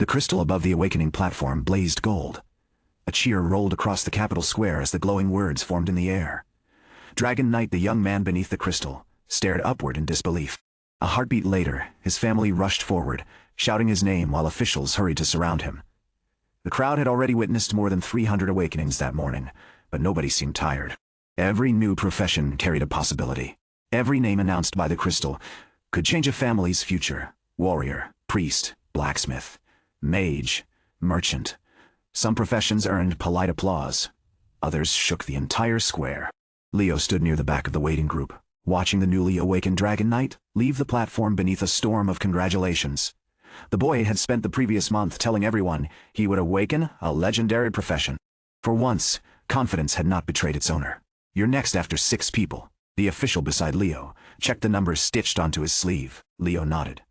The crystal above the awakening platform blazed gold. A cheer rolled across the Capitol Square as the glowing words formed in the air. Dragon Knight, the young man beneath the crystal, stared upward in disbelief. A heartbeat later, his family rushed forward, shouting his name while officials hurried to surround him. The crowd had already witnessed more than 300 awakenings that morning, but nobody seemed tired. Every new profession carried a possibility. Every name announced by the crystal could change a family's future. Warrior, priest, blacksmith, mage, merchant. Some professions earned polite applause. Others shook the entire square. Leo stood near the back of the waiting group, watching the newly awakened Dragon Knight leave the platform beneath a storm of congratulations. The boy had spent the previous month telling everyone he would awaken a legendary profession. For once, confidence had not betrayed its owner. "You're next after 6 people." The official beside Leo checked the numbers stitched onto his sleeve. Leo nodded.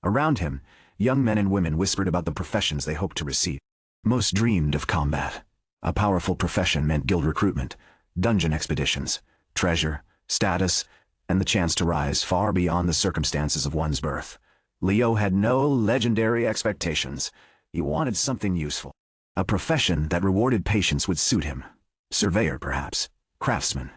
Around him, young men and women whispered about the professions they hoped to receive. Most dreamed of combat. A powerful profession meant guild recruitment, dungeon expeditions, treasure, status, and the chance to rise far beyond the circumstances of one's birth. Leo had no legendary expectations. He wanted something useful. A profession that rewarded patience would suit him. Surveyor, perhaps. Craftsman.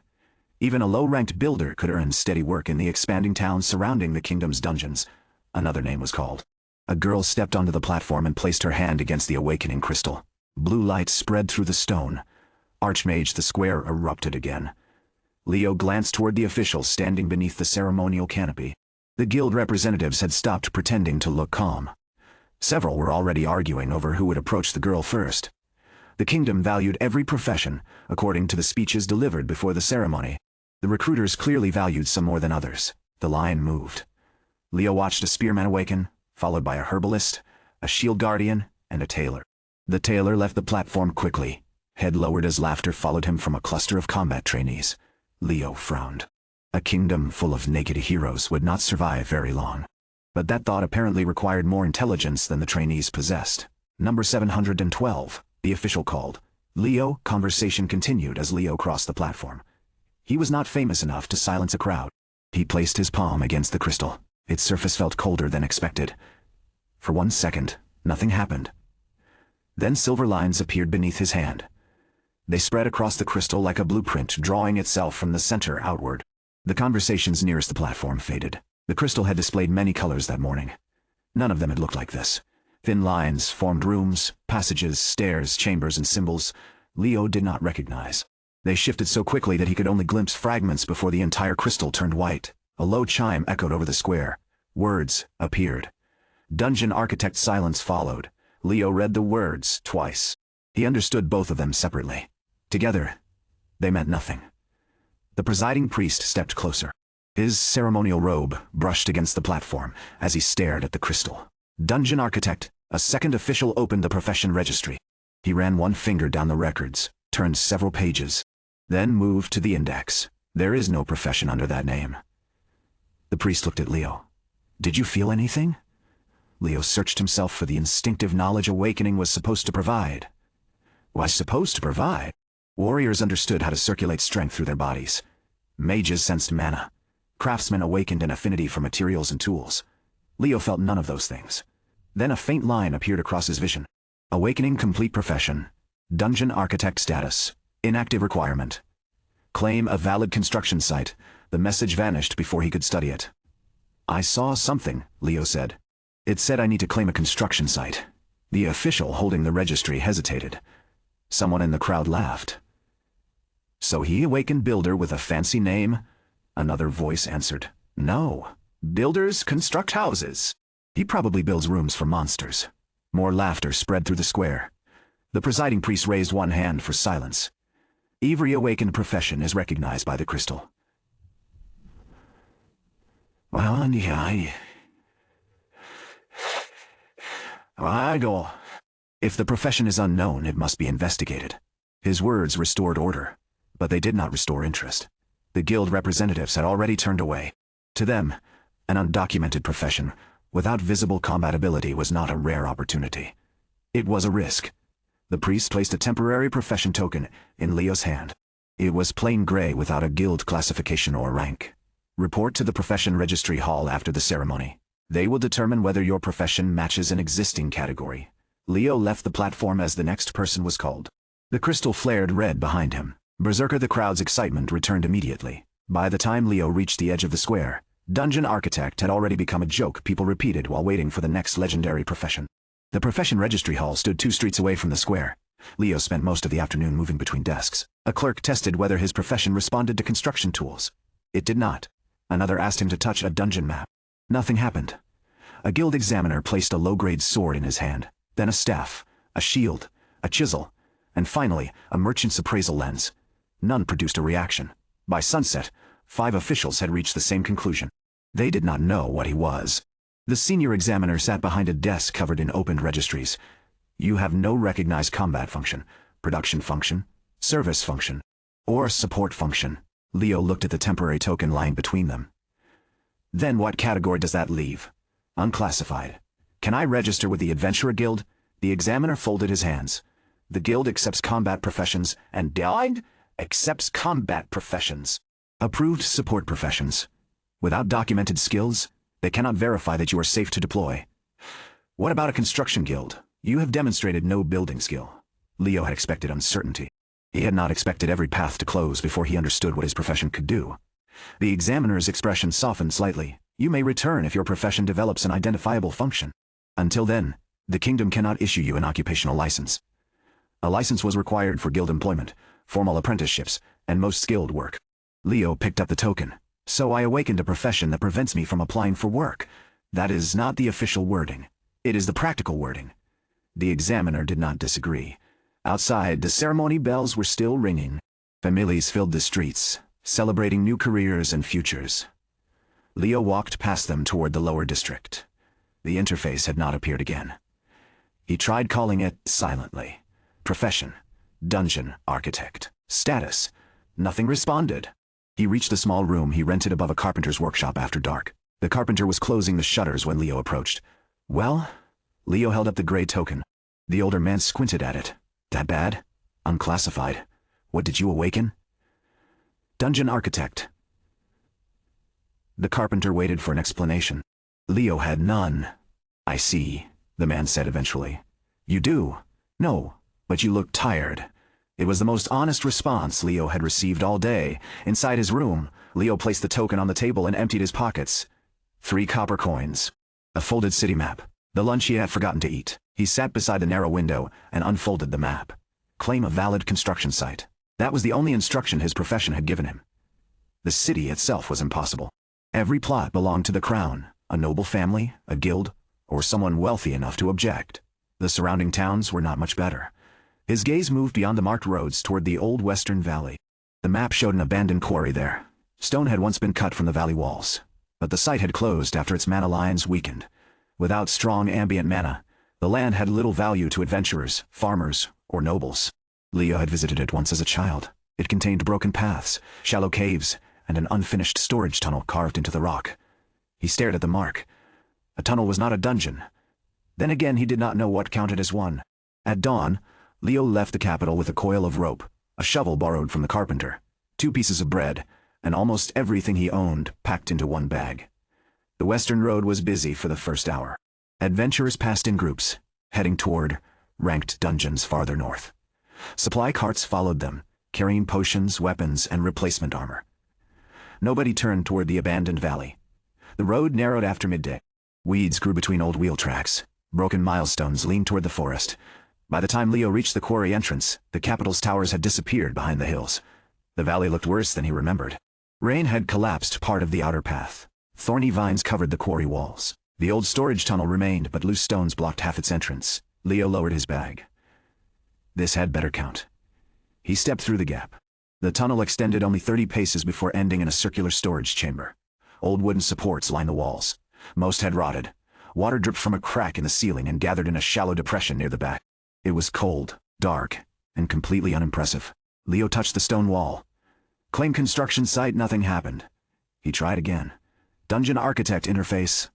Even a low-ranked builder could earn steady work in the expanding towns surrounding the kingdom's dungeons. Another name was called. A girl stepped onto the platform and placed her hand against the awakening crystal. Blue light spread through the stone. Archmage, the square erupted again. Leo glanced toward the officials standing beneath the ceremonial canopy. The guild representatives had stopped pretending to look calm. Several were already arguing over who would approach the girl first. The kingdom valued every profession, according to the speeches delivered before the ceremony. The recruiters clearly valued some more than others. The line moved. Leo watched a spearman awaken, followed by a herbalist, a shield guardian, and a tailor. The tailor left the platform quickly. Head lowered as laughter followed him from a cluster of combat trainees. Leo frowned. A kingdom full of naked heroes would not survive very long. But that thought apparently required more intelligence than the trainees possessed. "Number 712, the official called. "Leo." Conversation continued as Leo crossed the platform. He was not famous enough to silence a crowd. He placed his palm against the crystal. Its surface felt colder than expected. For 1 second, nothing happened. Then silver lines appeared beneath his hand. They spread across the crystal like a blueprint, drawing itself from the center outward. The conversations nearest the platform faded. The crystal had displayed many colors that morning. None of them had looked like this. Thin lines formed rooms, passages, stairs, chambers, and symbols Leo did not recognize. They shifted so quickly that he could only glimpse fragments before the entire crystal turned white. A low chime echoed over the square. Words appeared. Dungeon architect silence followed. Leo read the words twice. He understood both of them separately. Together, they meant nothing. The presiding priest stepped closer. His ceremonial robe brushed against the platform as he stared at the crystal. Dungeon architect, a second official opened the profession registry. He ran one finger down the records, turned several pages, then moved to the index. There is no profession under that name. The priest looked at Leo. "Did you feel anything?" Leo searched himself for the instinctive knowledge awakening was supposed to provide. Was supposed to provide? Warriors understood how to circulate strength through their bodies. Mages sensed mana. Craftsmen awakened an affinity for materials and tools. Leo felt none of those things. Then a faint line appeared across his vision. Awakening complete profession. Dungeon architect status. Inactive requirement. Claim a valid construction site. The message vanished before he could study it. "I saw something," Leo said. "It said I need to claim a construction site." The official holding the registry hesitated. Someone in the crowd laughed. "So he awakened builder with a fancy name?" Another voice answered. "No. Builders construct houses. He probably builds rooms for monsters." More laughter spread through the square. The presiding priest raised one hand for silence. "Every awakened profession is recognized by the crystal." I go. "If the profession is unknown, it must be investigated." His words restored order, but they did not restore interest. The guild representatives had already turned away. To them, an undocumented profession without visible compatibility was not a rare opportunity. It was a risk. The priest placed a temporary profession token in Leo's hand. It was plain gray without a guild classification or rank. "Report to the profession registry hall after the ceremony. They will determine whether your profession matches an existing category. Leo left the platform as the next person was called. The crystal flared red behind him. Berserker the crowd's excitement returned immediately. By the time Leo reached the edge of the square, Dungeon Architect had already become a joke people repeated while waiting for the next legendary profession. The profession registry hall stood 2 streets away from the square. Leo spent most of the afternoon moving between desks. A clerk tested whether his profession responded to construction tools. It did not. Another asked him to touch a dungeon map. Nothing happened. A guild examiner placed a low-grade sword in his hand, then a staff, a shield, a chisel, and finally, a merchant's appraisal lens. None produced a reaction. By sunset, 5 officials had reached the same conclusion. They did not know what he was. The senior examiner sat behind a desk covered in opened registries. You have no recognized combat function, production function, service function, or support function. Leo looked at the temporary token lying between them. Then what category does that leave? Unclassified. Can I register with the Adventurer Guild? The examiner folded his hands. The guild accepts combat professions, and died accepts combat professions. Approved support professions. Without documented skills, they cannot verify that you are safe to deploy. What about a construction guild? You have demonstrated no building skill. Leo had expected uncertainty. He had not expected every path to close before he understood what his profession could do. The examiner's expression softened slightly. You may return if your profession develops an identifiable function. Until then, the kingdom cannot issue you an occupational license. A license was required for guild employment, formal apprenticeships, and most skilled work. Leo picked up the token. So I awakened a profession that prevents me from applying for work. That is not the official wording. It is the practical wording. The examiner did not disagree. Outside, the ceremony bells were still ringing. Families filled the streets, celebrating new careers and futures. Leo walked past them toward the lower district. The interface had not appeared again. He tried calling it silently. Profession, Dungeon Architect. Status, nothing responded. He reached the small room he rented above a carpenter's workshop after dark. The carpenter was closing the shutters when Leo approached. Well? Leo held up the gray token. The older man squinted at it. That bad? Unclassified. What did you awaken? Dungeon Architect. The carpenter waited for an explanation. Leo had none. I see, the man said eventually. You do? No, but you look tired. It was the most honest response Leo had received all day. Inside his room, Leo placed the token on the table and emptied his pockets. 3 copper coins. A folded city map. The lunch he had forgotten to eat. He sat beside the narrow window and unfolded the map. Claim a valid construction site. That was the only instruction his profession had given him. The city itself was impossible. Every plot belonged to the crown, a noble family, a guild, or someone wealthy enough to object. The surrounding towns were not much better. His gaze moved beyond the marked roads toward the old western valley. The map showed an abandoned quarry there. Stone had once been cut from the valley walls, but the site had closed after its mana lines weakened. Without strong ambient mana, the land had little value to adventurers, farmers, or nobles. Leo had visited it once as a child. It contained broken paths, shallow caves, and an unfinished storage tunnel carved into the rock. He stared at the mark. A tunnel was not a dungeon. Then again he did not know what counted as one. At dawn, Leo left the capital with a coil of rope, a shovel borrowed from the carpenter, 2 pieces of bread, and almost everything he owned packed into one bag. The western road was busy for the first hour. Adventurers passed in groups, heading toward ranked dungeons farther north. Supply carts followed them, carrying potions, weapons, and replacement armor. Nobody turned toward the abandoned valley. The road narrowed after midday. Weeds grew between old wheel tracks. Broken milestones leaned toward the forest. By the time Leo reached the quarry entrance, the capital's towers had disappeared behind the hills. The valley looked worse than he remembered. Rain had collapsed part of the outer path. Thorny vines covered the quarry walls. The old storage tunnel remained, but loose stones blocked half its entrance. Leo lowered his bag. This had better count. He stepped through the gap. The tunnel extended only 30 paces before ending in a circular storage chamber. Old wooden supports lined the walls. Most had rotted. Water dripped from a crack in the ceiling and gathered in a shallow depression near the back. It was cold, dark, and completely unimpressive. Leo touched the stone wall. Claim construction site, nothing happened. He tried again. Dungeon Architect interface.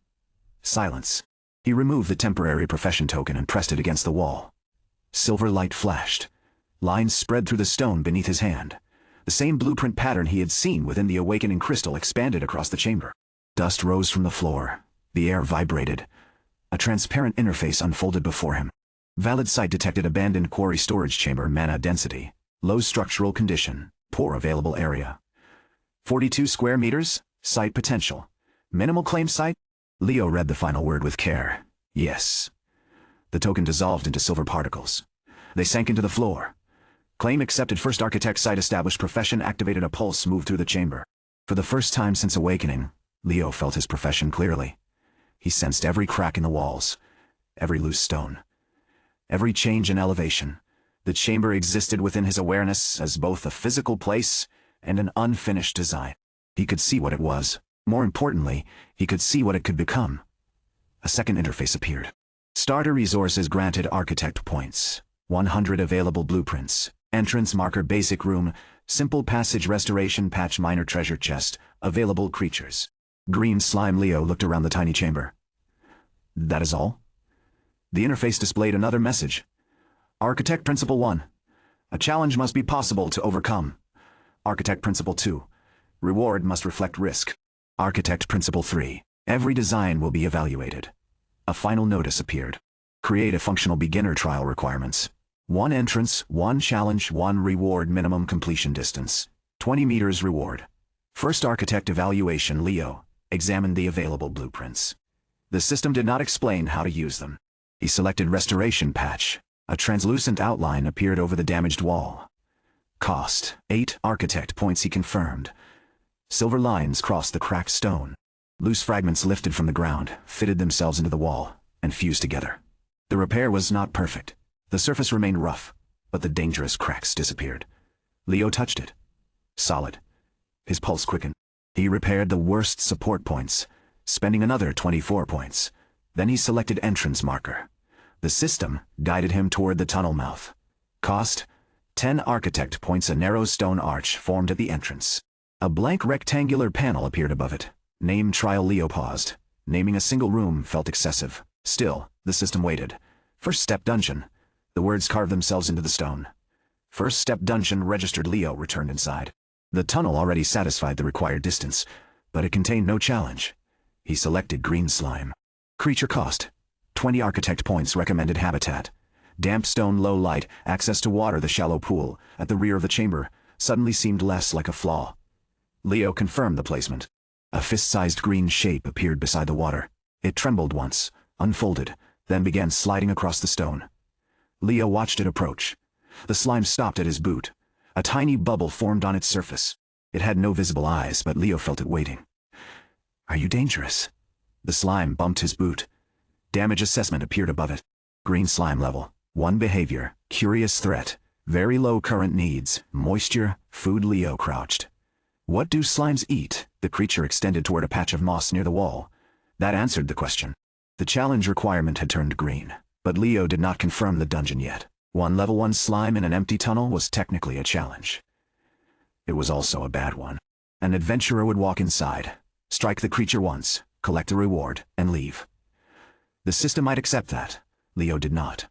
Silence. He removed the temporary profession token and pressed it against the wall. Silver light flashed. Lines spread through the stone beneath his hand. The same blueprint pattern he had seen within the awakening crystal expanded across the chamber. Dust rose from the floor. The air vibrated. A transparent interface unfolded before him. Valid site detected abandoned quarry storage chamber mana density. Low structural condition. Poor available area. 42 square meters. Site potential. Minimal claim site? Leo read the final word with care. Yes. The token dissolved into silver particles. They sank into the floor. Claim accepted. First architect site established. Profession activated. A pulse moved through the chamber. For the first time since awakening, Leo felt his profession clearly. He sensed every crack in the walls, every loose stone, every change in elevation. The chamber existed within his awareness as both a physical place and an unfinished design. He could see what it was. More importantly, he could see what it could become. A second interface appeared. Starter resources granted. Architect points. 100 available blueprints. Entrance marker. Basic room. Simple passage. Restoration patch. Minor treasure chest. Available creatures. Green slime. Leo looked around the tiny chamber. That is all? The interface displayed another message. Architect Principle 1. A challenge must be possible to overcome. Architect Principle 2. Reward must reflect risk. Architect Principle 3. Every design will be evaluated. A final notice appeared. Create a functional beginner trial. Requirements. 1 entrance, 1 challenge, 1 reward. Minimum completion distance. 20 meters. Reward. First architect evaluation. Leo examined the available blueprints. The system did not explain how to use them. He selected Restoration Patch. A translucent outline appeared over the damaged wall. Cost. 8 architect points. He confirmed. Silver lines crossed the cracked stone. Loose fragments lifted from the ground, fitted themselves into the wall, and fused together. The repair was not perfect. The surface remained rough, but the dangerous cracks disappeared. Leo touched it. Solid. His pulse quickened. He repaired the worst support points, spending another 24 points. Then he selected Entrance Marker. The system guided him toward the tunnel mouth. Cost. 10 architect points. A narrow stone arch formed at the entrance. A blank rectangular panel appeared above it. Name trial. Leo paused. Naming a single room felt excessive. Still, the system waited. First step dungeon. The words carved themselves into the stone. First step dungeon registered. Leo returned inside. The tunnel already satisfied the required distance, but it contained no challenge. He selected Green Slime. Creature cost. 20 architect points. Recommended habitat. Damp stone. Low light. Access to water. The shallow pool at the rear of the chamber suddenly seemed less like a flaw. Leo confirmed the placement. A fist-sized green shape appeared beside the water. It trembled once, unfolded, then began sliding across the stone. Leo watched it approach. The slime stopped at his boot. A tiny bubble formed on its surface. It had no visible eyes, but Leo felt it waiting. Are you dangerous? The slime bumped his boot. Damage assessment appeared above it. Green slime level. 1 behavior. Curious threat. Very low current needs. Moisture. Food. Leo crouched. What do slimes eat? The creature extended toward a patch of moss near the wall. That answered the question. The challenge requirement had turned green, but Leo did not confirm the dungeon yet. One level 1 slime in an empty tunnel was technically a challenge. It was also a bad one. An adventurer would walk inside, strike the creature once, collect a reward, and leave. The system might accept that. Leo did not.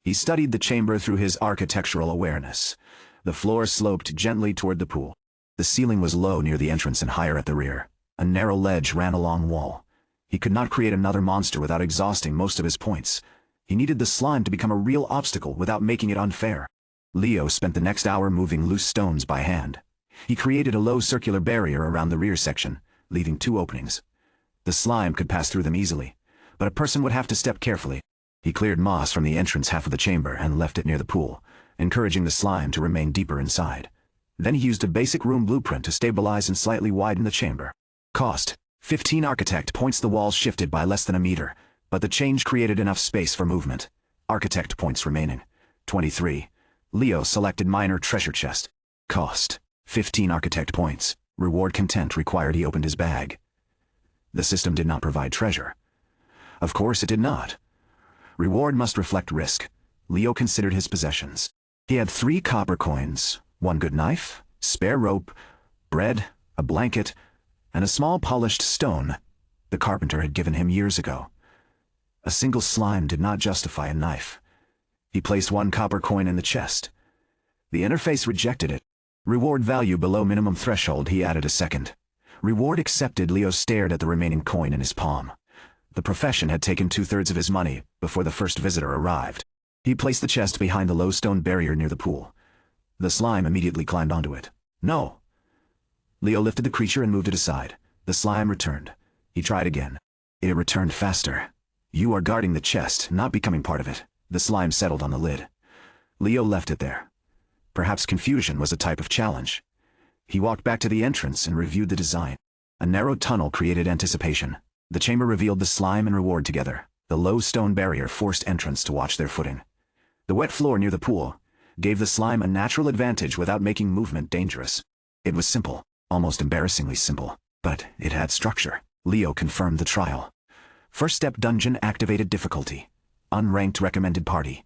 He studied the chamber through his architectural awareness. The floor sloped gently toward the pool. The ceiling was low near the entrance and higher at the rear. A narrow ledge ran along the wall. He could not create another monster without exhausting most of his points. He needed the slime to become a real obstacle without making it unfair. Leo spent the next hour moving loose stones by hand. He created a low circular barrier around the rear section, leaving 2 openings. The slime could pass through them easily, but a person would have to step carefully. He cleared moss from the entrance half of the chamber and left it near the pool, encouraging the slime to remain deeper inside. Then he used a basic room blueprint to stabilize and slightly widen the chamber. Cost. 15 architect points. The walls shifted by less than a meter, but the change created enough space for movement. Architect points remaining. 23. Leo selected minor treasure chest. Cost. 15 architect points. Reward content required. He opened his bag. The system did not provide treasure. Of course it did not. Reward must reflect risk. Leo considered his possessions. He had 3 copper coins, 1 good knife, spare rope, bread, a blanket, and a small polished stone the carpenter had given him years ago. A single slime did not justify a knife. He placed 1 copper coin in the chest. The interface rejected it. Reward value below minimum threshold. He added a second. Reward accepted. Leo stared at the remaining coin in his palm. The profession had taken 2/3 of his money before the first visitor arrived. He placed the chest behind the low stone barrier near the pool. The slime immediately climbed onto it. No! Leo lifted the creature and moved it aside. The slime returned. He tried again. It returned faster. You are guarding the chest, not becoming part of it. The slime settled on the lid. Leo left it there. Perhaps confusion was a type of challenge. He walked back to the entrance and reviewed the design. A narrow tunnel created anticipation. The chamber revealed the slime and reward together. The low stone barrier forced entrants to watch their footing. The wet floor near the pool gave the slime a natural advantage without making movement dangerous. It was simple, almost embarrassingly simple, but it had structure. Leo confirmed the trial. First step dungeon activated difficulty. Unranked recommended party.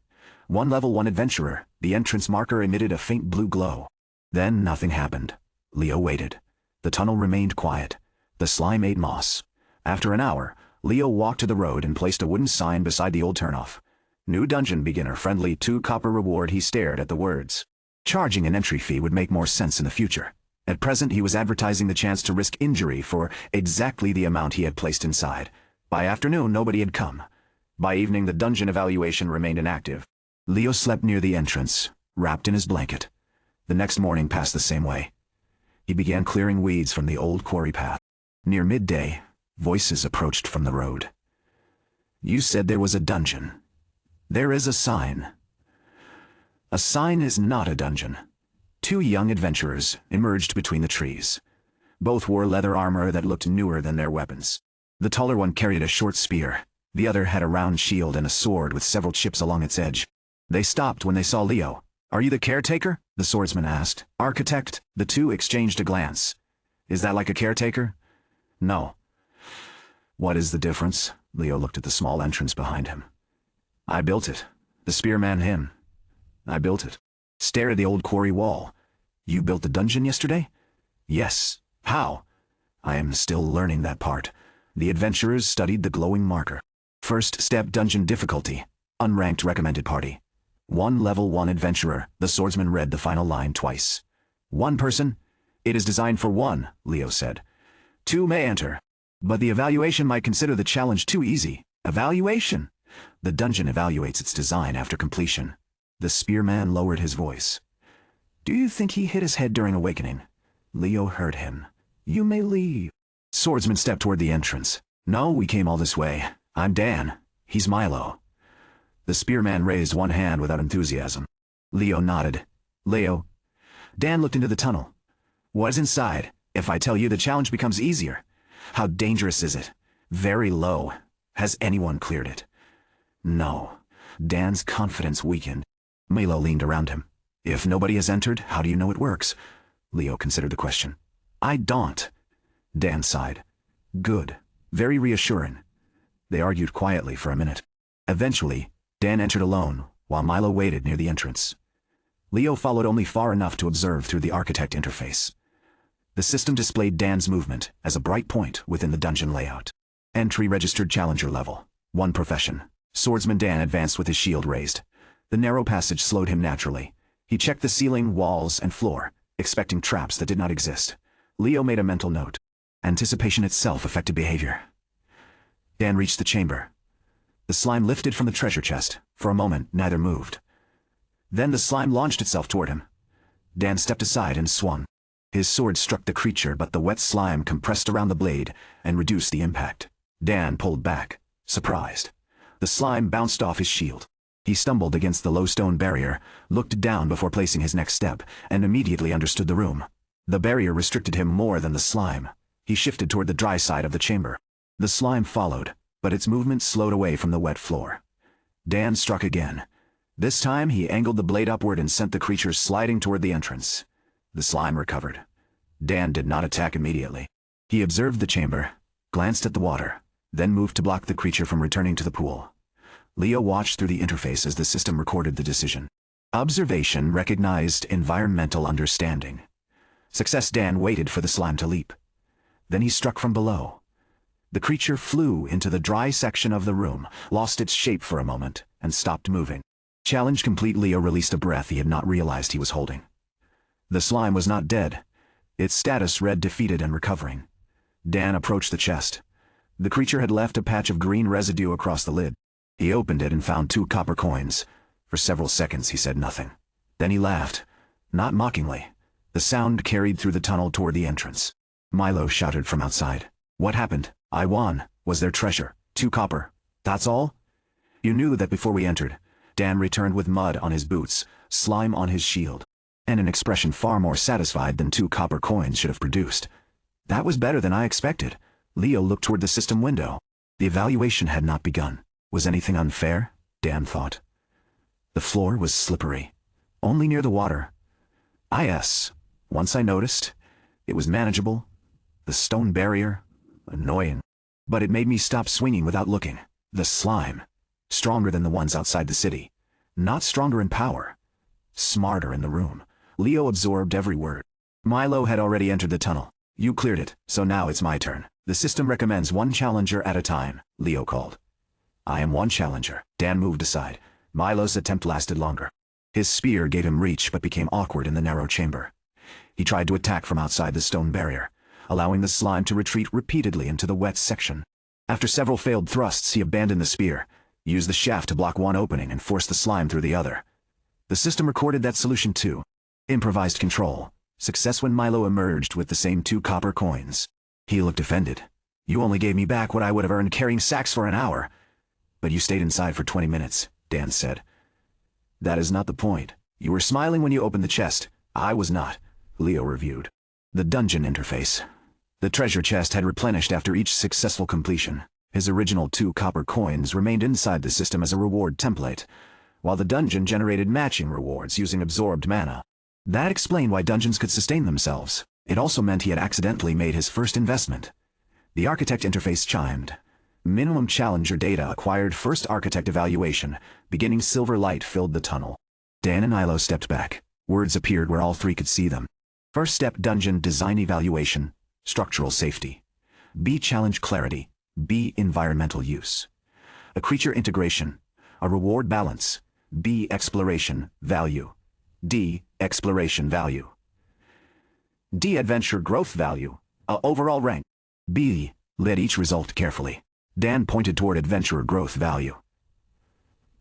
1 level 1 adventurer. The entrance marker emitted a faint blue glow. Then nothing happened. Leo waited. The tunnel remained quiet. The slime ate moss. After an hour, Leo walked to the road and placed a wooden sign beside the old turnoff. New dungeon beginner friendly 2 copper reward. He stared at the words. Charging an entry fee would make more sense in the future. At present he was advertising the chance to risk injury for exactly the amount he had placed inside. By afternoon nobody had come. By evening the dungeon evaluation remained inactive. Leo slept near the entrance, wrapped in his blanket. The next morning passed the same way. He began clearing weeds from the old quarry path. Near midday, voices approached from the road. You said there was a dungeon. There is a sign. A sign is not a dungeon. 2 young adventurers emerged between the trees. Both wore leather armor that looked newer than their weapons. The taller one carried a short spear. The other had a round shield and a sword with several chips along its edge. They stopped when they saw Leo. Are you the caretaker? The swordsman asked. Architect? The 2 exchanged a glance. Is that like a caretaker? No. What is the difference? Leo looked at the small entrance behind him. I built it. The spearman him. I built it. Stare at the old quarry wall. You built the dungeon yesterday? Yes. How? I am still learning that part. The adventurers studied the glowing marker. First step dungeon difficulty. Unranked recommended party. 1 level 1 adventurer. The swordsman read the final line twice. 1 person? It is designed for 1, Leo said. 2 may enter. But the evaluation might consider the challenge too easy. Evaluation? The dungeon evaluates its design after completion. The spearman lowered his voice. Do you think he hit his head during awakening? Leo heard him. You may leave. Swordsman stepped toward the entrance. No, we came all this way. I'm Dan. He's Milo. The spearman raised one hand without enthusiasm. Leo nodded. Leo. Dan looked into the tunnel. What's inside? If I tell you, the challenge becomes easier. How dangerous is it? Very low. Has anyone cleared it? No. Dan's confidence weakened. Milo leaned around him. If nobody has entered, how do you know it works? Leo considered the question. I don't. Dan sighed. Good. Very reassuring. They argued quietly for a minute. Eventually, Dan entered alone, while Milo waited near the entrance. Leo followed only far enough to observe through the architect interface. The system displayed Dan's movement as a bright point within the dungeon layout. Entry registered challenger level. 1 profession. Swordsman Dan advanced with his shield raised. The narrow passage slowed him naturally. He checked the ceiling, walls, and floor, expecting traps that did not exist. Leo made a mental note. Anticipation itself affected behavior. Dan reached the chamber. The slime lifted from the treasure chest. For a moment, neither moved. Then the slime launched itself toward him. Dan stepped aside and swung. His sword struck the creature, but the wet slime compressed around the blade and reduced the impact. Dan pulled back, surprised. The slime bounced off his shield. He stumbled against the low stone barrier, looked down before placing his next step, and immediately understood the room. The barrier restricted him more than the slime. He shifted toward the dry side of the chamber. The slime followed, but its movement slowed away from the wet floor. Dan struck again. This time he angled the blade upward and sent the creature sliding toward the entrance. The slime recovered. Dan did not attack immediately. He observed the chamber, glanced at the water, then moved to block the creature from returning to the pool. Leo watched through the interface as the system recorded the decision. Observation recognized environmental understanding. Success. Dan waited for the slime to leap. Then he struck from below. The creature flew into the dry section of the room, lost its shape for a moment, and stopped moving. Challenge complete. Leo released a breath he had not realized he was holding. The slime was not dead. Its status read defeated and recovering. Dan approached the chest. The creature had left a patch of green residue across the lid. He opened it and found 2 copper coins. For several seconds he said nothing. Then he laughed. Not mockingly. The sound carried through the tunnel toward the entrance. Milo shouted from outside. What happened? I won. Was there treasure? 2 copper. That's all? You knew that before we entered. Dan returned with mud on his boots, slime on his shield, and an expression far more satisfied than 2 copper coins should have produced. That was better than I expected. Leo looked toward the system window. The evaluation had not begun. Was anything unfair? Dan thought. The floor was slippery. Only near the water. Yes. Once I noticed. It was manageable. The stone barrier. Annoying. But it made me stop swinging without looking. The slime. Stronger than the ones outside the city. Not stronger in power. Smarter in the room. Leo absorbed every word. Milo had already entered the tunnel. You cleared it, so now it's my turn. The system recommends 1 challenger at a time, Leo called. I am 1 challenger. Dan moved aside. Milo's attempt lasted longer. His spear gave him reach but became awkward in the narrow chamber. He tried to attack from outside the stone barrier, allowing the slime to retreat repeatedly into the wet section. After several failed thrusts, he abandoned the spear, used the shaft to block one opening and forced the slime through the other. The system recorded that solution too. Improvised control. Success when Milo emerged with the same 2 copper coins. He looked offended. You only gave me back what I would have earned carrying sacks for an hour. But you stayed inside for 20 minutes, Dan said. That is not the point. You were smiling when you opened the chest. I was not, Leo reviewed. The dungeon interface. The treasure chest had replenished after each successful completion. His original 2 copper coins remained inside the system as a reward template, while the dungeon generated matching rewards using absorbed mana. That explained why dungeons could sustain themselves. It also meant he had accidentally made his first investment. The architect interface chimed. Minimum challenger data acquired first architect evaluation. Beginning silver light filled the tunnel. Dan and Milo stepped back. Words appeared where all 3 could see them. First step dungeon design evaluation. Structural safety. B challenge clarity. B environmental use. A creature integration. A reward balance. B exploration value. D exploration value. D adventure growth value. A overall rank. B led each result carefully. Dan pointed toward adventurer growth value.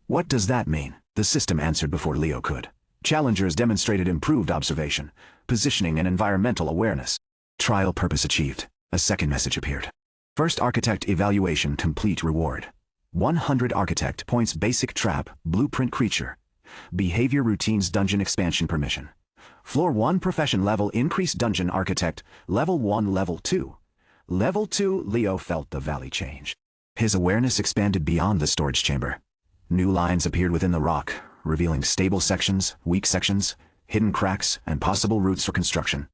What does that mean? The system answered before Leo could. Challengers demonstrated improved observation, positioning and environmental awareness. Trial purpose achieved. A second message appeared. First architect evaluation complete reward. 100 architect points basic trap, blueprint creature. Behavior routines dungeon expansion permission. Floor 1 profession level increased dungeon architect, level 1 level 2. Level 2 Leo felt the valley change. His awareness expanded beyond the storage chamber. New lines appeared within the rock, revealing stable sections, weak sections, hidden cracks, and possible routes for construction.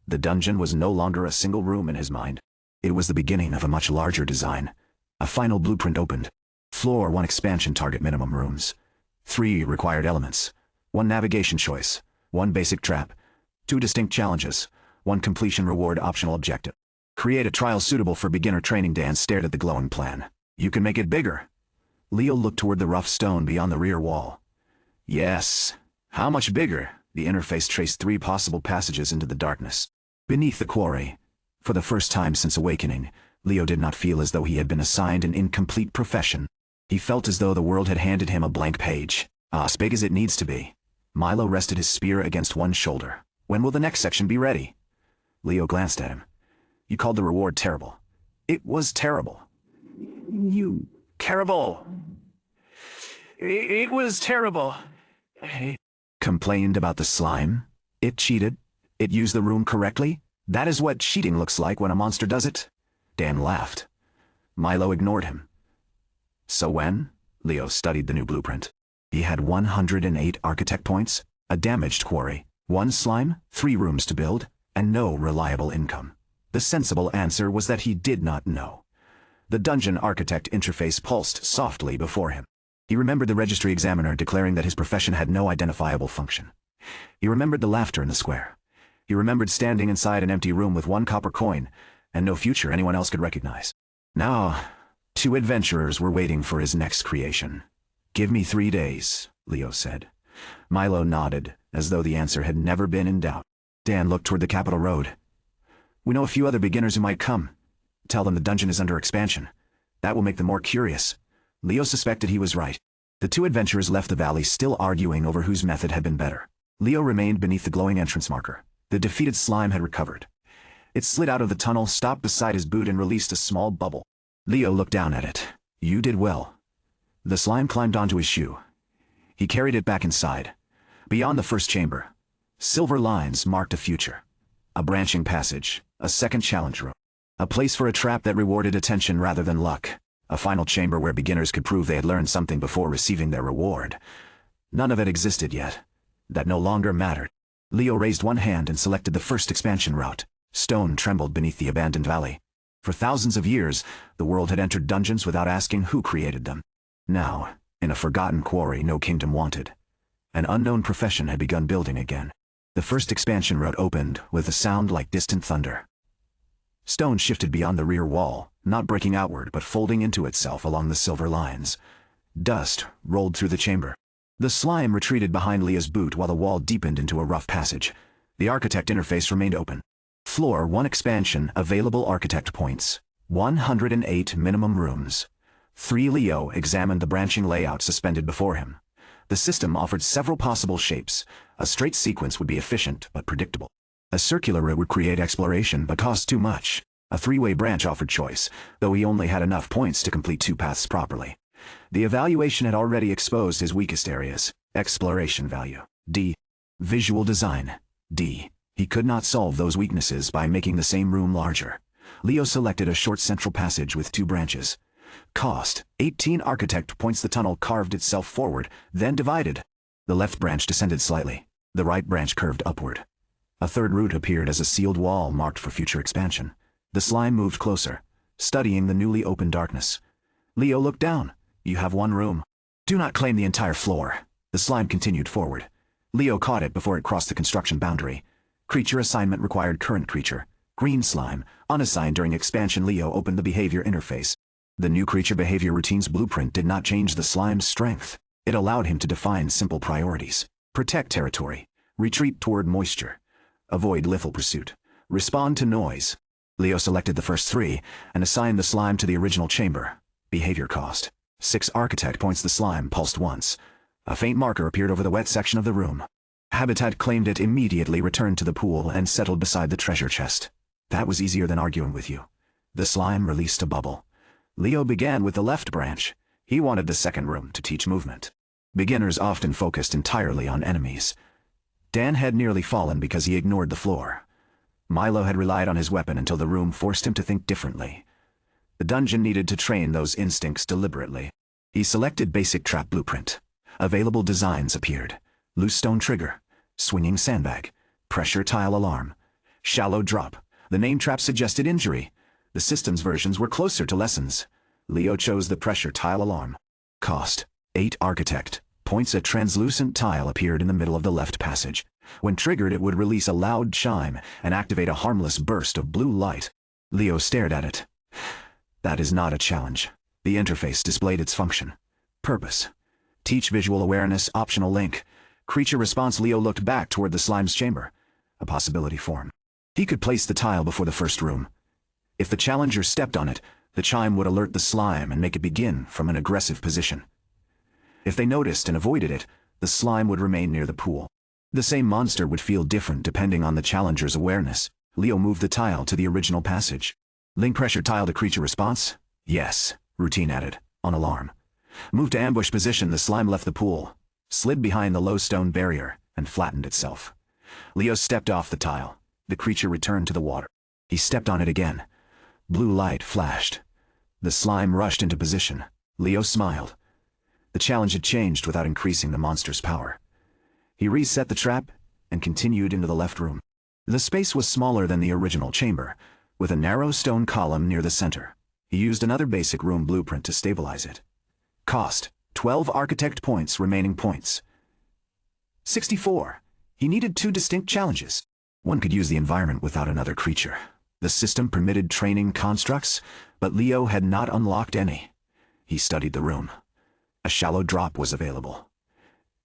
The dungeon was no longer a single room in his mind. It was the beginning of a much larger design. A final blueprint opened. Floor 1 expansion target minimum rooms. 3 required elements. 1 navigation choice. 1 basic trap. 2 distinct challenges. 1 completion reward optional objective. Create a trial suitable for beginner training. Dan stared at the glowing plan. You can make it bigger. Leo looked toward the rough stone beyond the rear wall. Yes. How much bigger? The interface traced 3 possible passages into the darkness. Beneath the quarry. For the first time since awakening, Leo did not feel as though he had been assigned an incomplete profession. He felt as though the world had handed him a blank page. As big as it needs to be. Milo rested his spear against one shoulder. When will the next section be ready? Leo glanced at him. You called the reward terrible. It was terrible. You... terrible. It was terrible. Complained about the slime? It cheated? It used the room correctly? That is what cheating looks like when a monster does it? Dan laughed. Milo ignored him. So when? Leo studied the new blueprint. He had 108 architect points, a damaged quarry, 1 slime, 3 rooms to build, and no reliable income. The sensible answer was that he did not know. The dungeon architect interface pulsed softly before him. He remembered the registry examiner declaring that his profession had no identifiable function. He remembered the laughter in the square. He remembered standing inside an empty room with 1 copper coin, and no future anyone else could recognize. Now, 2 adventurers were waiting for his next creation. Give me 3 days, Leo said. Milo nodded, as though the answer had never been in doubt. Dan looked toward the Capitol Road. We know a few other beginners who might come. Tell them the dungeon is under expansion. That will make them more curious. Leo suspected he was right. The two adventurers left the valley still arguing over whose method had been better. Leo remained beneath the glowing entrance marker. The defeated slime had recovered. It slid out of the tunnel, stopped beside his boot, and released a small bubble. Leo looked down at it. "You did well." The slime climbed onto his shoe. He carried it back inside. Beyond the first chamber, silver lines marked a future. A branching passage, a second challenge room. A place for a trap that rewarded attention rather than luck. A final chamber where beginners could prove they had learned something before receiving their reward. None of it existed yet. That no longer mattered. Leo raised one hand and selected the first expansion route. Stone trembled beneath the abandoned valley. For thousands of years, the world had entered dungeons without asking who created them. Now, in a forgotten quarry no kingdom wanted, an unknown profession had begun building again. The first expansion route opened with a sound like distant thunder. Stone shifted beyond the rear wall, not breaking outward but folding into itself along the silver lines. Dust rolled through the chamber. The slime retreated behind Leo's boot while the wall deepened into a rough passage. The architect interface remained open. Floor 1 expansion, available architect points. 108 minimum rooms. 3. Leo examined the branching layout suspended before him. The system offered several possible shapes. A straight sequence would be efficient but predictable. A circular route would create exploration but cost too much. A 3-way branch offered choice, though he only had enough points to complete 2 paths properly. The evaluation had already exposed his weakest areas. Exploration value, D. Visual design, D. He could not solve those weaknesses by making the same room larger. Leo selected a short central passage with 2 branches. Cost, 18 architect points. The tunnel carved itself forward, then divided. The left branch descended slightly. The right branch curved upward. A third route appeared as a sealed wall marked for future expansion. The slime moved closer, studying the newly opened darkness. Leo looked down. "You have 1 room. Do not claim the entire floor." The slime continued forward. Leo caught it before it crossed the construction boundary. Creature assignment required current creature. Green slime, unassigned during expansion. Leo opened the behavior interface. The new creature behavior routine's blueprint did not change the slime's strength. It allowed him to define simple priorities. Protect territory. Retreat toward moisture. Avoid lethal pursuit. Respond to noise. Leo selected the first 3 and assigned the slime to the original chamber. Behavior cost, 6 architect points. The slime pulsed once. A faint marker appeared over the wet section of the room. Habitat claimed it, immediately returned to the pool and settled beside the treasure chest. That was easier than arguing with you. The slime released a bubble. Leo began with the left branch. He wanted the second room to teach movement. Beginners often focused entirely on enemies. Dan had nearly fallen because he ignored the floor. Milo had relied on his weapon until the room forced him to think differently. The dungeon needed to train those instincts deliberately. He selected basic trap blueprint. Available designs appeared. Loose stone trigger, swinging sandbag, pressure tile alarm, shallow drop. The name trap suggested injury. The system's versions were closer to lessons. Leo chose the pressure tile alarm. Cost, 8 architect points. A translucent tile appeared in the middle of the left passage. When triggered, it would release a loud chime and activate a harmless burst of blue light. Leo stared at it. That is not a challenge. The interface displayed its function. Purpose. Teach visual awareness, optional link. Creature response. Leo looked back toward the slime's chamber. A possibility form. He could place the tile before the first room. If the challenger stepped on it, the chime would alert the slime and make it begin from an aggressive position. If they noticed and avoided it, the slime would remain near the pool. The same monster would feel different depending on the challenger's awareness. Leo moved the tile to the original passage. Link pressure tile to creature response? Yes. Routine added. On alarm. Move to ambush position. The slime left the pool, slid behind the low stone barrier, and flattened itself. Leo stepped off the tile. The creature returned to the water. He stepped on it again. Blue light flashed. The slime rushed into position. Leo smiled. The challenge had changed without increasing the monster's power. He reset the trap and continued into the left room. The space was smaller than the original chamber, with a narrow stone column near the center. He used another basic room blueprint to stabilize it. Cost, 12 architect points. Remaining points, 64. He needed 2 distinct challenges. One could use the environment without another creature. The system permitted training constructs, but Leo had not unlocked any. He studied the room. A shallow drop was available.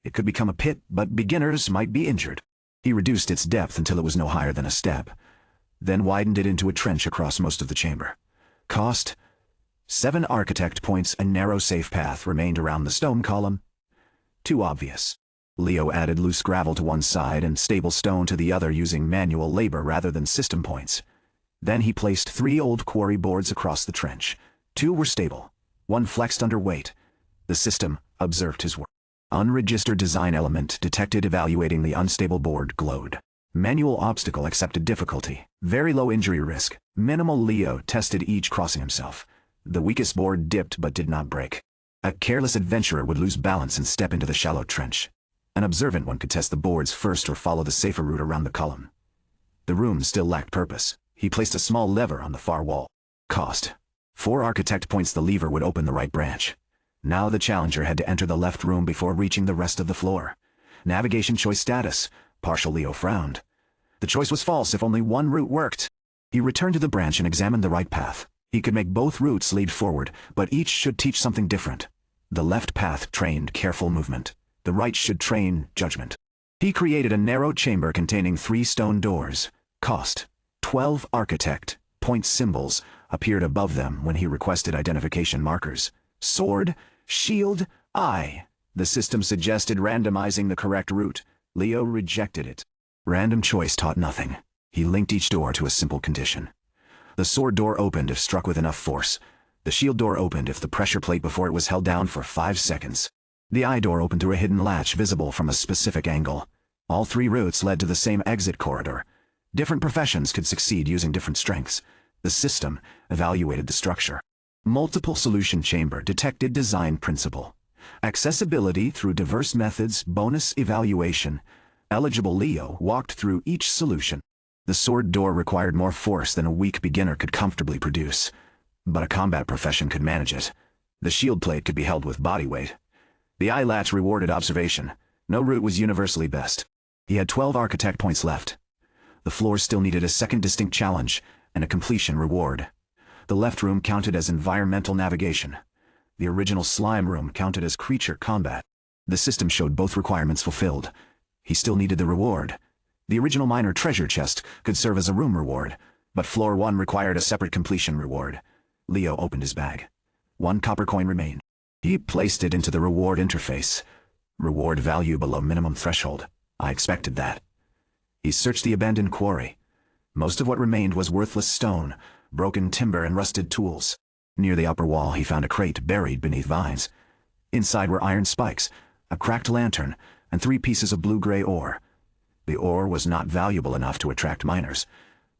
It could become a pit, but beginners might be injured. He reduced its depth until it was no higher than a step, then widened it into a trench across most of the chamber. Cost, 7 architect points. A narrow safe path remained around the stone column. Too obvious. Leo added loose gravel to one side and stable stone to the other using manual labor rather than system points. Then he placed 3 old quarry boards across the trench. 2 were stable. 1 flexed under weight. The system observed his work. Unregistered design element detected evaluating the unstable board glowed. Manual obstacle accepted difficulty. Very low injury risk. Minimal. Leo tested each, crossing himself. The weakest board dipped but did not break. A careless adventurer would lose balance and step into the shallow trench. An observant one could test the boards first or follow the safer route around the column. The room still lacked purpose. He placed a small lever on the far wall. Cost: 4 architect points. The lever would open the right branch. Now the challenger had to enter the left room before reaching the rest of the floor. Navigation choice status: partial. Leo frowned. The choice was false if only one route worked. He returned to the branch and examined the right path. He could make both routes lead forward, but each should teach something different. The left path trained careful movement. The right should train judgment. He created a narrow chamber containing 3 stone doors. Cost: 12 architect point symbols appeared above them when he requested identification markers. Sword, shield, eye. The system suggested randomizing the correct route. Leo rejected it. Random choice taught nothing. He linked each door to a simple condition. The sword door opened if struck with enough force. The shield door opened if the pressure plate before it was held down for 5 seconds. The eye door opened to a hidden latch visible from a specific angle. All 3 routes led to the same exit corridor. Different professions could succeed using different strengths. The system evaluated the structure. Multiple solution chamber detected design principle. Accessibility through diverse methods, bonus evaluation. Eligible. Leo walked through each solution. The sword door required more force than a weak beginner could comfortably produce, but a combat profession could manage it. The shield plate could be held with body weight. The eye latch rewarded observation. No route was universally best. He had 12 architect points left. The floor still needed a second distinct challenge and a completion reward. The left room counted as environmental navigation. The original slime room counted as creature combat. The system showed both requirements fulfilled. He still needed the reward. The original minor treasure chest could serve as a room reward, but floor 1 required a separate completion reward. Leo opened his bag. 1 copper coin remained. He placed it into the reward interface. Reward value below minimum threshold. I expected that. He searched the abandoned quarry. Most of what remained was worthless stone, broken timber, and rusted tools. Near the upper wall he found a crate buried beneath vines. Inside were iron spikes, a cracked lantern, and 3 pieces of blue-gray ore. The ore was not valuable enough to attract miners,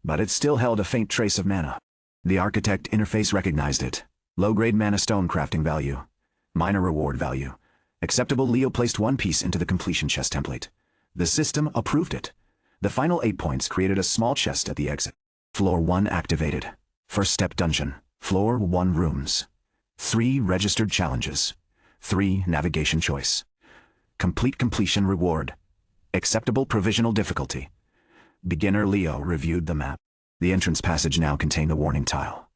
but it still held a faint trace of mana. The architect interface recognized it. Low-grade mana stone crafting value. Minor reward value. Acceptable. Leo placed 1 piece into the completion chest template. The system approved it. The final 8 points created a small chest at the exit. Floor 1 activated. First step dungeon. Floor 1 rooms. 3 registered challenges. 3 navigation choice. Complete completion reward. Acceptable provisional difficulty. Beginner. Leo reviewed the map. The entrance passage now contained the warning tile.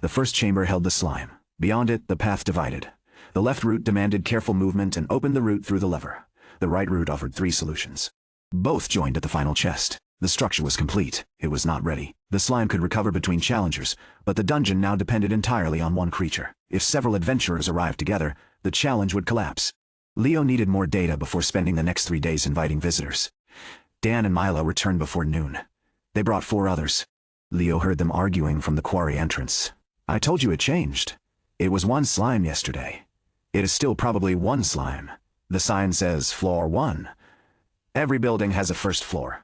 The first chamber held the slime. Beyond it, the path divided. The left route demanded careful movement and opened the route through the lever. The right route offered 3 solutions. Both joined at the final chest. The structure was complete. It was not ready. The slime could recover between challengers, but the dungeon now depended entirely on 1 creature. If several adventurers arrived together, the challenge would collapse. Leo needed more data before spending the next 3 days inviting visitors. Dan and Milo returned before noon. They brought 4 others. Leo heard them arguing from the quarry entrance. I told you it changed. It was 1 slime yesterday. It is still probably 1 slime. The sign says floor 1. Every building has a first floor.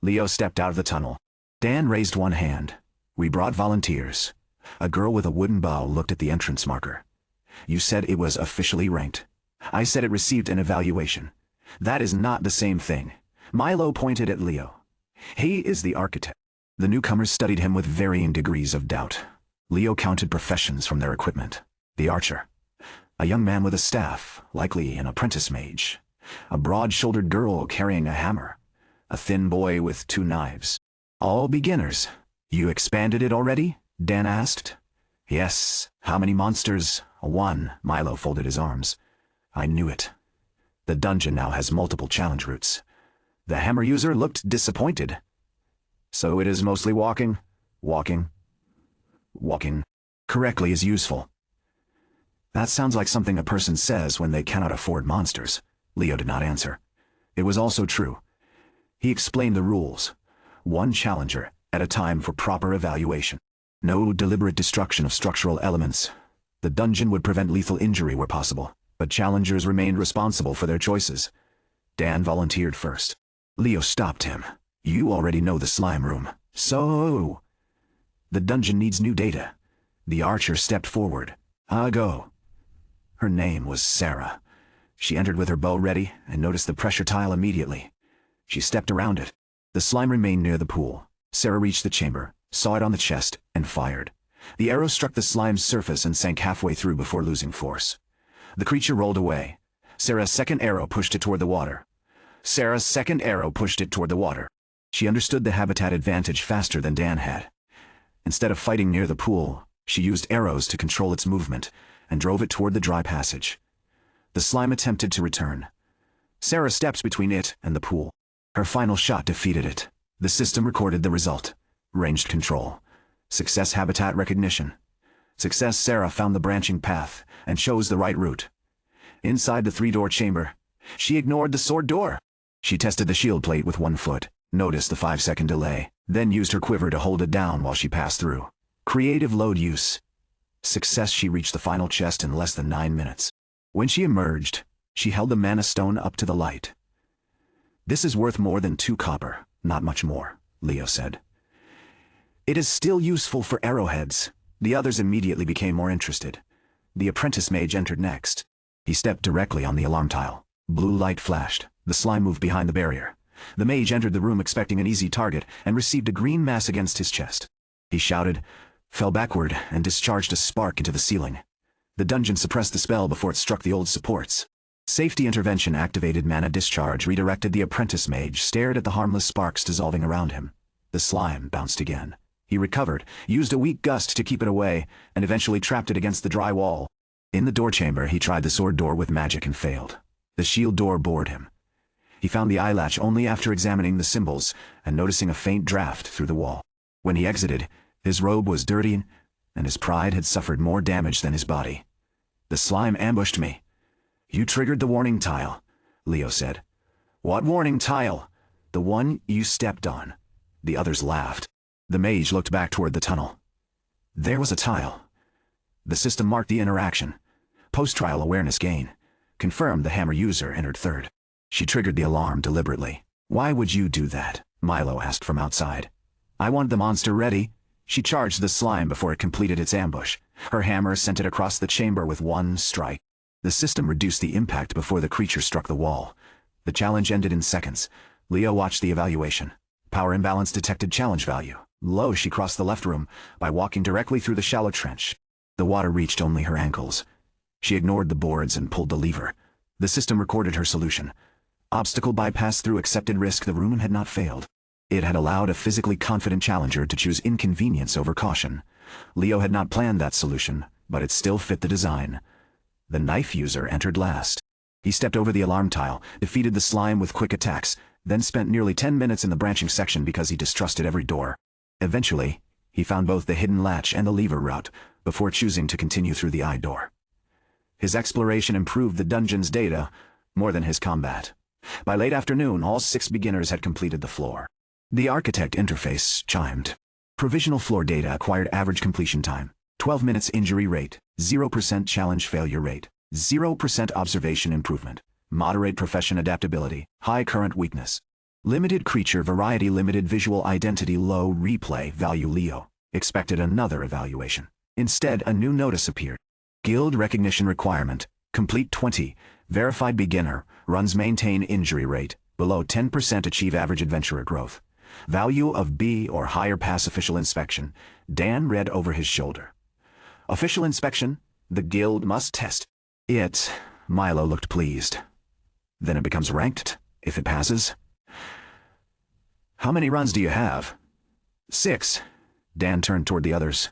Leo stepped out of the tunnel. Dan raised 1 hand. We brought volunteers. A girl with a wooden bow looked at the entrance marker. You said it was officially ranked. I said it received an evaluation. That is not the same thing. Milo pointed at Leo. He is the architect. The newcomers studied him with varying degrees of doubt. Leo counted professions from their equipment. The archer. A young man with a staff, likely an apprentice mage. A broad-shouldered girl carrying a hammer. A thin boy with 2 knives. All beginners. You expanded it already? Dan asked. Yes. How many monsters? 1. Milo folded his arms. I knew it. The dungeon now has multiple challenge routes. The hammer user looked disappointed. So it is mostly walking? Walking correctly is useful. That sounds like something a person says when they cannot afford monsters. Leo did not answer. It was also true. He explained the rules. One challenger at a time for proper evaluation. No deliberate destruction of structural elements. The dungeon would prevent lethal injury where possible, but challengers remained responsible for their choices. Dan volunteered first. Leo stopped him. You already know the slime room. So... The dungeon needs new data. The archer stepped forward. Go. Her name was Sarah. She entered with her bow ready and noticed the pressure tile immediately. She stepped around it. The slime remained near the pool. Sarah reached the chamber, saw it on the chest, and fired. The arrow struck the slime's surface and sank halfway through before losing force. The creature rolled away. Sarah's second arrow pushed it toward the water. She understood the habitat advantage faster than Dan had. Instead of fighting near the pool, she used arrows to control its movement and drove it toward the dry passage. The slime attempted to return. Sarah steps between it and the pool. Her final shot defeated it. The system recorded the result. Ranged control. Success habitat recognition. Success. Sarah found the branching path and chose the right route. Inside the 3-door chamber, she ignored the sword door. She tested the shield plate with 1 foot, noticed the 5-second delay, then used her quiver to hold it down while she passed through. Creative load use. Success. She reached the final chest in less than 9 minutes. When she emerged, she held the mana stone up to the light. This is worth more than 2 copper, not much more, Leo said. It is still useful for arrowheads. The others immediately became more interested. The apprentice mage entered next. He stepped directly on the alarm tile. Blue light flashed. The slime moved behind the barrier. The mage entered the room expecting an easy target and received a green mass against his chest. He shouted, fell backward, and discharged a spark into the ceiling. The dungeon suppressed the spell before it struck the old supports. Safety intervention activated. Mana discharge redirected. The apprentice mage stared at the harmless sparks dissolving around him. The slime bounced again. He recovered, used a weak gust to keep it away, and eventually trapped it against the dry wall. In the door chamber, he tried the sword door with magic and failed. The shield door bored him. He found the eye latch only after examining the symbols and noticing a faint draft through the wall. When he exited, his robe was dirty, and his pride had suffered more damage than his body. The slime ambushed me. You triggered the warning tile, Leo said. What warning tile? The one you stepped on. The others laughed. The mage looked back toward the tunnel. There was a tile. The system marked the interaction. Post-trial awareness gain. Confirmed. The hammer user entered third. She triggered the alarm deliberately. Why would you do that? Milo asked from outside. I wanted the monster ready. She charged the slime before it completed its ambush. Her hammer sent it across the chamber with 1 strike. The system reduced the impact before the creature struck the wall. The challenge ended in seconds. Leo watched the evaluation. Power imbalance detected. Challenge value low. She crossed the left room by walking directly through the shallow trench. The water reached only her ankles. She ignored the boards and pulled the lever. The system recorded her solution. Obstacle bypass through accepted risk. The room had not failed. It had allowed a physically confident challenger to choose inconvenience over caution. Leo had not planned that solution, but it still fit the design. The knife user entered last. He stepped over the alarm tile, defeated the slime with quick attacks, then spent nearly 10 minutes in the branching section because he distrusted every door. Eventually, he found both the hidden latch and the lever route, before choosing to continue through the eye door. His exploration improved the dungeon's data more than his combat. By late afternoon, all 6 beginners had completed the floor. The architect interface chimed. Provisional floor data acquired. Average completion time, 12 minutes. Injury rate, 0% challenge failure rate, 0% observation improvement, moderate profession adaptability, high current weakness. Limited creature variety, limited visual identity, low replay value. Leo expected another evaluation. Instead, a new notice appeared. Guild recognition requirement, complete 20, verified beginner, runs maintain injury rate, below 10%, achieve average adventurer growth. Value of B or higher, pass official inspection. Dan read over his shoulder. Official inspection, the guild must test it. Milo looked pleased. Then it becomes ranked, if it passes. How many runs do you have? 6. Dan turned toward the others.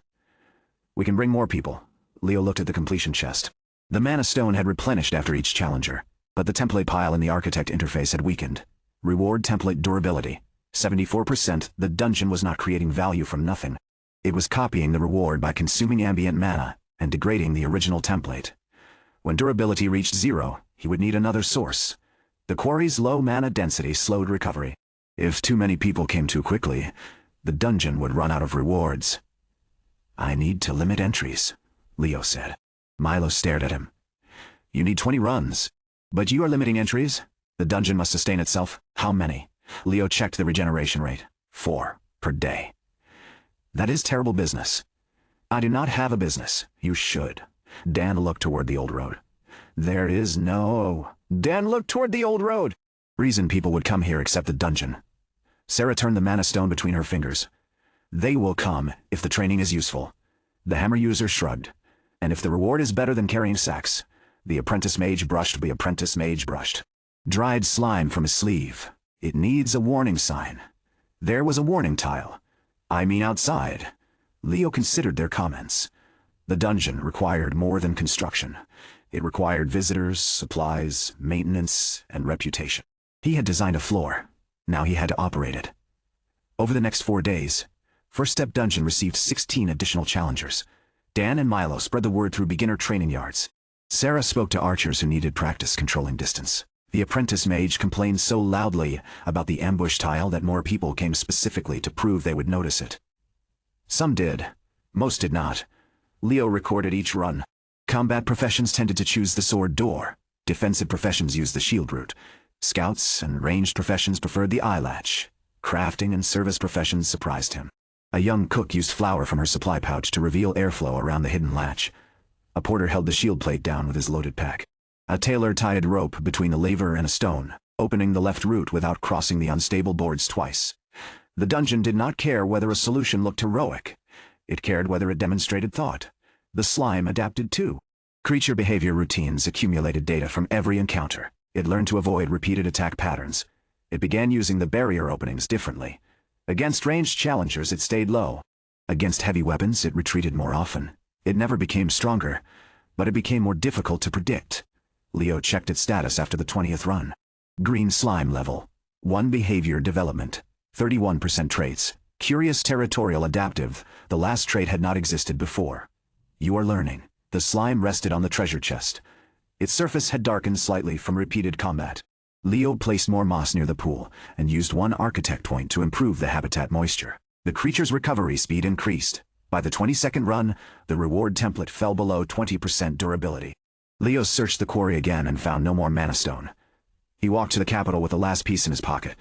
We can bring more people. Leo looked at the completion chest. The mana stone had replenished after each challenger, but the template pile in the architect interface had weakened. Reward template durability, 74%. The dungeon was not creating value from nothing. It was copying the reward by consuming ambient mana and degrading the original template. When durability reached 0, he would need another source. The quarry's low mana density slowed recovery. If too many people came too quickly, the dungeon would run out of rewards. "I need to limit entries," Leo said. Milo stared at him. "You need 20 runs. But you are limiting entries? The dungeon must sustain itself. How many?" Leo checked the regeneration rate. 4 per day. "That is terrible business." "I do not have a business. You should." Dan looked toward the old road. "There is no—" Dan looked toward the old road. "Reason people would come here except the dungeon." Sarah turned the mana stone between her fingers. "They will come if the training is useful." The hammer user shrugged. "And if the reward is better than carrying sacks, the apprentice mage brushed be apprentice mage brushed." Dried slime from his sleeve. "It needs a warning sign." There was a warning tile. "I mean outside." Leo considered their comments. The dungeon required more than construction. It required visitors, supplies, maintenance, and reputation. He had designed a floor. Now he had to operate it. Over the next 4 days, First Step Dungeon received 16 additional challengers. Dan and Milo spread the word through beginner training yards. Sarah spoke to archers who needed practice controlling distance. The apprentice mage complained so loudly about the ambush tile that more people came specifically to prove they would notice it. Some did. Most did not. Leo recorded each run. Combat professions tended to choose the sword door. Defensive professions used the shield route. Scouts and ranged professions preferred the eye latch. Crafting and service professions surprised him. A young cook used flour from her supply pouch to reveal airflow around the hidden latch. A porter held the shield plate down with his loaded pack. A tailor tied rope between a lever and a stone, opening the left route without crossing the unstable boards twice. The dungeon did not care whether a solution looked heroic. It cared whether it demonstrated thought. The slime adapted too. Creature behavior routines accumulated data from every encounter. It learned to avoid repeated attack patterns. It began using the barrier openings differently. Against ranged challengers, it stayed low. Against heavy weapons, it retreated more often. It never became stronger, but it became more difficult to predict. Leo checked its status after the 20th run. Green slime level. 1 behavior development. 31% traits. Curious territorial adaptive. The last trait had not existed before. You are learning. The slime rested on the treasure chest. Its surface had darkened slightly from repeated combat. Leo placed more moss near the pool and used 1 architect point to improve the habitat moisture. The creature's recovery speed increased. By the 22nd run, the reward template fell below 20% durability. Leo searched the quarry again and found no more mana stone. He walked to the capital with the last piece in his pocket.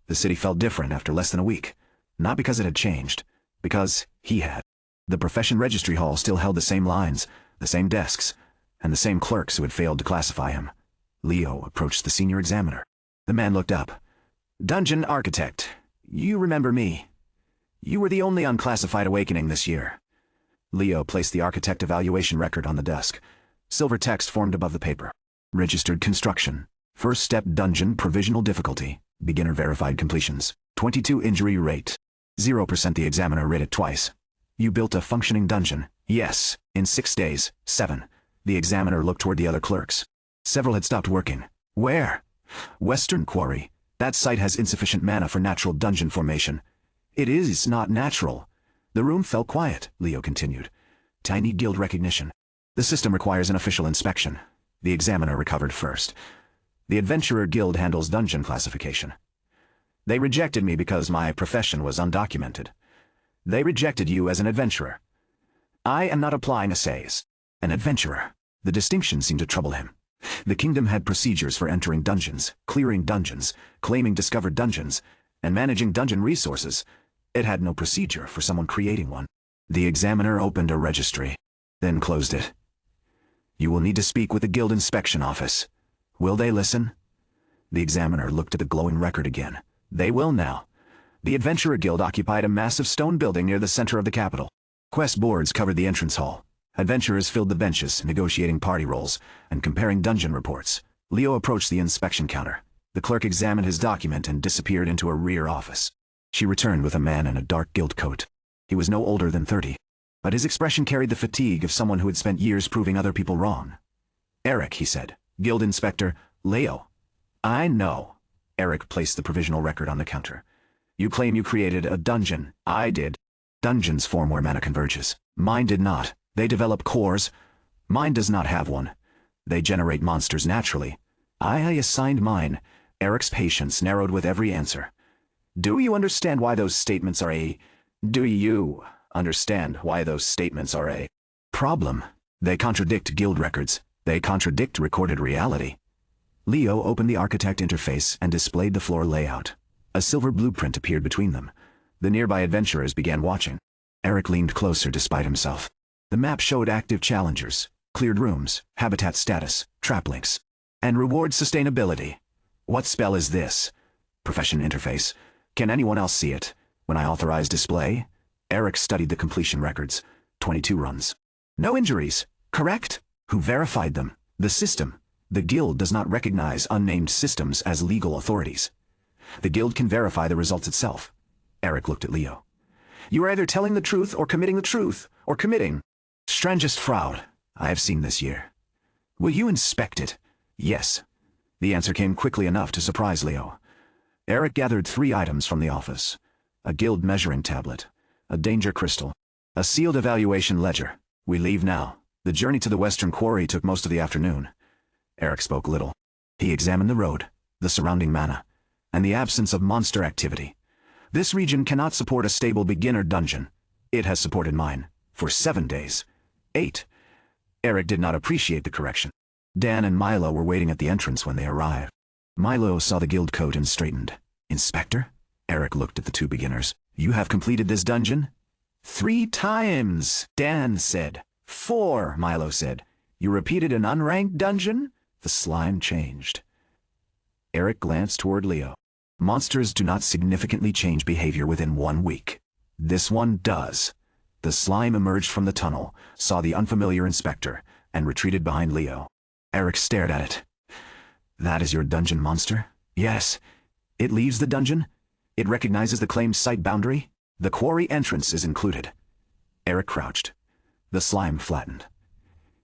The city felt different after less than a week. Not because it had changed, because he had. The profession registry hall still held the same lines, the same desks, and the same clerks who had failed to classify him. Leo approached the senior examiner. The man looked up. "Dungeon Architect, you remember me. You were the only unclassified awakening this year." Leo placed the architect evaluation record on the desk. Silver text formed above the paper. "Registered construction. First Step Dungeon provisional difficulty. Beginner verified completions. 22 injury rate. 0%. The examiner read it twice. You built a functioning dungeon." "Yes, in 6 days. 7. The examiner looked toward the other clerks. Several had stopped working. "Where?" "Western Quarry. That site has insufficient mana for natural dungeon formation." "It is not natural." The room fell quiet, Leo continued. "Tiny guild recognition. The system requires an official inspection." The examiner recovered first. "The Adventurer Guild handles dungeon classification. They rejected me because my profession was undocumented. They rejected you as an adventurer." "I am not applying essays." "An adventurer." The distinction seemed to trouble him. The kingdom had procedures for entering dungeons, clearing dungeons, claiming discovered dungeons, and managing dungeon resources. It had no procedure for someone creating one. The examiner opened a registry, then closed it. "You will need to speak with the guild inspection office. Will they listen?" The examiner looked at the glowing record again. "They will now." The Adventurer Guild occupied a massive stone building near the center of the capital. Quest boards covered the entrance hall. Adventurers filled the benches, negotiating party rolls and comparing dungeon reports. Leo approached the inspection counter. The clerk examined his document and disappeared into a rear office. She returned with a man in a dark guild coat. He was no older than 30, but his expression carried the fatigue of someone who had spent years proving other people wrong. "Eric," he said. "Guild Inspector, Leo." "I know." Eric placed the provisional record on the counter. "You claim you created a dungeon." "I did." "Dungeons form where mana converges. Mine did not. They develop cores. Mine does not have one. They generate monsters naturally. I assigned mine, Eric's patience narrowed with every answer. Do you understand why those statements are a... Do you understand why those statements are a problem? They contradict guild records. They contradict recorded reality. Leo opened the architect interface and displayed the floor layout. A silver blueprint appeared between them. The nearby adventurers began watching. Eric leaned closer despite himself. The map showed active challengers, cleared rooms, habitat status, trap links, and reward sustainability. What spell is this? Profession interface. Can anyone else see it? When I authorize display? Eric studied the completion records. 22 runs. No injuries, correct? Who verified them? The system. The guild does not recognize unnamed systems as legal authorities. The guild can verify the results itself. Eric looked at Leo. You are either telling the truth or committing the truth, or committing. Strangest fraud I have seen this year. Will you inspect it? Yes. The answer came quickly enough to surprise Leo. Eric gathered 3 items from the office. A guild measuring tablet, a danger crystal, a sealed evaluation ledger. We leave now. The journey to the western quarry took most of the afternoon. Eric spoke little. He examined the road, the surrounding mana, and the absence of monster activity. This region cannot support a stable beginner dungeon. It has supported mine for 7 days. 8. Eric did not appreciate the correction. Dan and Milo were waiting at the entrance when they arrived. Milo saw the guild coat and straightened. Inspector? Eric looked at the 2 beginners. You have completed this dungeon? 3 times, Dan said. 4, Milo said. You repeated an unranked dungeon? The slime changed. Eric glanced toward Leo. Monsters do not significantly change behavior within 1 week. This one does. The slime emerged from the tunnel, saw the unfamiliar inspector, and retreated behind Leo. Eric stared at it. That is your dungeon monster? Yes. It leaves the dungeon? It recognizes the claimed site boundary? The quarry entrance is included. Eric crouched. The slime flattened.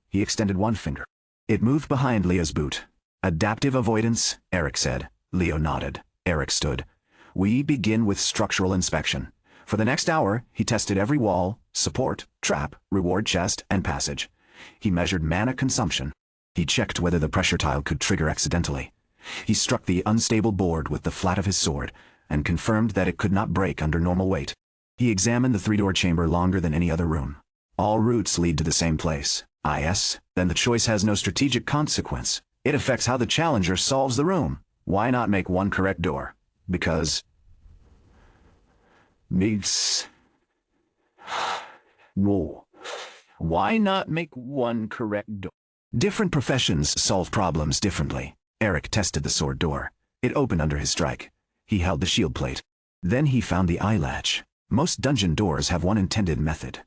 He extended 1 finger. It moved behind Leo's boot. Adaptive avoidance, Eric said. Leo nodded. Eric stood. We begin with structural inspection. For the next hour, he tested every wall, support, trap, reward chest, and passage. He measured mana consumption. He checked whether the pressure tile could trigger accidentally. He struck the unstable board with the flat of his sword, and confirmed that it could not break under normal weight. He examined the 3-door chamber longer than any other room. All routes lead to the same place. Then the choice has no strategic consequence. It affects how the challenger solves the room. Why not make 1 correct door? Because... Whoa. Why not make 1 correct door? Different professions solve problems differently. Eric tested the sword door. It opened under his strike. He held the shield plate. Then he found the eye latch. Most dungeon doors have one intended method.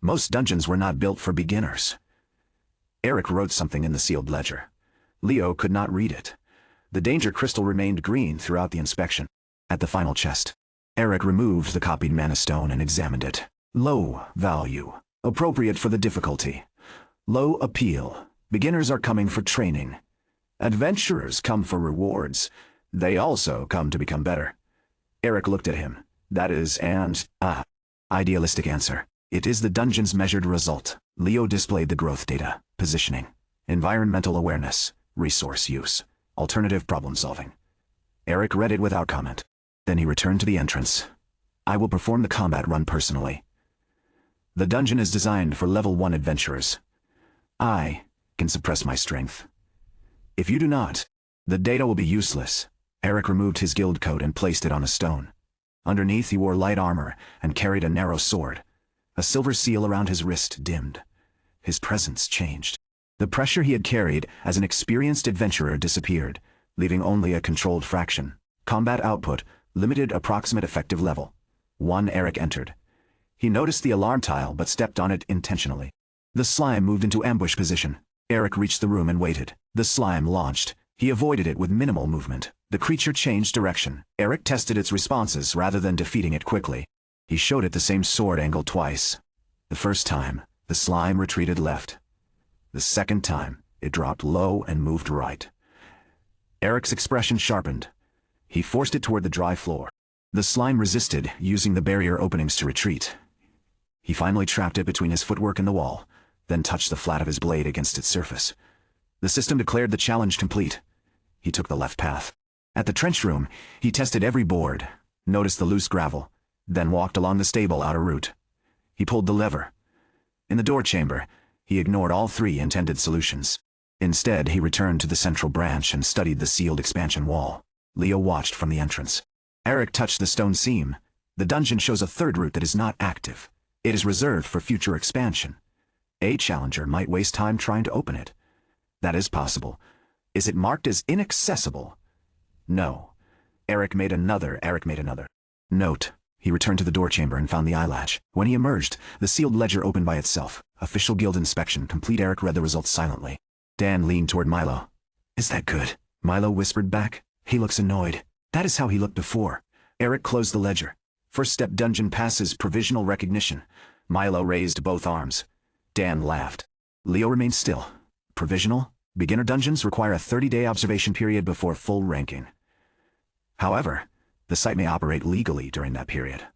Most dungeons were not built for beginners. Eric wrote something in the sealed ledger. Leo could not read it. The danger crystal remained green throughout the inspection. At the final chest, Eric removed the copied mana stone and examined it. Low value. Appropriate for the difficulty. Low appeal. Beginners are coming for training. Adventurers come for rewards. They also come to become better. Eric looked at him. That is idealistic answer. It is the dungeon's measured result. Leo displayed the growth data, positioning, environmental awareness, resource use, alternative problem solving. Eric read it without comment. Then he returned to the entrance. I will perform the combat run personally. The dungeon is designed for level 1 adventurers. I can suppress my strength. If you do not, the data will be useless. Eric removed his guild coat and placed it on a stone. Underneath he wore light armor and carried a narrow sword. A silver seal around his wrist dimmed. His presence changed. The pressure he had carried as an experienced adventurer disappeared, leaving only a controlled fraction. Combat output, limited approximate effective level. 1. Eric entered. He noticed the alarm tile but stepped on it intentionally. The slime moved into ambush position. Eric reached the room and waited. The slime launched. He avoided it with minimal movement. The creature changed direction. Eric tested its responses rather than defeating it quickly. He showed it the same sword angle twice. The first time, the slime retreated left. The second time, it dropped low and moved right. Eric's expression sharpened. He forced it toward the dry floor. The slime resisted, using the barrier openings to retreat. He finally trapped it between his footwork and the wall, then touched the flat of his blade against its surface. The system declared the challenge complete. He took the left path. At the trench room, he tested every board, noticed the loose gravel, then walked along the stable outer route. He pulled the lever. In the door chamber, he ignored all three intended solutions. Instead, he returned to the central branch and studied the sealed expansion wall. Leo watched from the entrance. Eric touched the stone seam. The dungeon shows a third route that is not active. It is reserved for future expansion. A challenger might waste time trying to open it. That is possible. Is it marked as inaccessible? No. Eric made another. Note. He returned to the door chamber and found the eye latch. When he emerged, the sealed ledger opened by itself. Official guild inspection complete. Eric read the results silently. Dan leaned toward Milo. Is that good? Milo whispered back. He looks annoyed. That is how he looked before. Eric closed the ledger. First step dungeon passes provisional recognition. Milo raised both arms. Dan laughed. Leo remained still. Provisional? Beginner dungeons require a 30-day observation period before full ranking. However, the site may operate legally during that period.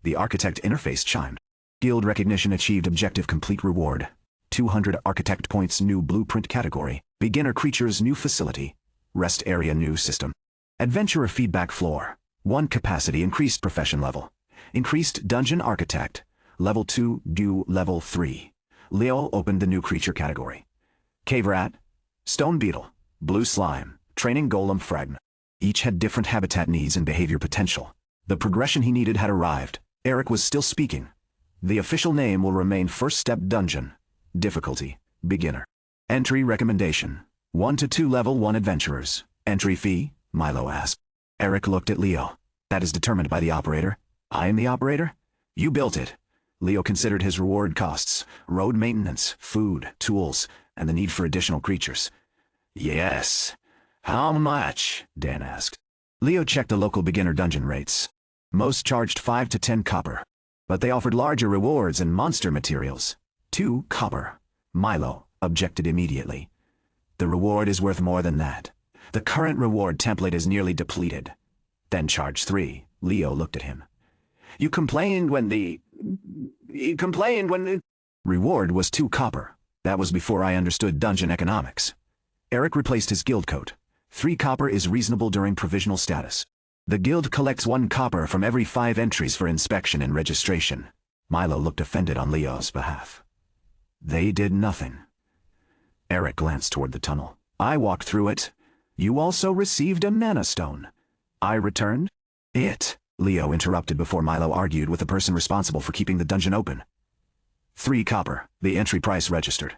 The architect interface chimed. Guild recognition achieved. Objective complete. Reward 200 architect points. New blueprint category. Beginner creatures. New facility. Rest area. New system. Adventurer feedback floor. 1 capacity. Increased profession level. Increased dungeon architect. Level 2. New level 3. Leo opened the new creature category. Cave rat. Stone beetle. Blue slime. Training golem fragment. Each had different habitat needs and behavior potential. The progression he needed had arrived. Eric was still speaking. The official name will remain First Step Dungeon. Difficulty: Beginner. Entry recommendation: 1 to 2 level 1 adventurers. Entry fee? Milo asked. Eric looked at Leo. That is determined by the operator. I am the operator? You built it. Leo considered his reward costs: road maintenance, food, tools, and the need for additional creatures. Yes. How much? Dan asked. Leo checked the local beginner dungeon rates. Most charged 5 to 10 copper. But they offered larger rewards and monster materials. 2 copper. Milo objected immediately. The reward is worth more than that. The current reward template is nearly depleted. Then charge 3. Leo looked at him. You complained when the reward was 2 copper. That was before I understood dungeon economics. Eric replaced his guild coat. 3 copper is reasonable during provisional status. The guild collects 1 copper from every 5 entries for inspection and registration. Milo looked offended on Leo's behalf. They did nothing. Eric glanced toward the tunnel. I walked through it. You also received a mana stone. I returned it. Leo interrupted before Milo argued with the person responsible for keeping the dungeon open. 3 copper, the entry price registered.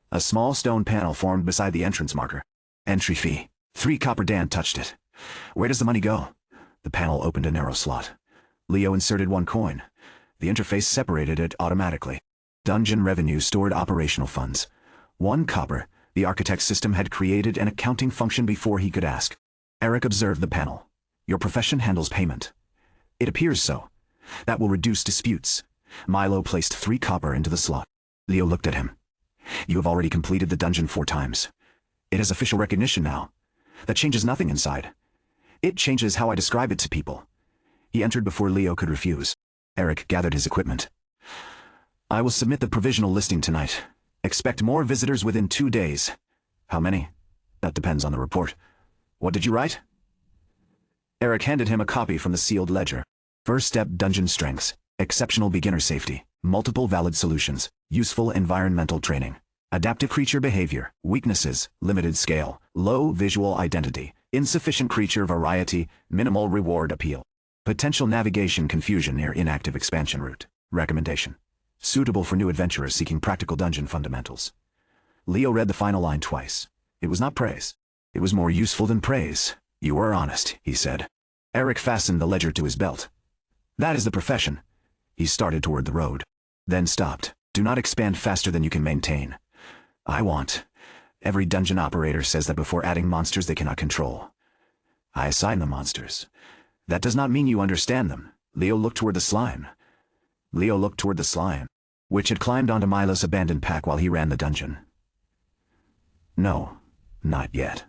A small stone panel formed beside the entrance marker. Entry fee: 3 copper. Dan touched it. Where does the money go? The panel opened a narrow slot. Leo inserted 1 coin. The interface separated it automatically. Dungeon revenue stored operational funds. 1 copper. The architect's system had created an accounting function before he could ask. Eric observed the panel. Your profession handles payment. It appears so. That will reduce disputes. Milo placed 3 copper into the slot. Leo looked at him. You have already completed the dungeon 4 times. It has official recognition now. That changes nothing inside. It changes how I describe it to people. He entered before Leo could refuse. Eric gathered his equipment. I will submit the provisional listing tonight. Expect more visitors within 2 days. How many? That depends on the report. What did you write? Eric handed him a copy from the sealed ledger. First step dungeon strengths. Exceptional beginner safety. Multiple valid solutions. Useful environmental training. Adaptive creature behavior. Weaknesses: limited scale. Low visual identity. Insufficient creature variety. Minimal reward appeal. Potential navigation confusion near inactive expansion route. Recommendation: suitable for new adventurers seeking practical dungeon fundamentals. Leo read the final line twice. It was not praise. It was more useful than praise. You were honest, he said. Eric fastened the ledger to his belt. That is the profession. He started toward the road. Then stopped. Do not expand faster than you can maintain. Every dungeon operator says that before adding monsters they cannot control. I assign the monsters. That does not mean you understand them. Leo looked toward the slime. Which had climbed onto Milo's abandoned pack while he ran the dungeon. No, not yet.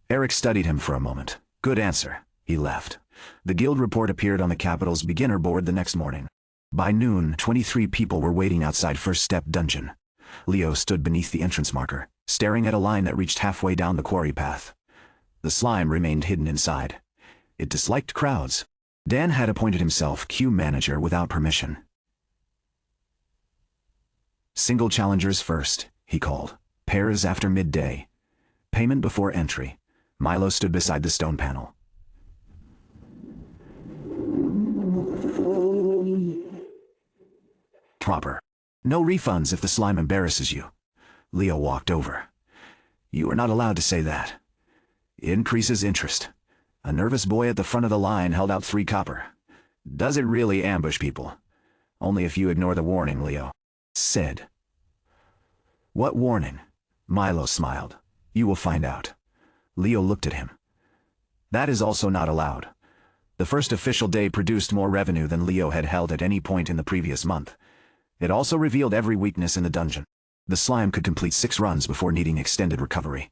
Eric studied him for a moment. Good answer. He left. The guild report appeared on the capital's beginner board the next morning. By noon, 23 people were waiting outside First Step Dungeon. Leo stood beneath the entrance marker, staring at a line that reached halfway down the quarry path. The slime remained hidden inside. It disliked crowds. Dan had appointed himself queue manager without permission. Single challengers first, he called. Pairs after midday. Payment before entry. Milo stood beside the stone panel. Proper. No refunds if the slime embarrasses you. Leo walked over. You are not allowed to say that. Increases interest. A nervous boy at the front of the line held out 3 copper. Does it really ambush people? Only if you ignore the warning, Leo said. What warning? Milo smiled. You will find out. Leo looked at him. That is also not allowed. The first official day produced more revenue than Leo had held at any point in the previous month. It also revealed every weakness in the dungeon. The slime could complete 6 runs before needing extended recovery.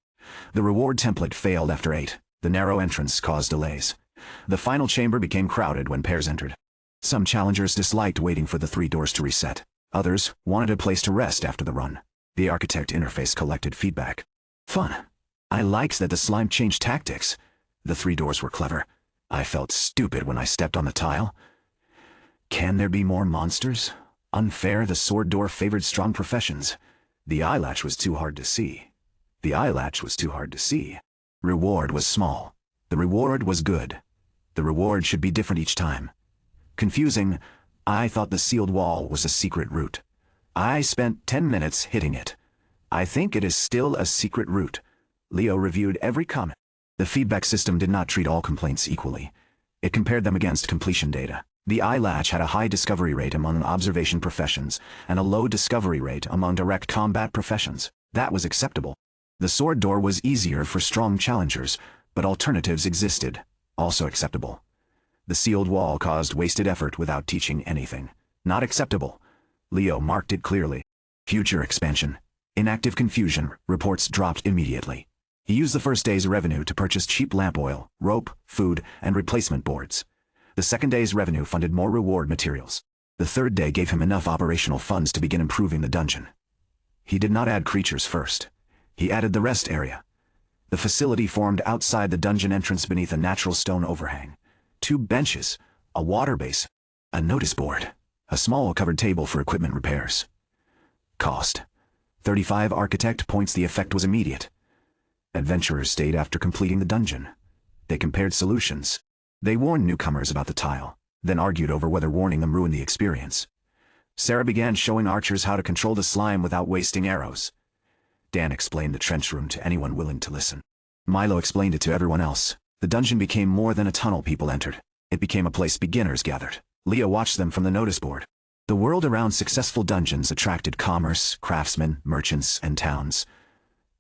The reward template failed after 8. The narrow entrance caused delays. The final chamber became crowded when pairs entered. Some challengers disliked waiting for the 3 doors to reset. Others wanted a place to rest after the run. The architect interface collected feedback. Fun. I liked that the slime changed tactics. The 3 doors were clever. I felt stupid when I stepped on the tile. Can there be more monsters? Unfair, the sword door favored strong professions. The eye latch was too hard to see. The eye latch was too hard to see. Reward was small. The reward was good. The reward should be different each time. Confusing, I thought the sealed wall was a secret route. I spent 10 minutes hitting it. I think it is still a secret route. Leo reviewed every comment. The feedback system did not treat all complaints equally. It compared them against completion data. The eye latch had a high discovery rate among observation professions and a low discovery rate among direct combat professions. That was acceptable. The sword door was easier for strong challengers, but alternatives existed, also acceptable. The sealed wall caused wasted effort without teaching anything. Not acceptable. Leo marked it clearly. Future expansion. Inactive confusion. Reports dropped immediately. He used the first day's revenue to purchase cheap lamp oil, rope, food, and replacement boards. The second day's revenue funded more reward materials. The third day gave him enough operational funds to begin improving the dungeon. He did not add creatures first. He added the rest area. The facility formed outside the dungeon entrance beneath a natural stone overhang. 2 benches, a water basin, a notice board, a small covered table for equipment repairs. Cost. 35 architect points. The effect was immediate. Adventurers stayed after completing the dungeon. They compared solutions. They warned newcomers about the tile, then argued over whether warning them ruined the experience. Sarah began showing archers how to control the slime without wasting arrows. Dan explained the trench room to anyone willing to listen. Milo explained it to everyone else. The dungeon became more than a tunnel people entered. It became a place beginners gathered. Leo watched them from the notice board. The world around successful dungeons attracted commerce, craftsmen, merchants, and towns.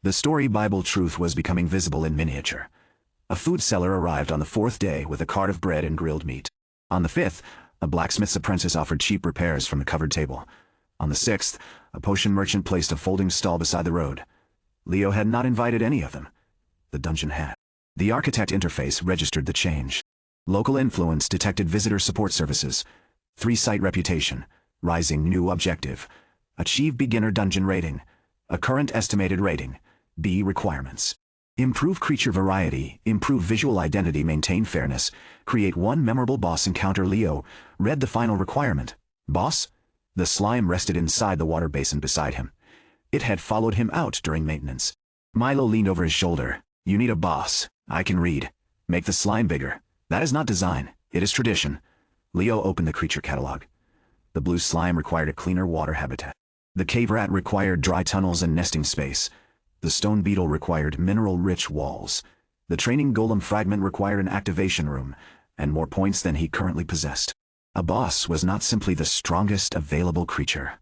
The story Bible truth was becoming visible in miniature. A food seller arrived on the 4th day with a cart of bread and grilled meat. On the 5th, a blacksmith's apprentice offered cheap repairs from the covered table. On the 6th, a potion merchant placed a folding stall beside the road. Leo had not invited any of them. The dungeon had. The architect interface registered the change. Local influence detected visitor support services. 3 site reputation. Rising new objective. Achieve beginner dungeon rating. A current estimated rating. B requirements. Improve creature variety, improve visual identity, maintain fairness, create 1 memorable boss encounter. Leo read the final requirement. Boss? The slime rested inside the water basin beside him. It had followed him out during maintenance. Milo leaned over his shoulder. You need a boss. I can read. Make the slime bigger. That is not design. It is tradition. Leo opened the creature catalog. The blue slime required a cleaner water habitat. The cave rat required dry tunnels and nesting space. The stone beetle required mineral-rich walls. The training golem fragment required an activation room, and more points than he currently possessed. A boss was not simply the strongest available creature.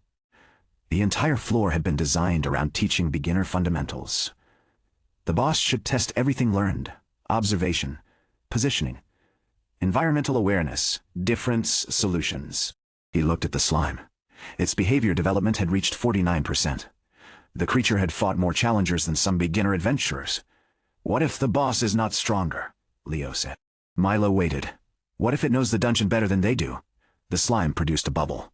The entire floor had been designed around teaching beginner fundamentals. The boss should test everything learned: observation, positioning, environmental awareness, difference, solutions. He looked at the slime. Its behavior development had reached 49%. The creature had fought more challengers than some beginner adventurers. What if the boss is not stronger? Leo said. Milo waited. What if it knows the dungeon better than they do? The slime produced a bubble.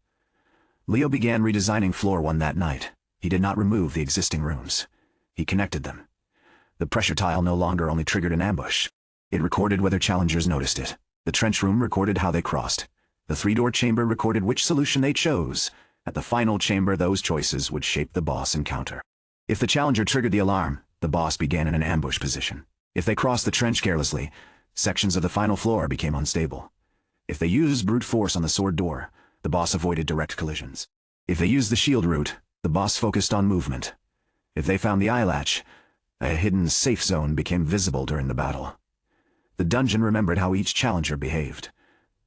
Leo began redesigning floor 1 that night. He did not remove the existing rooms. He connected them. The pressure tile no longer only triggered an ambush. It recorded whether challengers noticed it. The trench room recorded how they crossed. The three-door chamber recorded which solution they chose. At the final chamber, those choices would shape the boss encounter. If the challenger triggered the alarm, the boss began in an ambush position. If they crossed the trench carelessly, sections of the final floor became unstable. If they used brute force on the sword door, the boss avoided direct collisions. If they used the shield route, the boss focused on movement. If they found the eye latch, a hidden safe zone became visible during the battle. The dungeon remembered how each challenger behaved.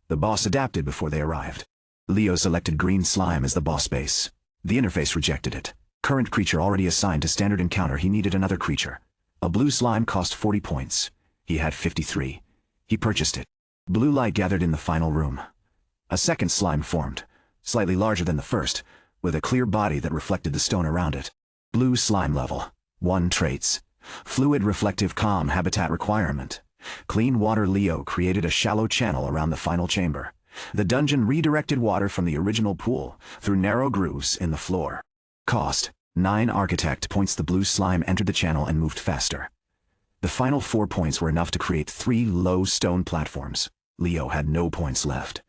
The boss adapted before they arrived. Leo selected green slime as the boss base. The interface rejected it. Current creature already assigned to standard encounter, he needed another creature. A blue slime cost 40 points. He had 53. He purchased it. Blue light gathered in the final room. A second slime formed, slightly larger than the first, with a clear body that reflected the stone around it. Blue slime level. 1 traits. Fluid reflective calm habitat requirement. Clean water. Leo created a shallow channel around the final chamber. The dungeon redirected water from the original pool through narrow grooves in the floor. Cost 9 architect points. The blue slime entered the channel and moved faster. The final 4 points were enough to create 3 low stone platforms. Leo had no points left.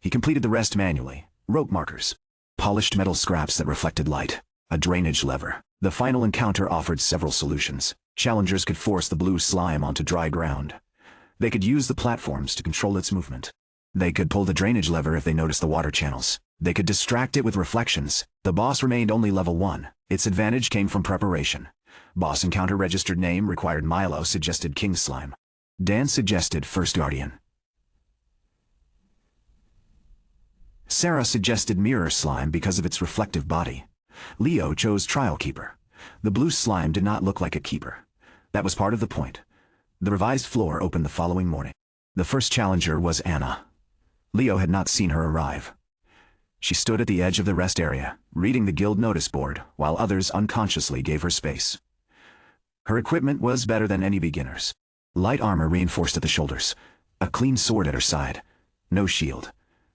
He completed the rest manually. Rope markers. Polished metal scraps that reflected light. A drainage lever. The final encounter offered several solutions. Challengers could force the blue slime onto dry ground. They could use the platforms to control its movement. They could pull the drainage lever if they noticed the water channels. They could distract it with reflections. The boss remained only level 1. Its advantage came from preparation. Boss encounter registered name required. Milo suggested King Slime. Dan suggested First Guardian. Sarah suggested Mirror Slime because of its reflective body. Leo chose Trial Keeper. The blue slime did not look like a keeper. That was part of the point. The revised floor opened the following morning. The first challenger was Anna. Leo had not seen her arrive. She stood at the edge of the rest area, reading the guild notice board, while others unconsciously gave her space. Her equipment was better than any beginner's. Light armor reinforced at the shoulders. A clean sword at her side. No shield.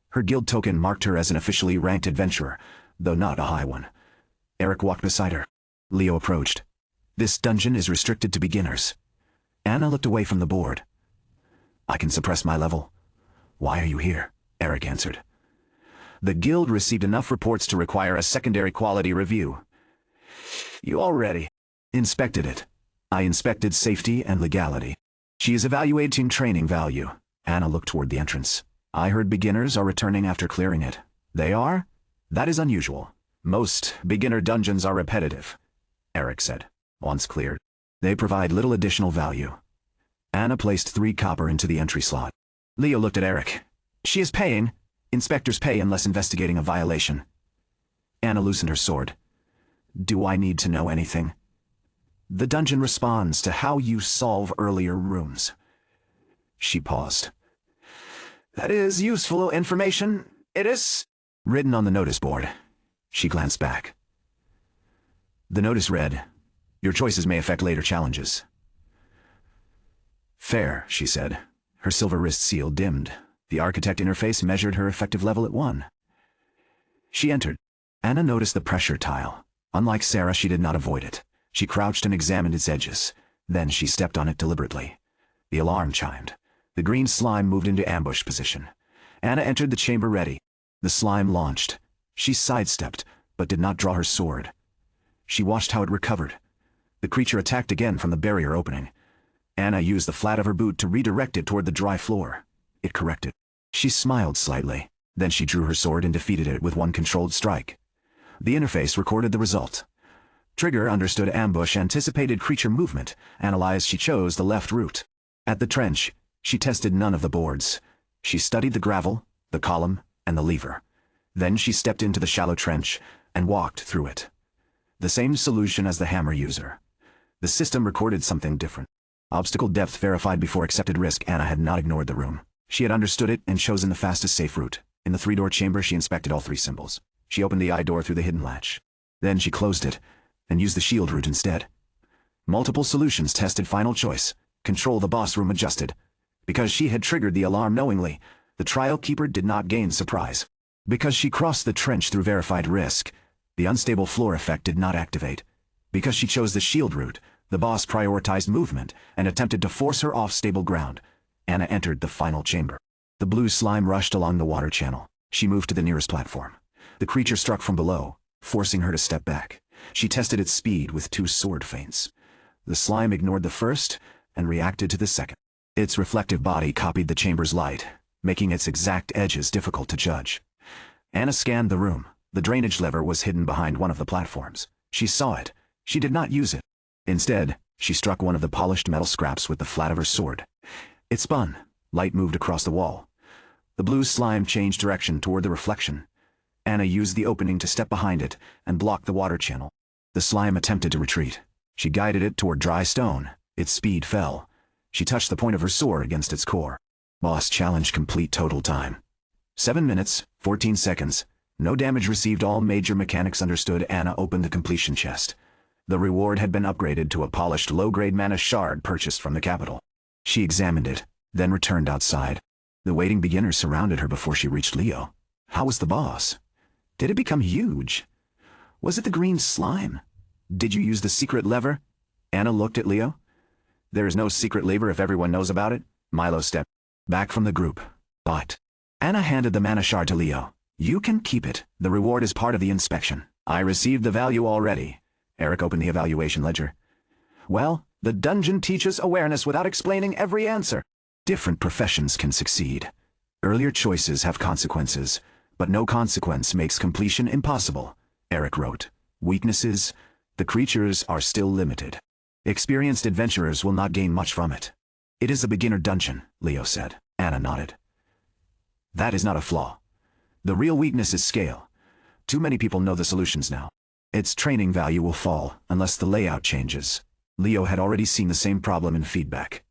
Her guild token marked her as an officially ranked adventurer, though not a high one. Eric walked beside her. Leo approached. This dungeon is restricted to beginners. Anna looked away from the board. I can suppress my level. Why are you here? Eric answered. The guild received enough reports to require a secondary quality review. You already inspected it. I inspected safety and legality. She is evaluating training value. Anna looked toward the entrance. I heard beginners are returning after clearing it. They are? That is unusual. Most beginner dungeons are repetitive, Eric said. Once cleared, they provide little additional value. Anna placed 3 copper into the entry slot. Leo looked at Eric. She is paying. Inspectors pay unless investigating a violation. Anna loosened her sword. Do I need to know anything? The dungeon responds to how you solve earlier rooms. She paused. That is useful information. It is written on the notice board. She glanced back. The notice read, your choices may affect later challenges. Fair, she said. Her silver wrist seal dimmed. The architect interface measured her effective level at 1. She entered. Anna noticed the pressure tile. Unlike Sarah, she did not avoid it. She crouched and examined its edges. Then she stepped on it deliberately. The alarm chimed. The green slime moved into ambush position. Anna entered the chamber ready. The slime launched. She sidestepped, but did not draw her sword. She watched how it recovered. The creature attacked again from the barrier opening. Anna used the flat of her boot to redirect it toward the dry floor. It corrected. She smiled slightly. Then she drew her sword and defeated it with 1 controlled strike. The interface recorded the result. Trigger understood ambush, anticipated creature movement, analyzed. She chose the left route. At the trench, she tested none of the boards. She studied the gravel, the column, and the lever. Then she stepped into the shallow trench and walked through it. The same solution as the hammer user. The system recorded something different. Obstacle depth verified before accepted risk. Anna had not ignored the room. She had understood it and chosen the fastest safe route. In the 3-door chamber, she inspected all 3 symbols. She opened the eye door through the hidden latch. Then she closed it and used the shield route instead. Multiple solutions tested. Final choice. Control the boss room adjusted. Because she had triggered the alarm knowingly, the trial keeper did not gain surprise. Because she crossed the trench through verified risk, the unstable floor effect did not activate. Because she chose the shield route, The boss prioritized movement and attempted to force her off stable ground. Anna entered the final chamber. The blue slime rushed along the water channel. She moved to the nearest platform. The creature struck from below, forcing her to step back. She tested its speed with 2 sword feints. The slime ignored the first and reacted to the second. Its reflective body copied the chamber's light, making its exact edges difficult to judge. Anna scanned the room. The drainage lever was hidden behind one of the platforms. She saw it. She did not use it. Instead, she struck one of the polished metal scraps with the flat of her sword. It spun. Light moved across the wall. The blue slime changed direction toward the reflection. Anna used the opening to step behind it and block the water channel. The slime attempted to retreat. She guided it toward dry stone. Its speed fell. She touched the point of her sword against its core. Boss challenge complete. Total time 7 minutes, 14 seconds. No damage received. All major mechanics understood. Anna opened the completion chest. The reward had been upgraded to a polished low-grade mana shard purchased from the capital. She examined it, then returned outside. The waiting beginners surrounded her before she reached Leo. How was the boss? Did it become huge? Was it the green slime? Did you use the secret lever? Anna looked at Leo. There is no secret lever if everyone knows about it. Milo stepped back from the group. But Anna handed the mana shard to Leo. You can keep it. The reward is part of the inspection. I received the value already. Eric opened the evaluation ledger. Well, the dungeon teaches awareness without explaining every answer. Different professions can succeed. Earlier choices have consequences, but no consequence makes completion impossible, Eric wrote. Weaknesses, the creatures are still limited. Experienced adventurers will not gain much from it. It is a beginner dungeon, Leo said. Anna nodded. That is not a flaw. The real weakness is scale. Too many people know the solutions now. Its training value will fall unless the layout changes. Leo had already seen the same problem in feedback.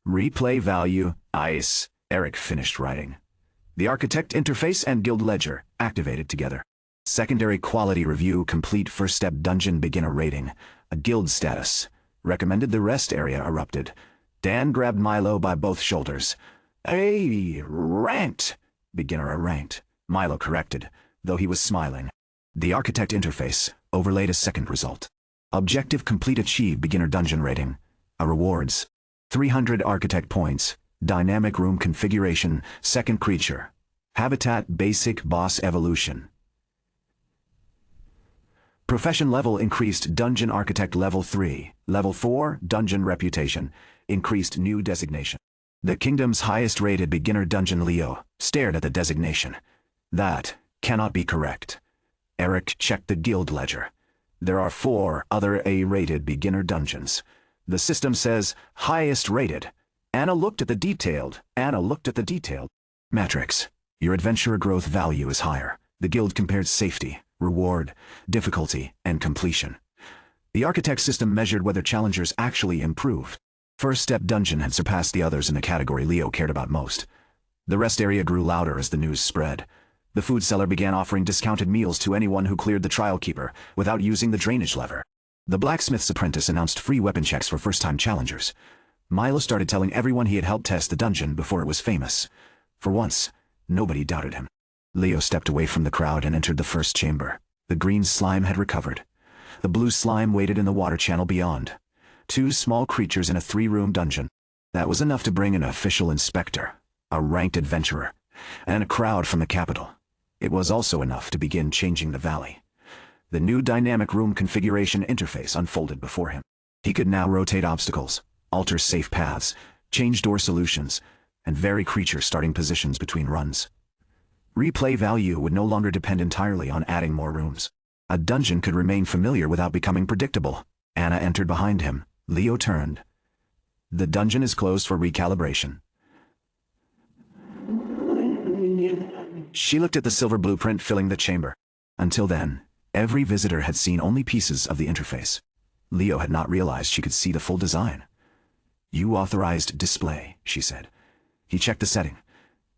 Replay value, ICE, Eric finished writing. The Architect Interface and Guild Ledger, activated together. Secondary Quality Review complete. First step Dungeon Beginner Rating, a Guild status. Recommended. The rest area erupted. Dan grabbed Milo by both shoulders. Hey, ranked. Beginner a ranked. Milo corrected, though he was smiling. The Architect Interface overlaid a second result. Objective complete. Achieve Beginner Dungeon Rating. A rewards. 300 Architect Points. Dynamic Room Configuration. Second Creature. Habitat Basic Boss Evolution. Profession level increased. Dungeon Architect Level 3. Level 4 Dungeon Reputation. Increased new designation. The kingdom's highest rated beginner dungeon. Leo stared at the designation. That cannot be correct. Eric checked the guild ledger. There are 4 other A-rated beginner dungeons. The system says highest rated. Anna looked at the detailed. Metrics. Your adventurer growth value is higher. The guild compared safety, reward, difficulty, and completion. The architect system measured whether challengers actually improved. First step dungeon had surpassed the others in the category Leo cared about most. The rest area grew louder as the news spread. The food seller began offering discounted meals to anyone who cleared the trial keeper without using the drainage lever. The blacksmith's apprentice announced free weapon checks for first-time challengers. Milo started telling everyone he had helped test the dungeon before it was famous. For once, nobody doubted him. Leo stepped away from the crowd and entered the first chamber. The green slime had recovered. The blue slime waited in the water channel beyond. 2 small creatures in a 3-room dungeon. That was enough to bring an official inspector, a ranked adventurer, and a crowd from the capital. It was also enough to begin changing the valley. The new dynamic room configuration interface unfolded before him. He could now rotate obstacles, alter safe paths, change door solutions, and vary creature starting positions between runs. Replay value would no longer depend entirely on adding more rooms. A dungeon could remain familiar without becoming predictable. Anna entered behind him. Leo turned. The dungeon is closed for recalibration. She looked at the silver blueprint filling the chamber. Until then, every visitor had seen only pieces of the interface. Leo had not realized she could see the full design. You authorized display, she said. He checked the setting.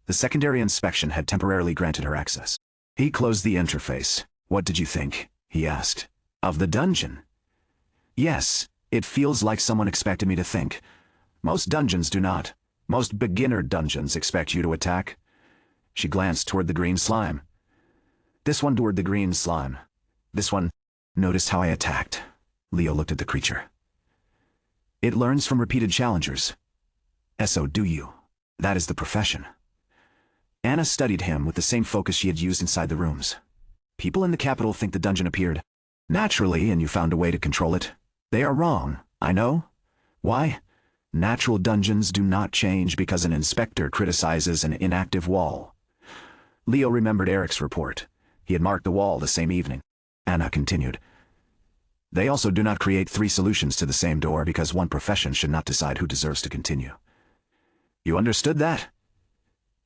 The secondary inspection had temporarily granted her access. He closed the interface. What did you think? He asked. Of the dungeon? Yes, it feels like someone expected me to think. Most dungeons do not. Most beginner dungeons expect you to attack. She glanced toward the green slime. This one toward the green slime. This one noticed how I attacked. Leo looked at the creature. It learns from repeated challengers. So do you. That is the profession. Anna studied him with the same focus she had used inside the rooms. People in the capital think the dungeon appeared naturally and you found a way to control it. They are wrong, I know. Why? Natural dungeons do not change because an inspector criticizes an inactive wall. Leo remembered Eric's report. He had marked the wall the same evening. Anna continued. They also do not create 3 solutions to the same door because one profession should not decide who deserves to continue. You understood that?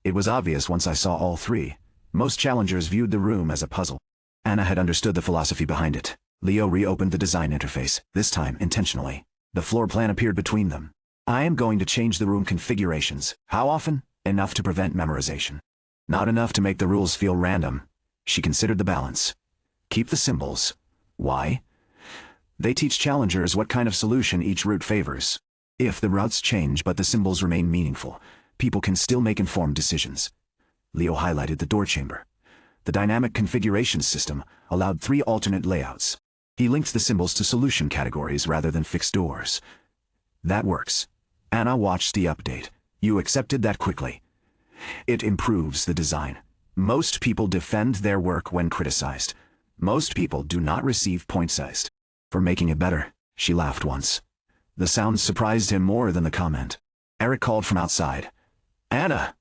It was obvious once I saw all 3. Most challengers viewed the room as a puzzle. Anna had understood the philosophy behind it. Leo reopened the design interface, this time intentionally. The floor plan appeared between them. I am going to change the room configurations. How often? Enough to prevent memorization. Not enough to make the rules feel random. She considered the balance. Keep the symbols. Why? They teach challengers what kind of solution each route favors. If the routes change but the symbols remain meaningful, people can still make informed decisions. Leo highlighted the door chamber. The dynamic configuration system allowed 3 alternate layouts. He linked the symbols to solution categories rather than fixed doors. That works. Anna watched the update. You accepted that quickly. It improves the design. Most people defend their work when criticized. Most people do not receive point-sized. For making it better, she laughed once. The sound surprised him more than the comment. Eric called from outside. Anna!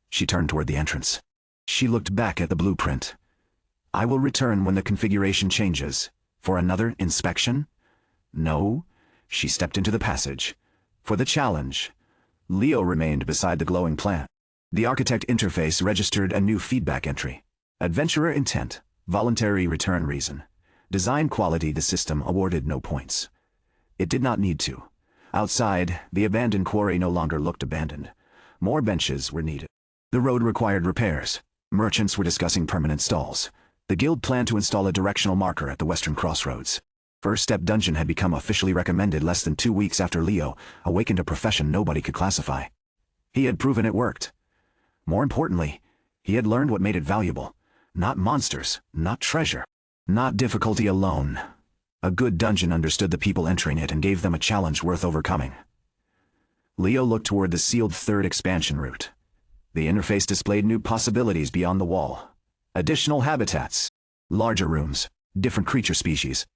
She turned toward the entrance. She looked back at the blueprint. I will return when the configuration changes. For another inspection? No. She stepped into the passage. For the challenge. Leo remained beside the glowing plant. The architect interface registered a new feedback entry. Adventurer intent. Voluntary return reason. Design quality. The system awarded no points. It did not need to. Outside, the abandoned quarry no longer looked abandoned. More benches were needed. The road required repairs. Merchants were discussing permanent stalls. The guild planned to install a directional marker at the western crossroads. First Step Dungeon had become officially recommended less than 2 weeks after Leo awakened a profession nobody could classify. He had proven it worked. More importantly, he had learned what made it valuable. Not monsters, not treasure, not difficulty alone. A good dungeon understood the people entering it and gave them a challenge worth overcoming. Leo looked toward the sealed 3rd expansion route. The interface displayed new possibilities beyond the wall. Additional habitats, larger rooms, different creature species.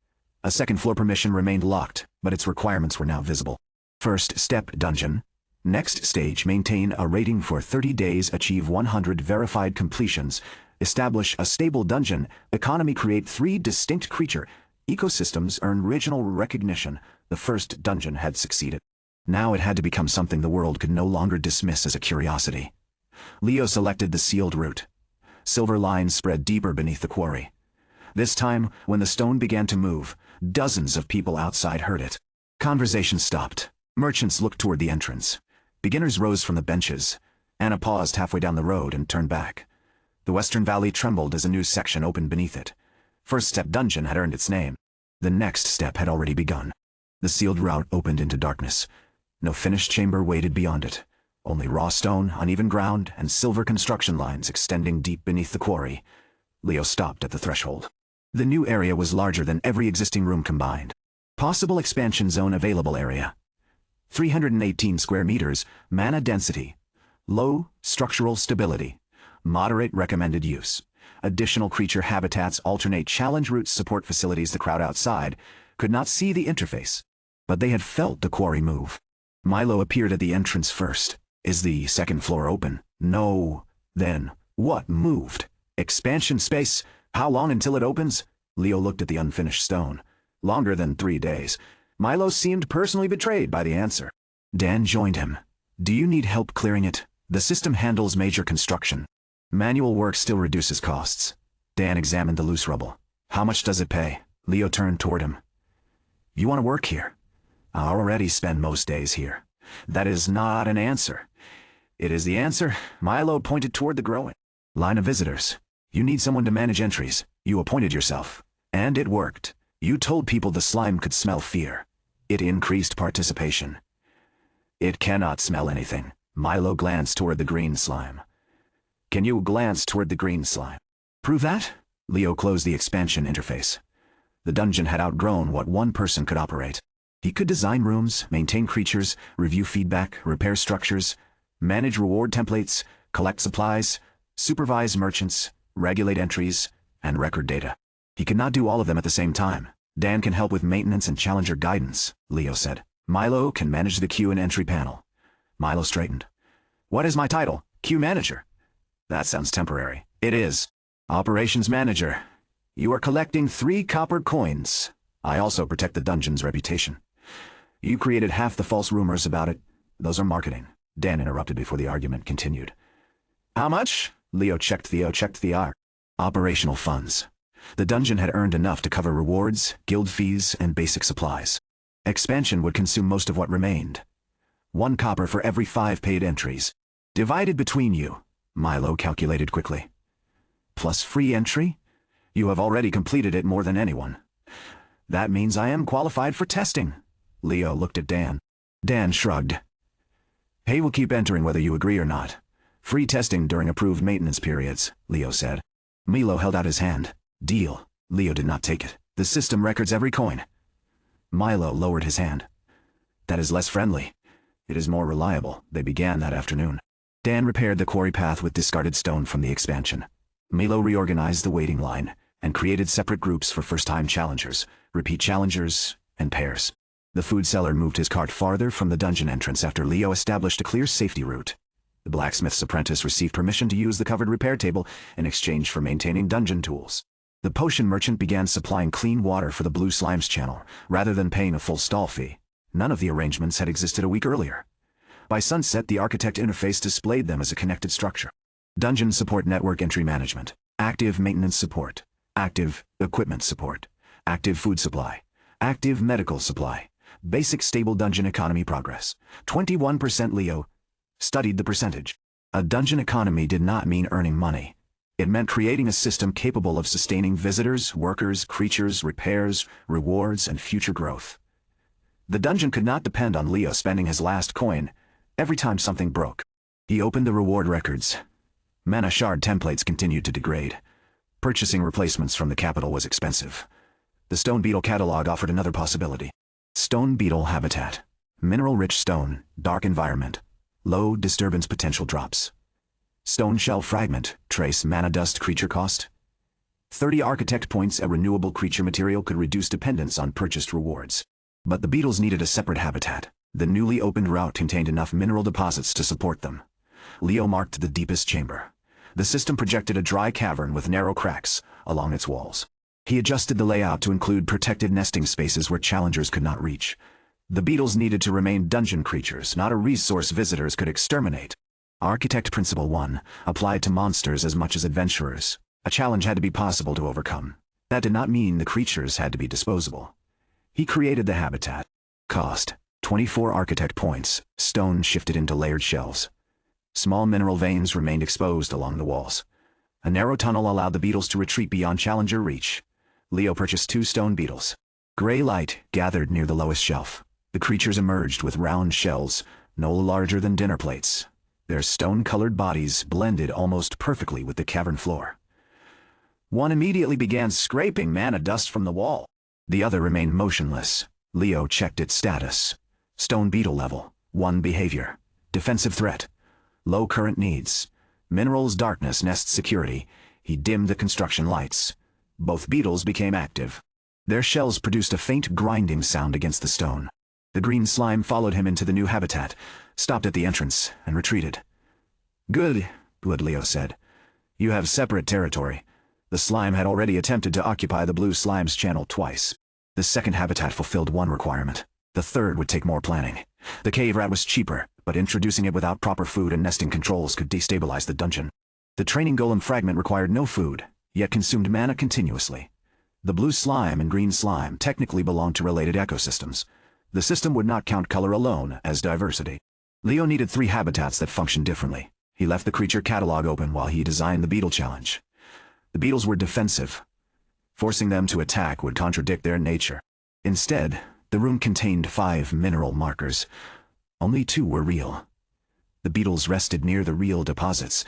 A 2nd floor permission remained locked, but its requirements were now visible. First Step Dungeon. Next stage, maintain a rating for 30 days, achieve 100 verified completions, establish a stable dungeon, economy, create 3 distinct creature ecosystems, earn regional recognition. The first dungeon had succeeded. Now it had to become something the world could no longer dismiss as a curiosity. Leo selected the sealed route. Silver lines spread deeper beneath the quarry. This time, when the stone began to move, dozens of people outside heard it. Conversation stopped. Merchants looked toward the entrance. Beginners rose from the benches. Anna paused halfway down the road and turned back. The western valley trembled as a new section opened beneath it. First Step Dungeon had earned its name. The next step had already begun. The sealed route opened into darkness. No finished chamber waited beyond it. Only raw stone, uneven ground, and silver construction lines extending deep beneath the quarry. Leo stopped at the threshold. The new area was larger than every existing room combined. Possible expansion zone available area. 318 square meters, mana density. Low structural stability. Moderate recommended use. Additional creature habitats alternate challenge routes support facilities. The crowd outside could not see the interface, but they had felt the quarry move. Milo appeared at the entrance first. Is the 2nd floor open? No. Then, what moved? Expansion space? How long until it opens? Leo looked at the unfinished stone. Longer than 3 days. Milo seemed personally betrayed by the answer. Dan joined him. Do you need help clearing it? The system handles major construction. Manual work still reduces costs. Dan examined the loose rubble. How much does it pay? Leo turned toward him. You want to work here? I already spend most days here. That is not an answer. It is the answer. Milo pointed toward the growing line of visitors. You need someone to manage entries. You appointed yourself. And it worked. You told people the slime could smell fear. It increased participation. It cannot smell anything. Milo glanced toward the green slime. Can you glance toward the green slime? Prove that? Leo closed the expansion interface. The dungeon had outgrown what one person could operate. He could design rooms, maintain creatures, review feedback, repair structures, manage reward templates, collect supplies, supervise merchants, regulate entries, and record data. He could not do all of them at the same time. Dan can help with maintenance and challenger guidance, Leo said. Milo can manage the queue and entry panel. Milo straightened. What is my title? Queue manager. That sounds temporary. It is. Operations manager. You are collecting 3 copper coins. I also protect the dungeon's reputation. You created half the false rumors about it. Those are marketing. Dan interrupted before the argument continued. How much? Leo checked the R. Operational funds. The dungeon had earned enough to cover rewards, guild fees, and basic supplies. Expansion would consume most of what remained. 1 copper for every 5 paid entries. Divided between you, Milo calculated quickly. Plus free entry? You have already completed it more than anyone. That means I am qualified for testing. Leo looked at Dan. Dan shrugged. Pay will keep entering whether you agree or not. Free testing during approved maintenance periods, Leo said. Milo held out his hand. Deal. Leo did not take it. The system records every coin. Milo lowered his hand. That is less friendly. It is more reliable. They began that afternoon. Dan repaired the quarry path with discarded stone from the expansion. Milo reorganized the waiting line and created separate groups for first-time challengers, repeat challengers, and pairs. The food seller moved his cart farther from the dungeon entrance after Leo established a clear safety route. The blacksmith's apprentice received permission to use the covered repair table in exchange for maintaining dungeon tools. The potion merchant began supplying clean water for the Blue Slimes channel, rather than paying a full stall fee. None of the arrangements had existed a week earlier. By sunset, the architect interface displayed them as a connected structure. Dungeon support network entry management, active maintenance support, active equipment support, active food supply, active medical supply, basic stable dungeon economy progress. 21%. Leo studied the percentage. A dungeon economy did not mean earning money. It meant creating a system capable of sustaining visitors, workers, creatures, repairs, rewards, and future growth. The dungeon could not depend on Leo spending his last coin every time something broke. He opened the reward records. Mana shard templates continued to degrade. Purchasing replacements from the capital was expensive. The stone beetle catalog offered another possibility. Stone beetle habitat. Mineral-rich stone, dark environment. Low disturbance potential drops. Stone shell fragment, trace mana dust creature cost. 30 architect points. A renewable creature material could reduce dependence on purchased rewards. But the beetles needed a separate habitat. The newly opened route contained enough mineral deposits to support them. Leo marked the deepest chamber. The system projected a dry cavern with narrow cracks along its walls. He adjusted the layout to include protected nesting spaces where challengers could not reach. The beetles needed to remain dungeon creatures, not a resource visitors could exterminate. Architect Principle 1 applied to monsters as much as adventurers. A challenge had to be possible to overcome. That did not mean the creatures had to be disposable. He created the habitat. Cost: 24 architect points. Stone shifted into layered shelves. Small mineral veins remained exposed along the walls. A narrow tunnel allowed the beetles to retreat beyond challenger reach. Leo purchased 2 stone beetles. Gray light gathered near the lowest shelf. The creatures emerged with round shells, no larger than dinner plates. Their stone-colored bodies blended almost perfectly with the cavern floor. One immediately began scraping mana dust from the wall. The other remained motionless. Leo checked its status. Stone beetle level, 1 behavior. Defensive threat. Low current needs. Minerals darkness nest security. He dimmed the construction lights. Both beetles became active. Their shells produced a faint grinding sound against the stone. The green slime followed him into the new habitat, stopped at the entrance, and retreated. Good, Leo said. You have separate territory. The slime had already attempted to occupy the Blue Slimes channel twice. The second habitat fulfilled one requirement. The third would take more planning. The cave rat was cheaper, but introducing it without proper food and nesting controls could destabilize the dungeon. The training golem fragment required no food, yet consumed mana continuously. The blue slime and green slime technically belonged to related ecosystems. The system would not count color alone as diversity. Leo needed 3 habitats that functioned differently. He left the creature catalog open while he designed the beetle challenge. The beetles were defensive. Forcing them to attack would contradict their nature. Instead, the room contained 5 mineral markers. Only 2 were real. The beetles rested near the real deposits.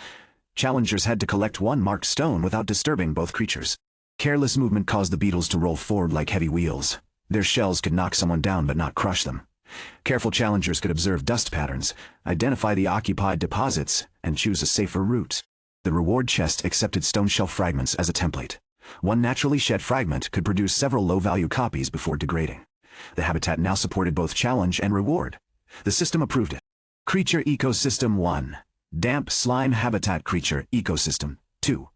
Challengers had to collect 1 marked stone without disturbing both creatures. Careless movement caused the beetles to roll forward like heavy wheels. Their shells could knock someone down but not crush them. Careful challengers could observe dust patterns, identify the occupied deposits, and choose a safer route. The reward chest accepted stone shell fragments as a template. One naturally shed fragment could produce several low-value copies before degrading. The habitat now supported both challenge and reward. The system approved it. Creature Ecosystem 1. Damp Slime Habitat Creature Ecosystem 2.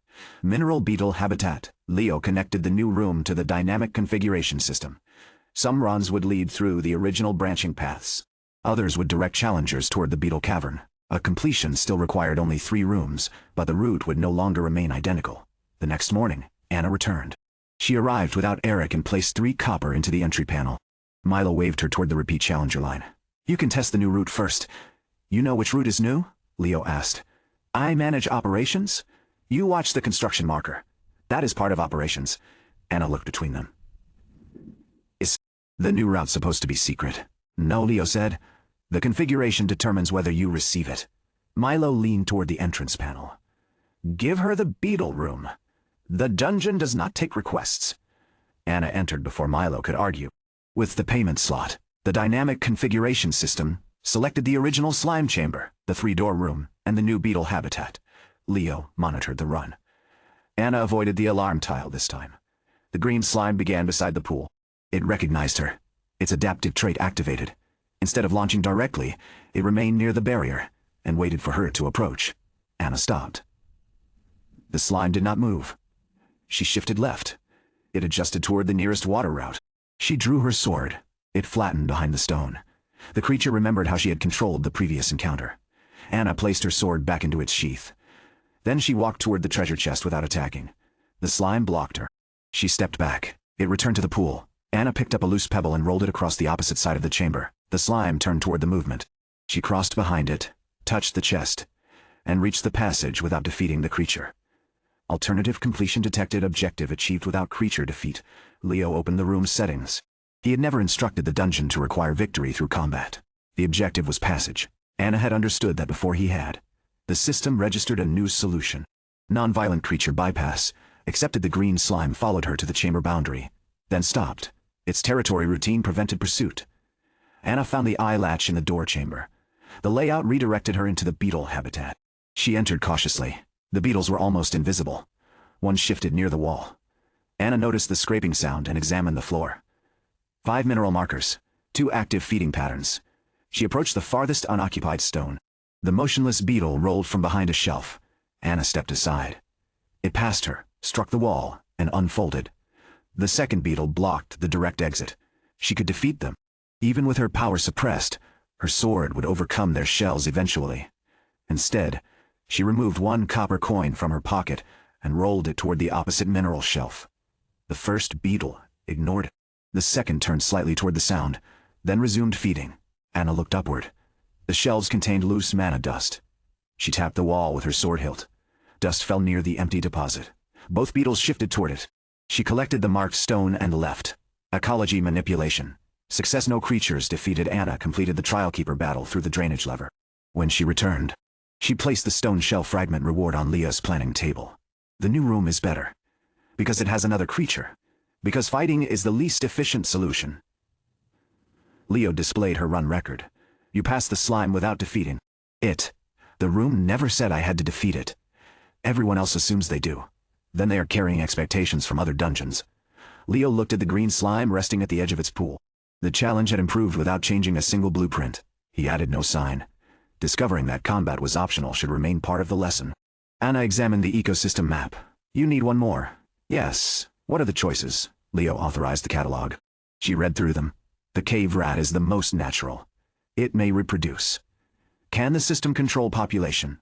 Mineral Beetle Habitat. Leo connected the new room to the dynamic configuration system. Some runs would lead through the original branching paths. Others would direct challengers toward the beetle cavern. A completion still required only 3 rooms, but the route would no longer remain identical. The next morning, Anna returned. She arrived without Eric and placed 3 copper into the entry panel. Milo waved her toward the repeat challenger line. You can test the new route first. You know which route is new? Leo asked. I manage operations? You watch the construction marker. That is part of operations. Anna looked between them. Is the new route supposed to be secret? No, Leo said. The configuration determines whether you receive it. Milo leaned toward the entrance panel. Give her the beetle room. The dungeon does not take requests. Anna entered before Milo could argue. With the payment slot, the dynamic configuration system selected the original slime chamber, the 3-door room, and the new beetle habitat. Leo monitored the run. Anna avoided the alarm tile this time. The green slime began beside the pool. It recognized her. Its adaptive trait activated. Instead of launching directly, it remained near the barrier and waited for her to approach. Anna stopped. The slime did not move. She shifted left. It adjusted toward the nearest water route. She drew her sword. It flattened behind the stone. The creature remembered how she had controlled the previous encounter. Anna placed her sword back into its sheath. Then she walked toward the treasure chest without attacking. The slime blocked her. She stepped back. It returned to the pool. Anna picked up a loose pebble and rolled it across the opposite side of the chamber. The slime turned toward the movement. She crossed behind it, touched the chest, and reached the passage without defeating the creature. Alternative completion detected. Objective achieved without creature defeat. Leo opened the room's settings. He had never instructed the dungeon to require victory through combat. The objective was passage. Anna had understood that before he had. The system registered a new solution. Non-violent creature bypass. Accepted. The green slime followed her to the chamber boundary, then stopped. Its territory routine prevented pursuit. Anna found the eye latch in the door chamber. The layout redirected her into the beetle habitat. She entered cautiously. The beetles were almost invisible. One shifted near the wall. Anna noticed the scraping sound and examined the floor. 5 mineral markers, 2 active feeding patterns. She approached the farthest unoccupied stone. The motionless beetle rolled from behind a shelf. Anna stepped aside. It passed her, struck the wall, and unfolded. The second beetle blocked the direct exit. She could defeat them. Even with her power suppressed, her sword would overcome their shells eventually. Instead, she removed 1 copper coin from her pocket and rolled it toward the opposite mineral shelf. The first beetle ignored it. The second turned slightly toward the sound, then resumed feeding. Anna looked upward. The shelves contained loose mana dust. She tapped the wall with her sword hilt. Dust fell near the empty deposit. Both beetles shifted toward it. She collected the marked stone and left. Ecology manipulation. Success. No creatures defeated. Anna completed the Trial Keeper battle through the drainage lever. When she returned, she placed the stone shell fragment reward on Leah's planning table. The new room is better. Because it has another creature. Because fighting is the least efficient solution. Leo displayed her run record. You passed the slime without defeating it. The room never said I had to defeat it. Everyone else assumes they do. Then they are carrying expectations from other dungeons. Leo looked at the green slime resting at the edge of its pool. The challenge had improved without changing a single blueprint. He added no sign. Discovering that combat was optional should remain part of the lesson. Anna examined the ecosystem map. You need one more. Yes. What are the choices? Leo authorized the catalog. She read through them. The cave rat is the most natural. It may reproduce. Can the system control population?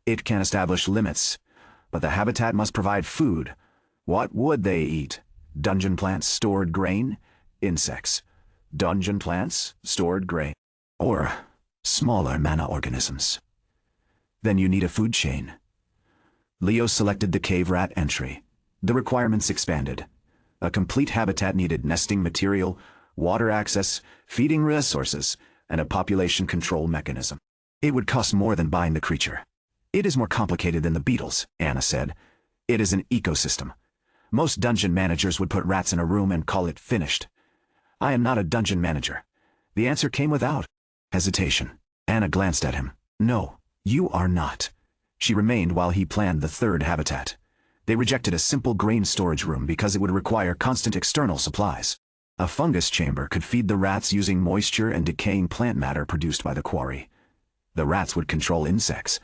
It can establish limits. But the habitat must provide food. What would they eat? Dungeon plants, stored grain? Insects. Dungeon plants, stored grain. Or smaller mana organisms. Then you need a food chain. Leo selected the cave rat entry. The requirements expanded. A complete habitat needed nesting material, water access, feeding resources, and a population control mechanism. It would cost more than buying the creature. It is more complicated than the beetles, Anna said. It is an ecosystem. Most dungeon managers would put rats in a room and call it finished. I am not a dungeon manager. The answer came without hesitation. Anna glanced at him. No, you are not. She remained while he planned the third habitat. They rejected a simple grain storage room because it would require constant external supplies. A fungus chamber could feed the rats using moisture and decaying plant matter produced by the quarry. The rats would control insects.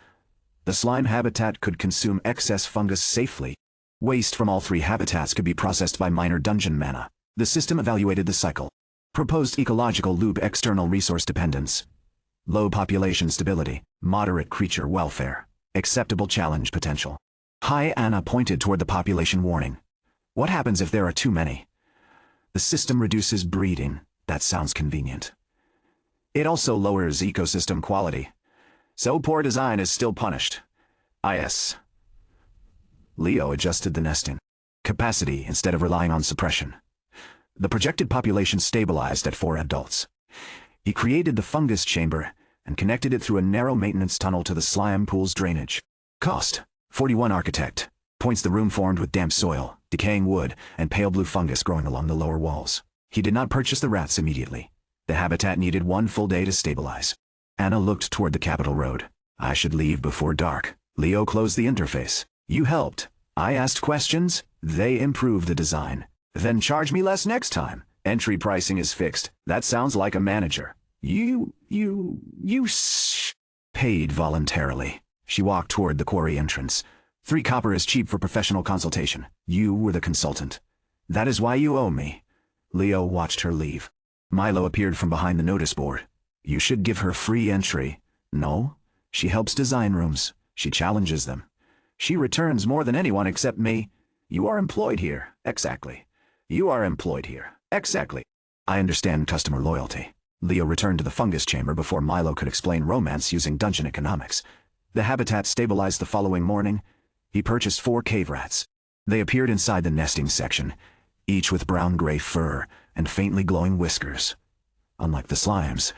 The slime habitat could consume excess fungus safely. Waste from all three habitats could be processed by minor dungeon mana. The system evaluated the cycle. Proposed ecological loop: external resource dependence, low population stability, moderate creature welfare, acceptable challenge potential. High. Anna pointed toward the population warning. What happens if there are too many? The system reduces breeding. That sounds convenient. It also lowers ecosystem quality. So poor design is still punished. Yes. Leo adjusted the nesting capacity instead of relying on suppression. The projected population stabilized at 4 adults. He created the fungus chamber and connected it through a narrow maintenance tunnel to the slime pool's drainage. Cost: 41 architect. Points: the room formed with damp soil, decaying wood, and pale blue fungus growing along the lower walls. He did not purchase the rats immediately. The habitat needed 1 full day to stabilize. Anna looked toward the Capitol Road. I should leave before dark. Leo closed the interface. You helped. I asked questions. They improved the design. Then charge me less next time. Entry pricing is fixed. That sounds like a manager. You paid voluntarily. She walked toward the quarry entrance. 3 copper is cheap for professional consultation. You were the consultant. That is why you owe me. Leo watched her leave. Milo appeared from behind the notice board. You should give her free entry. No? She helps design rooms. She challenges them. She returns more than anyone except me. You are employed here. Exactly. You are employed here. Exactly. I understand customer loyalty. Leo returned to the fungus chamber before Milo could explain romance using dungeon economics. The habitat stabilized the following morning. He purchased 4 cave rats. They appeared inside the nesting section, each with brown-gray fur and faintly glowing whiskers. Unlike the slimes,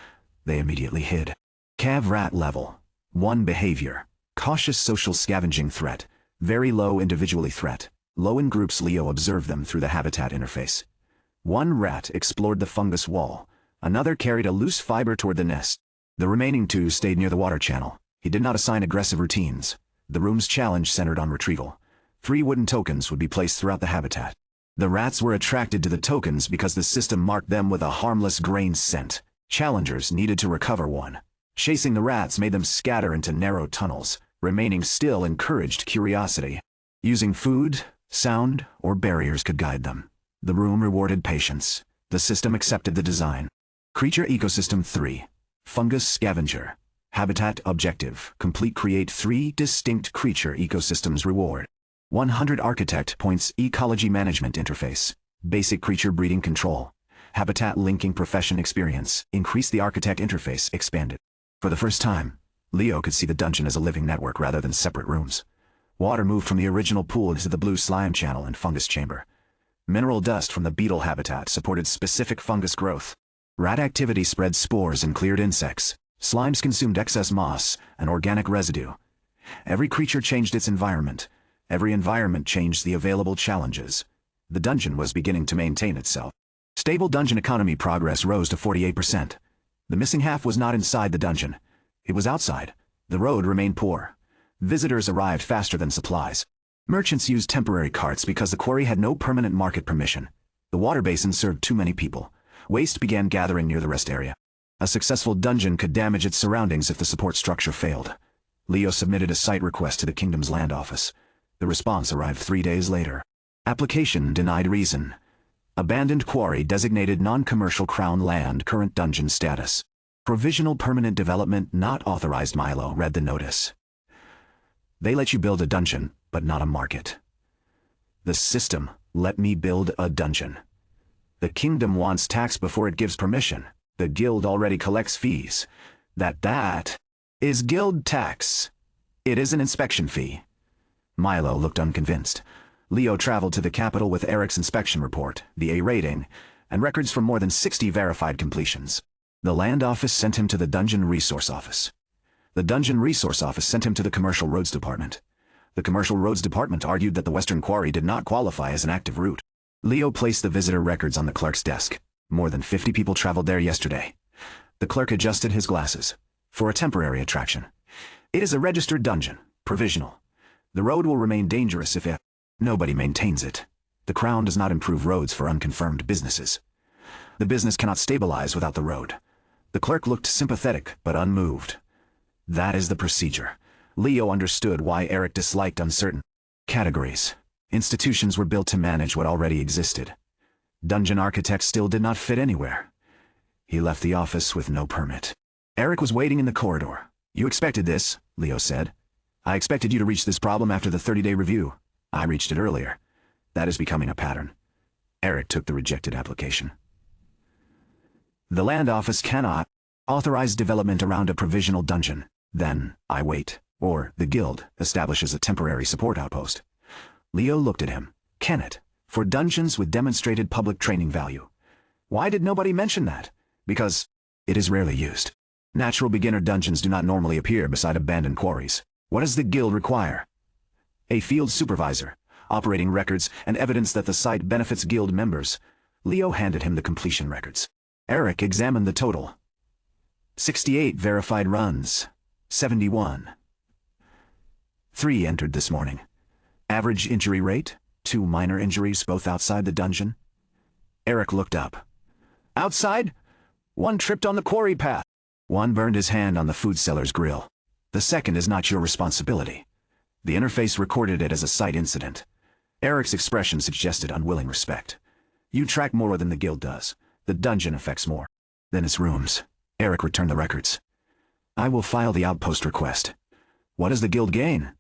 they immediately hid. Cav rat level: 1 behavior. Cautious social scavenging threat. Very low individually threat. Low in groups. Leo observed them through the habitat interface. 1 rat explored the fungus wall. Another carried a loose fiber toward the nest. The remaining 2 stayed near the water channel. He did not assign aggressive routines. The room's challenge centered on retrieval. 3 wooden tokens would be placed throughout the habitat. The rats were attracted to the tokens because the system marked them with a harmless grain scent. Challengers needed to recover 1. Chasing the rats made them scatter into narrow tunnels. Remaining still encouraged curiosity. Using food, sound, or barriers could guide them. The room rewarded patience. The system accepted the design. Creature ecosystem 3. Fungus scavenger. Habitat objective: complete. Create 3 distinct creature ecosystems. Reward: 100 architect points. Ecology management interface. Basic creature breeding control. Habitat linking profession experience. Increase the architect interface. Expanded. For the first time, Leo could see the dungeon as a living network rather than separate rooms. Water moved from the original pool into the blue slime channel and fungus chamber. Mineral dust from the beetle habitat supported specific fungus growth. Rat activity spread spores and cleared insects. Slimes consumed excess moss and organic residue. Every creature changed its environment. Every environment changed the available challenges. The dungeon was beginning to maintain itself. Stable dungeon economy progress rose to 48%. The missing half was not inside the dungeon. It was outside. The road remained poor. Visitors arrived faster than supplies. Merchants used temporary carts because the quarry had no permanent market permission. The water basin served too many people. Waste began gathering near the rest area. A successful dungeon could damage its surroundings if the support structure failed. Leo submitted a site request to the kingdom's land office. The response arrived 3 days later. Application denied. Reason: abandoned quarry designated non-commercial crown land. Current dungeon status: provisional permanent development not authorized. Milo read the notice. They let you build a dungeon, but not a market. The system let me build a dungeon. The kingdom wants tax before it gives permission. The guild already collects fees. That is guild tax. It is an inspection fee. Milo looked unconvinced. Leo traveled to the capital with Eric's inspection report, the A rating, and records from more than 60 verified completions. The land office sent him to the dungeon resource office. The dungeon resource office sent him to the commercial roads department. The commercial roads department argued that the western quarry did not qualify as an active route. Leo placed the visitor records on the clerk's desk. More than 50 people traveled there yesterday. The clerk adjusted his glasses. For a temporary attraction. It is a registered dungeon, provisional. The road will remain dangerous if nobody maintains it. The Crown does not improve roads for unconfirmed businesses. The business cannot stabilize without the road. The clerk looked sympathetic but unmoved. That is the procedure. Leo understood why Eric disliked uncertain categories. Institutions were built to manage what already existed. Dungeon architects still did not fit anywhere. He left the office with no permit. Eric was waiting in the corridor. You expected this, Leo said. I expected you to reach this problem after the 30-day review. I reached it earlier. That is becoming a pattern. Eric took the rejected application. The land office cannot authorize development around a provisional dungeon. Then, I wait. Or, the guild establishes a temporary support outpost. Leo looked at him. Can it? For dungeons with demonstrated public training value. Why did nobody mention that? Because it is rarely used. Natural beginner dungeons do not normally appear beside abandoned quarries. What does the guild require? A field supervisor, operating records, and evidence that the site benefits guild members. Leo handed him the completion records. Eric examined the total. 68 verified runs. 71. 3 entered this morning. Average injury rate? 2 minor injuries, both outside the dungeon. Eric looked up. Outside? 1 tripped on the quarry path. 1 burned his hand on the food seller's grill. The second is not your responsibility. The interface recorded it as a site incident. Eric's expression suggested unwilling respect. You track more than the guild does. The dungeon affects more than its rooms. Eric returned the records. I will file the outpost request. What does the guild gain?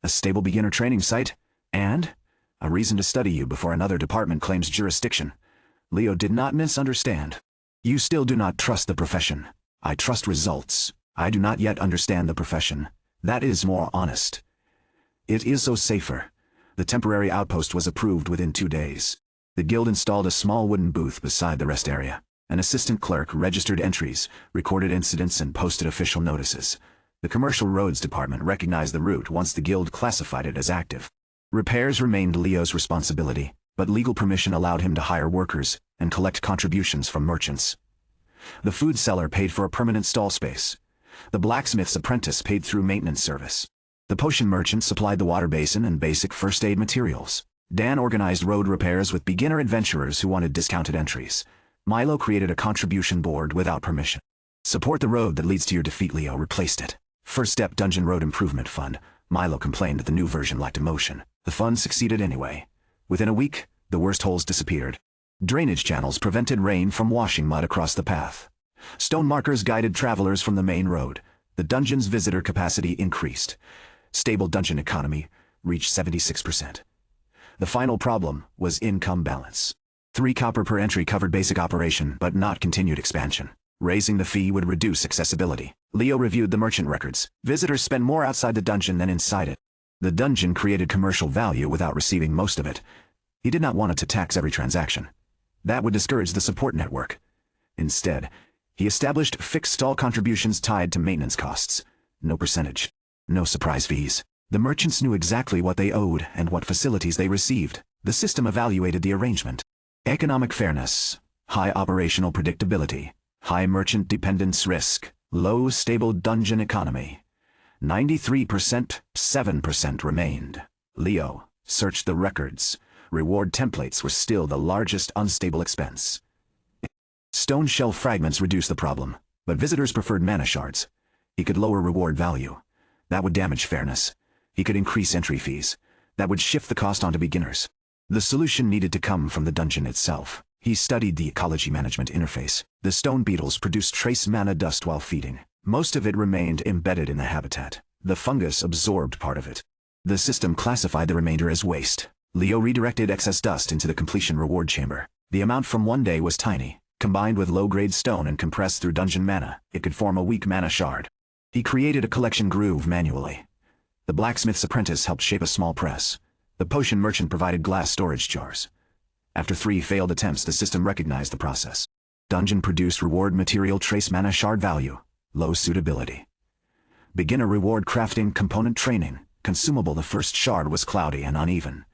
A stable beginner training site, and a reason to study you before another department claims jurisdiction. Leo did not misunderstand. You still do not trust the profession. I trust results. I do not yet understand the profession. That is more honest. It is so safer. The temporary outpost was approved within 2 days. The guild installed a small wooden booth beside the rest area. An assistant clerk registered entries, recorded incidents, and posted official notices. The commercial roads department recognized the route once the guild classified it as active. Repairs remained Leo's responsibility, but legal permission allowed him to hire workers and collect contributions from merchants. The food seller paid for a permanent stall space. The blacksmith's apprentice paid through maintenance service. The potion merchant supplied the water basin and basic first aid materials. Dan organized road repairs with beginner adventurers who wanted discounted entries. Milo created a contribution board without permission. Support the road that leads to your defeat. Leo replaced it. First Step Dungeon Road Improvement Fund. Milo complained that the new version lacked emotion. The fund succeeded anyway. Within a week, the worst holes disappeared. Drainage channels prevented rain from washing mud across the path. Stone markers guided travelers from the main road. The dungeon's visitor capacity increased. Stable dungeon economy reached 76%. The final problem was income balance. 3 copper per entry covered basic operation but not continued expansion. Raising the fee would reduce accessibility. Leo reviewed the merchant records. Visitors spend more outside the dungeon than inside it. The dungeon created commercial value without receiving most of it. He did not want it to tax every transaction. That would discourage the support network. Instead, he established fixed stall contributions tied to maintenance costs. No percentage. No surprise fees. The merchants knew exactly what they owed and what facilities they received. The system evaluated the arrangement. Economic fairness. High operational predictability. High merchant dependence risk. Low stable dungeon economy. 93%, 7% remained. Leo searched the records. Reward templates were still the largest unstable expense. Stone shell fragments reduced the problem, but visitors preferred mana shards. He could lower reward value. That would damage fairness. He could increase entry fees. That would shift the cost onto beginners. The solution needed to come from the dungeon itself. He studied the ecology management interface. The stone beetles produced trace mana dust while feeding. Most of it remained embedded in the habitat. The fungus absorbed part of it. The system classified the remainder as waste. Leo redirected excess dust into the completion reward chamber. The amount from 1 day was tiny. Combined with low-grade stone and compressed through dungeon mana, it could form a weak mana shard. He created a collection groove manually. The blacksmith's apprentice helped shape a small press. The potion merchant provided glass storage jars. After 3 failed attempts, the system recognized the process. Dungeon produced reward material trace mana shard value. Low suitability. Beginner reward crafting component training. Consumable. The first shard was cloudy and uneven.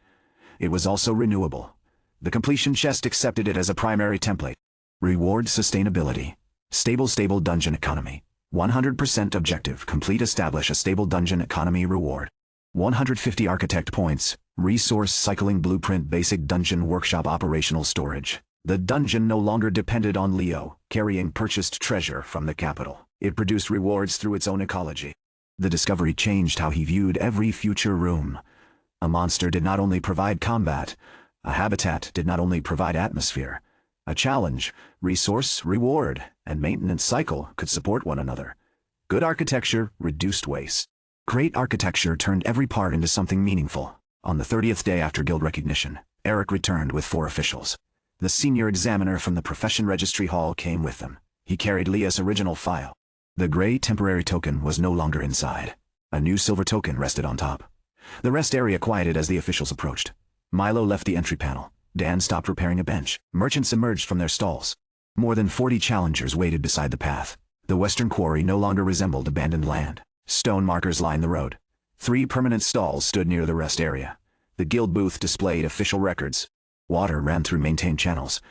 It was also renewable. The completion chest accepted it as a primary template. Reward sustainability. Stable dungeon economy. 100% objective complete. Establish a stable dungeon economy. Reward 150 architect points. Resource cycling blueprint. Basic dungeon workshop. Operational storage. The dungeon no longer depended on Leo carrying purchased treasure from the capital. It produced rewards through its own ecology. The discovery changed how he viewed every future room. A monster did not only provide combat, a habitat did not only provide atmosphere. A challenge, resource, reward, and maintenance cycle could support one another. Good architecture reduced waste. Great architecture turned every part into something meaningful. On the 30th day after guild recognition, Eric returned with 4 officials. The senior examiner from the profession registry hall came with them. He carried Leah's original file. The gray temporary token was no longer inside. A new silver token rested on top. The rest area quieted as the officials approached. Milo left the entry panel. Dan stopped repairing a bench. Merchants emerged from their stalls. More than 40 challengers waited beside the path. The western quarry no longer resembled abandoned land. Stone markers lined the road. 3 permanent stalls stood near the rest area. The guild booth displayed official records. Water ran through maintained channels.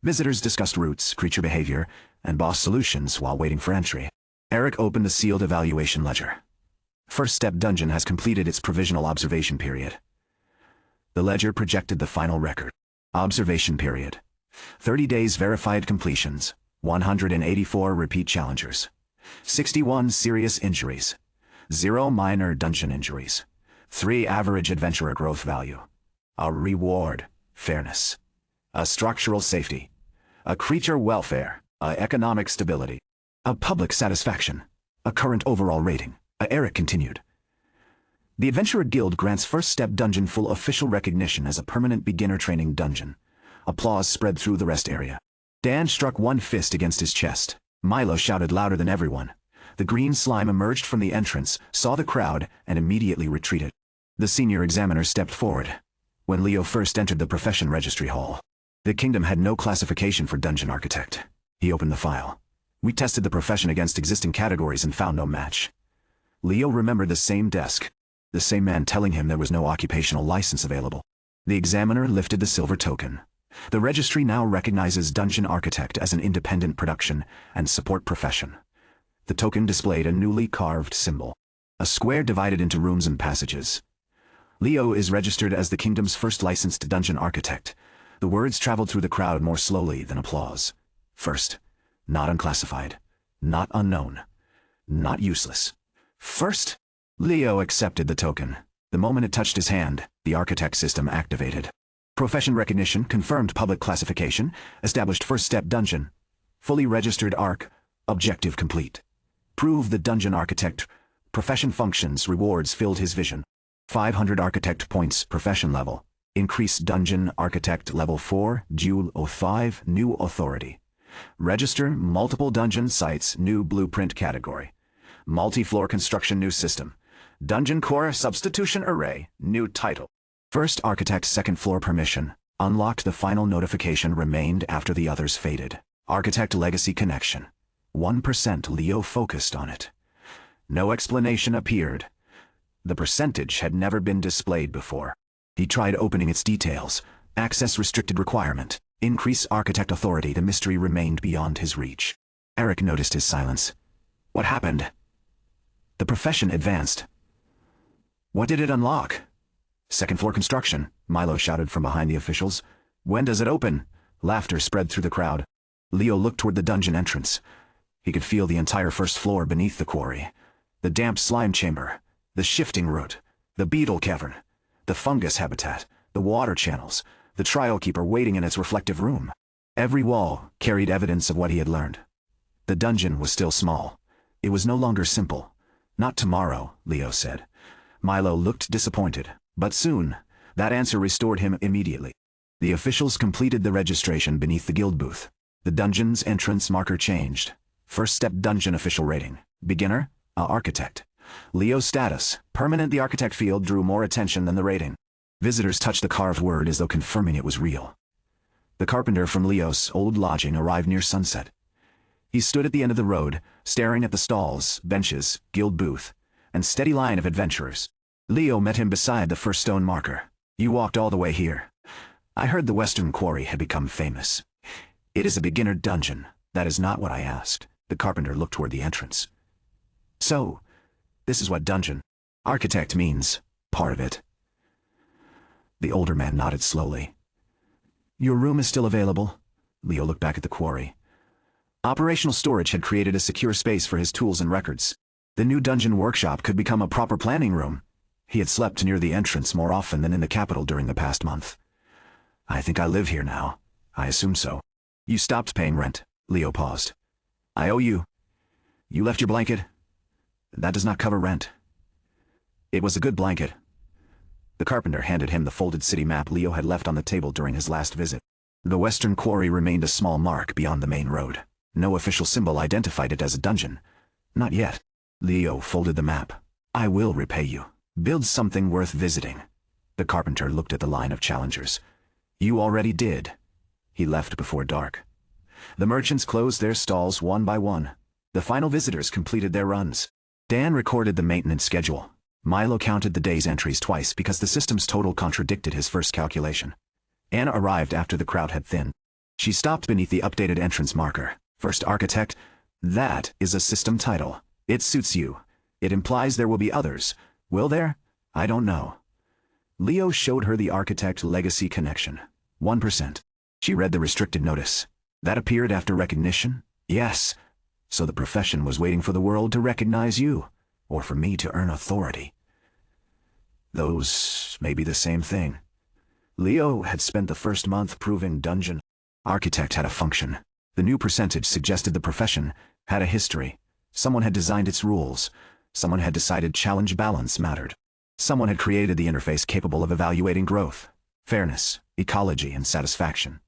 Visitors discussed routes, creature behavior, and boss solutions while waiting for entry. Eric opened the sealed evaluation ledger. First Step Dungeon has completed its provisional observation period. The ledger projected the final record. Observation period. 30 days verified completions. 184 repeat challengers. 61 serious injuries. 0 minor dungeon injuries. 3 average adventurer growth value. A reward. Fairness. A structural safety. A creature welfare. A economic stability. A public satisfaction. A current overall rating. Eric continued. The Adventurer Guild grants First Step Dungeon full official recognition as a permanent beginner training dungeon. Applause spread through the rest area. Dan struck one fist against his chest. Milo shouted louder than everyone. The green slime emerged from the entrance, saw the crowd, and immediately retreated. The senior examiner stepped forward. When Leo first entered the profession registry hall, the kingdom had no classification for dungeon architect. He opened the file. We tested the profession against existing categories and found no match. Leo remembered the same desk. The same man telling him there was no occupational license available. The examiner lifted the silver token. The registry now recognizes dungeon architect as an independent production and support profession. The token displayed a newly carved symbol. A square divided into rooms and passages. Leo is registered as the kingdom's first licensed dungeon architect. The words traveled through the crowd more slowly than applause. First, not unclassified, not unknown, not useless. First, Leo accepted the token. The moment it touched his hand, the architect system activated. Profession recognition, confirmed public classification, established First Step Dungeon. Fully registered ARC, objective complete. Prove the dungeon architect. Profession functions, rewards filled his vision. 500 architect points, profession level. Increase dungeon architect level 4, Jule 05, new authority. Register multiple dungeon sites, new blueprint category. Multi-floor construction, new system. Dungeon core substitution array, new title. First architect second floor permission. Unlocked. The final notification remained after the others faded. Architect legacy connection. 1% Leo focused on it. No explanation appeared. The percentage had never been displayed before. He tried opening its details. Access restricted requirement. Increase architect authority. The mystery remained beyond his reach. Eric noticed his silence. What happened? The profession advanced. What did it unlock? Second floor construction, Milo shouted from behind the officials. When does it open? Laughter spread through the crowd. Leo looked toward the dungeon entrance. He could feel the entire first floor beneath the quarry. The damp slime chamber, the shifting route, the beetle cavern, the fungus habitat, the water channels, the trial keeper waiting in its reflective room. Every wall carried evidence of what he had learned. The dungeon was still small. It was no longer simple. Not tomorrow, Leo said. Milo looked disappointed, but soon, that answer restored him immediately. The officials completed the registration beneath the guild booth. The dungeon's entrance marker changed. First Step Dungeon official rating. Beginner, architect. Leo's status, permanent. The architect field drew more attention than the rating. Visitors touched the carved word as though confirming it was real. The carpenter from Leo's old lodging arrived near sunset. He stood at the end of the road, staring at the stalls, benches, guild booth, and steady line of adventurers. Leo met him beside the first stone marker. You walked all the way here. I heard the western quarry had become famous. It is a beginner dungeon. That is not what I asked. The carpenter looked toward the entrance. So, this is what dungeon architect means. Part of it. The older man nodded slowly. Your room is still available? Leo looked back at the quarry. Operational storage had created a secure space for his tools and records. The new dungeon workshop could become a proper planning room. He had slept near the entrance more often than in the capital during the past month. I think I live here now. I assume so. You stopped paying rent. Leo paused. I owe you. You left your blanket? That does not cover rent. It was a good blanket. The carpenter handed him the folded city map Leo had left on the table during his last visit. The western quarry remained a small mark beyond the main road. No official symbol identified it as a dungeon. Not yet. Leo folded the map. I will repay you. Build something worth visiting. The carpenter looked at the line of challengers. You already did. He left before dark. The merchants closed their stalls one by one. The final visitors completed their runs. Dan recorded the maintenance schedule. Milo counted the day's entries twice because the system's total contradicted his first calculation. Anna arrived after the crowd had thinned. She stopped beneath the updated entrance marker. First architect. That is a system title. It suits you. It implies there will be others. Will there? I don't know. Leo showed her the architect legacy connection. 1%. She read the restricted notice. That appeared after recognition? Yes. So the profession was waiting for the world to recognize you, or for me to earn authority. Those may be the same thing. Leo had spent the first month proving dungeon architect had a function. The new percentage suggested the profession had a history. Someone had designed its rules. Someone had decided challenge balance mattered. Someone had created the interface capable of evaluating growth, fairness, ecology, and satisfaction.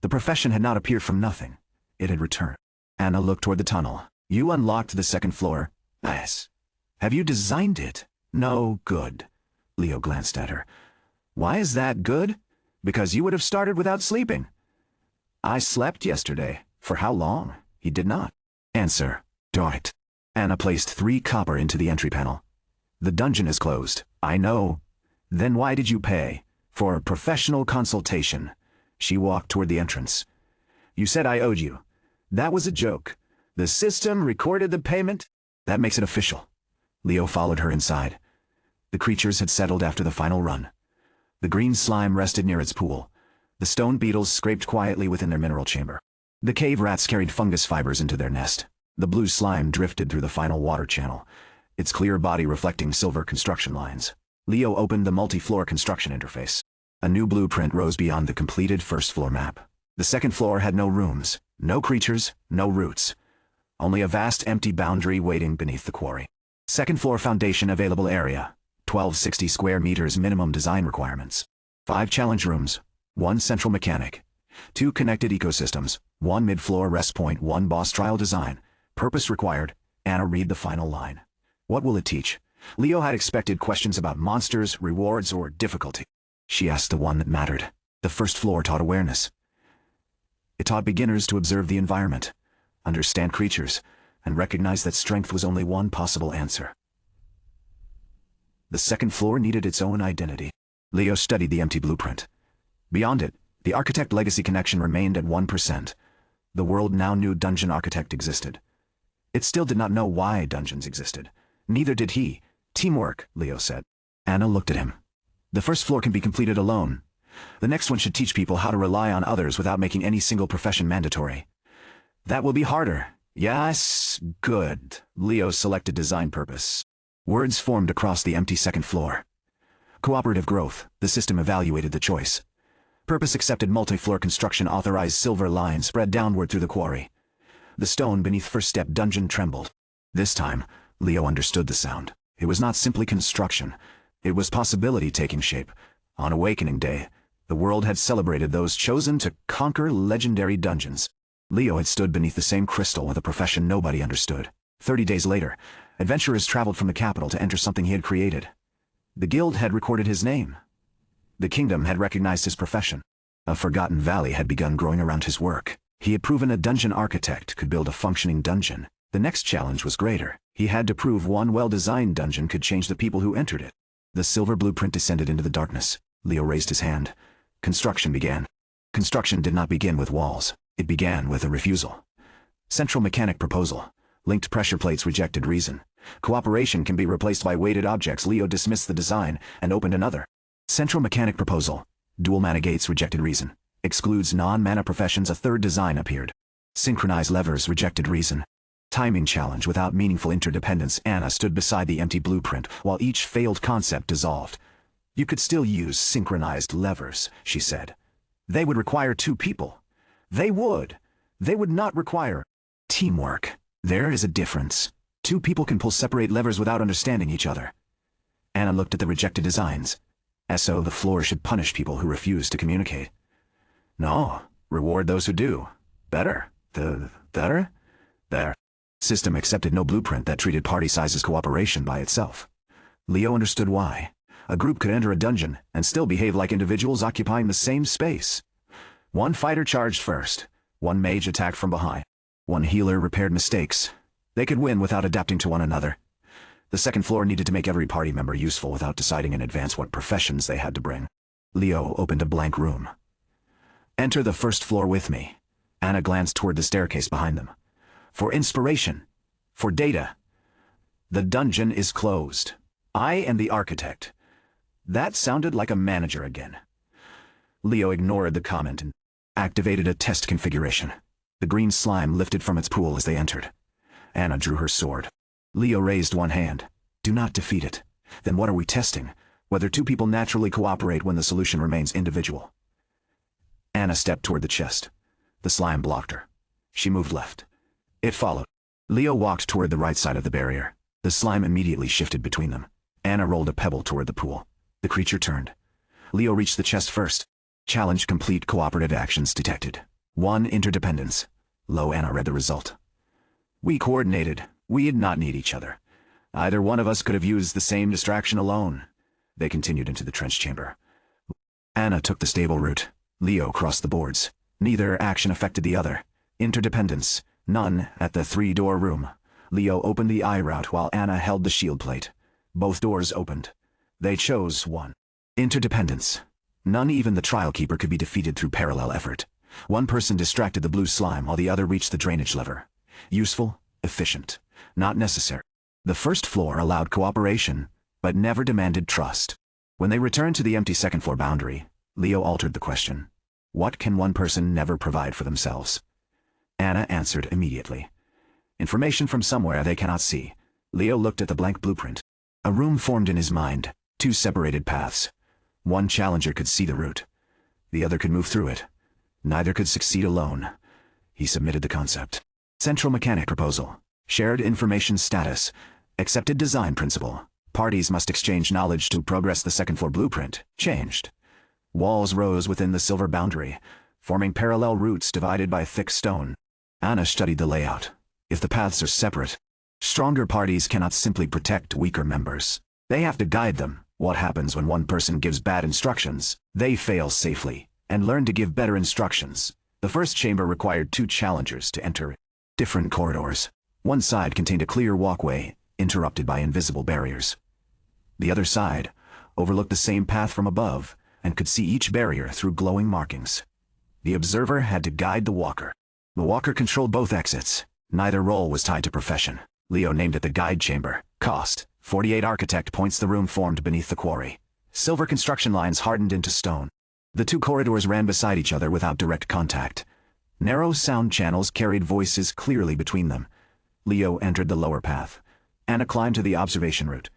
The profession had not appeared from nothing. It had returned. Anna looked toward the tunnel. You unlocked the second floor? Yes. Have you designed it? No, good. Leo glanced at her. Why is that good? Because you would have started without sleeping. I slept yesterday. For how long? He did not. Answer. Dart. Anna placed 3 copper into the entry panel. The dungeon is closed. I know. Then why did you pay? For a professional consultation. She walked toward the entrance. You said I owed you. That was a joke. The system recorded the payment. That makes it official. Leo followed her inside. The creatures had settled after the final run. The green slime rested near its pool. The stone beetles scraped quietly within their mineral chamber. The cave rats carried fungus fibers into their nest. The blue slime drifted through the final water channel, its clear body reflecting silver construction lines. Leo opened the multi-floor construction interface. A new blueprint rose beyond the completed first floor map. The second floor had no rooms, no creatures, no roots. Only a vast empty boundary waiting beneath the quarry. Second floor foundation available area, 1260 square meters minimum design requirements. 5 challenge rooms, 1 central mechanic, 2 connected ecosystems, 1 mid-floor rest point, 1 boss trial design. Purpose required. Anna read the final line. What will it teach? Leo had expected questions about monsters, rewards, or difficulty. She asked the one that mattered. The first floor taught awareness. It taught beginners to observe the environment, understand creatures, and recognize that strength was only one possible answer. The second floor needed its own identity. Leo studied the empty blueprint. Beyond it, the architect legacy connection remained at 1%. The world now knew dungeon architect existed. It still did not know why dungeons existed. Neither did he. Teamwork, Leo said. Anna looked at him. The first floor can be completed alone. The next one should teach people how to rely on others without making any single profession mandatory. That will be harder. Yes, good. Leo selected design purpose. Words formed across the empty second floor. Cooperative growth. The system evaluated the choice. Purpose accepted multi-floor construction authorized silver lines spread downward through the quarry. The stone beneath first step dungeon trembled. This time, Leo understood the sound. It was not simply construction. It was possibility taking shape. On Awakening Day, the world had celebrated those chosen to conquer legendary dungeons. Leo had stood beneath the same crystal with a profession nobody understood. 30 days later, adventurers traveled from the capital to enter something he had created. The guild had recorded his name. The kingdom had recognized his profession. A forgotten valley had begun growing around his work. He had proven a dungeon architect could build a functioning dungeon. The next challenge was greater. He had to prove one well-designed dungeon could change the people who entered it. The silver blueprint descended into the darkness. Leo raised his hand. Construction began. Construction did not begin with walls. It began with a refusal. Central mechanic proposal. Linked pressure plates rejected reason. Cooperation can be replaced by weighted objects. Leo dismissed the design and opened another. Central mechanic proposal. Dual mana gates rejected reason. Excludes non-mana professions. A third design appeared. Synchronized levers rejected reason. Timing challenge without meaningful interdependence. Anna stood beside the empty blueprint while each failed concept dissolved. You could still use synchronized levers, she said. They would require two people. They would. They would not require teamwork. There is a difference. Two people can pull separate levers without understanding each other. Anna looked at the rejected designs. So the floor should punish people who refuse to communicate. No, reward those who do. Better. Better? There. System accepted no blueprint that treated party sizes cooperation by itself. Leo understood why. A group could enter a dungeon and still behave like individuals occupying the same space. One fighter charged first. One mage attacked from behind. One healer repaired mistakes. They could win without adapting to one another. The second floor needed to make every party member useful without deciding in advance what professions they had to bring. Leo opened a blank room. Enter the first floor with me. Anna glanced toward the staircase behind them. For inspiration. For data. The dungeon is closed. I am the architect. That sounded like a manager again. Leo ignored the comment and activated a test configuration. The green slime lifted from its pool as they entered. Anna drew her sword. Leo raised one hand. Do not defeat it. Then what are we testing? Whether two people naturally cooperate when the solution remains individual. Anna stepped toward the chest. The slime blocked her. She moved left. It followed. Leo walked toward the right side of the barrier. The slime immediately shifted between them. Anna rolled a pebble toward the pool. The creature turned. Leo reached the chest first. Challenge complete. Cooperative actions detected. 1 interdependence. Low. Anna read the result. We coordinated. We did not need each other. Either one of us could have used the same distraction alone. They continued into the trench chamber. Anna took the stable route. Leo crossed the boards. Neither action affected the other. Interdependence. None at the 3-door room. Leo opened the eye route while Anna held the shield plate. Both doors opened. They chose 1. Interdependence. None. Even the trial keeper could be defeated through parallel effort. One person distracted the blue slime while the other reached the drainage lever. Useful, efficient, not necessary. The first floor allowed cooperation, but never demanded trust. When they returned to the empty second floor boundary, Leo altered the question. What can one person never provide for themselves? Anna answered immediately. Information from somewhere they cannot see. Leo looked at the blank blueprint. A room formed in his mind, 2 separated paths. One challenger could see the route. The other could move through it. Neither could succeed alone. He submitted the concept. Central mechanic proposal. Shared information status. Accepted design principle. Parties must exchange knowledge to progress. The second floor blueprint changed. Walls rose within the silver boundary, forming parallel routes divided by thick stone. Anna studied the layout. If the paths are separate, stronger parties cannot simply protect weaker members. They have to guide them. What happens when one person gives bad instructions? They fail safely and learn to give better instructions. The first chamber required 2 challengers to enter different corridors. One side contained a clear walkway, interrupted by invisible barriers. The other side overlooked the same path from above and could see each barrier through glowing markings. The observer had to guide the walker. The walker controlled both exits. Neither role was tied to profession. Leo named it the guide chamber. Cost: 48. Architect points. The room formed beneath the quarry. Silver construction lines hardened into stone. The 2 corridors ran beside each other without direct contact. Narrow sound channels carried voices clearly between them. Leo entered the lower path. Anna climbed to the observation route.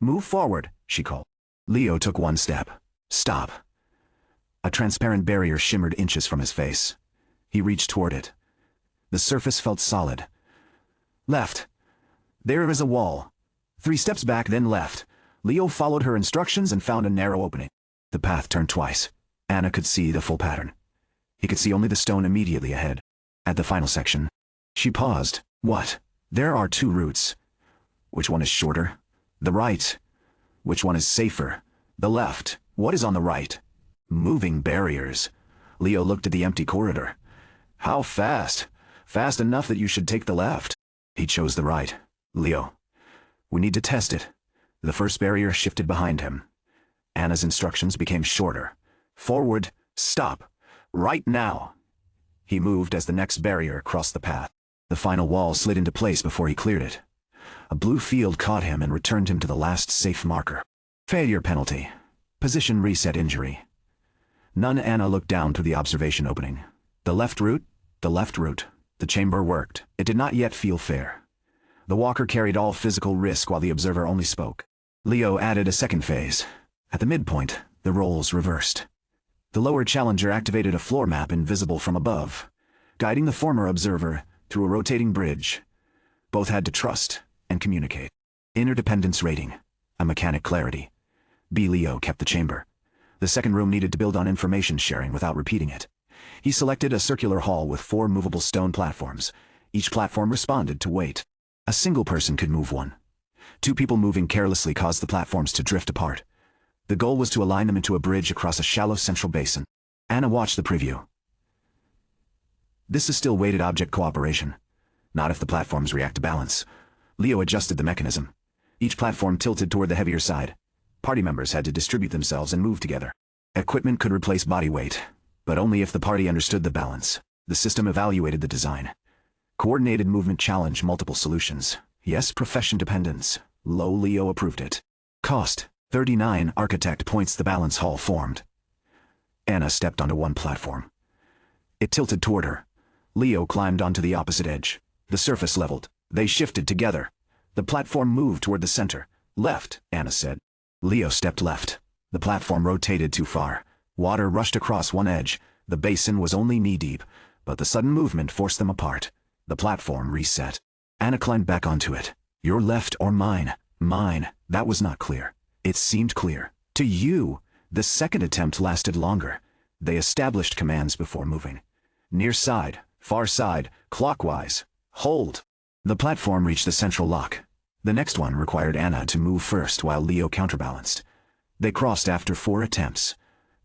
Move forward, she called. Leo took 1 step. Stop. A transparent barrier shimmered inches from his face. He reached toward it. The surface felt solid. Left. There is a wall. 3 steps back, then left. Leo followed her instructions and found a narrow opening. The path turned twice. Anna could see the full pattern. He could see only the stone immediately ahead. At the final section, she paused. What? There are 2 routes. Which one is shorter? The right. Which one is safer? The left. What is on the right? Moving barriers. Leo looked at the empty corridor. How fast? Fast enough that you should take the left. He chose the right. Leo, we need to test it. The first barrier shifted behind him. Anna's instructions became shorter. Forward. Stop. Right now. He moved as the next barrier crossed the path. The final wall slid into place before he cleared it. A blue field caught him and returned him to the last safe marker. Failure penalty. Position reset injury. None. Anna looked down through the observation opening. The left route. The left route. The chamber worked. It did not yet feel fair. The walker carried all physical risk while the observer only spoke. Leo added a second phase. At the midpoint, the roles reversed. The lower challenger activated a floor map invisible from above, guiding the former observer through a rotating bridge. Both had to trust and communicate. Interdependence rating. A mechanic clarity. B. Leo kept the chamber. The second room needed to build on information sharing without repeating it. He selected a circular hall with 4 movable stone platforms. Each platform responded to weight. A single person could move one. 2 people moving carelessly caused the platforms to drift apart. The goal was to align them into a bridge across a shallow central basin. Anna watched the preview. This is still weighted object cooperation. Not if the platforms react to balance. Leo adjusted the mechanism. Each platform tilted toward the heavier side. Party members had to distribute themselves and move together. Equipment could replace body weight, but only if the party understood the balance. The system evaluated the design. Coordinated movement challenged multiple solutions. Yes, profession dependence. Low. Leo approved it. Cost. 39 architect points. The balance hall formed. Anna stepped onto one platform. It tilted toward her. Leo climbed onto the opposite edge. The surface leveled. They shifted together. The platform moved toward the center. Left, Anna said. Leo stepped left. The platform rotated too far. Water rushed across one edge. The basin was only knee-deep, but the sudden movement forced them apart. The platform reset. Anna climbed back onto it. Your left or mine? Mine. That was not clear. It seemed clear. To you. The second attempt lasted longer. They established commands before moving. Near side, far side, clockwise. Hold. The platform reached the central lock. The next one required Anna to move first while Leo counterbalanced. They crossed after 4 attempts.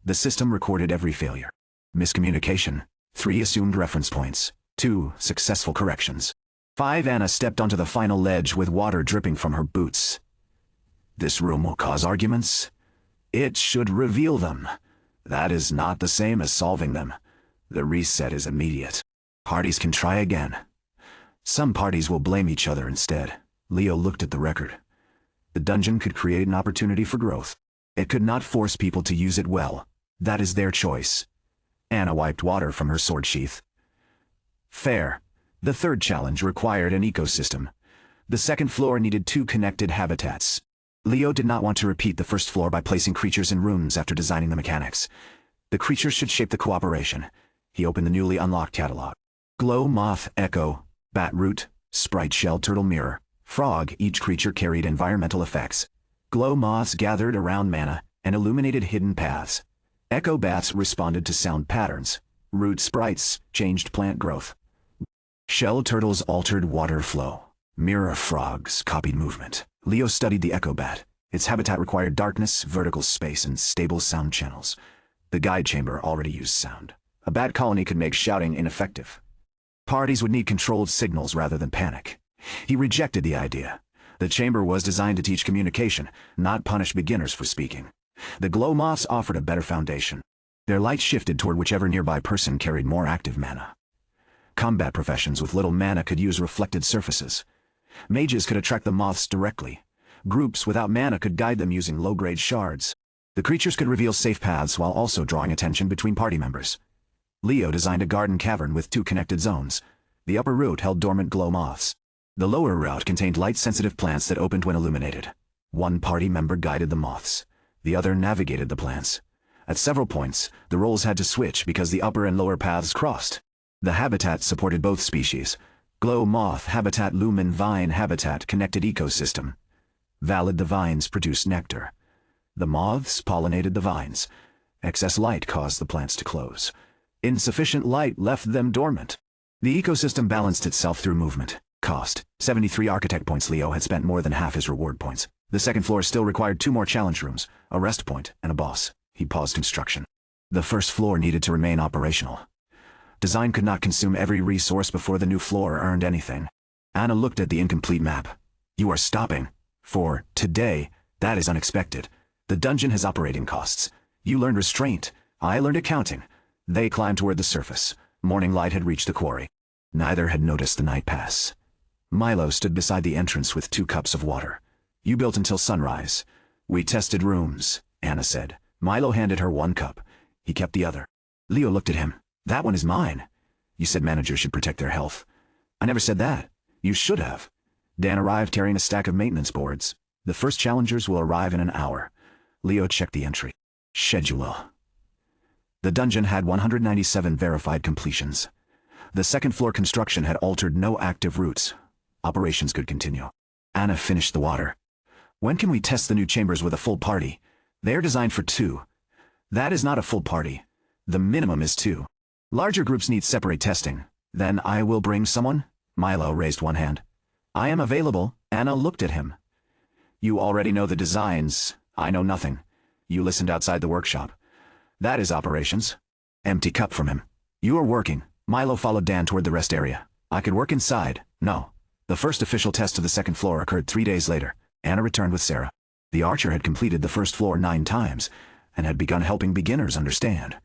The system recorded every failure. Miscommunication. 3 assumed reference points. 2 successful corrections. 5. Anna stepped onto the final ledge with water dripping from her boots. This room will cause arguments. It should reveal them. That is not the same as solving them. The reset is immediate. Parties can try again. Some parties will blame each other instead. Leo looked at the record. The dungeon could create an opportunity for growth. It could not force people to use it well. That is their choice. Anna wiped water from her sword sheath. Fair. The third challenge required an ecosystem. The second floor needed 2 connected habitats. Leo did not want to repeat the first floor by placing creatures in rooms after designing the mechanics. The creatures should shape the cooperation. He opened the newly unlocked catalog. Glow moth, echo, bat root, sprite shell, turtle mirror, frog. Each creature carried environmental effects. Glow moths gathered around mana and illuminated hidden paths. Echo bats responded to sound patterns. Root sprites changed plant growth. Shell turtles altered water flow. Mirror frogs copied movement. Leo studied the echo bat. Its habitat required darkness, vertical space, and stable sound channels. The guide chamber already used sound. A bat colony could make shouting ineffective. Parties would need controlled signals rather than panic. He rejected the idea. The chamber was designed to teach communication, not punish beginners for speaking. The glow moths offered a better foundation. Their light shifted toward whichever nearby person carried more active mana. Combat professions with little mana could use reflected surfaces. Mages could attract the moths directly. Groups without mana could guide them using low-grade shards. The creatures could reveal safe paths while also drawing attention between party members. Leo designed a garden cavern with 2 connected zones. The upper route held dormant glow moths. The lower route contained light-sensitive plants that opened when illuminated. One party member guided the moths. The other navigated the plants. At several points, the roles had to switch because the upper and lower paths crossed. The habitat supported both species. Glow moth habitat, lumen vine habitat, connected ecosystem. Valid. The vines produced nectar. The moths pollinated the vines. Excess light caused the plants to close. Insufficient light left them dormant. The ecosystem balanced itself through movement. Cost. 73 architect points. Leo had spent more than half his reward points. The second floor still required 2 more challenge rooms, a rest point, and a boss. He paused construction. The first floor needed to remain operational. Design could not consume every resource before the new floor earned anything. Anna looked at the incomplete map. You are stopping. For today, that is unexpected. The dungeon has operating costs. You learned restraint. I learned accounting. They climbed toward the surface. Morning light had reached the quarry. Neither had noticed the night pass. Milo stood beside the entrance with 2 cups of water. "You built until sunrise. We tested rooms," Anna said. Milo handed her 1 cup. He kept the other. Leo looked at him. "That one is mine. You said managers should protect their health." "I never said that. You should have." Dan arrived carrying a stack of maintenance boards. "The first challengers will arrive in an hour." Leo checked the entry. Schedule. The dungeon had 197 verified completions. The second-floor construction had altered no active routes. Operations could continue. Anna finished the water. "When can we test the new chambers with a full party? They are designed for 2. That is not a full party. The minimum is 2. Larger groups need separate testing. Then I will bring someone?" Milo raised one hand. "I am available." Anna looked at him. "You already know the designs. I know nothing. You listened outside the workshop. That is operations." Empty cup from him. "You are working." Milo followed Dan toward the rest area. "I could work inside." "No." The first official test of the second floor occurred 3 days later. Anna returned with Sarah. The archer had completed the first floor 9 times, and had begun helping beginners understand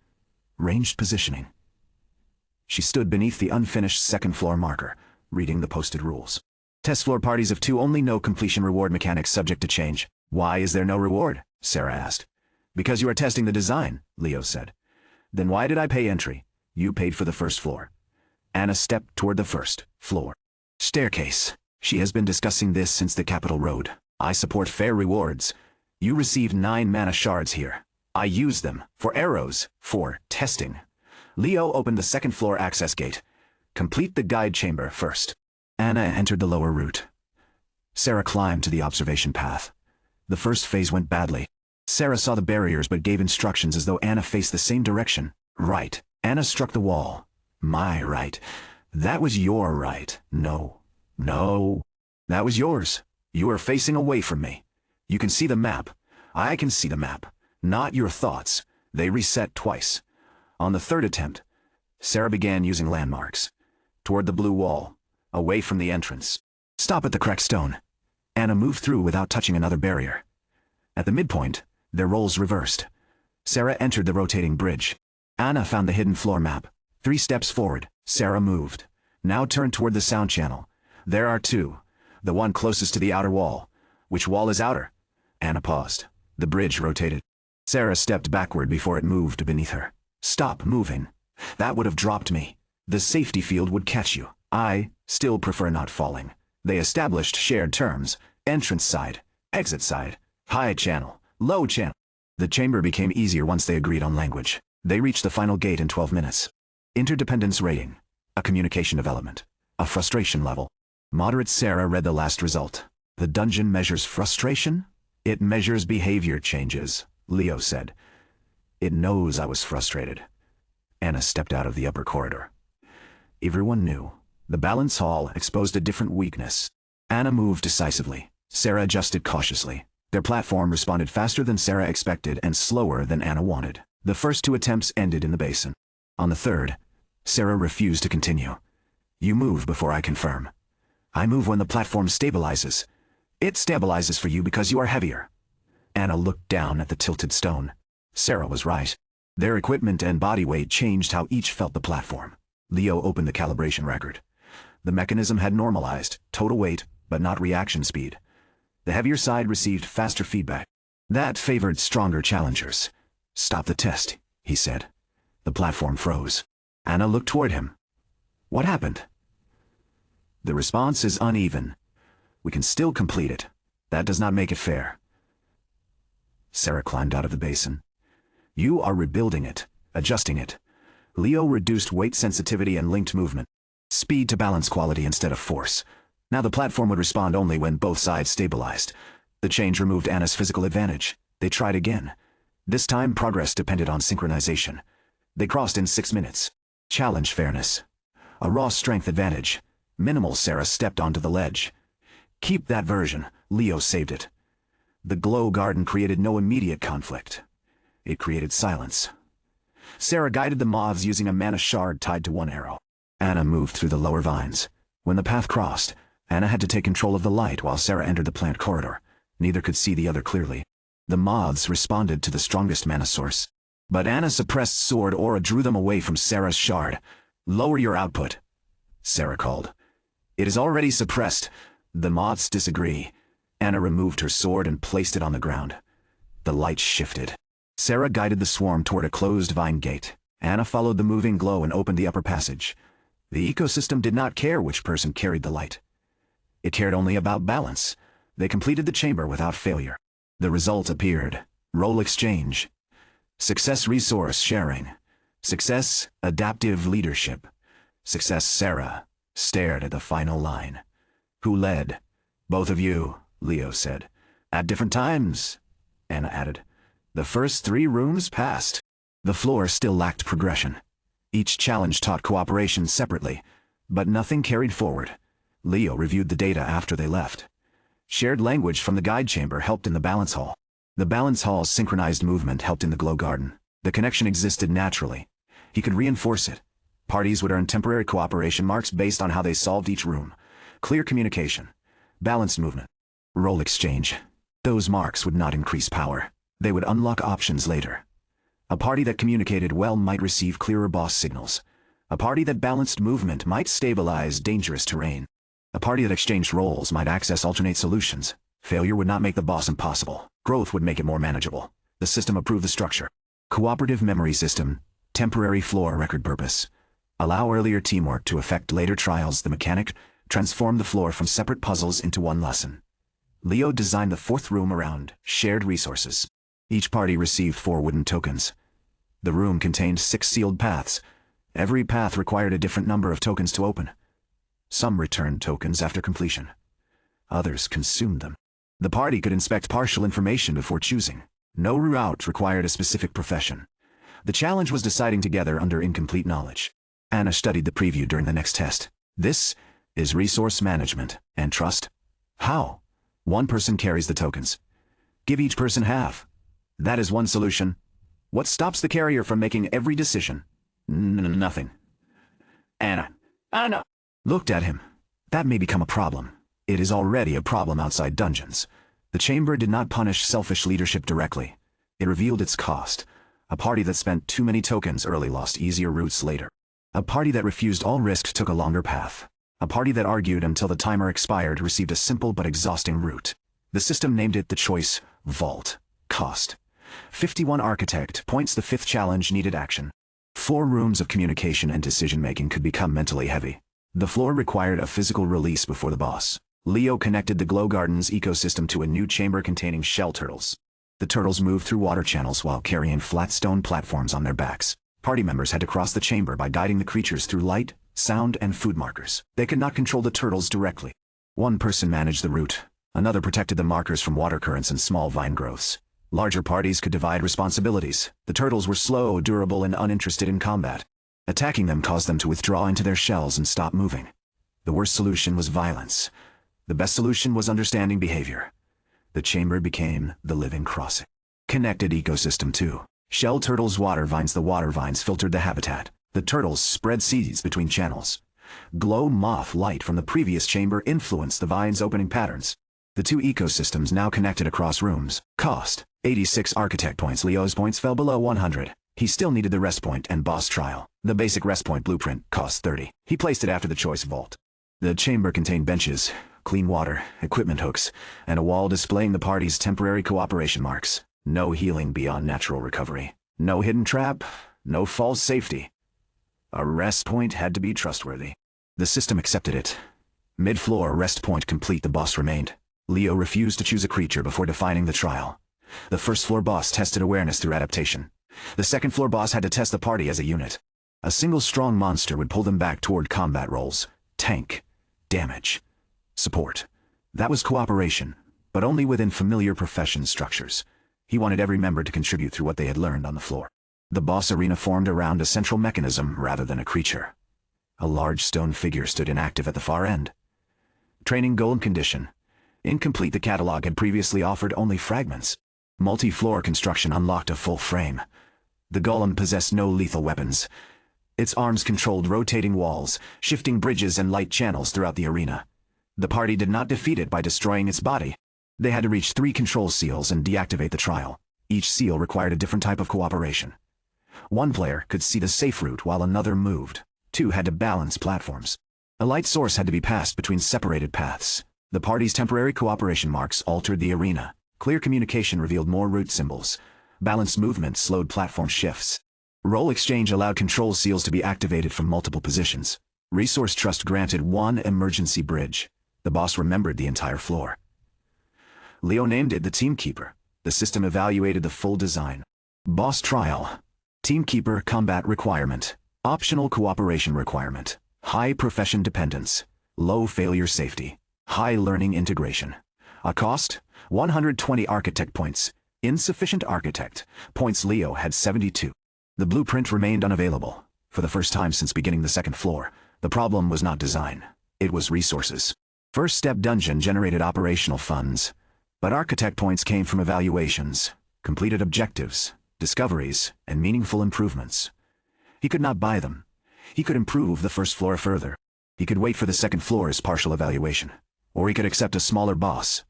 ranged positioning. She stood beneath the unfinished second-floor marker, reading the posted rules. "Test floor parties of 2 only, no completion reward mechanics subject to change." "Why is there no reward?" Sarah asked. "Because you are testing the design," Leo said. "Then why did I pay entry?" "You paid for the first floor." Anna stepped toward the first floor. "Staircase. She has been discussing this since the Capitol Road. I support fair rewards. You received 9 mana shards here. I used them for arrows, for testing." Leo opened the second-floor access gate. "Complete the guide chamber first." Anna entered the lower route. Sarah climbed to the observation path. The first phase went badly. Sarah saw the barriers but gave instructions as though Anna faced the same direction. "Right." Anna struck the wall. "My right. That was your right." "No. No. That was yours. You are facing away from me. You can see the map. I can see the map. Not your thoughts. They reset twice." On the 3rd attempt, Sarah began using landmarks. Toward the blue wall, away from the entrance. "Stop at the cracked stone." Anna moved through without touching another barrier. At the midpoint, their roles reversed. Sarah entered the rotating bridge. Anna found the hidden floor map. 3 steps forward, Sarah moved. "Now turn toward the sound channel. There are 2. The one closest to the outer wall." "Which wall is outer?" Anna paused. The bridge rotated. Sarah stepped backward before it moved beneath her. "Stop moving. That would have dropped me. The safety field would catch you." "I still prefer not falling." They established shared terms. Entrance side, exit side, high channel, low channel. The chamber became easier once they agreed on language. They reached the final gate in 12 minutes. Interdependence rating. A communication development. A frustration level. Moderate. Sarah read the last result. "The dungeon measures frustration?" "It measures behavior changes," Leo said. "It knows I was frustrated." Anna stepped out of the upper corridor. Everyone knew. The balance hall exposed a different weakness. Anna moved decisively. Sarah adjusted cautiously. Their platform responded faster than Sarah expected and slower than Anna wanted. The first 2 attempts ended in the basin. On the 3rd, Sarah refused to continue. "You move before I confirm." "I move when the platform stabilizes." "It stabilizes for you because you are heavier." Anna looked down at the tilted stone. Sarah was right. Their equipment and body weight changed how each felt the platform. Leo opened the calibration record. The mechanism had normalized, total weight, but not reaction speed. The heavier side received faster feedback. That favored stronger challengers. "Stop the test," he said. The platform froze. Anna looked toward him. "What happened?" "The response is uneven. We can still complete it. That does not make it fair." Sarah climbed out of the basin. "You are rebuilding it, adjusting it." Leo reduced weight sensitivity and linked movement. Speed to balance quality instead of force. Now the platform would respond only when both sides stabilized. The change removed Anna's physical advantage. They tried again. This time progress depended on synchronization. They crossed in 6 minutes. Challenge fairness. A raw strength advantage. Minimal. Sarah stepped onto the ledge. "Keep that version." Leo saved it. The glow garden created no immediate conflict. It created silence. Sarah guided the moths using a mana shard tied to one arrow. Anna moved through the lower vines. When the path crossed, Anna had to take control of the light while Sarah entered the plant corridor. Neither could see the other clearly. The moths responded to the strongest mana source. But Anna's suppressed sword aura drew them away from Sarah's shard. Lower your output, Sarah called. It is already suppressed. The moths disagree. Anna removed her sword and placed it on the ground. The light shifted. Sarah guided the swarm toward a closed vine gate. Anna followed the moving glow and opened the upper passage. The ecosystem did not care which person carried the light. It cared only about balance. They completed the chamber without failure. The result appeared. Role exchange. Success resource sharing. Success adaptive leadership. Success. Sarah stared at the final line. Who led? Both of you, Leo said. At different times, Anna added. The first 3 rooms passed. The floor still lacked progression. Each challenge taught cooperation separately, but nothing carried forward. Leo reviewed the data after they left. Shared language from the guide chamber helped in the balance hall. The balance hall's synchronized movement helped in the glow garden. The connection existed naturally. He could reinforce it. Parties would earn temporary cooperation marks based on how they solved each room. Clear communication. Balanced movement. Role exchange. Those marks would not increase power. They would unlock options later. A party that communicated well might receive clearer boss signals. A party that balanced movement might stabilize dangerous terrain. A party that exchanged roles might access alternate solutions. Failure would not make the boss impossible. Growth would make it more manageable. The system approved the structure. Cooperative memory system. Temporary floor record purpose. Allow earlier teamwork to affect later trials. The mechanic transformed the floor from separate puzzles into one lesson. Leo designed the 4th room around shared resources. Each party received 4 wooden tokens. The room contained 6 sealed paths. Every path required a different number of tokens to open. Some returned tokens after completion. Others consumed them. The party could inspect partial information before choosing. No route required a specific profession. The challenge was deciding together under incomplete knowledge. Anna studied the preview during the next test. This is resource management and trust. How? 1 person carries the tokens. Give each person half. That is one solution. What stops the carrier from making every decision? Nothing. Anna looked at him. That may become a problem. It is already a problem outside dungeons. The chamber did not punish selfish leadership directly. It revealed its cost. A party that spent too many tokens early lost easier routes later. A party that refused all risk took a longer path. A party that argued until the timer expired received a simple but exhausting route. The system named it the choice vault. Cost. 51 architect points. The 5th challenge needed action. 4 rooms of communication and decision-making could become mentally heavy. The floor required a physical release before the boss. Leo connected the Glow Garden's ecosystem to a new chamber containing shell turtles. The turtles moved through water channels while carrying flat stone platforms on their backs. Party members had to cross the chamber by guiding the creatures through light, sound, and food markers. They could not control the turtles directly. 1 person managed the route. Another protected the markers from water currents and small vine growths. Larger parties could divide responsibilities. The turtles were slow, durable, and uninterested in combat. Attacking them caused them to withdraw into their shells and stop moving. The worst solution was violence. The best solution was understanding behavior. The chamber became the living crossing. Connected ecosystem 2. Shell turtles' water vines. The water vines filtered the habitat. The turtles spread seeds between channels. Glow moth light from the previous chamber influenced the vines' opening patterns. The 2 ecosystems now connected across rooms. Cost. 86 architect points. Leo's points fell below 100. He still needed the rest point and boss trial. The basic rest point blueprint cost 30. He placed it after the choice vault. The chamber contained benches, clean water, equipment hooks, and a wall displaying the party's temporary cooperation marks. No healing beyond natural recovery. No hidden trap. No false safety. A rest point had to be trustworthy. The system accepted it. Mid-floor rest point complete. The boss remained. Leo refused to choose a creature before defining the trial. The first floor boss tested awareness through adaptation. The second floor boss had to test the party as a unit. A single strong monster would pull them back toward combat roles. Tank. Damage. Support. That was cooperation, but only within familiar profession structures. He wanted every member to contribute through what they had learned on the floor. The boss arena formed around a central mechanism rather than a creature. A large stone figure stood inactive at the far end. Training goal and condition. Incomplete. The catalog had previously offered only fragments. Multi-floor construction unlocked a full frame. The golem possessed no lethal weapons. Its arms controlled rotating walls, shifting bridges and light channels throughout the arena. The party did not defeat it by destroying its body. They had to reach 3 control seals and deactivate the trial. Each seal required a different type of cooperation. 1 player could see the safe route while another moved. Two had to balance platforms. A light source had to be passed between separated paths. The parties' temporary cooperation marks altered the arena. Clear communication revealed more route symbols. Balanced movement slowed platform shifts. Role exchange allowed control seals to be activated from multiple positions. Resource trust granted one emergency bridge. The boss remembered the entire floor. Leo named it the Teamkeeper. The system evaluated the full design. Boss trial. Teamkeeper combat requirement. Optional cooperation requirement. High profession dependence. Low failure safety. High learning integration. A cost? 120 architect points. Insufficient architect points. Leo had 72. The blueprint remained unavailable. For the first time since beginning the second floor, the problem was not design. It was resources. First step dungeon generated operational funds. But architect points came from evaluations, completed objectives, discoveries, and meaningful improvements. He could not buy them. He could improve the first floor further. He could wait for the second floor's partial evaluation. Or he could accept a smaller boss.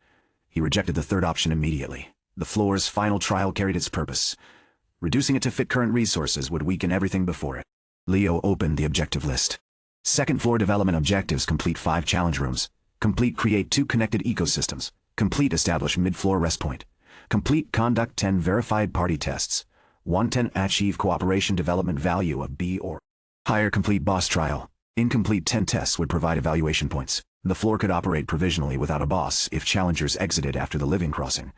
He rejected the third option immediately. The floor's final trial carried its purpose. Reducing it to fit current resources would weaken everything before it. Leo opened the objective list. Second floor development objectives: complete 5 challenge rooms. Complete create 2 connected ecosystems. Complete establish mid-floor rest point. Complete conduct 10 verified party tests. 110 achieve cooperation development value of B or higher. Complete boss trial. Incomplete 10 tests would provide evaluation points. The floor could operate provisionally without a boss if challengers exited after the living crossing.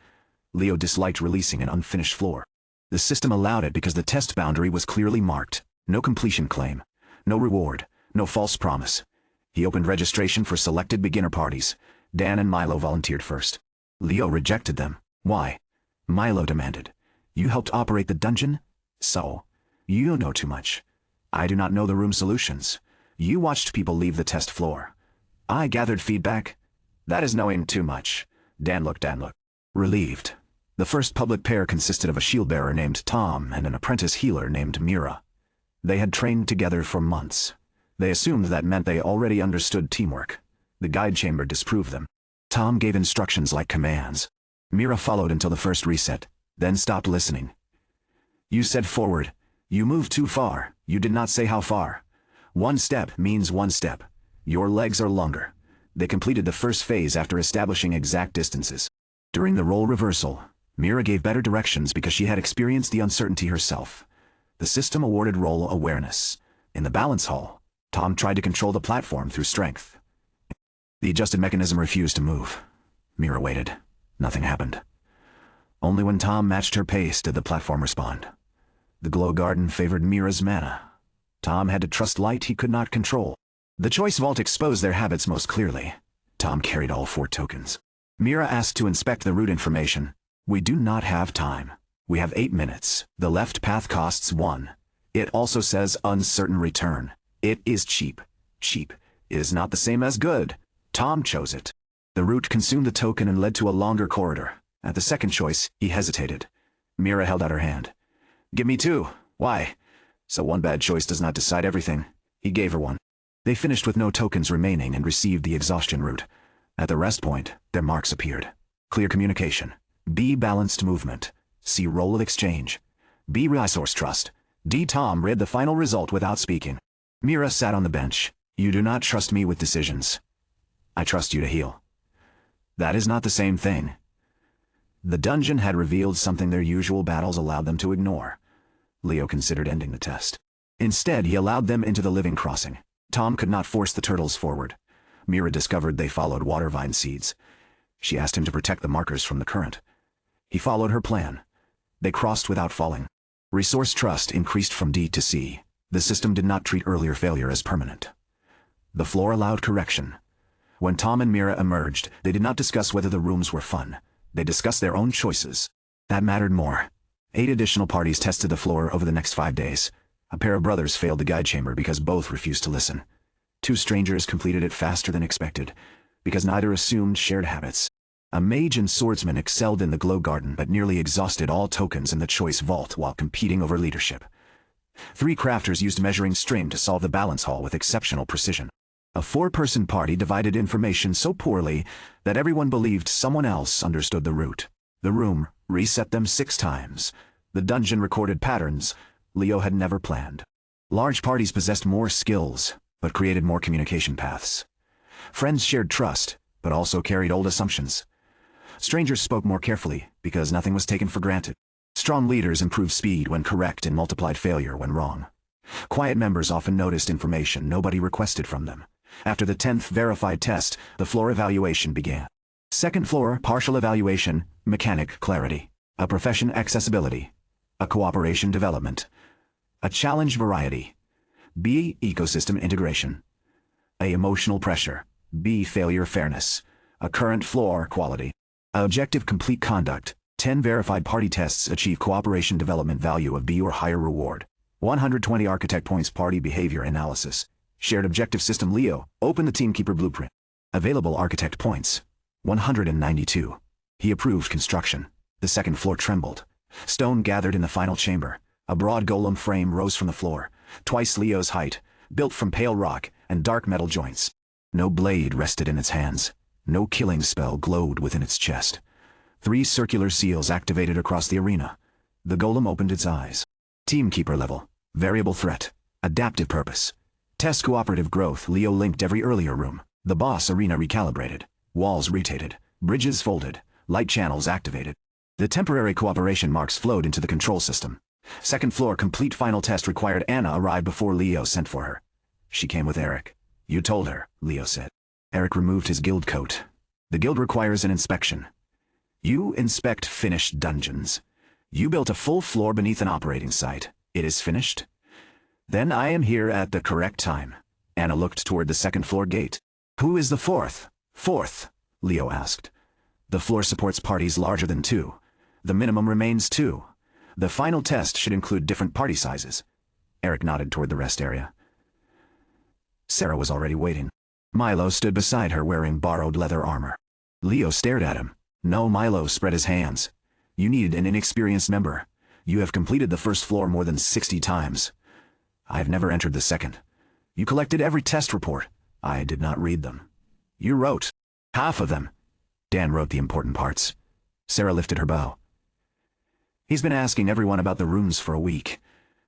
Leo disliked releasing an unfinished floor. The system allowed it because the test boundary was clearly marked. No completion claim. No reward. No false promise. He opened registration for selected beginner parties. Dan and Milo volunteered first. Leo rejected them. Why? Milo demanded. You helped operate the dungeon? So, you know too much. I do not know the room solutions. You watched people leave the test floor. I gathered feedback. That is knowing too much. Dan looked relieved. The first public pair consisted of a shield bearer named Tom and an apprentice healer named Mira. They had trained together for months. They assumed that meant they already understood teamwork. The guide chamber disproved them. Tom gave instructions like commands. Mira followed until the first reset, then stopped listening. You said forward. You moved too far. You did not say how far. 1 step means 1 step. Your legs are longer. They completed the first phase after establishing exact distances. During the role reversal, Mira gave better directions because she had experienced the uncertainty herself. The system awarded role awareness. In the balance hall, Tom tried to control the platform through strength. The adjusted mechanism refused to move. Mira waited. Nothing happened. Only when Tom matched her pace did the platform respond. The glow garden favored Mira's mana. Tom had to trust light he could not control. The choice vault exposed their habits most clearly. Tom carried all 4 tokens. Mira asked to inspect the route information. We do not have time. We have 8 minutes. The left path costs 1. It also says uncertain return. It is cheap. Cheap is not the same as good. Tom chose it. The route consumed the token and led to a longer corridor. At the second choice, he hesitated. Mira held out her hand. Give me 2. Why? So one bad choice does not decide everything. He gave her 1. They finished with no tokens remaining and received the exhaustion route. At the rest point, their marks appeared. Clear communication. B. Balanced movement. C. Role of exchange. B. Resource trust. D. Tom read the final result without speaking. Mira sat on the bench. You do not trust me with decisions. I trust you to heal. That is not the same thing. The dungeon had revealed something their usual battles allowed them to ignore. Leo considered ending the test. Instead, he allowed them into the living crossing. Tom could not force the turtles forward. Mira discovered they followed water vine seeds. She asked him to protect the markers from the current. He followed her plan. They crossed without falling. Resource trust increased from D to C. The system did not treat earlier failure as permanent. The floor allowed correction. When Tom and Mira emerged, they did not discuss whether the rooms were fun. They discussed their own choices. That mattered more. 8 additional parties tested the floor over the next 5 days. A pair of brothers failed the guide chamber because both refused to listen. 2 strangers completed it faster than expected, because neither assumed shared habits. A mage and swordsman excelled in the glow garden but nearly exhausted all tokens in the choice vault while competing over leadership. 3 crafters used measuring string to solve the balance hall with exceptional precision. A 4-person party divided information so poorly that everyone believed someone else understood the route. The room reset them 6 times. The dungeon recorded patterns Leo had never planned. Large parties possessed more skills, but created more communication paths. Friends shared trust, but also carried old assumptions. Strangers spoke more carefully, because nothing was taken for granted. Strong leaders improved speed when correct and multiplied failure when wrong. Quiet members often noticed information nobody requested from them. After the 10th verified test, the floor evaluation began. Second floor, partial evaluation, mechanic clarity. A profession accessibility. A cooperation development. A challenge variety. B, ecosystem integration. A, emotional pressure. B, failure fairness. A current floor quality. A, objective complete conduct. 10 verified party tests achieve cooperation development value of B or higher reward. 120 architect points party behavior analysis. Shared objective system Leo, open the Teamkeeper blueprint. Available architect points. 192. He approved construction. The second floor trembled. Stone gathered in the final chamber. A broad golem frame rose from the floor, twice Leo's height, built from pale rock and dark metal joints. No blade rested in its hands. No killing spell glowed within its chest. 3 circular seals activated across the arena. The golem opened its eyes. Teamkeeper level. Variable threat. Adaptive purpose. Test cooperative growth. Leo linked every earlier room. The boss arena recalibrated. Walls rotated. Bridges folded. Light channels activated. The temporary cooperation marks flowed into the control system. Second floor complete final test required. Anna arrived before Leo sent for her. She came with Eric. You told her, Leo said. Eric removed his guild coat. The guild requires an inspection. You inspect finished dungeons. You built a full floor beneath an operating site. It is finished? Then I am here at the correct time. Anna looked toward the second floor gate. Who is the fourth? Fourth, Leo asked. The floor supports parties larger than 2. The minimum remains 2. The final test should include different party sizes. Eric nodded toward the rest area. Sarah was already waiting. Milo stood beside her wearing borrowed leather armor. Leo stared at him. No, Milo spread his hands. You needed an inexperienced member. You have completed the first floor more than 60 times. I have never entered the second. You collected every test report. I did not read them. You wrote half of them. Dan wrote the important parts. Sarah lifted her bow. He's been asking everyone about the rooms for a week.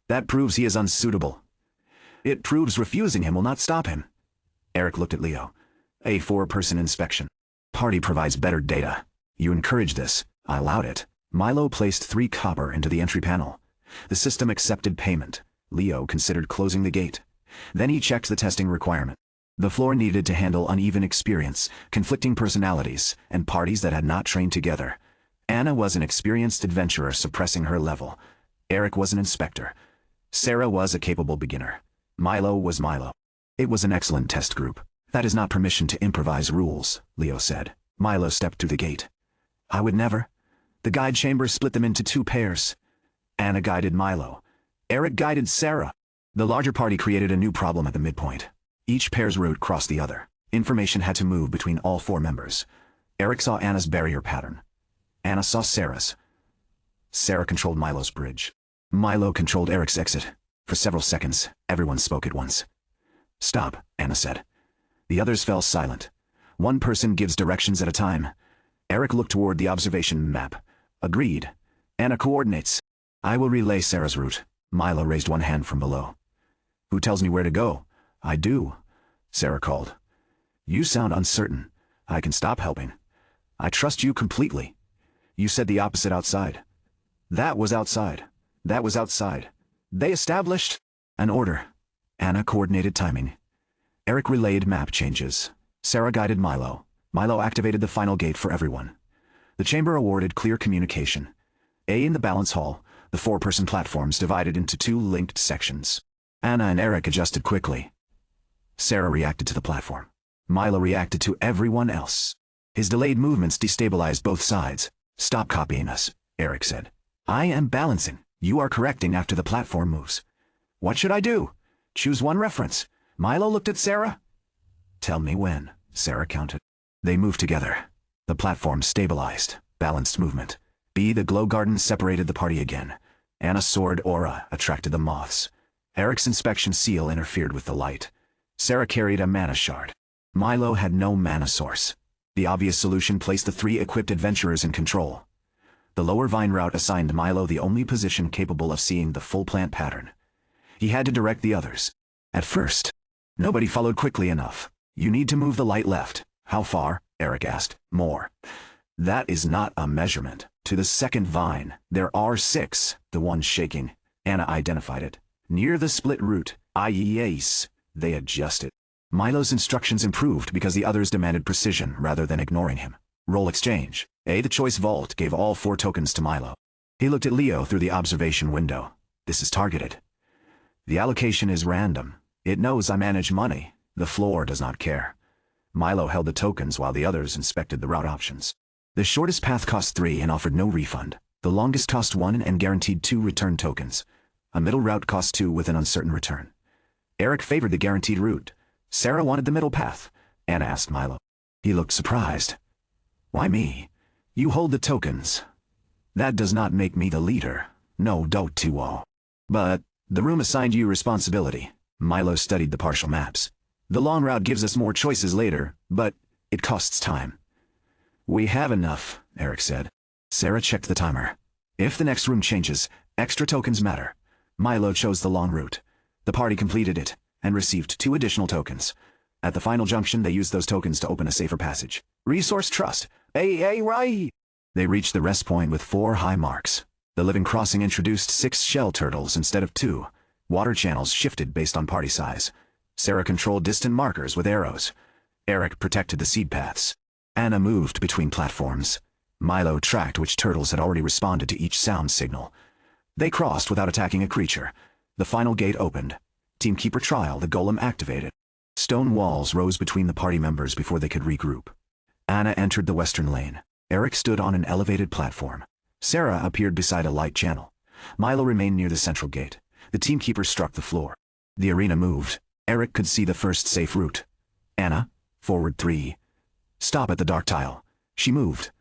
That proves he is unsuitable. It proves refusing him will not stop him. Eric looked at Leo. A 4-person inspection. Party provides better data. You encouraged this. I allowed it. Milo placed 3 copper into the entry panel. The system accepted payment. Leo considered closing the gate. Then he checked the testing requirement. The floor needed to handle uneven experience, conflicting personalities, and parties that had not trained together. Anna was an experienced adventurer suppressing her level. Eric was an inspector. Sarah was a capable beginner. Milo was Milo. It was an excellent test group. That is not permission to improvise rules, Leo said. Milo stepped through the gate. I would never. The guide chamber split them into 2 pairs. Anna guided Milo. Eric guided Sarah. The larger party created a new problem at the midpoint. Each pair's route crossed the other. Information had to move between all 4 members. Eric saw Anna's barrier pattern. Anna saw Sarah's. Sarah controlled Milo's bridge. Milo controlled Eric's exit. For several seconds, everyone spoke at once. Stop, Anna said. The others fell silent. 1 person gives directions at a time. Eric looked toward the observation map. Agreed. Anna coordinates. I will relay Sarah's route. Milo raised 1 hand from below. Who tells me where to go? I do, Sarah called. You sound uncertain. I can stop helping. I trust you completely. You said the opposite outside. That was outside. That was outside. They established an order. Anna coordinated timing. Eric relayed map changes. Sarah guided Milo. Milo activated the final gate for everyone. The chamber awarded clear communication. In the balance hall, the 4-person platforms divided into 2 linked sections. Anna and Eric adjusted quickly. Sarah reacted to the platform. Milo reacted to everyone else. His delayed movements destabilized both sides. Stop copying us, Eric said. I am balancing. You are correcting after the platform moves. What should I do? Choose 1 reference. Milo looked at Sarah. Tell me when, Sarah counted. They moved together. The platform stabilized. Balanced movement. B, the glow garden separated the party again. Anna's sword aura attracted the moths. Eric's inspection seal interfered with the light. Sarah carried a mana shard. Milo had no mana source. The obvious solution placed the 3 equipped adventurers in control. The lower vine route assigned Milo the only position capable of seeing the full plant pattern. He had to direct the others. At first, nobody followed quickly enough. You need to move the light left. How far? Eric asked. More. That is not a measurement. To the second vine. There are 6. The one shaking. Anna identified it. Near the split root. Yes. They adjusted. Milo's instructions improved because the others demanded precision rather than ignoring him. Roll exchange. The choice vault gave all 4 tokens to Milo. He looked at Leo through the observation window. This is targeted. The allocation is random. It knows I manage money. The floor does not care. Milo held the tokens while the others inspected the route options. The shortest path cost 3 and offered no refund. The longest cost 1 and guaranteed 2 return tokens. A middle route cost 2 with an uncertain return. Eric favored the guaranteed route. Sarah wanted the middle path. Anna asked Milo. He looked surprised. Why me? You hold the tokens. That does not make me the leader. No, don't to all. But the room assigned you responsibility. Milo studied the partial maps. The long route gives us more choices later, but it costs time. We have enough, Eric said. Sarah checked the timer. If the next room changes, extra tokens matter. Milo chose the long route. The party completed it and received 2 additional tokens. At the final junction, they used those tokens to open a safer passage. Resource trust. Right. They reached the rest point with 4 high marks. The living crossing introduced 6 shell turtles instead of 2. Water channels shifted based on party size. Sarah controlled distant markers with arrows. Eric protected the seed paths. Anna moved between platforms. Milo tracked which turtles had already responded to each sound signal. They crossed without attacking a creature. The final gate opened. Teamkeeper trial, the golem activated. Stone walls rose between the party members before they could regroup. Anna entered the western lane. Eric stood on an elevated platform. Sarah appeared beside a light channel. Milo remained near the central gate. The teamkeeper struck the floor. The arena moved. Eric could see the first safe route. Anna, forward 3. Stop at the dark tile. She moved.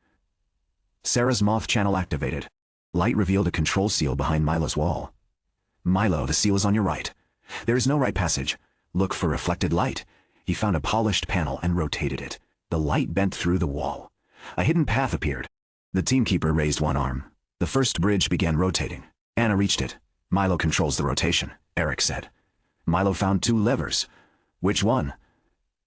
Sarah's moth channel activated. Light revealed a control seal behind Milo's wall. Milo, the seal is on your right. There is no right passage. Look for reflected light. He found a polished panel and rotated it. The light bent through the wall. A hidden path appeared. The teamkeeper raised one arm. The first bridge began rotating. Anna reached it. Milo controls the rotation, Eric said. Milo found 2 levers. Which one?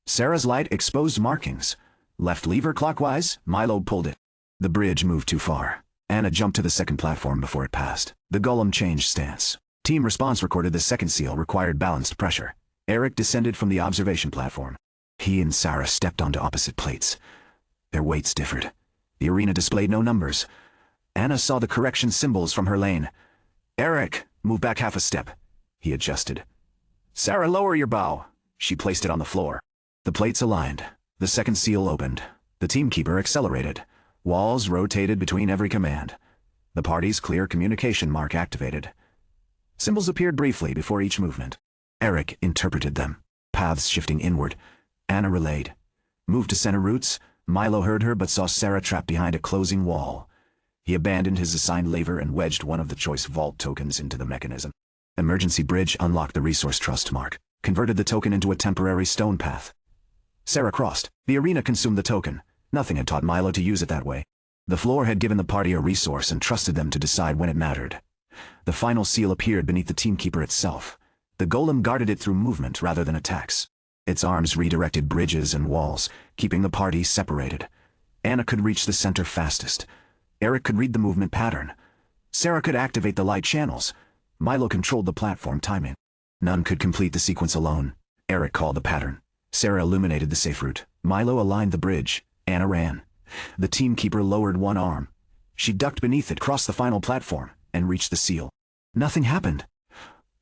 Sarah's light exposed markings. Left lever clockwise, Milo pulled it. The bridge moved too far. Anna jumped to the second platform before it passed. The golem changed stance. Team response recorded the second seal required balanced pressure. Eric descended from the observation platform. He and Sarah stepped onto opposite plates. Their weights differed. The arena displayed no numbers. Anna saw the correction symbols from her lane. Eric, move back half a step. He adjusted. Sarah, lower your bow. She placed it on the floor. The plates aligned. The second seal opened. The teamkeeper accelerated. Walls rotated between every command. The party's clear communication mark activated. Symbols appeared briefly before each movement. Eric interpreted them. Paths shifting inward. Anna relayed. Moved to center routes. Milo heard her but saw Sarah trapped behind a closing wall. He abandoned his assigned lever and wedged one of the choice vault tokens into the mechanism. Emergency bridge unlocked the resource trust mark, converted the token into a temporary stone path. Sarah crossed. The arena consumed the token. Nothing had taught Milo to use it that way. The floor had given the party a resource and trusted them to decide when it mattered. The final seal appeared beneath the teamkeeper itself. The golem guarded it through movement rather than attacks. Its arms redirected bridges and walls, keeping the party separated. Anna could reach the center fastest. Eric could read the movement pattern. Sarah could activate the light channels. Milo controlled the platform timing. None could complete the sequence alone. Eric called the pattern. Sarah illuminated the safe route. Milo aligned the bridge. Anna ran. The teamkeeper lowered one arm. She ducked beneath it, crossed the final platform, and reached the seal. Nothing happened.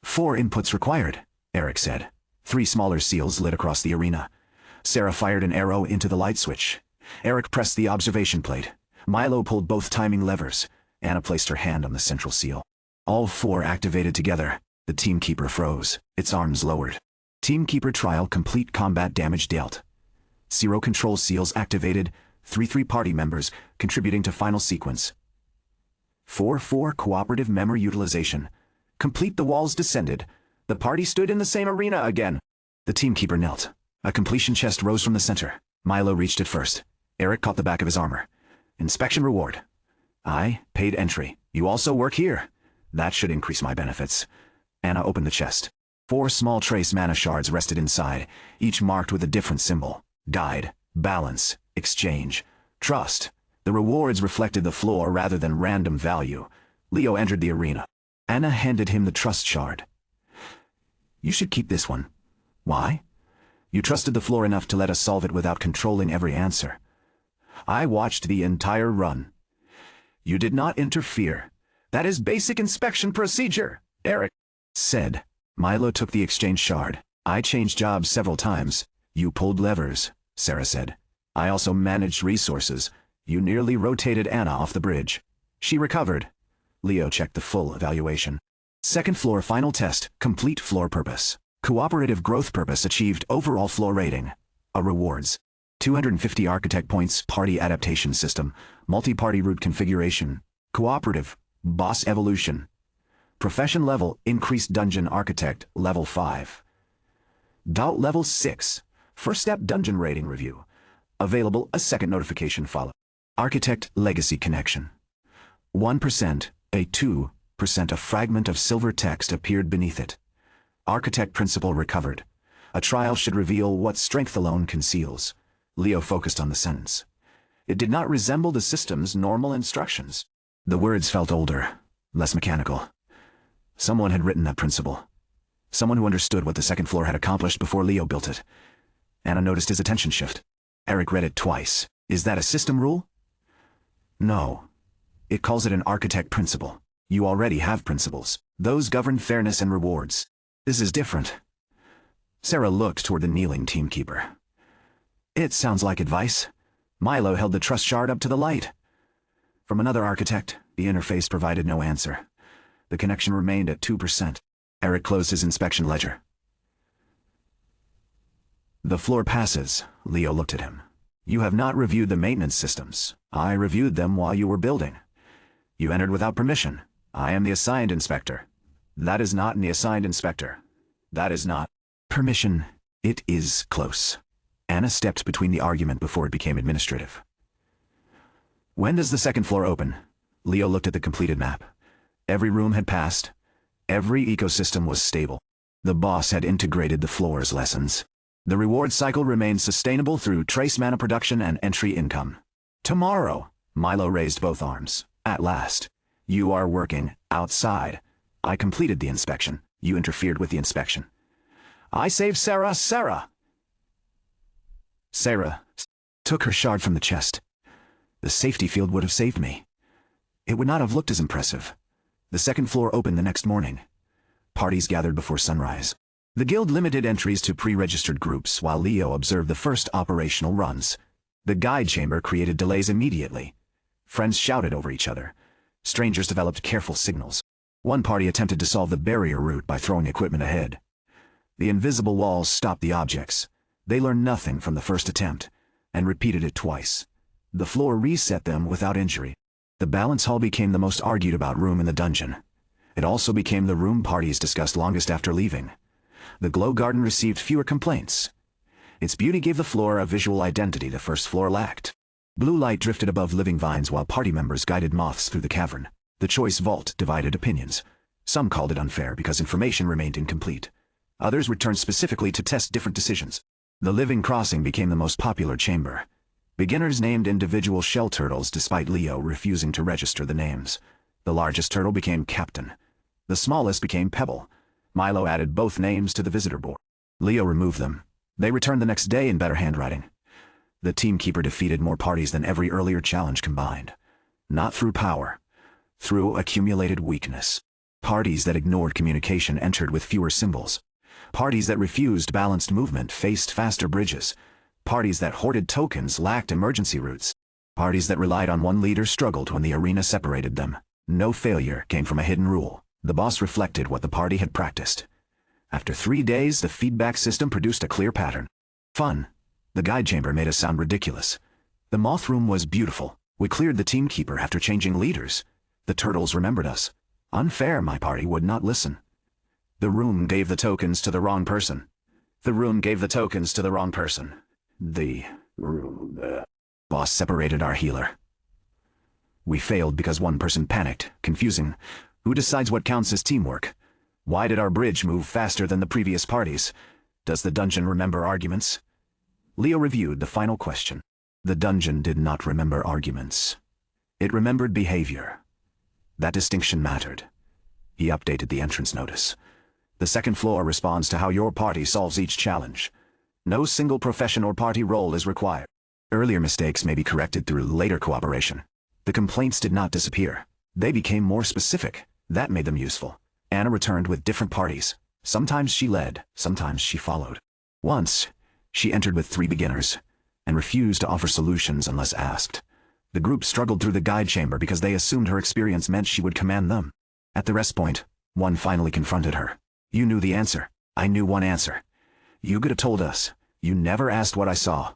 4 inputs required, Eric said. 3 smaller seals lit across the arena. Sarah fired an arrow into the light switch. Eric pressed the observation plate. Milo pulled both timing levers. Anna placed her hand on the central seal. All 4 activated together. The teamkeeper froze. Its arms lowered. Teamkeeper trial complete, combat damage dealt. 0 control seals activated. 3 party members contributing to final sequence. 4 cooperative memory utilization. Complete, the walls descended. The party stood in the same arena again. The teamkeeper knelt. A completion chest rose from the center. Milo reached it first. Eric caught the back of his armor. Inspection reward. I paid entry. You also work here. That should increase my benefits. Anna opened the chest. 4 small trace mana shards rested inside, each marked with a different symbol. Guide, balance, exchange, trust. The rewards reflected the floor rather than random value. Leo entered the arena. Anna handed him the trust shard. You should keep this one. Why? You trusted the floor enough to let us solve it without controlling every answer. I watched the entire run. You did not interfere. That is basic inspection procedure, Eric said. Milo took the exchange shard. I changed jobs several times. You pulled levers, Sarah said. I also managed resources. You nearly rotated Anna off the bridge. She recovered. Leo checked the full evaluation. Second floor final test, complete floor purpose. Cooperative growth purpose achieved overall floor rating. Rewards. 250 architect points, party adaptation system, multi-party route configuration, cooperative, boss evolution. Profession level, increased dungeon architect, level 5. Doubt level 6, first step dungeon rating review. Available, a second notification follow. Architect legacy connection. 1%, a 2%, a fragment of silver text appeared beneath it. Architect principle recovered. A trial should reveal what strength alone conceals. Leo focused on the sentence. It did not resemble the system's normal instructions. The words felt older, less mechanical. Someone had written that principle. Someone who understood what the second floor had accomplished before Leo built it. Anna noticed his attention shift. Eric read it twice. Is that a system rule? No. It calls it an architect principle. You already have principles. Those govern fairness and rewards. This is different. Sarah looked toward the kneeling teamkeeper. It sounds like advice. Milo held the trust shard up to the light. From another architect, the interface provided no answer. The connection remained at 2%. Eric closed his inspection ledger. The floor passes. Leo looked at him. You have not reviewed the maintenance systems. I reviewed them while you were building. You entered without permission. I am the assigned inspector. That is not the assigned inspector. That is not permission. It is close. Anna stepped between the argument before it became administrative. When does the second floor open? Leo looked at the completed map. Every room had passed. Every ecosystem was stable. The boss had integrated the floor's lessons. The reward cycle remained sustainable through trace mana production and entry income. Tomorrow, Milo raised both arms. At last. You are working outside. I completed the inspection. You interfered with the inspection. I saved Sarah. Sarah took her shard from the chest. The safety field would have saved me. It would not have looked as impressive. The second floor opened the next morning. Parties gathered before sunrise. The guild limited entries to pre-registered groups while Leo observed the first operational runs. The guide chamber created delays immediately. Friends shouted over each other. Strangers developed careful signals. One party attempted to solve the barrier route by throwing equipment ahead. The invisible walls stopped the objects. They learned nothing from the first attempt, and repeated it twice. The floor reset them without injury. The balance hall became the most argued about room in the dungeon. It also became the room parties discussed longest after leaving. The glow garden received fewer complaints. Its beauty gave the floor a visual identity the first floor lacked. Blue light drifted above living vines while party members guided moths through the cavern. The choice vault divided opinions. Some called it unfair because information remained incomplete. Others returned specifically to test different decisions. The living crossing became the most popular chamber. Beginners named individual shell turtles despite Leo refusing to register the names. The largest turtle became Captain. The smallest became Pebble. Milo added both names to the visitor board. Leo removed them. They returned the next day in better handwriting. The teamkeeper defeated more parties than every earlier challenge combined. Not through power. Through accumulated weakness. Parties that ignored communication entered with fewer symbols. Parties that refused balanced movement faced faster bridges. Parties that hoarded tokens lacked emergency routes. Parties that relied on one leader struggled when the arena separated them. No failure came from a hidden rule. The boss reflected what the party had practiced. After 3 days, the feedback system produced a clear pattern. Fun. The guide chamber made us sound ridiculous. The moth room was beautiful. We cleared the teamkeeper after changing leaders. The turtles remembered us. Unfair, my party would not listen. The room gave the tokens to the wrong person. The room gave the tokens to the wrong person. The boss separated our healer. We failed because one person panicked, confusing. Who decides what counts as teamwork? Why did our bridge move faster than the previous parties? Does the dungeon remember arguments? Leo reviewed the final question. The dungeon did not remember arguments. It remembered behavior. That distinction mattered. He updated the entrance notice. The second floor responds to how your party solves each challenge. No single profession or party role is required. Earlier mistakes may be corrected through later cooperation. The complaints did not disappear. They became more specific. That made them useful. Anna returned with different parties. Sometimes she led, sometimes she followed. Once, she entered with 3 beginners, and refused to offer solutions unless asked. The group struggled through the guide chamber because they assumed her experience meant she would command them. At the rest point, one finally confronted her. You knew the answer. I knew one answer. You could have told us. You never asked what I saw.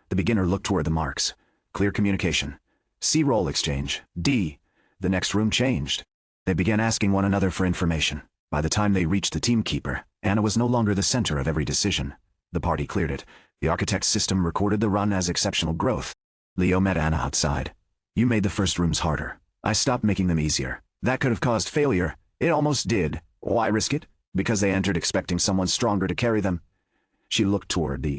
The beginner looked toward the marks. Clear communication. C. Role exchange. D. The next room changed. They began asking one another for information. By the time they reached the teamkeeper, Anna was no longer the center of every decision. The party cleared it. The architect's system recorded the run as exceptional growth. Leo met Anna outside. You made the first rooms harder. I stopped making them easier. That could have caused failure. It almost did. Why risk it? Because they entered expecting someone stronger to carry them. She looked toward the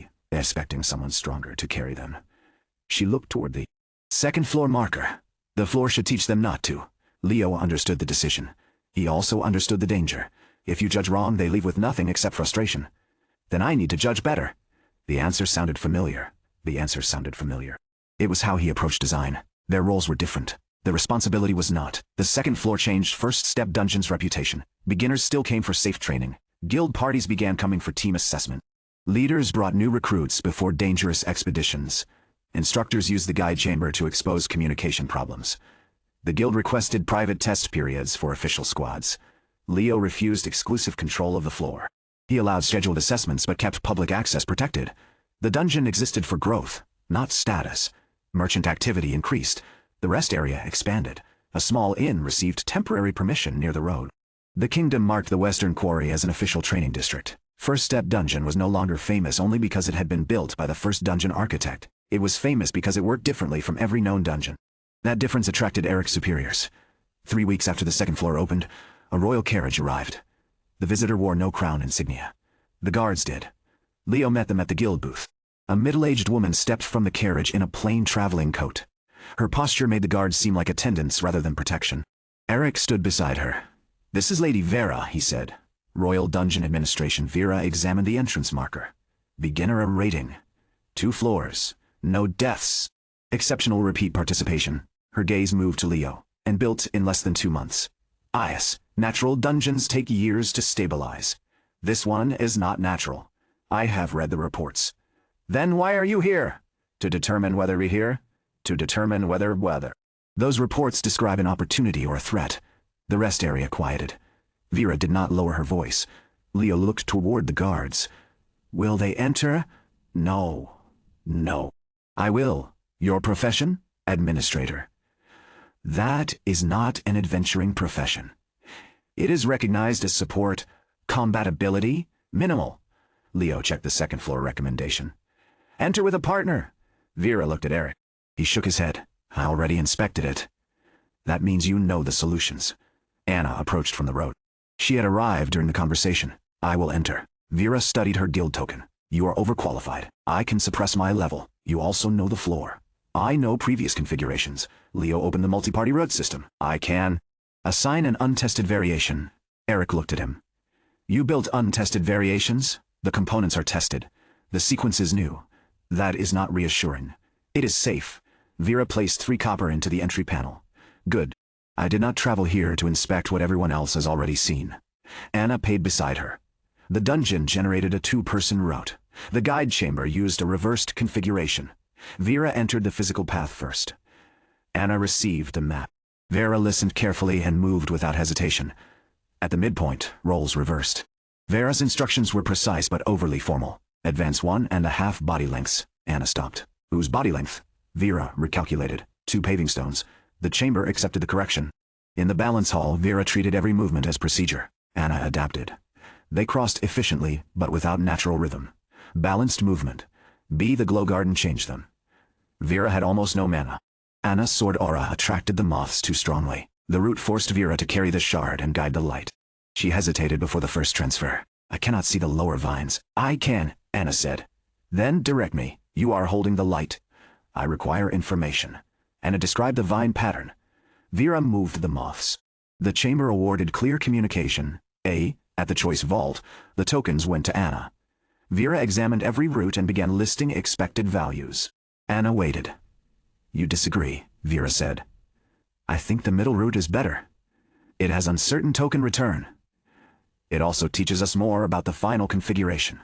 second floor marker. The floor should teach them not to. Leo understood the decision. He also understood the danger. If you judge wrong, they leave with nothing except frustration. Then I need to judge better. The answer sounded familiar. It was how he approached design. Their roles were different. The responsibility was not. The second floor changed first step dungeon's reputation. Beginners still came for safe training. Guild parties began coming for team assessment. Leaders brought new recruits before dangerous expeditions. Instructors used the guide chamber to expose communication problems. The guild requested private test periods for official squads. Leo refused exclusive control of the floor. He allowed scheduled assessments but kept public access protected. The dungeon existed for growth, not status. Merchant activity increased. The rest area expanded. A small inn received temporary permission near the road. The kingdom marked the Western Quarry as an official training district. First Step Dungeon was no longer famous only because it had been built by the first dungeon architect. It was famous because it worked differently from every known dungeon. That difference attracted Eric's superiors. 3 weeks after the second floor opened, a royal carriage arrived. The visitor wore no crown insignia. The guards did. Leo met them at the guild booth. A middle-aged woman stepped from the carriage in a plain traveling coat. Her posture made the guards seem like attendants rather than protection. Eric stood beside her. "This is Lady Vera," he said. Royal Dungeon Administration. Vera examined the entrance marker. Beginner rating. 2 floors. No deaths. Exceptional repeat participation. Her gaze moved to Leo. And built in less than 2 months. IS. Natural dungeons take years to stabilize. This one is not natural. I have read the reports. Then why are you here? To determine whether we're here? To determine whether. Those reports describe an opportunity or a threat. The rest area quieted. Vera did not lower her voice. Leo looked toward the guards. Will they enter? No. No. I will. Your profession? Administrator. That is not an adventuring profession. It is recognized as support. Combatability? Minimal. Leo checked the second floor recommendation. Enter with a partner. Vera looked at Eric. He shook his head. I already inspected it. That means you know the solutions. Anna approached from the road. She had arrived during the conversation. I will enter. Vera studied her guild token. You are overqualified. I can suppress my level. You also know the floor. I know previous configurations. Leo opened the multi-party road system. I can assign an untested variation. Eric looked at him. You built untested variations? The components are tested. The sequence is new. That is not reassuring. It is safe. Vera placed 3 copper into the entry panel. Good. I did not travel here to inspect what everyone else has already seen. Anna paid beside her. The dungeon generated a 2-person route. The guide chamber used a reversed configuration. Vera entered the physical path first. Anna received the map. Vera listened carefully and moved without hesitation. At the midpoint, roles reversed. Vera's instructions were precise but overly formal. Advance 1.5 body lengths. Anna stopped. Whose body length? Vera recalculated. 2 paving stones. The chamber accepted the correction. In the balance hall, Vera treated every movement as procedure. Anna adapted. They crossed efficiently, but without natural rhythm. Balanced movement. The glow garden changed them. Vera had almost no mana. Anna's sword aura attracted the moths too strongly. The root forced Vera to carry the shard and guide the light. She hesitated before the first transfer. I cannot see the lower vines. I can, Anna said. Then direct me. You are holding the light. I require information. Anna described the vine pattern. Vera moved the moths. The chamber awarded clear communication. At the choice vault, the tokens went to Anna. Vera examined every root and began listing expected values. Anna waited. You disagree, Vera said. I think the middle root is better. It has uncertain token return. It also teaches us more about the final configuration.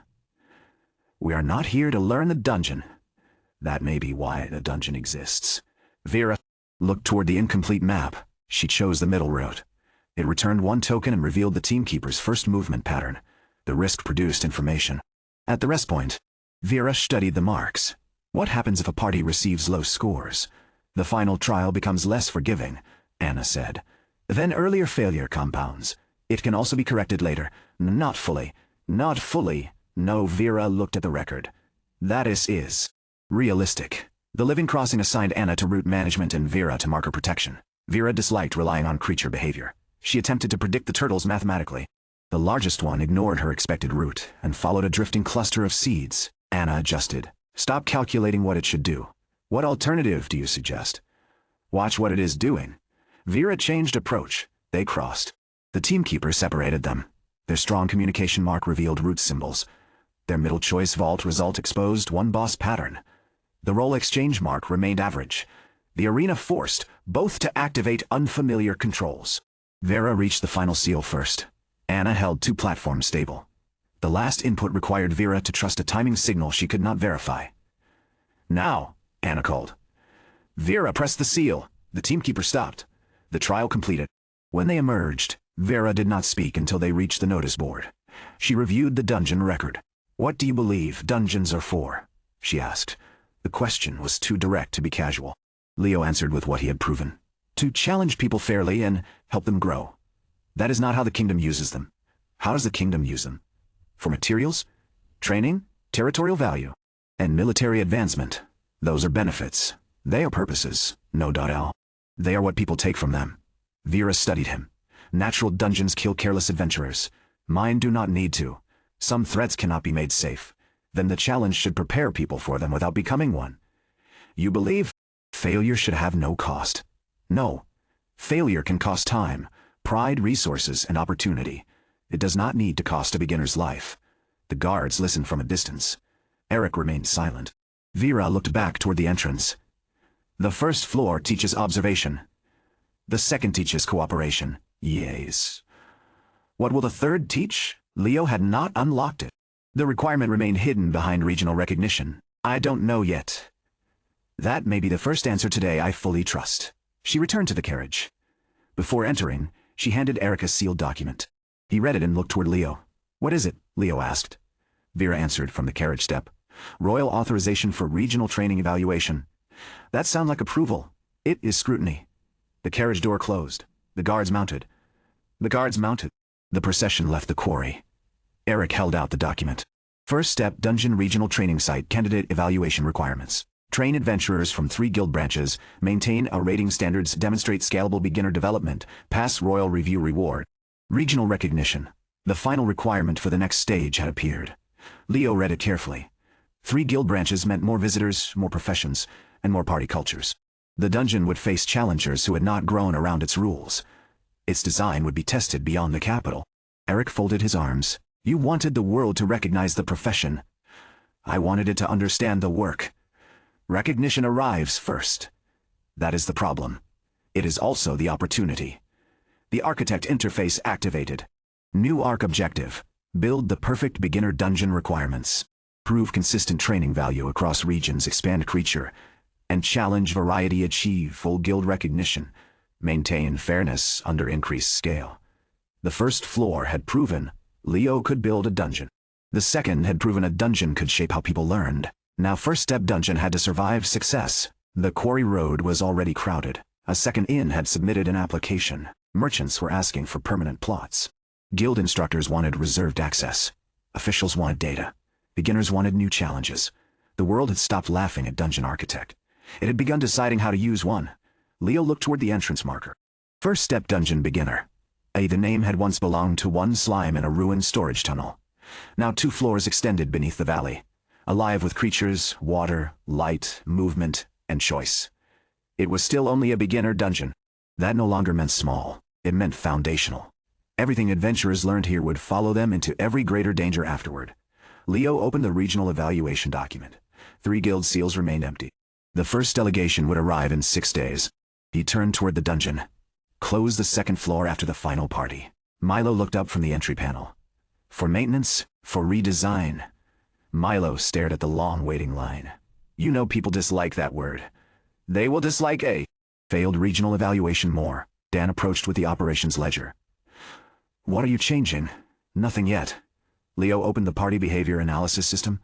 We are not here to learn the dungeon. That may be why the dungeon exists. Vera looked toward the incomplete map. She chose the middle route. It returned one token and revealed the teamkeeper's first movement pattern. The risk produced information. At the rest point, Vera studied the marks. What happens if a party receives low scores? The final trial becomes less forgiving, Anna said. Then earlier failure compounds. It can also be corrected later. Not fully. Not fully. No, Vera looked at the record. That is realistic. The Living Crossing assigned Anna to route management and Vera to marker protection. Vera disliked relying on creature behavior. She attempted to predict the turtles mathematically. The largest one ignored her expected route and followed a drifting cluster of seeds. Anna adjusted. Stop calculating what it should do. What alternative do you suggest? Watch what it is doing. Vera changed approach. They crossed. The teamkeeper separated them. Their strong communication mark revealed root symbols. Their middle choice vault result exposed one boss pattern. The role exchange mark remained average. The arena forced both to activate unfamiliar controls. Vera reached the final seal first. Anna held two platforms stable. The last input required Vera to trust a timing signal she could not verify. Now, Anna called. Vera pressed the seal. The teamkeeper stopped. The trial completed. When they emerged, Vera did not speak until they reached the notice board. She reviewed the dungeon record. What do you believe dungeons are for? She asked. The question was too direct to be casual. Leo answered with what he had proven. To challenge people fairly and help them grow. That is not how the kingdom uses them. How does the kingdom use them? For materials, training, territorial value, and military advancement. Those are benefits. They are purposes, no doubt. They are what people take from them. Vera studied him. Natural dungeons kill careless adventurers. Mine do not need to. Some threats cannot be made safe. Then the challenge should prepare people for them without becoming one. You believe failure should have no cost. No. Failure can cost time, pride, resources, and opportunity. It does not need to cost a beginner's life. The guards listened from a distance. Eric remained silent. Vera looked back toward the entrance. The first floor teaches observation. The second teaches cooperation. Yes. What will the third teach? Leo had not unlocked it. The requirement remained hidden behind regional recognition. I don't know yet. That may be the first answer today I fully trust. She returned to the carriage. Before entering, she handed Eric a sealed document. He read it and looked toward Leo. What is it? Leo asked. Vera answered from the carriage step. Royal authorization for regional training evaluation. That sounds like approval. It is scrutiny. The carriage door closed. The guards mounted. The procession left the quarry. Eric held out the document. First step, Dungeon Regional Training Site Candidate Evaluation Requirements. Train adventurers from 3 guild branches, maintain a rating standards, demonstrate scalable beginner development, pass royal review reward. Regional recognition. The final requirement for the next stage had appeared. Leo read it carefully. 3 guild branches meant more visitors, more professions, and more party cultures. The dungeon would face challengers who had not grown around its rules. Its design would be tested beyond the capital. Eric folded his arms. You wanted the world to recognize the profession. I wanted it to understand the work. Recognition arrives first. That is the problem. It is also the opportunity. The architect interface activated. New arc objective. Build the perfect beginner dungeon requirements. Prove consistent training value across regions, expand creature, and challenge variety, achieve full guild recognition. Maintain fairness under increased scale. The first floor had proven Leo could build a dungeon. The second had proven a dungeon could shape how people learned. Now first step dungeon had to survive success. The quarry road was already crowded. A second inn had submitted an application. Merchants were asking for permanent plots. Guild instructors wanted reserved access. Officials wanted data. Beginners wanted new challenges. The world had stopped laughing at Dungeon Architect. It had begun deciding how to use one. Leo looked toward the entrance marker. First step dungeon beginner. The name had once belonged to one slime in a ruined storage tunnel. Now 2 floors extended beneath the valley, alive with creatures, water, light, movement, and choice. It was still only a beginner dungeon. That no longer meant small, it meant foundational. Everything adventurers learned here would follow them into every greater danger afterward. Leo opened the regional evaluation document. 3 guild seals remained empty. The first delegation would arrive in 6 days. He turned toward the dungeon. Close the 2nd floor after the final party. Milo looked up from the entry panel. For maintenance, for redesign. Milo stared at the long waiting line. You know people dislike that word. They will dislike a failed regional evaluation more. Dan approached with the operations ledger. What are you changing? Nothing yet. Leo opened the party behavior analysis system.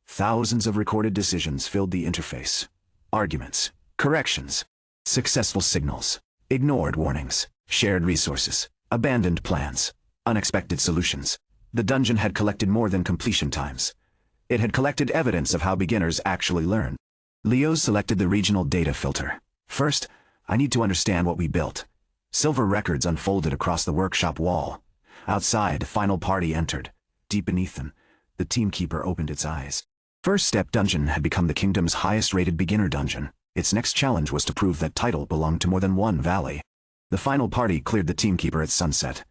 Thousands of recorded decisions filled the interface. Arguments, corrections, successful signals, ignored warnings, shared resources, abandoned plans, unexpected solutions. The dungeon had collected more than completion times. It had collected evidence of how beginners actually learn. Leo selected the regional data filter. First, I need to understand what we built. Silver records unfolded across the workshop wall. Outside, the final party entered. Deep beneath them, the teamkeeper opened its eyes. First Step Dungeon had become the kingdom's highest-rated beginner dungeon. Its next challenge was to prove that title belonged to more than one valley. The final party cleared the teamkeeper at sunset.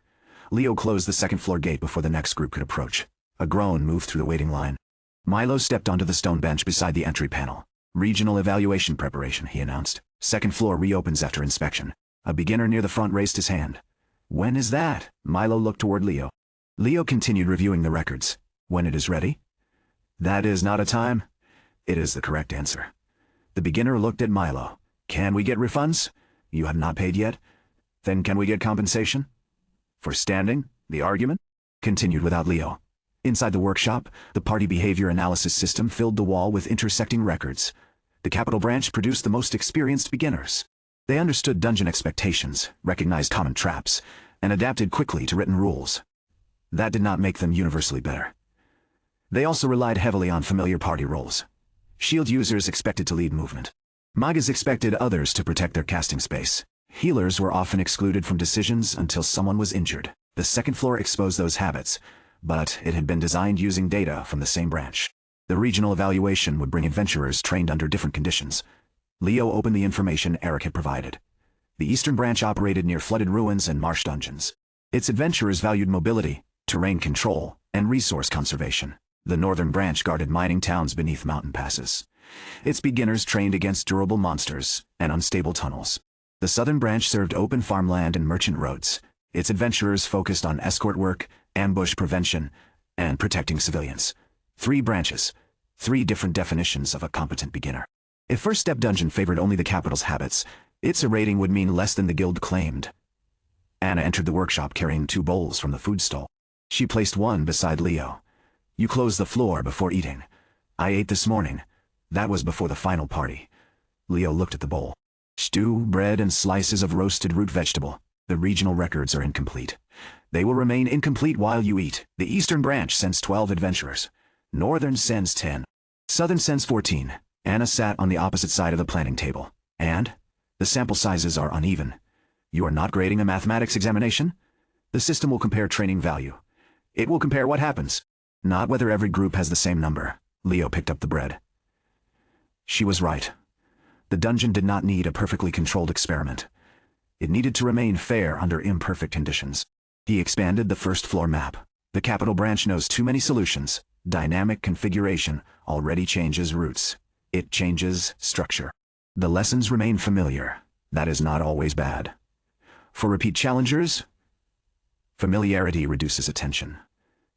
Leo closed the 2nd floor gate before the next group could approach. A groan moved through the waiting line. Milo stepped onto the stone bench beside the entry panel. Regional evaluation preparation, he announced. 2nd floor reopens after inspection. A beginner near the front raised his hand. When is that? Milo looked toward Leo. Leo continued reviewing the records. When it is ready? That is not a time. It is the correct answer. The beginner looked at Milo. Can we get refunds? You have not paid yet? Then can we get compensation? For standing, the argument continued without Leo. Inside the workshop, the party behavior analysis system filled the wall with intersecting records. The Capital Branch produced the most experienced beginners. They understood dungeon expectations, recognized common traps, and adapted quickly to written rules. That did not make them universally better. They also relied heavily on familiar party roles. Shield users expected to lead movement. Magas expected others to protect their casting space. Healers were often excluded from decisions until someone was injured. The 2nd floor exposed those habits, but it had been designed using data from the same branch. The regional evaluation would bring adventurers trained under different conditions. Leo opened the information Eric had provided. The Eastern Branch operated near flooded ruins and marsh dungeons. Its adventurers valued mobility, terrain control, and resource conservation. The Northern Branch guarded mining towns beneath mountain passes. Its beginners trained against durable monsters and unstable tunnels. The Southern Branch served open farmland and merchant roads. Its adventurers focused on escort work, ambush prevention, and protecting civilians. 3 branches, 3 different definitions of a competent beginner. If First Step Dungeon favored only the capital's habits, its rating would mean less than the guild claimed. Anna entered the workshop carrying 2 bowls from the food stall. She placed one beside Leo. You closed the floor before eating. I ate this morning. That was before the final party. Leo looked at the bowl. Stew, bread, and slices of roasted root vegetable. The regional records are incomplete. They will remain incomplete while you eat. The Eastern Branch sends 12 adventurers. Northern sends 10. Southern sends 14. Anna sat on the opposite side of the planning table. And? The sample sizes are uneven. You are not grading a mathematics examination? The system will compare training value. It will compare what happens, not whether every group has the same number. Leo picked up the bread. She was right. The dungeon did not need a perfectly controlled experiment. It needed to remain fair under imperfect conditions. He expanded the 1st floor map. The Capital Branch knows too many solutions. Dynamic configuration already changes routes. It changes structure. The lessons remain familiar. That is not always bad. For repeat challengers, familiarity reduces attention.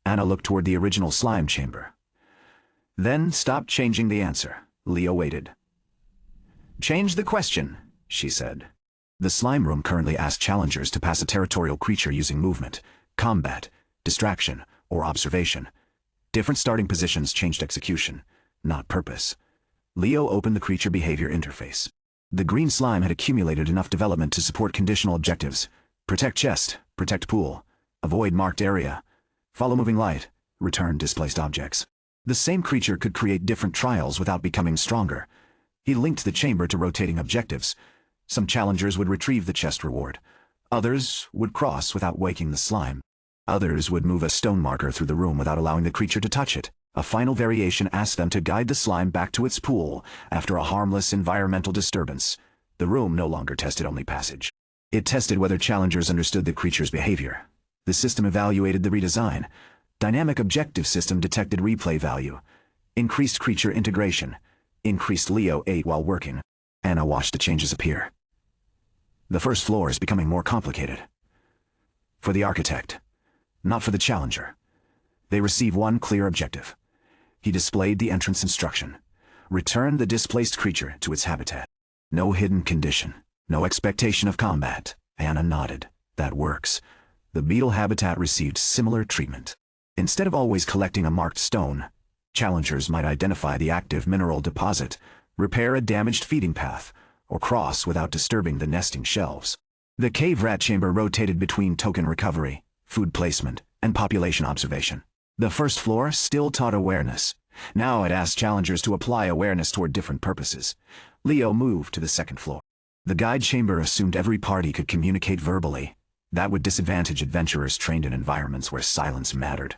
Anna looked toward the original slime chamber. Then stopped changing the answer. Leo waited. Change the question, she said. The slime room currently asks challengers to pass a territorial creature using movement, combat, distraction, or observation. Different starting positions changed execution, not purpose. Leo opened the creature behavior interface. The green slime had accumulated enough development to support conditional objectives. Protect chest, protect pool, avoid marked area, follow moving light, return displaced objects. The same creature could create different trials without becoming stronger. He linked the chamber to rotating objectives. Some challengers would retrieve the chest reward. Others would cross without waking the slime. Others would move a stone marker through the room without allowing the creature to touch it. A final variation asked them to guide the slime back to its pool after a harmless environmental disturbance. The room no longer tested only passage. It tested whether challengers understood the creature's behavior. The system evaluated the redesign. Dynamic objective system detected replay value. Increased creature integration. Increased Leo ate while working. Anna watched the changes appear. The first floor is becoming more complicated. For the architect, not for the challenger. They receive one clear objective. He displayed the entrance instruction. Return the displaced creature to its habitat. No hidden condition. No expectation of combat. Anna nodded. That works. The beetle habitat received similar treatment. Instead of always collecting a marked stone, challengers might identify the active mineral deposit, repair a damaged feeding path, or cross without disturbing the nesting shelves. The cave rat chamber rotated between token recovery, food placement, and population observation. The first floor still taught awareness. Now it asked challengers to apply awareness toward different purposes. Leo moved to the second floor. The guide chamber assumed every party could communicate verbally. That would disadvantage adventurers trained in environments where silence mattered.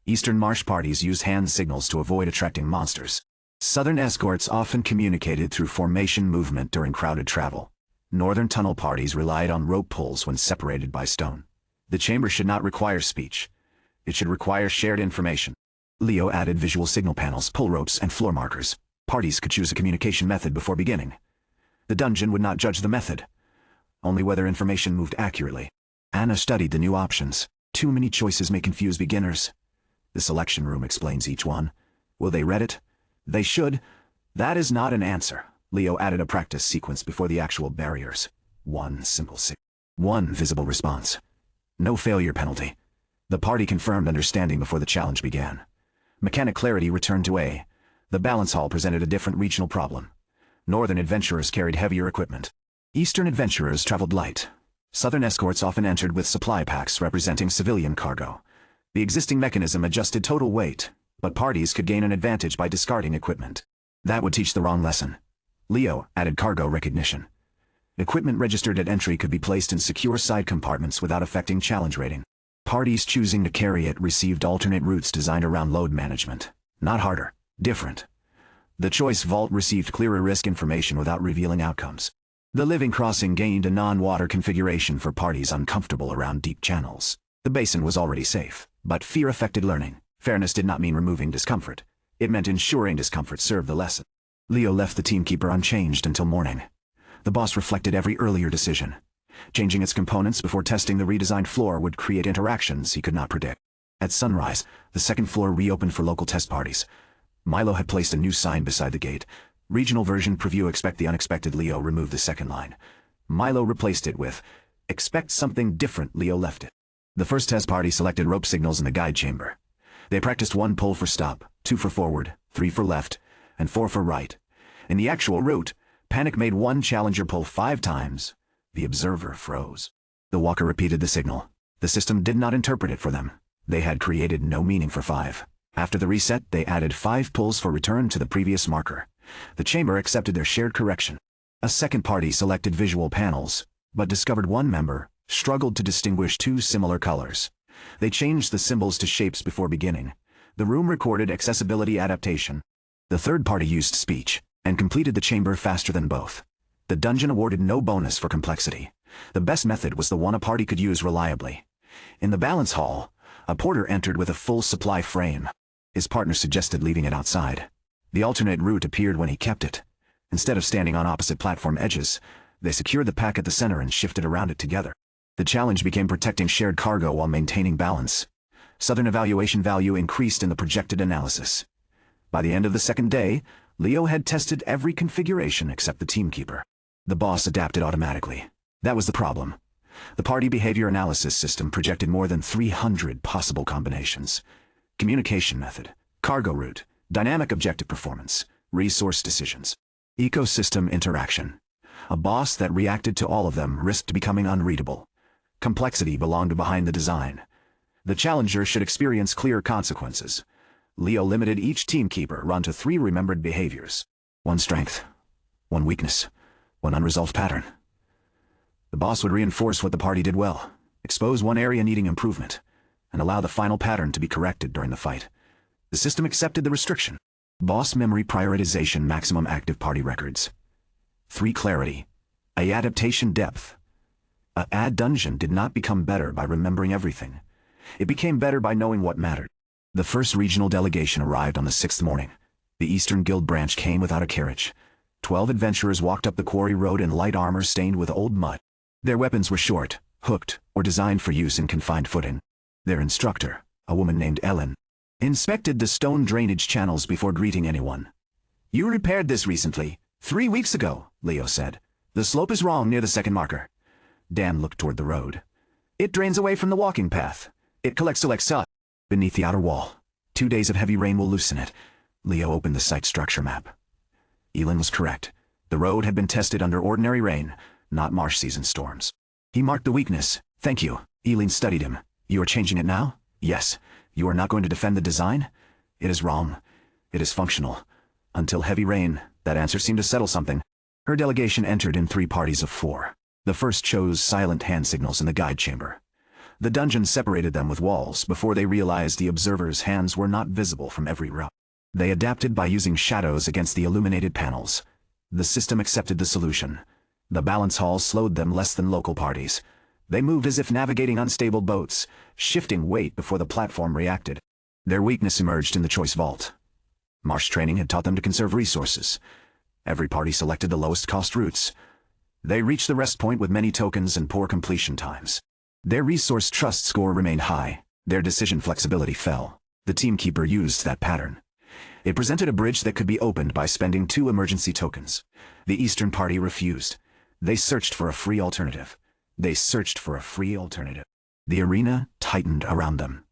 Eastern marsh parties used hand signals to avoid attracting monsters. Southern escorts often communicated through formation movement during crowded travel. Northern tunnel parties relied on rope pulls when separated by stone. The chamber should not require speech. It should require shared information. Leo added visual signal panels, pull ropes, and floor markers. Parties could choose a communication method before beginning. The dungeon would not judge the method, only whether information moved accurately. Anna studied the new options. Too many choices may confuse beginners. The selection room explains each one. Will they read it? They should. That is not an answer. Leo added a practice sequence before the actual barriers. One simple signal. One visible response. No failure penalty. The party confirmed understanding before the challenge began. Mechanic clarity returned to A. The balance hall presented a different regional problem. Northern adventurers carried heavier equipment. Eastern adventurers traveled light. Southern escorts often entered with supply packs representing civilian cargo. The existing mechanism adjusted total weight, but parties could gain an advantage by discarding equipment. That would teach the wrong lesson. Leo added cargo recognition. Equipment registered at entry could be placed in secure side compartments without affecting challenge rating. Parties choosing to carry it received alternate routes designed around load management. Not harder, different. The choice vault received clearer risk information without revealing outcomes. The living crossing gained a non-water configuration for parties uncomfortable around deep channels. The basin was already safe, but fear affected learning. Fairness did not mean removing discomfort. It meant ensuring discomfort served the lesson. Leo left the teamkeeper unchanged until morning. The boss reflected every earlier decision. Changing its components before testing the redesigned floor would create interactions he could not predict. At sunrise, the second floor reopened for local test parties. Milo had placed a new sign beside the gate. Regional version preview expect the unexpected. Leo removed the second line. Milo replaced it with expect something different. Leo left it. The first test party selected rope signals in the guide chamber. They practiced 1 pull for stop, 2 for forward, 3 for left, and 4 for right. In the actual route, Panic made one challenger pull 5 times. The observer froze. The walker repeated the signal. The system did not interpret it for them. They had created no meaning for 5. After the reset, they added 5 pulls for return to the previous marker. The chamber accepted their shared correction. A second party selected visual panels, but discovered one member struggled to distinguish 2 similar colors. They changed the symbols to shapes before beginning. The room recorded accessibility adaptation. The third party used speech, and completed the chamber faster than both. The dungeon awarded no bonus for complexity. The best method was the one a party could use reliably. In the balance hall, a porter entered with a full supply frame. His partner suggested leaving it outside. The alternate route appeared when he kept it. Instead of standing on opposite platform edges, they secured the pack at the center and shifted around it together. The challenge became protecting shared cargo while maintaining balance. Southern evaluation value increased in the projected analysis. By the end of the second day, Leo had tested every configuration except the teamkeeper. The boss adapted automatically. That was the problem. The party behavior analysis system projected more than 300 possible combinations. Communication method, cargo route, dynamic objective performance, resource decisions, ecosystem interaction. A boss that reacted to all of them risked becoming unreadable. Complexity belonged behind the design. The challenger should experience clear consequences. Leo limited each teamkeeper run to 3 remembered behaviors. 1 strength, 1 weakness, 1 unresolved pattern. The boss would reinforce what the party did well, expose one area needing improvement, and allow the final pattern to be corrected during the fight. The system accepted the restriction. Boss memory prioritization maximum active party records. 3 clarity. A adaptation depth. A ad dungeon did not become better by remembering everything. It became better by knowing what mattered. The first regional delegation arrived on the 6th morning. The Eastern Guild branch came without a carriage. 12 adventurers walked up the quarry road in light armor stained with old mud. Their weapons were short, hooked, or designed for use in confined footing. Their instructor, a woman named Ellen, inspected the stone drainage channels before greeting anyone. "You repaired this recently, 3 weeks ago," Leo said. "The slope is wrong near the second marker." Dan looked toward the road. "It drains away from the walking path. It collects beneath the outer wall. 2 days of heavy rain will loosen it." Leo opened the site structure map. Elin was correct. The road had been tested under ordinary rain, not marsh season storms. He marked the weakness. "Thank you." Elin studied him. "You are changing it now?" "Yes. You are not going to defend the design?" "It is wrong. It is functional. Until heavy rain." That answer seemed to settle something. Her delegation entered in 3 parties of 4. The first chose silent hand signals in the guide chamber. The dungeon separated them with walls before they realized the observers' hands were not visible from every route. They adapted by using shadows against the illuminated panels. The system accepted the solution. The balance hall slowed them less than local parties. They moved as if navigating unstable boats, shifting weight before the platform reacted. Their weakness emerged in the choice vault. Marsh training had taught them to conserve resources. Every party selected the lowest cost routes. They reached the rest point with many tokens and poor completion times. Their resource trust score remained high. Their decision flexibility fell. The teamkeeper used that pattern. It presented a bridge that could be opened by spending 2 emergency tokens. The Eastern Party refused. They searched for a free alternative. The arena tightened around them.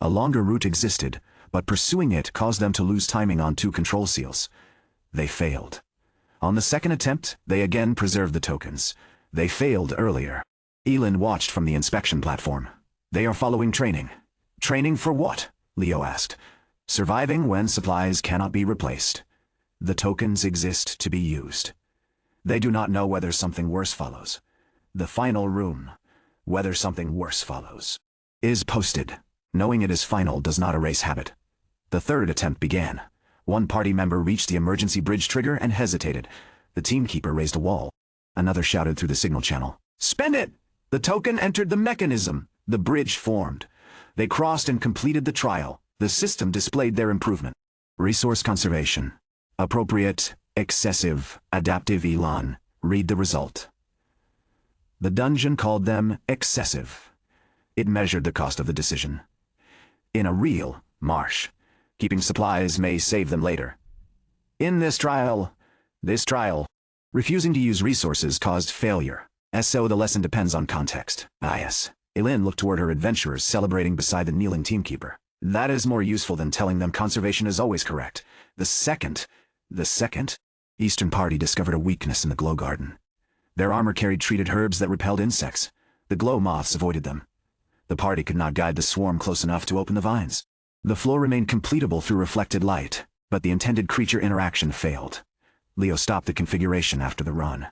A longer route existed, but pursuing it caused them to lose timing on 2 control seals. They failed. On the second attempt, they again preserved the tokens. They failed earlier. Elin watched from the inspection platform. "They are following training." "Training for what?" Leo asked. "Surviving when supplies cannot be replaced. The tokens exist to be used. They do not know whether something worse follows. The final room, whether something worse follows, is posted. Knowing it is final does not erase habit." The third attempt began. One party member reached the emergency bridge trigger and hesitated. The teamkeeper raised a wall. Another shouted through the signal channel, "Spend it!" The token entered the mechanism. The bridge formed. They crossed and completed the trial. The system displayed their improvement. Resource conservation. Appropriate, excessive, adaptive Elon. Read the result. The dungeon called them excessive. It measured the cost of the decision. In a real marsh, keeping supplies may save them later. In this trial, refusing to use resources caused failure. So the lesson depends on context. Yes. Elin looked toward her adventurers celebrating beside the kneeling teamkeeper. "That is more useful than telling them conservation is always correct." The second Eastern Party discovered a weakness in the glow garden. Their armor carried treated herbs that repelled insects. The glow moths avoided them. The party could not guide the swarm close enough to open the vines. The floor remained completable through reflected light, but the intended creature interaction failed. Leo stopped the configuration after the run.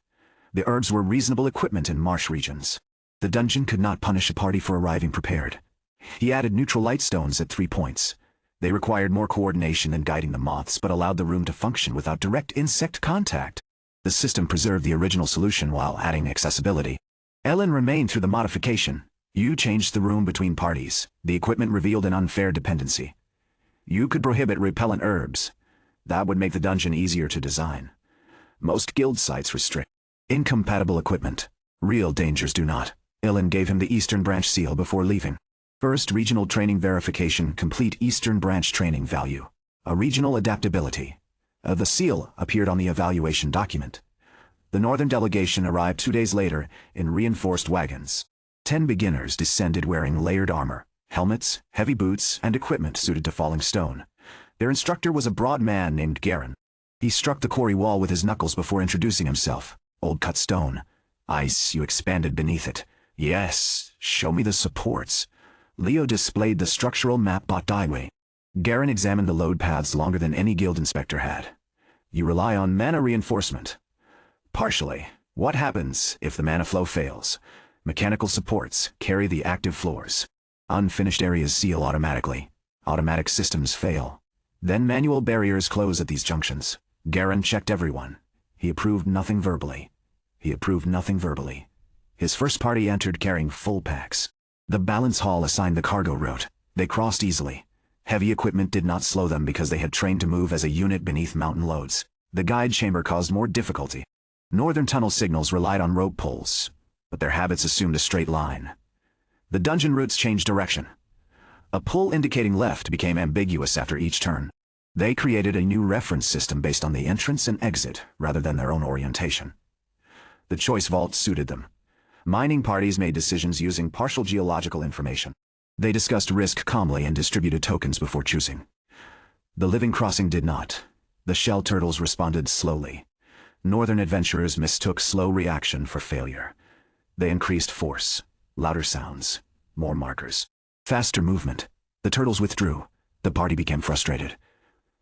The herbs were reasonable equipment in marsh regions. The dungeon could not punish a party for arriving prepared. He added neutral light stones at 3 points. They required more coordination than guiding the moths, but allowed the room to function without direct insect contact. The system preserved the original solution while adding accessibility. Ellen remained through the modification. "You changed the room between parties. The equipment revealed an unfair dependency. You could prohibit repellent herbs. That would make the dungeon easier to design. Most guild sites restrict incompatible equipment. Real dangers do not." Ellen gave him the Eastern Branch seal before leaving. First regional training verification, complete Eastern Branch training value. A regional adaptability. The seal appeared on the evaluation document. The northern delegation arrived 2 days later in reinforced wagons. 10 beginners descended wearing layered armor, helmets, heavy boots, and equipment suited to falling stone. Their instructor was a broad man named Garen. He struck the quarry wall with his knuckles before introducing himself. "Old cut stone. Ice, you expanded beneath it." "Yes, show me the supports." Leo displayed the structural map bot diagram. Garen examined the load paths longer than any guild inspector had. "You rely on mana reinforcement." "Partially. What happens if the mana flow fails? Mechanical supports carry the active floors. Unfinished areas seal automatically. Automatic systems fail. Then manual barriers close at these junctions. Garen checked everyone. He approved nothing verbally. His first party entered carrying full packs. The balance hall assigned the cargo route. They crossed easily. Heavy equipment did not slow them because they had trained to move as a unit beneath mountain loads. The guide chamber caused more difficulty. Northern tunnel signals relied on rope pulls, but their habits assumed a straight line. The dungeon routes changed direction. A pull indicating left became ambiguous after each turn. They created a new reference system based on the entrance and exit rather than their own orientation. The choice vault suited them. Mining parties made decisions using partial geological information. They discussed risk calmly and distributed tokens before choosing. The living crossing did not. The shell turtles responded slowly. Northern adventurers mistook slow reaction for failure. They increased force, louder sounds, more markers, faster movement. The turtles withdrew. The party became frustrated.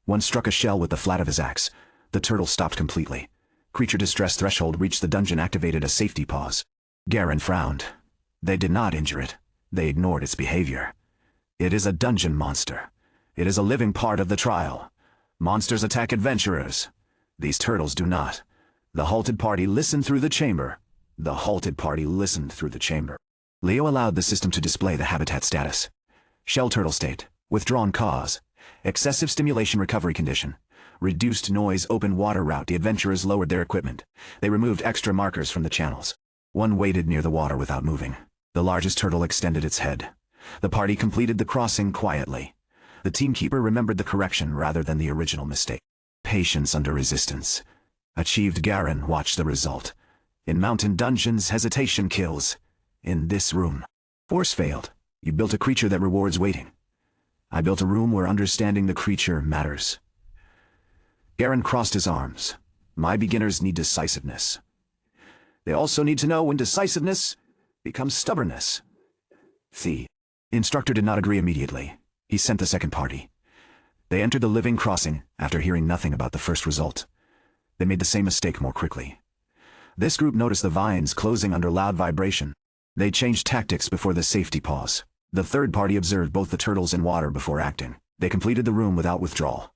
One struck a shell with the flat of his axe. The turtle stopped completely. Creature distress threshold reached the dungeon, activated a safety pause. Garen frowned. They did not injure it. They ignored its behavior. It is a dungeon monster. It is a living part of the trial. Monsters attack adventurers. These turtles do not. The halted party listened through the chamber. Leo allowed the system to display the habitat status. Shell turtle state. Withdrawn cause. Excessive stimulation recovery condition. Reduced noise open water route. The adventurers lowered their equipment. They removed extra markers from the channels. One waited near the water without moving. The largest turtle extended its head. The party completed the crossing quietly. The teamkeeper remembered the correction rather than the original mistake. Patience under resistance. Achieved. Garen watched the result. In mountain dungeons, hesitation kills. In this room, force failed. You built a creature that rewards waiting. I built a room where understanding the creature matters. Garen crossed his arms. My beginners need decisiveness. They also need to know when decisiveness becomes stubbornness. The instructor did not agree immediately. He sent the second party. They entered the living crossing after hearing nothing about the first result. They made the same mistake more quickly. This group noticed the vines closing under loud vibration. They changed tactics before the safety pause. The third party observed both the turtles and water before acting. They completed the room without withdrawal.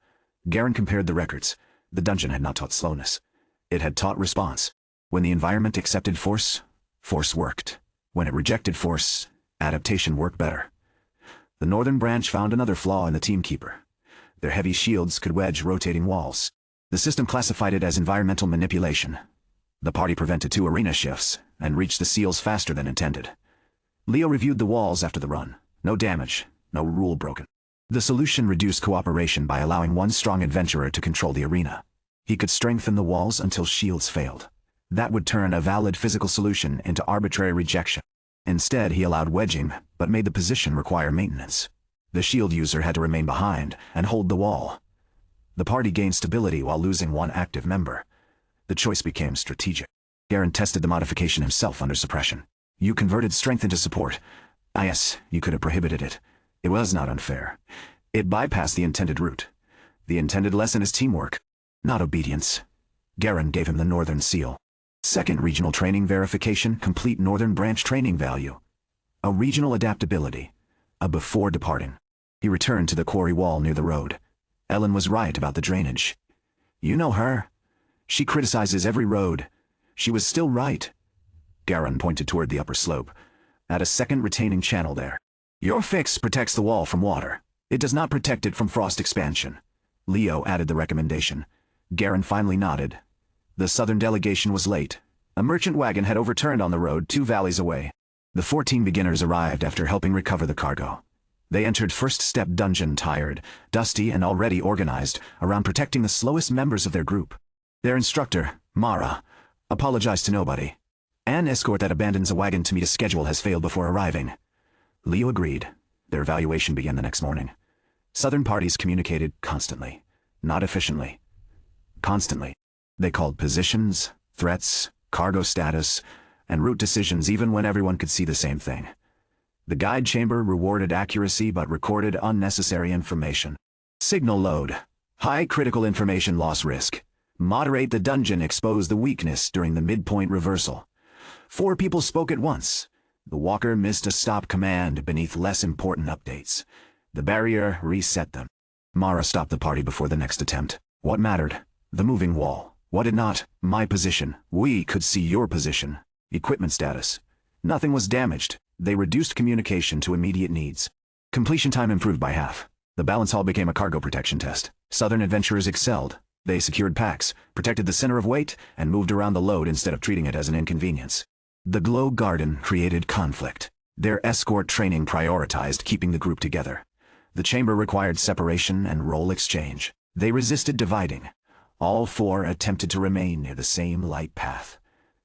Garen compared the records. The dungeon had not taught slowness. It had taught response. When the environment accepted force, force worked. When it rejected force, adaptation worked better. The northern branch found another flaw in the teamkeeper. Their heavy shields could wedge rotating walls. The system classified it as environmental manipulation. The party prevented 2 arena shifts and reached the seals faster than intended. Leo reviewed the walls after the run. No damage, no rule broken. The solution reduced cooperation by allowing one strong adventurer to control the arena. He could strengthen the walls until shields failed. That would turn a valid physical solution into arbitrary rejection. Instead, he allowed wedging, but made the position require maintenance. The shield user had to remain behind and hold the wall. The party gained stability while losing one active member. The choice became strategic. Garen tested the modification himself under suppression. You converted strength into support. Yes, you could have prohibited it. It was not unfair. It bypassed the intended route. The intended lesson is teamwork, not obedience. Garen gave him the northern seal. Second regional training verification, complete northern branch training value. A regional adaptability. A before departing. He returned to the quarry wall near the road. Ellen was right about the drainage. You know her. She criticizes every road. She was still right. Garen pointed toward the upper slope. Add a second retaining channel there. Your fix protects the wall from water. It does not protect it from frost expansion. Leo added the recommendation. Garen finally nodded. The southern delegation was late. A merchant wagon had overturned on the road 2 valleys away. The 14 beginners arrived after helping recover the cargo. They entered First Step Dungeon tired, dusty, and already organized around protecting the slowest members of their group. Their instructor, Mara, apologized to nobody. An escort that abandons a wagon to meet a schedule has failed before arriving. Leo agreed. Their evaluation began the next morning. Southern parties communicated constantly, not efficiently. Constantly. They called positions, threats, cargo status, and route decisions even when everyone could see the same thing. The guide chamber rewarded accuracy but recorded unnecessary information. Signal load. High critical information loss risk. Moderate the dungeon exposed the weakness during the midpoint reversal. 4 people spoke at once. The walker missed a stop command beneath less important updates. The barrier reset them. Mara stopped the party before the next attempt. What mattered? The moving wall. What did not? My position. We could see your position. Equipment status. Nothing was damaged. They reduced communication to immediate needs. Completion time improved by half. The balance hall became a cargo protection test. Southern adventurers excelled. They secured packs, protected the center of weight, and moved around the load instead of treating it as an inconvenience. The Glow Garden created conflict. Their escort training prioritized keeping the group together. The chamber required separation and role exchange. They resisted dividing. All 4 attempted to remain near the same light path.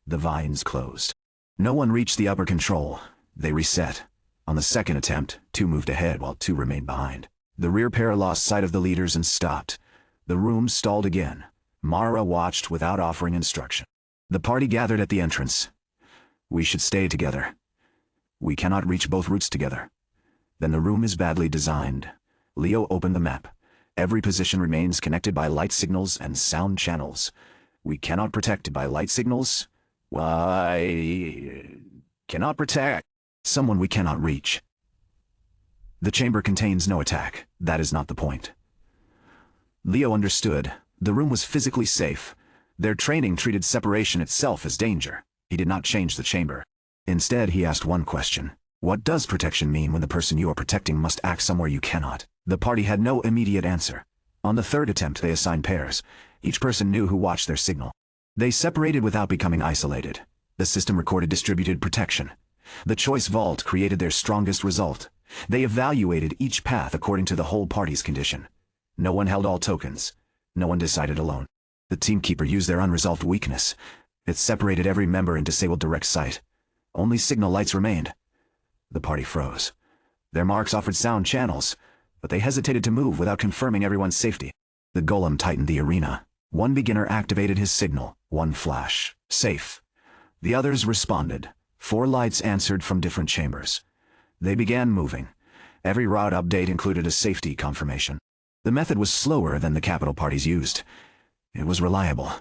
The vines closed. No one reached the upper control. They reset. On the second attempt, 2 moved ahead while 2 remained behind. The rear pair lost sight of the leaders and stopped. The room stalled again. Mara watched without offering instruction. The party gathered at the entrance. We should stay together. We cannot reach both routes together. Then the room is badly designed. Leo opened the map. Every position remains connected by light signals and sound channels. We cannot protect by light signals. Why? Cannot protect someone we cannot reach. The chamber contains no attack. That is not the point. Leo understood. The room was physically safe. Their training treated separation itself as danger. He did not change the chamber. Instead, he asked one question. What does protection mean when the person you are protecting must act somewhere you cannot? The party had no immediate answer. On the third attempt, they assigned pairs. Each person knew who watched their signal. They separated without becoming isolated. The system recorded distributed protection. The choice vault created their strongest result. They evaluated each path according to the whole party's condition. No one held all tokens. No one decided alone. The teamkeeper used their unresolved weakness. It separated every member and disabled direct sight. Only signal lights remained. The party froze. Their marks offered sound channels, but they hesitated to move without confirming everyone's safety. The golem tightened the arena. One beginner activated his signal. One flash. Safe. The others responded. 4 lights answered from different chambers. They began moving. Every route update included a safety confirmation. The method was slower than the capital parties used. It was reliable.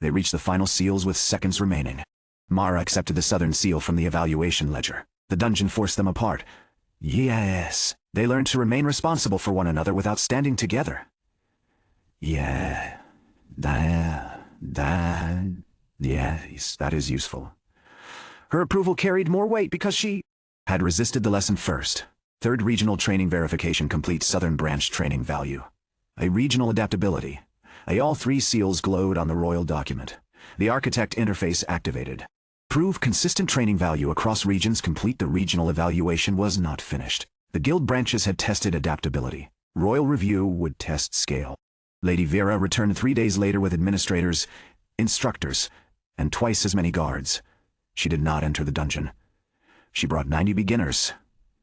They reached the final seals with seconds remaining. Mara accepted the southern seal from the evaluation ledger. The dungeon forced them apart. Yes, they learned to remain responsible for one another without standing together. Yes, that is useful. Her approval carried more weight because she had resisted the lesson first. Third regional training verification complete southern branch training value. A regional adaptability. All 3 seals glowed on the royal document. The architect interface activated. Prove consistent training value across regions. Complete. The regional evaluation was not finished. The guild branches had tested adaptability. Royal review would test scale. Lady Vera returned 3 days later with administrators, instructors, and twice as many guards. She did not enter the dungeon. She brought 90 beginners.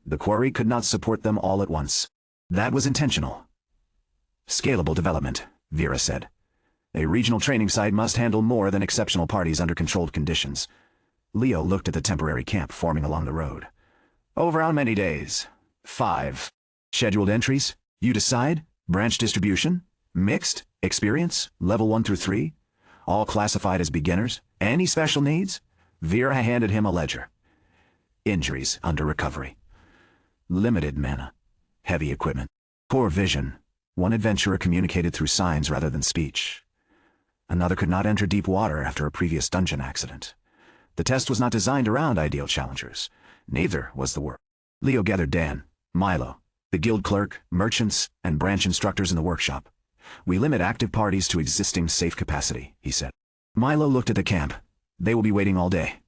The quarry could not support them all at once. That was intentional. Scalable development, Vera said. A regional training site must handle more than exceptional parties under controlled conditions. Leo looked at the temporary camp forming along the road. Over how many days? 5. Scheduled entries? You decide? Branch distribution? Mixed? Experience? Level 1 through 3? All classified as beginners? Any special needs? Vera handed him a ledger. Injuries under recovery. Limited mana. Heavy equipment. Poor vision. One adventurer communicated through signs rather than speech. Another could not enter deep water after a previous dungeon accident. The test was not designed around ideal challengers. Neither was the work. Leo gathered Dan, Milo, the guild clerk, merchants, and branch instructors in the workshop. We limit active parties to existing safe capacity, he said. Milo looked at the camp. They will be waiting all day.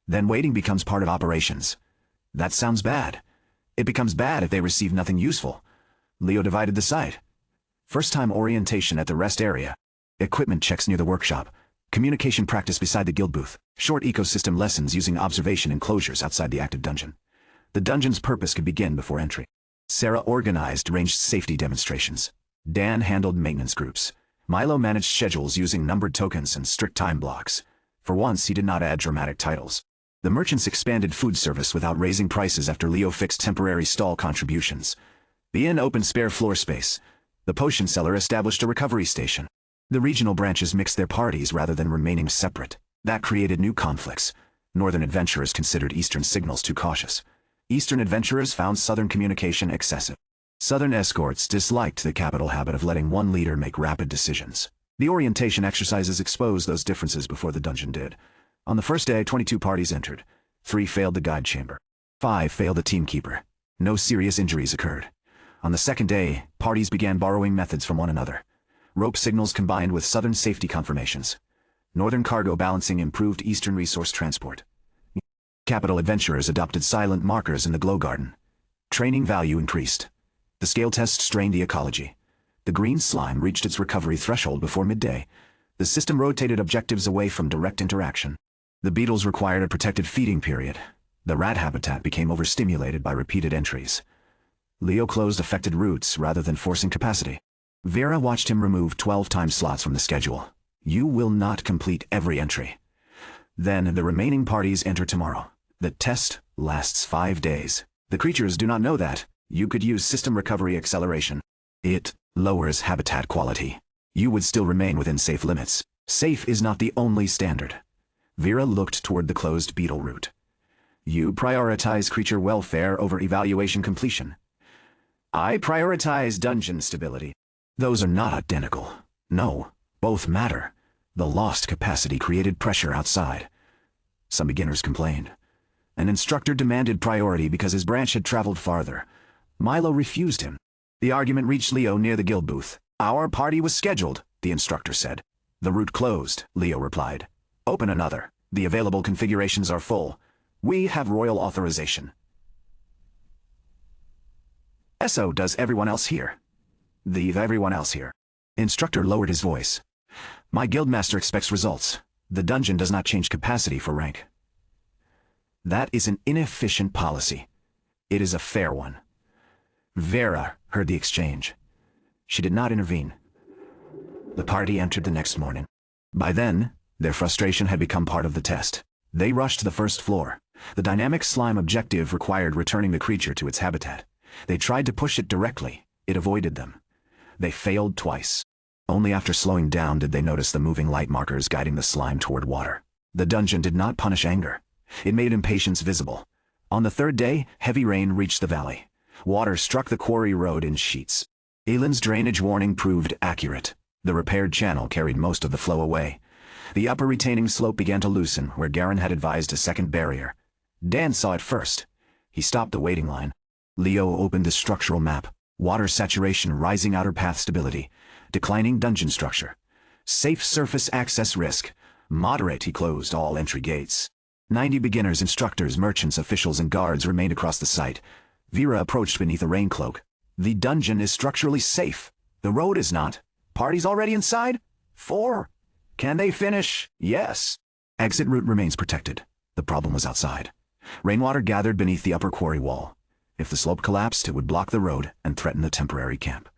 Then waiting becomes part of operations. That sounds bad. It becomes bad if they receive nothing useful. Leo divided the site. First-time orientation at the rest area. Equipment checks near the workshop. Communication practice beside the guild booth. Short ecosystem lessons using observation enclosures outside the active dungeon. The dungeon's purpose could begin before entry. Sarah organized ranged safety demonstrations. Dan handled maintenance groups. Milo managed schedules using numbered tokens and strict time blocks. For once, he did not add dramatic titles. The merchants expanded food service without raising prices after Leo fixed temporary stall contributions. The inn opened spare floor space. The potion seller established a recovery station. The regional branches mixed their parties rather than remaining separate. That created new conflicts. Northern adventurers considered Eastern signals too cautious. Eastern adventurers found Southern communication excessive. Southern escorts disliked the capital habit of letting one leader make rapid decisions. The orientation exercises exposed those differences before the dungeon did. On the first day, 22 parties entered. 3 failed the guide chamber. 5 failed the teamkeeper. No serious injuries occurred. On the second day, parties began borrowing methods from one another. Rope signals combined with Southern safety confirmations. Northern cargo balancing improved Eastern resource transport. Capital adventurers adopted silent markers in the glow garden. Training value increased. The scale test strained the ecology. The green slime reached its recovery threshold before midday. The system rotated objectives away from direct interaction. The beetles required a protected feeding period. The rat habitat became overstimulated by repeated entries. Leo closed affected routes rather than forcing capacity. Vera watched him remove 12 time slots from the schedule. You will not complete every entry. Then the remaining parties enter tomorrow. The test lasts 5 days. The creatures do not know that. You could use system recovery acceleration. It lowers habitat quality. You would still remain within safe limits. Safe is not the only standard. Vera looked toward the closed beetle route. You prioritize creature welfare over evaluation completion. I prioritize dungeon stability. Those are not identical. No, both matter. The lost capacity created pressure outside. Some beginners complained. An instructor demanded priority because his branch had traveled farther. Milo refused him. The argument reached Leo near the guild booth. Our party was scheduled, the instructor said. The route closed, Leo replied. Open another. The available configurations are full. We have royal authorization. So does everyone else here? Everyone else here. Instructor lowered his voice. My guildmaster expects results. The dungeon does not change capacity for rank. That is an inefficient policy. It is a fair one. Vera heard the exchange. She did not intervene. The party entered the next morning. By then, their frustration had become part of the test. They rushed to the first floor. The dynamic slime objective required returning the creature to its habitat. They tried to push it directly. It avoided them. They failed twice. Only after slowing down did they notice the moving light markers guiding the slime toward water. The dungeon did not punish anger. It made impatience visible. On the third day, heavy rain reached the valley. Water struck the quarry road in sheets. Elin's drainage warning proved accurate. The repaired channel carried most of the flow away. The upper retaining slope began to loosen where Garen had advised a second barrier. Dan saw it first. He stopped the waiting line. Leo opened the structural map. Water saturation rising outer path stability. Declining dungeon structure. Safe surface access risk. Moderate. He closed all entry gates. 90 beginners, instructors, merchants, officials, and guards remained across the site. Vera approached beneath a rain cloak. The dungeon is structurally safe. The road is not. Parties already inside? 4. Can they finish? Yes. Exit route remains protected. The problem was outside. Rainwater gathered beneath the upper quarry wall. If the slope collapsed, it would block the road and threaten the temporary camp.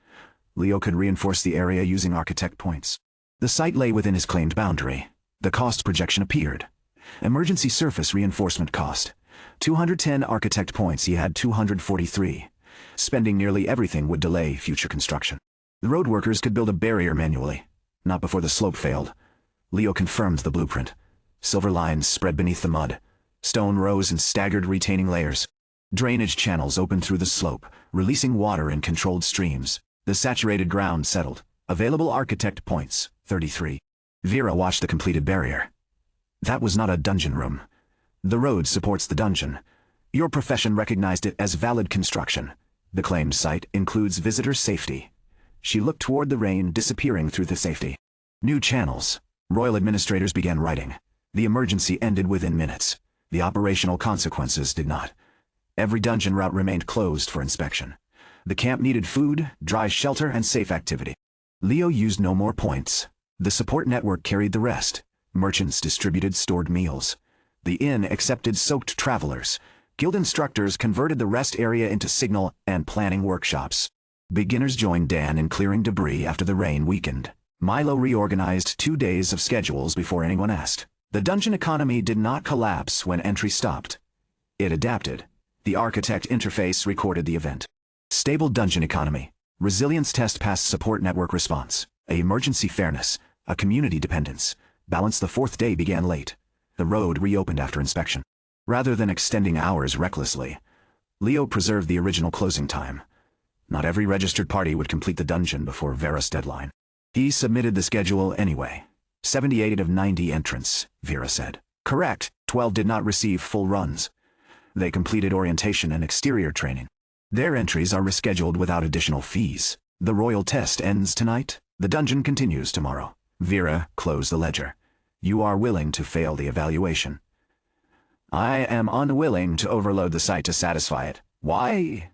Leo could reinforce the area using architect points. The site lay within his claimed boundary. The cost projection appeared. Emergency surface reinforcement cost. 210 architect points. He had 243. Spending nearly everything would delay future construction. The road workers could build a barrier manually. Not before the slope failed. Leo confirmed the blueprint. Silver lines spread beneath the mud. Stone rose in staggered retaining layers. Drainage channels opened through the slope, releasing water in controlled streams. The saturated ground settled. Available architect points, 33. Vera watched the completed barrier. That was not a dungeon room. The road supports the dungeon. Your profession recognized it as valid construction. The claimed site includes visitor safety. She looked toward the rain disappearing through the safety. New channels. Royal administrators began writing. The emergency ended within minutes. The operational consequences did not. Every dungeon route remained closed for inspection. The camp needed food, dry shelter, and safe activity. Leo used no more points. The support network carried the rest. Merchants distributed stored meals. The inn accepted soaked travelers. Guild instructors converted the rest area into signal and planning workshops. Beginners joined Dan in clearing debris after the rain weakened. Milo reorganized 2 days of schedules before anyone asked. The dungeon economy did not collapse when entry stopped. It adapted. The architect interface recorded the event. Stable dungeon economy. Resilience test passed support network response. A emergency fairness, a community dependence, balance. The fourth day began late. The road reopened after inspection. Rather than extending hours recklessly, Leo preserved the original closing time. Not every registered party would complete the dungeon before Vera's deadline. He submitted the schedule anyway. 78 of 90 entrants, Vera said. Correct, 12 did not receive full runs. They completed orientation and exterior training. Their entries are rescheduled without additional fees. The royal test ends tonight. The dungeon continues tomorrow. Vera closed the ledger. You are willing to fail the evaluation. I am unwilling to overload the site to satisfy it. Why?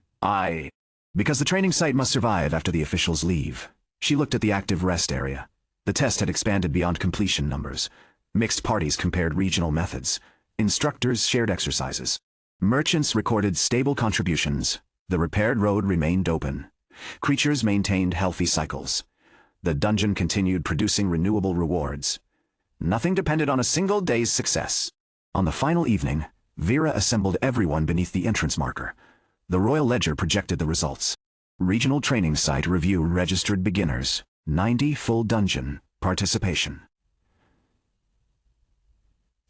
Because the training site must survive after the officials leave. She looked at the active rest area. The test had expanded beyond completion numbers. Mixed parties compared regional methods. Instructors shared exercises. Merchants recorded stable contributions. The repaired road remained open. Creatures maintained healthy cycles. The dungeon continued producing renewable rewards. Nothing depended on a single day's success. On the final evening, Vera assembled everyone beneath the entrance marker. The royal ledger projected the results. Regional training site review registered beginners, 90 full dungeon participation.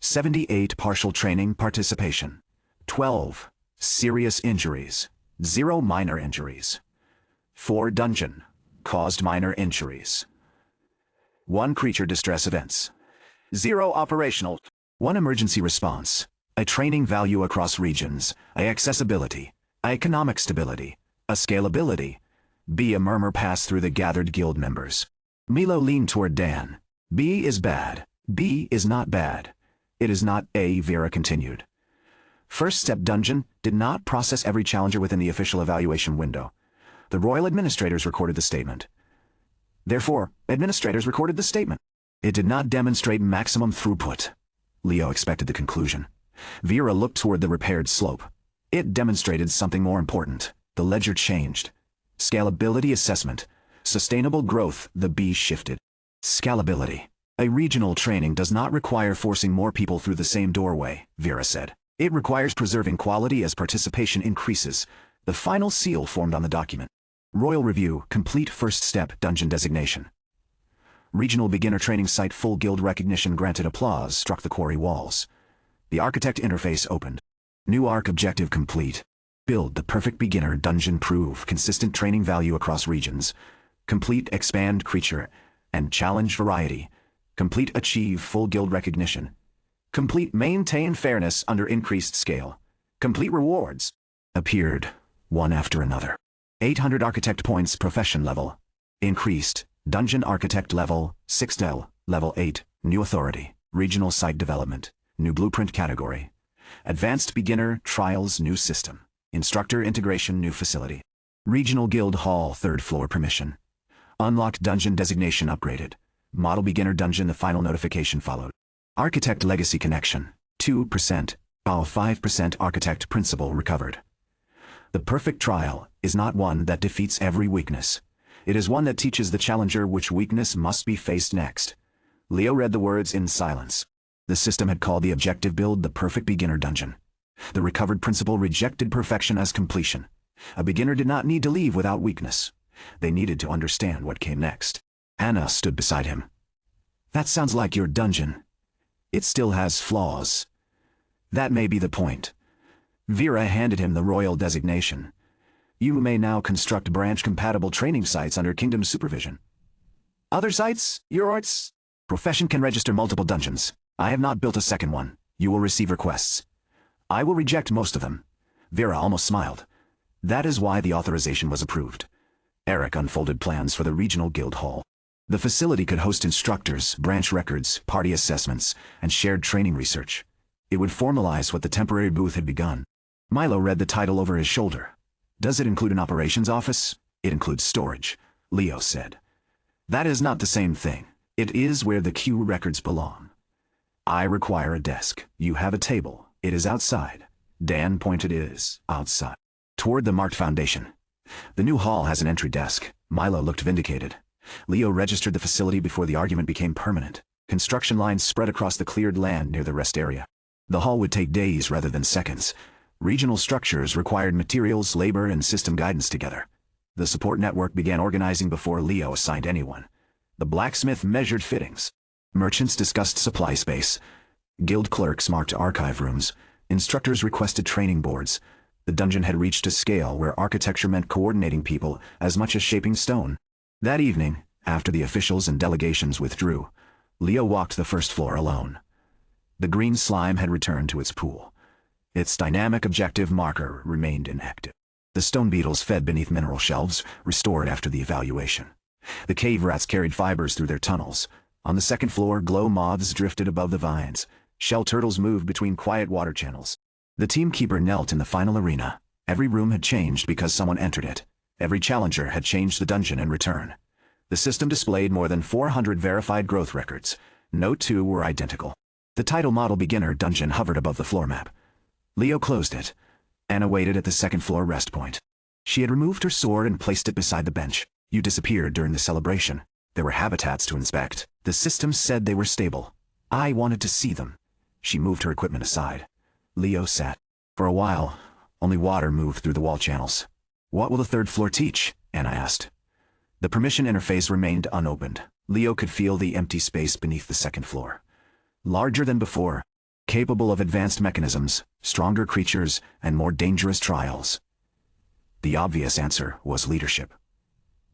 78 partial training participation. 12 serious injuries, 0 minor injuries. 4 dungeon caused minor injuries. 1 creature distress events. 0 operational. 1 emergency response. A training value across regions. A accessibility. A economic stability. A scalability. B. A murmur passed through the gathered guild members. Milo leaned toward Dan. B is bad. B is not bad. It is not A. Vera continued. First step dungeon did not process every challenger within the official evaluation window. The royal administrators recorded the statement. Therefore, administrators recorded the statement. It did not demonstrate maximum throughput. Leo expected the conclusion. Vera looked toward the repaired slope. It demonstrated something more important. The ledger changed. Scalability assessment. Sustainable growth. The B shifted. Scalability. A regional training does not require forcing more people through the same doorway, Vera said. It requires preserving quality as participation increases. The final seal formed on the document. Royal Review, complete first step, dungeon designation. Regional beginner training site, full guild recognition granted. Applause struck the quarry walls. The architect interface opened. New arc objective complete. Build the perfect beginner dungeon. Prove consistent training value across regions. Complete expand creature and challenge variety. Complete achieve full guild recognition. Complete maintain fairness under increased scale. Complete rewards. Appeared, one after another. 800 architect points. Profession level. Increased. Dungeon architect level, 6L, level 8, new authority, regional site development, new blueprint category. Advanced beginner, trials, new system. Instructor integration, new facility. Regional guild hall, 3rd floor permission. Unlocked dungeon designation upgraded. Model beginner dungeon. The final notification followed. Architect legacy connection, 2%, all 5% architect principle recovered. The perfect trial is not one that defeats every weakness. It is one that teaches the challenger which weakness must be faced next. Leo read the words in silence. The system had called the objective build the perfect beginner dungeon. The recovered principle rejected perfection as completion. A beginner did not need to leave without weakness. They needed to understand what came next. Anna stood beside him. That sounds like your dungeon. It still has flaws. That may be the point. Vera handed him the royal designation. You may now construct branch-compatible training sites under Kingdom supervision. Other sites, your arts? Profession can register multiple dungeons. I have not built a second one. You will receive requests. I will reject most of them. Vera almost smiled. That is why the authorization was approved. Eric unfolded plans for the regional guild hall. The facility could host instructors, branch records, party assessments, and shared training research. It would formalize what the temporary booth had begun. Milo read the title over his shoulder. Does it include an operations office? It includes storage, Leo said. That is not the same thing. It is where the queue records belong. I require a desk. You have a table. It is outside. Dan pointed. It is outside. Toward the marked foundation. The new hall has an entry desk. Milo looked vindicated. Leo registered the facility before the argument became permanent. Construction lines spread across the cleared land near the rest area. The hall would take days rather than seconds. Regional structures required materials, labor, and system guidance together. The support network began organizing before Leo assigned anyone. The blacksmith measured fittings. Merchants discussed supply space. Guild clerks marked archive rooms. Instructors requested training boards. The dungeon had reached a scale where architecture meant coordinating people as much as shaping stone. That evening, after the officials and delegations withdrew, Leo walked the first floor alone. The green slime had returned to its pool. Its dynamic objective marker remained inactive. The stone beetles fed beneath mineral shelves, restored after the evaluation. The cave rats carried fibers through their tunnels. On the second floor, glow moths drifted above the vines. Shell turtles moved between quiet water channels. The teamkeeper knelt in the final arena. Every room had changed because someone entered it. Every challenger had changed the dungeon in return. The system displayed more than 400 verified growth records. No two were identical. The title model beginner dungeon hovered above the floor map. Leo closed it. Anna waited at the second floor rest point. She had removed her sword and placed it beside the bench. You disappeared during the celebration. There were habitats to inspect. The system said they were stable. I wanted to see them. She moved her equipment aside. Leo sat. For a while, only water moved through the wall channels. What will the third floor teach? Anna asked. The permission interface remained unopened. Leo could feel the empty space beneath the second floor. Larger than before, capable of advanced mechanisms, stronger creatures, and more dangerous trials. The obvious answer was leadership.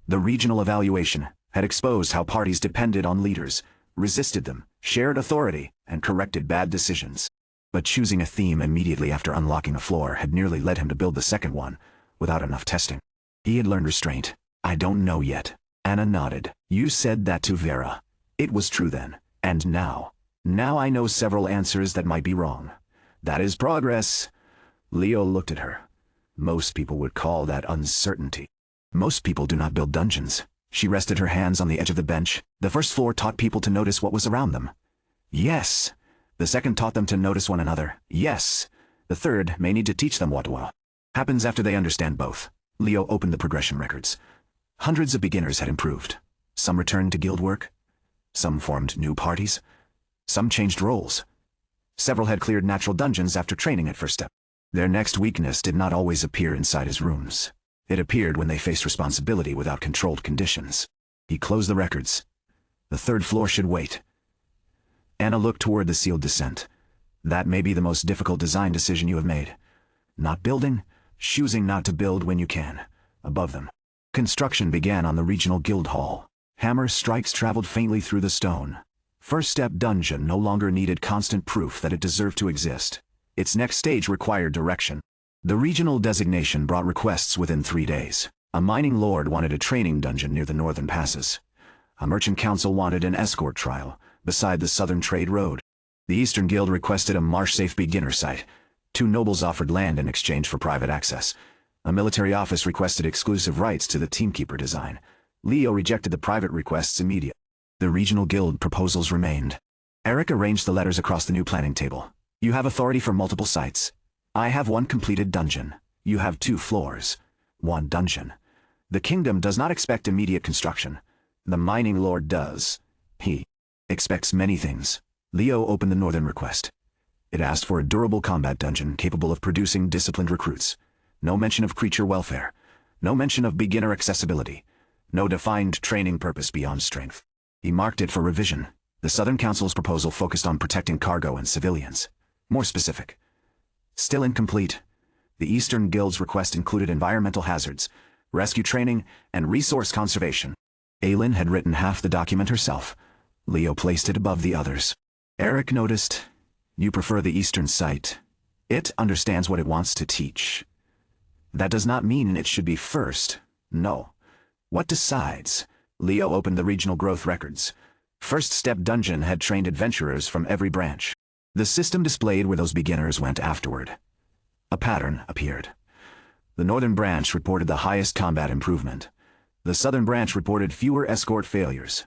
The regional evaluation had exposed how parties depended on leaders, resisted them, shared authority, and corrected bad decisions. But choosing a theme immediately after unlocking a floor had nearly led him to build the second one, without enough testing. He had learned restraint. I don't know yet. Anna nodded. You said that to Vera. It was true then. And now? Now I know several answers that might be wrong. That is progress. Leo looked at her. Most people would call that uncertainty. Most people do not build dungeons. She rested her hands on the edge of the bench. The first floor taught people to notice what was around them. Yes. The second taught them to notice one another. Yes. The third may need to teach them what happens after they understand both. Leo opened the progression records. Hundreds of beginners had improved. Some returned to guild work. Some formed new parties. Some changed roles. Several had cleared natural dungeons after training at first step. Their next weakness did not always appear inside his rooms. It appeared when they faced responsibility without controlled conditions. He closed the records. The third floor should wait. Anna looked toward the sealed descent. That may be the most difficult design decision you have made. Not building, choosing not to build when you can. Above them. Construction began on the regional guild hall. Hammer strikes traveled faintly through the stone. First step dungeon no longer needed constant proof that it deserved to exist. Its next stage required direction. The regional designation brought requests within 3 days. A mining lord wanted a training dungeon near the northern passes. A merchant council wanted an escort trial beside the southern trade road. The Eastern Guild requested a marsh-safe beginner site. 2 nobles offered land in exchange for private access. A military office requested exclusive rights to the teamkeeper design. Leo rejected the private requests immediately. The regional guild proposals remained. Eric arranged the letters across the new planning table. You have authority for multiple sites. I have 1 completed dungeon. You have 2 floors. 1 dungeon. The kingdom does not expect immediate construction. The mining lord does. He expects many things. Leo opened the northern request. It asked for a durable combat dungeon capable of producing disciplined recruits. No mention of creature welfare. No mention of beginner accessibility. No defined training purpose beyond strength. He marked it for revision. The Southern Council's proposal focused on protecting cargo and civilians. More specific. Still incomplete. The Eastern Guild's request included environmental hazards, rescue training, and resource conservation. Aylin had written half the document herself. Leo placed it above the others. Eric noticed, you prefer the Eastern site. It understands what it wants to teach. That does not mean it should be first. No. What decides? Leo opened the regional growth records. First Step Dungeon had trained adventurers from every branch. The system displayed where those beginners went afterward. A pattern appeared. The northern branch reported the highest combat improvement. The southern branch reported fewer escort failures.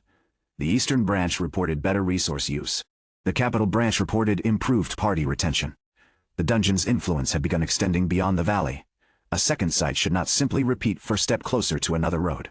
The eastern branch reported better resource use. The capital branch reported improved party retention. The dungeon's influence had begun extending beyond the valley. A second site should not simply repeat First Step closer to another road.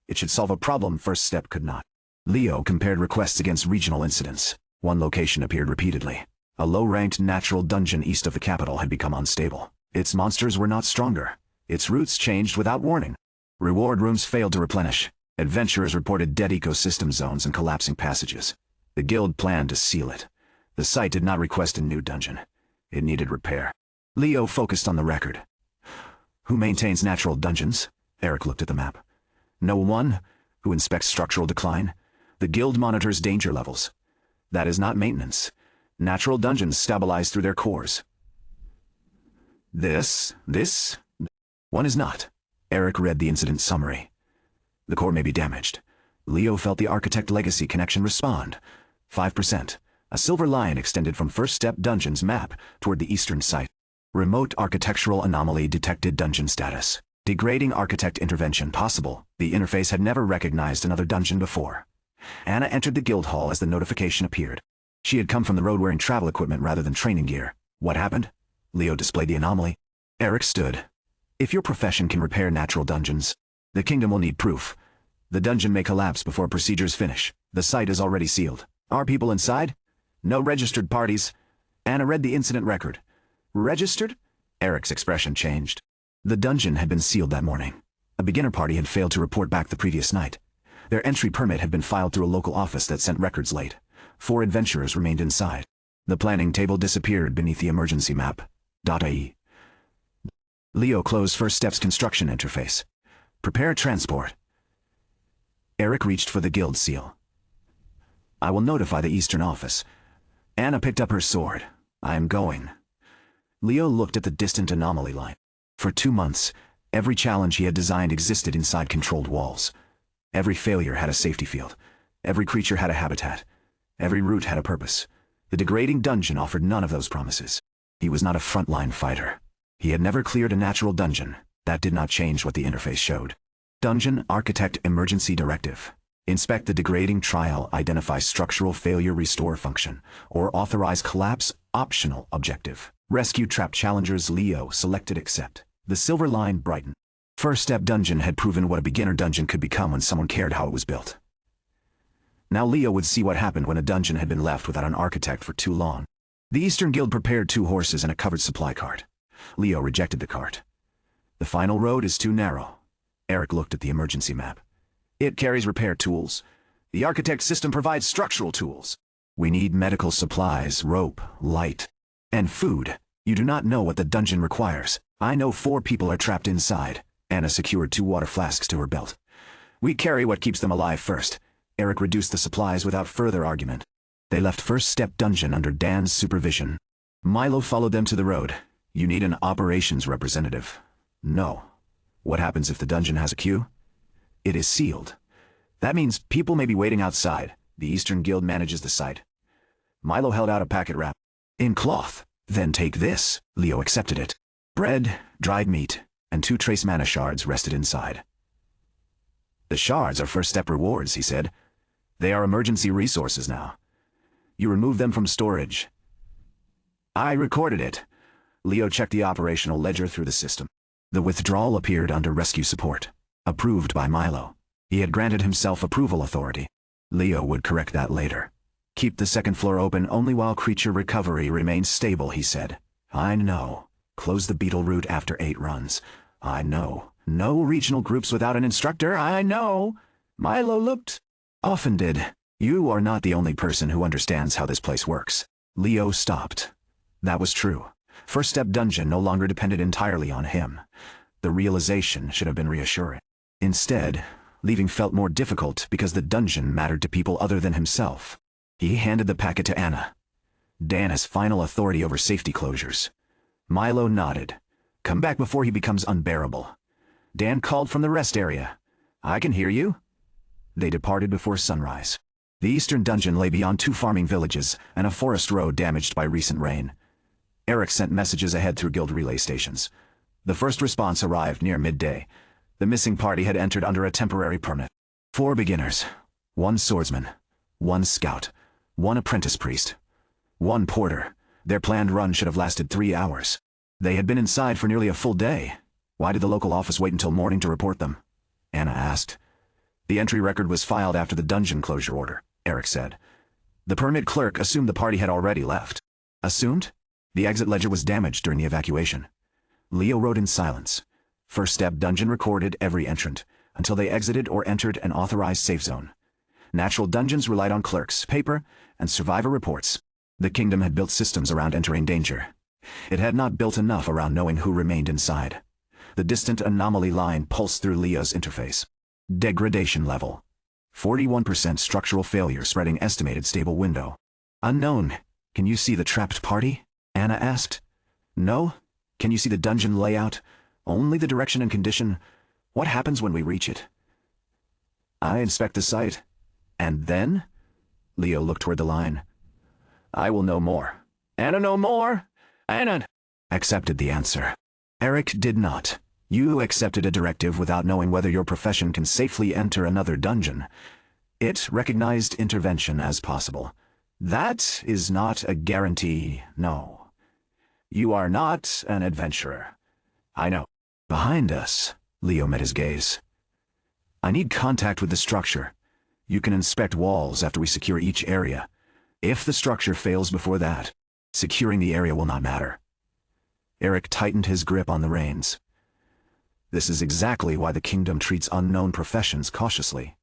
It should solve a problem First Step could not. Leo compared requests against regional incidents. 1 location appeared repeatedly. A low-ranked natural dungeon east of the capital had become unstable. Its monsters were not stronger. Its routes changed without warning. Reward rooms failed to replenish. Adventurers reported dead ecosystem zones and collapsing passages. The guild planned to seal it. The site did not request a new dungeon. It needed repair. Leo focused on the record. Who maintains natural dungeons? Eric looked at the map. No one. Who inspects structural decline? The guild monitors danger levels. That is not maintenance. Natural dungeons stabilize through their cores. This one is not. Eric read the incident summary. The core may be damaged. Leo felt the architect legacy connection respond. 5%. A silver line extended from First Step Dungeon's map toward the eastern site. Remote architectural anomaly detected dungeon status. Degrading architect intervention possible. The interface had never recognized another dungeon before. Anna entered the guild hall as the notification appeared. She had come from the road wearing travel equipment rather than training gear. What happened? Leo displayed the anomaly. Eric stood. If your profession can repair natural dungeons, the kingdom will need proof. The dungeon may collapse before procedures finish. The site is already sealed. Are people inside? No registered parties. Anna read the incident record. Registered? Eric's expression changed. The dungeon had been sealed that morning. A beginner party had failed to report back the previous night. Their entry permit had been filed through a local office that sent records late. 4 adventurers remained inside. The planning table disappeared beneath the emergency map. .ie. Leo closed First Step's construction interface. Prepare transport. Eric reached for the guild seal. I will notify the eastern office. Anna picked up her sword. I am going. Leo looked at the distant anomaly line. For 2 months, every challenge he had designed existed inside controlled walls. Every failure had a safety field. Every creature had a habitat. Every route had a purpose. The degrading dungeon offered none of those promises. He was not a frontline fighter. He had never cleared a natural dungeon. That did not change what the interface showed. Dungeon Architect Emergency Directive. Inspect the degrading trial, identify structural failure, restore function, or authorize collapse, optional objective. Rescue trapped challengers. Leo selected accept. The silver line brightened. First Step Dungeon had proven what a beginner dungeon could become when someone cared how it was built. Now Leo would see what happened when a dungeon had been left without an architect for too long. The Eastern Guild prepared 2 horses and a covered supply cart. Leo rejected the cart. The final road is too narrow. Eric looked at the emergency map. It carries repair tools. The architect system provides structural tools. We need medical supplies, rope, light, and food. You do not know what the dungeon requires. I know 4 people are trapped inside. Anna secured 2 water flasks to her belt. We carry what keeps them alive first. Eric reduced the supplies without further argument. They left First Step Dungeon under Dan's supervision. Milo followed them to the road. You need an operations representative. No. What happens if the dungeon has a queue? It is sealed. That means people may be waiting outside. The Eastern Guild manages the site. Milo held out a packet wrap. In cloth. Then take this. Leo accepted it. Bread, dried meat, and 2 trace mana shards rested inside. The shards are First Step rewards, he said. They are emergency resources now. You remove them from storage. I recorded it. Leo checked the operational ledger through the system. The withdrawal appeared under rescue support. Approved by Milo. He had granted himself approval authority. Leo would correct that later. Keep the second floor open only while creature recovery remains stable, he said. I know. Close the beetle route after 8 runs. I know. No regional groups without an instructor, I know. Milo looked offended. You are not the only person who understands how this place works. Leo stopped. That was true. First Step Dungeon no longer depended entirely on him. The realization should have been reassuring. Instead, leaving felt more difficult because the dungeon mattered to people other than himself. He handed the packet to Anna. Dan has final authority over safety closures. Milo nodded. Come back before he becomes unbearable. Dan called from the rest area. I can hear you. They departed before sunrise. The eastern dungeon lay beyond 2 farming villages and a forest road damaged by recent rain. Eric sent messages ahead through guild relay stations. The first response arrived near midday. The missing party had entered under a temporary permit. 4 beginners, 1 swordsman, 1 scout, 1 apprentice priest, 1 porter. Their planned run should have lasted 3 hours. They had been inside for nearly a full day. Why did the local office wait until morning to report them? Anna asked. The entry record was filed after the dungeon closure order, Eric said. The permit clerk assumed the party had already left. Assumed? The exit ledger was damaged during the evacuation. Leo wrote in silence. First Step Dungeon recorded every entrant. until they exited or entered an authorized safe zone. Natural dungeons relied on clerks, paper, and survivor reports. The kingdom had built systems around entering danger. It had not built enough around knowing who remained inside. The distant anomaly line pulsed through Leo's interface. Degradation level. 41% structural failure spreading estimated stable window. Unknown. Can you see the trapped party? Anna asked. No? Can you see the dungeon layout? Only the direction and condition. What happens when we reach it? I inspect the site. And then? Leo looked toward the line. I will know more. Anna know more? Anna accepted the answer. Eric did not. You accepted a directive without knowing whether your profession can safely enter another dungeon. It recognized intervention as possible. That is not a guarantee, no. You are not an adventurer. I know. Behind us, Leo met his gaze. I need contact with the structure. You can inspect walls after we secure each area. If the structure fails before that, securing the area will not matter. Eric tightened his grip on the reins. This is exactly why the kingdom treats unknown professions cautiously.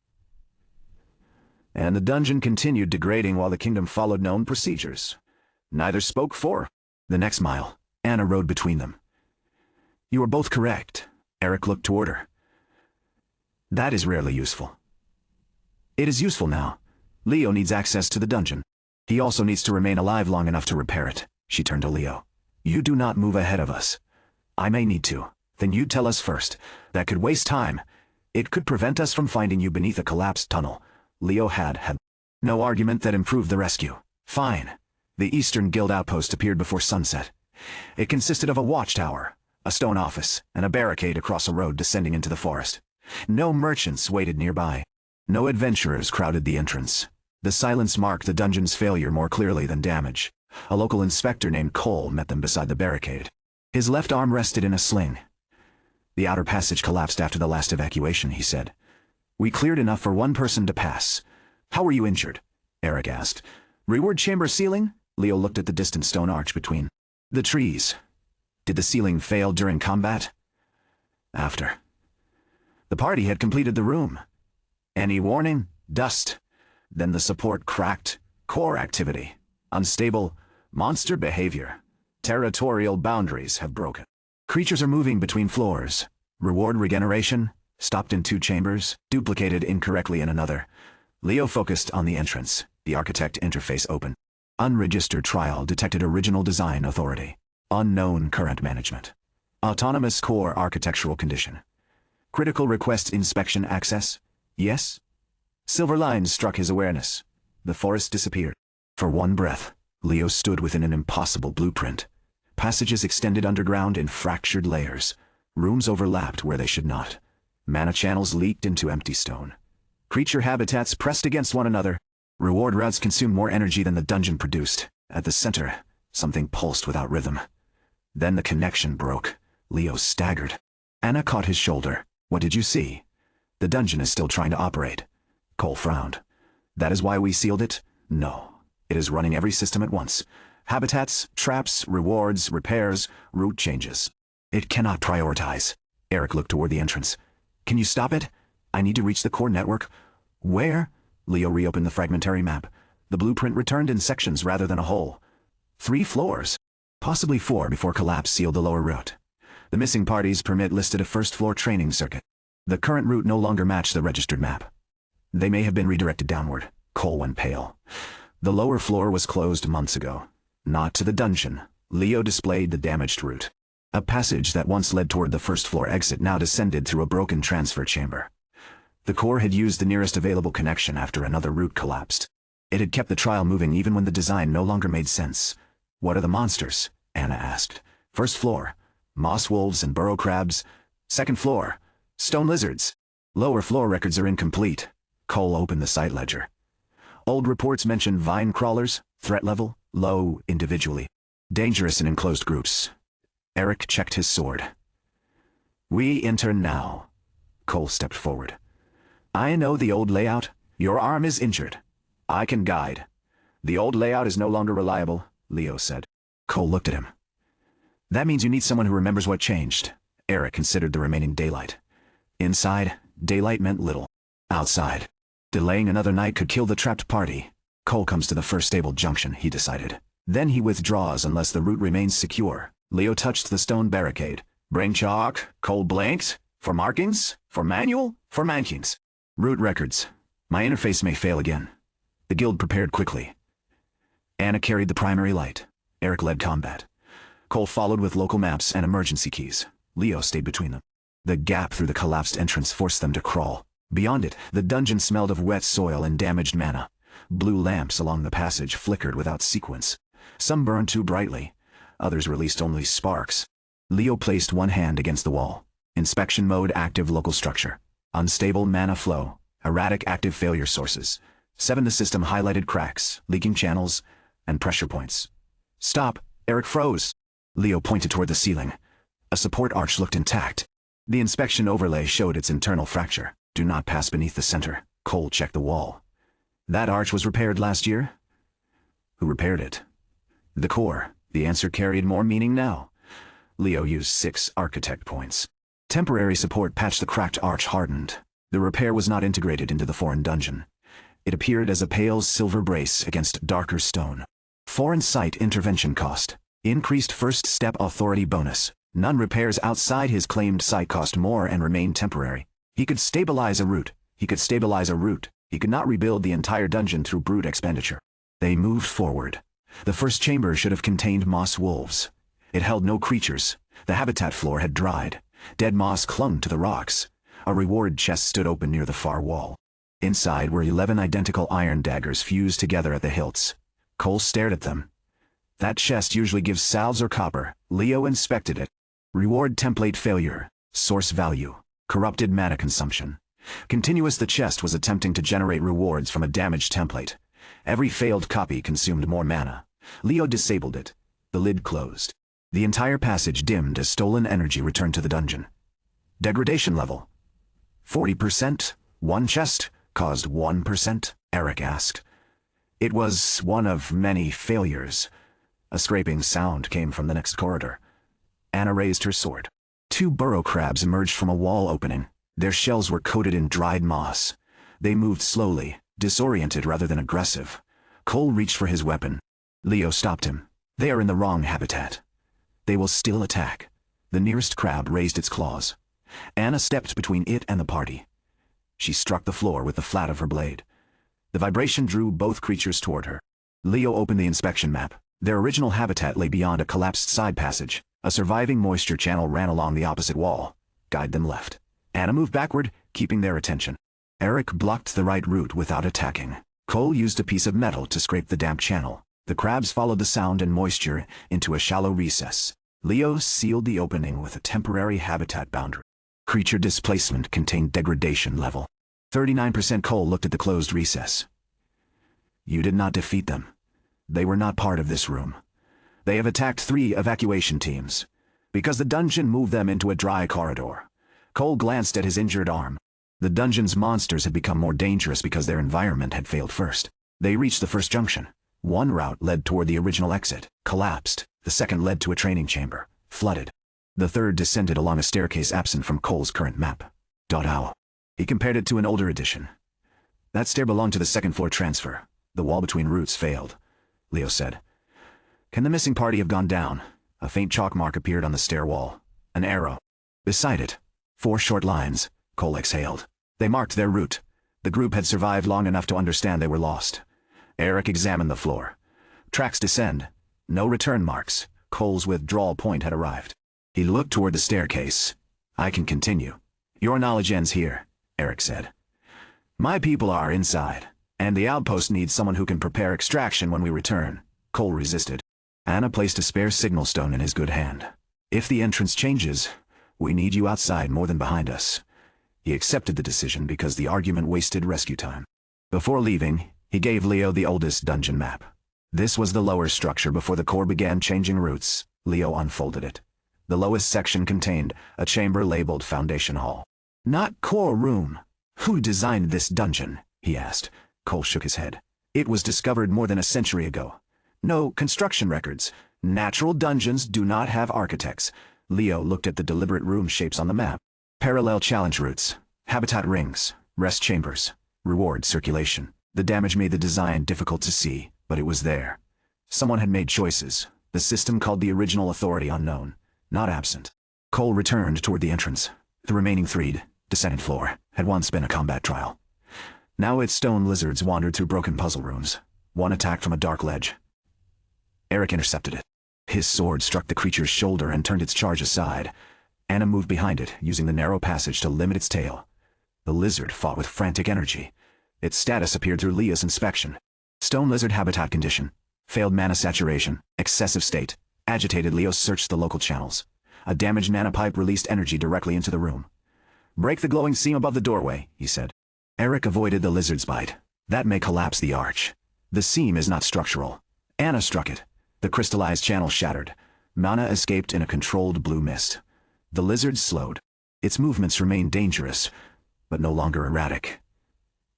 And the dungeon continued degrading while the kingdom followed known procedures. Neither spoke for the next mile. Anna rode between them. You are both correct. Eric looked toward her. That is rarely useful. It is useful now. Leo needs access to the dungeon. He also needs to remain alive long enough to repair it. She turned to Leo. You do not move ahead of us. I may need to. Then you tell us first. That could waste time. It could prevent us from finding you beneath a collapsed tunnel. Leo had no argument that improved the rescue. Fine. The Eastern Guild outpost appeared before sunset. It consisted of a watchtower, a stone office, and a barricade across a road descending into the forest. No merchants waited nearby. No adventurers crowded the entrance. The silence marked the dungeon's failure more clearly than damage. A local inspector named Cole met them beside the barricade. His left arm rested in a sling. The outer passage collapsed after the last evacuation, he said. We cleared enough for one person to pass. How were you injured? Eric asked. Reward chamber ceiling? Leo looked at the distant stone arch between the trees. Did the ceiling fail during combat? After. The party had completed the room. Any warning? Dust. Then the support cracked. Core activity. Unstable. Monster behavior. Territorial boundaries have broken. Creatures are moving between floors. Reward regeneration. Stopped in 2 chambers. Duplicated incorrectly in another. Leo focused on the entrance. The architect interface open. Unregistered trial detected original design authority. Unknown current management. Autonomous core architectural condition. Critical request inspection access. Yes? Silver lines struck his awareness. The forest disappeared. For one breath, Leo stood within an impossible blueprint. Passages extended underground in fractured layers. Rooms overlapped where they should not. Mana channels leaked into empty stone. Creature habitats pressed against one another. Reward routes consumed more energy than the dungeon produced. At the center, something pulsed without rhythm. Then the connection broke. Leo staggered. Anna caught his shoulder. What did you see? The dungeon is still trying to operate. Cole frowned. That is why we sealed it? No. It is running every system at once. Habitats, traps, rewards, repairs, route changes. It cannot prioritize. Eric looked toward the entrance. Can you stop it? I need to reach the core network. Where? Leo reopened the fragmentary map. The blueprint returned in sections rather than a whole. 3 floors. Possibly 4 before collapse sealed the lower route. The missing parties permit listed a first-floor training circuit. The current route no longer matched the registered map. They may have been redirected downward. Cole went pale. The lower floor was closed months ago. Not to the dungeon. Leo displayed the damaged route. A passage that once led toward the first-floor exit now descended through a broken transfer chamber. The core had used the nearest available connection after another route collapsed. It had kept the trial moving even when the design no longer made sense. What are the monsters? Anna asked. First floor. Moss wolves and burrow crabs. Second floor. Stone lizards. Lower floor records are incomplete. Cole opened the site ledger. Old reports mention vine crawlers, threat level, low individually. Dangerous in enclosed groups. Eric checked his sword. We enter now. Cole stepped forward. I know the old layout. Your arm is injured. I can guide. The old layout is no longer reliable, Leo said. Cole looked at him. That means you need someone who remembers what changed. Eric considered the remaining daylight. Inside, daylight meant little. Outside. Delaying another night could kill the trapped party. Cole comes to the first stable junction, he decided. Then he withdraws unless the route remains secure. Leo touched the stone barricade. Bring chalk. Cole blinked. For markings? For manual? For mankings. Route records. My interface may fail again. The guild prepared quickly. Anna carried the primary light. Eric led combat. Cole followed with local maps and emergency keys. Leo stayed between them. The gap through the collapsed entrance forced them to crawl. Beyond it, the dungeon smelled of wet soil and damaged mana. Blue lamps along the passage flickered without sequence. Some burned too brightly. Others released only sparks. Leo placed one hand against the wall. Inspection mode active local structure. Unstable mana flow. Erratic active failure sources. 7 The system highlighted cracks, leaking channels, and pressure points. Stop! Eric froze. Leo pointed toward the ceiling. A support arch looked intact. The inspection overlay showed its internal fracture. Do not pass beneath the center. Cole checked the wall. That arch was repaired last year? Who repaired it? The core. The answer carried more meaning now. Leo used 6 architect points. Temporary support patched the cracked arch hardened. The repair was not integrated into the foreign dungeon. It appeared as a pale silver brace against darker stone. Foreign site intervention cost. Increased first step authority bonus. None repairs outside his claimed site cost more and remain temporary. He could stabilize a route. He could stabilize a route. He could not rebuild the entire dungeon through brute expenditure. They moved forward. The first chamber should have contained moss wolves. It held no creatures. The habitat floor had dried. Dead moss clung to the rocks. A reward chest stood open near the far wall. Inside were 11 identical iron daggers fused together at the hilts. Cole stared at them. That chest usually gives salves or copper. Leo inspected it. Reward template failure. Source value. Corrupted mana consumption. Continuous. The chest was attempting to generate rewards from a damaged template. Every failed copy consumed more mana. Leo disabled it. The lid closed. The entire passage dimmed as stolen energy returned to the dungeon. Degradation level. 40%. One chest caused 1%, Eric asked. It was one of many failures. A scraping sound came from the next corridor. Anna raised her sword. 2 burrow crabs emerged from a wall opening. Their shells were coated in dried moss. They moved slowly, disoriented rather than aggressive. Cole reached for his weapon. Leo stopped him. They are in the wrong habitat. They will still attack. The nearest crab raised its claws. Anna stepped between it and the party. She struck the floor with the flat of her blade. The vibration drew both creatures toward her. Leo opened the inspection map. Their original habitat lay beyond a collapsed side passage. A surviving moisture channel ran along the opposite wall. Guide them left. Anna moved backward, keeping their attention. Eric blocked the right route without attacking. Cole used a piece of metal to scrape the damp channel. The crabs followed the sound and moisture into a shallow recess. Leo sealed the opening with a temporary habitat boundary. Creature displacement contained degradation level. 39%. Cole looked at the closed recess. You did not defeat them. They were not part of this room. They have attacked 3 evacuation teams. Because the dungeon moved them into a dry corridor. Cole glanced at his injured arm. The dungeon's monsters had become more dangerous because their environment had failed first. They reached the first junction. One route led toward the original exit, collapsed. The second led to a training chamber, flooded. The third descended along a staircase absent from Cole's current map. Ow. He compared it to an older edition. That stair belonged to the second-floor transfer. The wall between routes failed, Leo said. Can the missing party have gone down? A faint chalk mark appeared on the stair wall. An arrow. Beside it, 4 short lines. Cole exhaled. They marked their route. The group had survived long enough to understand they were lost. Eric examined the floor. Tracks descend. No return marks. Cole's withdrawal point had arrived. He looked toward the staircase. I can continue. Your knowledge ends here, Eric said. My people are inside, and the outpost needs someone who can prepare extraction when we return. Cole resisted. Anna placed a spare signal stone in his good hand. If the entrance changes, we need you outside more than behind us. He accepted the decision because the argument wasted rescue time. Before leaving, he gave Leo the oldest dungeon map. This was the lower structure before the core began changing routes. Leo unfolded it. The lowest section contained a chamber labeled Foundation Hall. Not core room. Who designed this dungeon? He asked. Cole shook his head. It was discovered more than a century ago. No construction records. Natural dungeons do not have architects. Leo looked at the deliberate room shapes on the map. Parallel challenge routes. Habitat rings, rest chambers, reward circulation. The damage made the design difficult to see, but it was there. Someone had made choices. The system called the original authority unknown, not absent. Cole returned toward the entrance. The remaining thread, descended floor, had once been a combat trial. Now its stone lizards wandered through broken puzzle rooms. One attacked from a dark ledge. Eric intercepted it. His sword struck the creature's shoulder and turned its charge aside. Anna moved behind it, using the narrow passage to limit its tail. The lizard fought with frantic energy. Its status appeared through Leah's inspection. Stone lizard habitat condition. Failed mana saturation. Excessive state. Agitated, Leo searched the local channels. A damaged mana pipe released energy directly into the room. "Break the glowing seam above the doorway," he said. Eric avoided the lizard's bite. "That may collapse the arch. The seam is not structural." Anna struck it. The crystallized channel shattered. Mana escaped in a controlled blue mist. The lizard slowed. Its movements remained dangerous, but no longer erratic.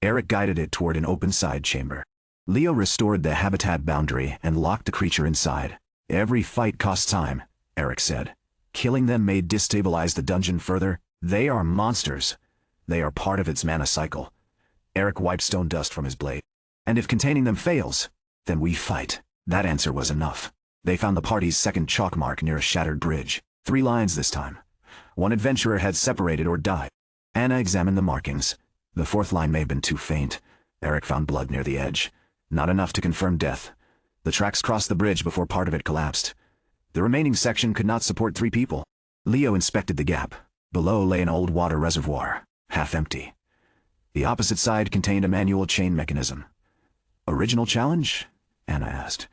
Eric guided it toward an open side chamber. Leo restored the habitat boundary and locked the creature inside. "Every fight costs time," Eric said. "Killing them may destabilize the dungeon further. They are monsters. They are part of its mana cycle." Eric wiped stone dust from his blade. "And if containing them fails, then we fight." That answer was enough. They found the party's second chalk mark near a shattered bridge. 3 lines this time. One adventurer had separated or died. Anna examined the markings. The 4th line may have been too faint. Eric found blood near the edge. Not enough to confirm death. The tracks crossed the bridge before part of it collapsed. The remaining section could not support 3 people. Leo inspected the gap. Below lay an old water reservoir, half empty. The opposite side contained a manual chain mechanism. "Original challenge?" Anna asked.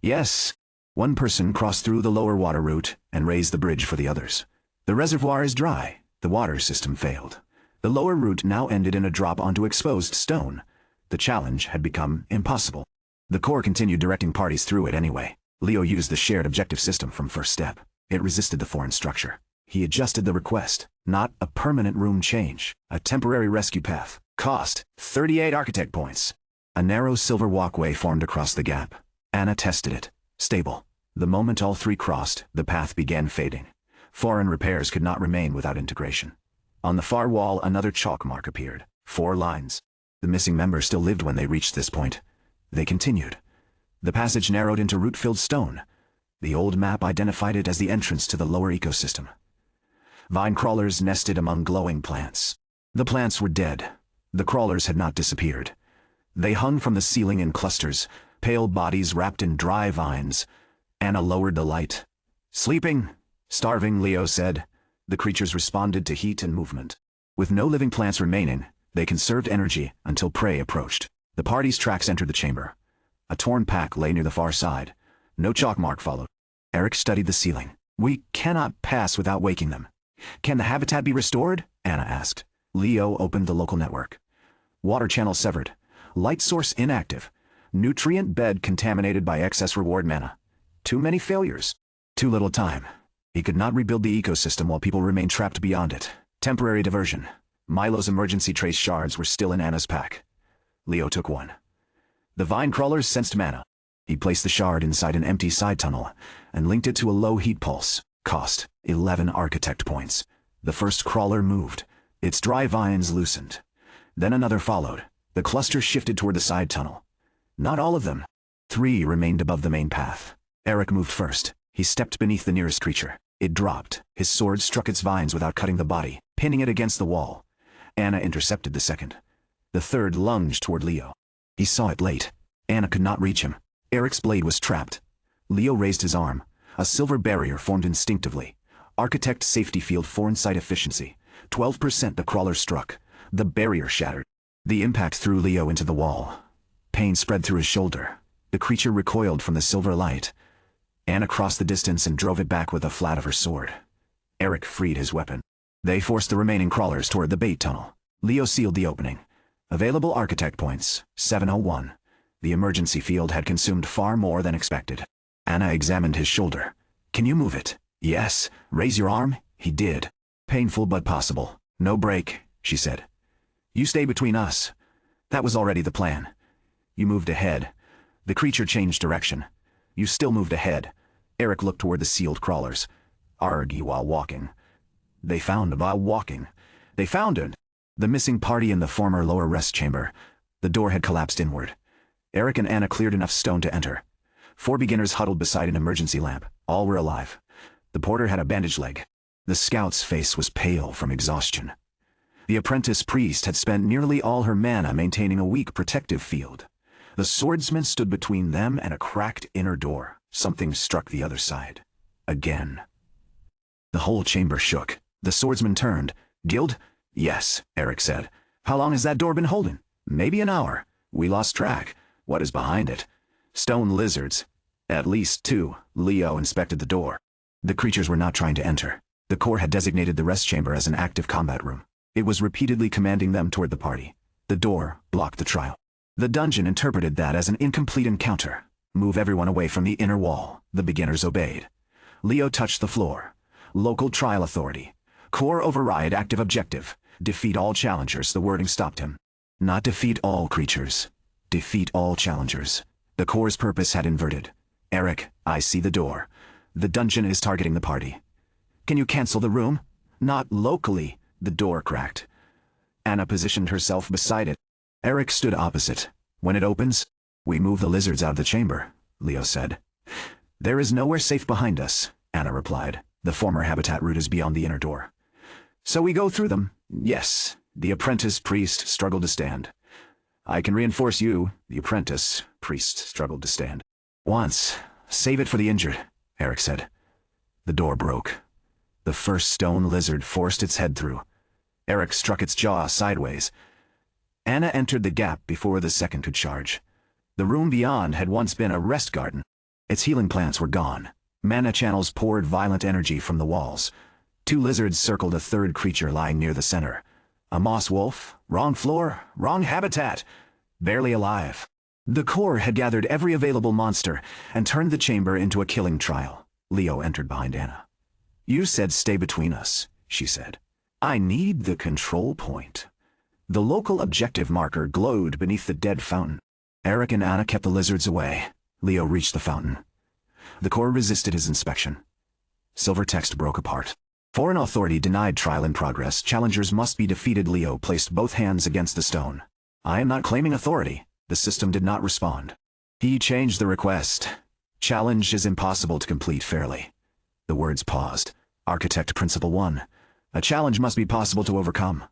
"Yes. One person crossed through the lower water route and raised the bridge for the others. The reservoir is dry. The water system failed. The lower route now ended in a drop onto exposed stone. The challenge had become impossible. The core continued directing parties through it anyway. Leo used the shared objective system from first step. It resisted the foreign structure. He adjusted the request. Not a permanent room change. A temporary rescue path. Cost 38 architect points. A narrow silver walkway formed across the gap. Anna tested it. Stable. The moment all 3 crossed, the path began fading. Foreign repairs could not remain without integration. On the far wall, another chalk mark appeared. 4 lines. The missing member still lived when they reached this point. They continued. The passage narrowed into root-filled stone. The old map identified it as the entrance to the lower ecosystem. Vine crawlers nested among glowing plants. The plants were dead. The crawlers had not disappeared. They hung from the ceiling in clusters, pale bodies wrapped in dry vines. Anna lowered the light. "Sleeping? Starving," Leo said. The creatures responded to heat and movement. With no living plants remaining, they conserved energy until prey approached. The party's tracks entered the chamber. A torn pack lay near the far side. No chalk mark followed. Eric studied the ceiling. "We cannot pass without waking them." "Can the habitat be restored?" Anna asked. Leo opened the local network. Water channel severed. Light source inactive. Nutrient bed contaminated by excess reward mana. Too many failures. Too little time. He could not rebuild the ecosystem while people remained trapped beyond it. Temporary diversion. Milo's emergency trace shards were still in Anna's pack. Leo took one. The vine crawlers sensed mana. He placed the shard inside an empty side tunnel and linked it to a low heat pulse. Cost 11 architect points. The first crawler moved. Its dry vines loosened. Then another followed. The cluster shifted toward the side tunnel. Not all of them. 3 remained above the main path. Eric moved first. He stepped beneath the nearest creature. It dropped. His sword struck its vines without cutting the body, pinning it against the wall. Anna intercepted the second. The third lunged toward Leo. He saw it late. Anna could not reach him. Eric's blade was trapped. Leo raised his arm. A silver barrier formed instinctively. Architect safety field foreign sight efficiency. 12% the crawler struck. The barrier shattered. The impact threw Leo into the wall. Pain spread through his shoulder. The creature recoiled from the silver light. Anna crossed the distance and drove it back with the flat of her sword. Eric freed his weapon. They forced the remaining crawlers toward the bait tunnel. Leo sealed the opening. Available architect points, 701. The emergency field had consumed far more than expected. Anna examined his shoulder. "Can you move it?" "Yes." "Raise your arm?" He did. "Painful but possible. No break," she said. "You stay between us." That was already the plan. You moved ahead. The creature changed direction. You still moved ahead. Eric looked toward the sealed crawlers. "Argy while walking." They found it. The missing party in the former lower rest chamber. The door had collapsed inward. Eric and Anna cleared enough stone to enter. 4 beginners huddled beside an emergency lamp. All were alive. The porter had a bandaged leg. The scout's face was pale from exhaustion. The apprentice priest had spent nearly all her mana maintaining a weak protective field. The swordsman stood between them and a cracked inner door. Something struck the other side. Again. The whole chamber shook. The swordsman turned. "Guild?" "Yes," Eric said. "How long has that door been holding?" "Maybe an hour. We lost track. What is behind it?" "Stone lizards." "At least 2. Leo inspected the door. The creatures were not trying to enter. The Corps had designated the rest chamber as an active combat room. It was repeatedly commanding them toward the party. The door blocked the trial. The dungeon interpreted that as an incomplete encounter. "Move everyone away from the inner wall." The beginners obeyed. Leo touched the floor. "Local trial authority. Corps override active objective. Defeat all challengers." The wording stopped him. Not defeat all creatures. Defeat all challengers. The Corps' purpose had inverted. "Eric, I see the door. The dungeon is targeting the party. Can you cancel the room?" "Not locally." The door cracked. Anna positioned herself beside it. Eric stood opposite. "When it opens, we move the lizards out of the chamber," Leo said. "There is nowhere safe behind us," Anna replied. "The former habitat route is beyond the inner door." "So we go through them?" "Yes." The apprentice priest struggled to stand. "I can reinforce you." The apprentice priest struggled to stand. "Once. Save it for the injured," Eric said. The door broke. The first stone lizard forced its head through. Eric struck its jaw sideways. Anna entered the gap before the second could charge. The room beyond had once been a rest garden. Its healing plants were gone. Mana channels poured violent energy from the walls. 2 lizards circled a third creature lying near the center. A moss wolf, wrong floor, wrong habitat, barely alive. The Corps had gathered every available monster and turned the chamber into a killing trial. Leo entered behind Anna. "You said stay between us," she said. "I need the control point." The local objective marker glowed beneath the dead fountain. Eric and Anna kept the lizards away. Leo reached the fountain. The Corps resisted his inspection. Silver text broke apart. "Foreign authority denied trial in progress. Challengers must be defeated." Leo placed both hands against the stone. "I am not claiming authority." The system did not respond. He changed the request. "Challenge is impossible to complete fairly." The words paused. Architect Principle 1. A challenge must be possible to overcome.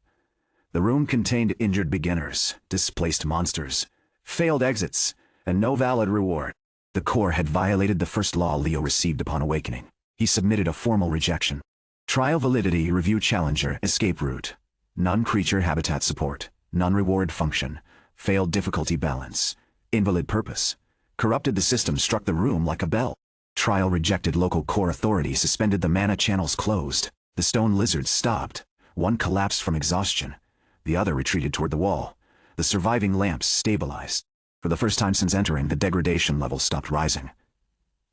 The room contained injured beginners, displaced monsters, failed exits, and no valid reward. The Corps had violated the first law Leo received upon awakening. He submitted a formal rejection. Trial validity, review challenger, escape route. None creature habitat support. None reward function. Failed difficulty balance. Invalid purpose. Corrupted the system, struck the room like a bell. Trial rejected. Local Corps authority suspended. The mana channels closed. The stone lizards stopped. One collapsed from exhaustion. The other retreated toward the wall. The surviving lamps stabilized. For the first time since entering, the degradation level stopped rising.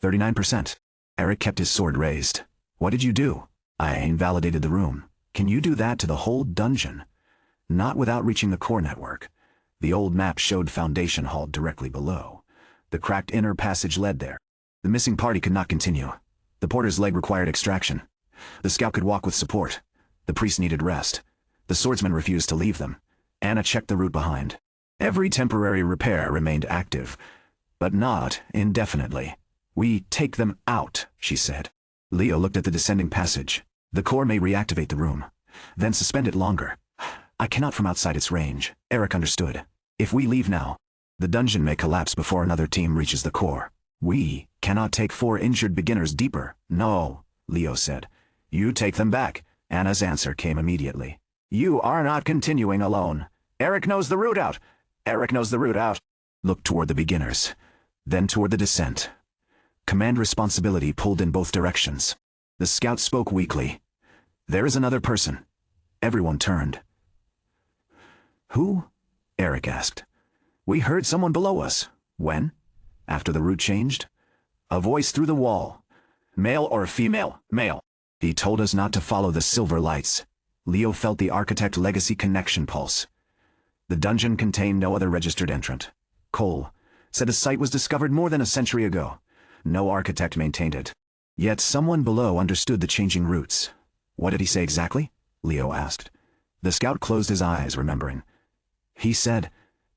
39%. Eric kept his sword raised. "What did you do?" "I invalidated the room." "Can you do that to the whole dungeon?" "Not without reaching the core network." The old map showed Foundation Hall directly below. The cracked inner passage led there. The missing party could not continue. The porter's leg required extraction. The scout could walk with support. The priest needed rest. The swordsman refused to leave them. Anna checked the route behind. Every temporary repair remained active, but not indefinitely. "We take them out," she said. Leo looked at the descending passage. "The Corps may reactivate the room, then suspend it longer. I cannot from outside its range." Eric understood. "If we leave now, the dungeon may collapse before another team reaches the Corps. We cannot take 4 injured beginners deeper." "No," Leo said. "You take them back." Anna's answer came immediately. "You are not continuing alone. Eric knows the route out. Eric knows the route out." Look toward the beginners, then toward the descent. Command responsibility pulled in both directions. The scout spoke weakly. "There is another person." Everyone turned. "Who?" Eric asked. "We heard someone below us." "When?" "After the route changed." A voice through the wall. "Male or female?" "Male." "He told us not to follow the silver lights." Leo felt the architect legacy connection pulse. The dungeon contained no other registered entrant. Cole said the site was discovered more than a century ago. No architect maintained it. Yet someone below understood the changing routes. "What did he say exactly?" Leo asked. The scout closed his eyes, remembering. He said,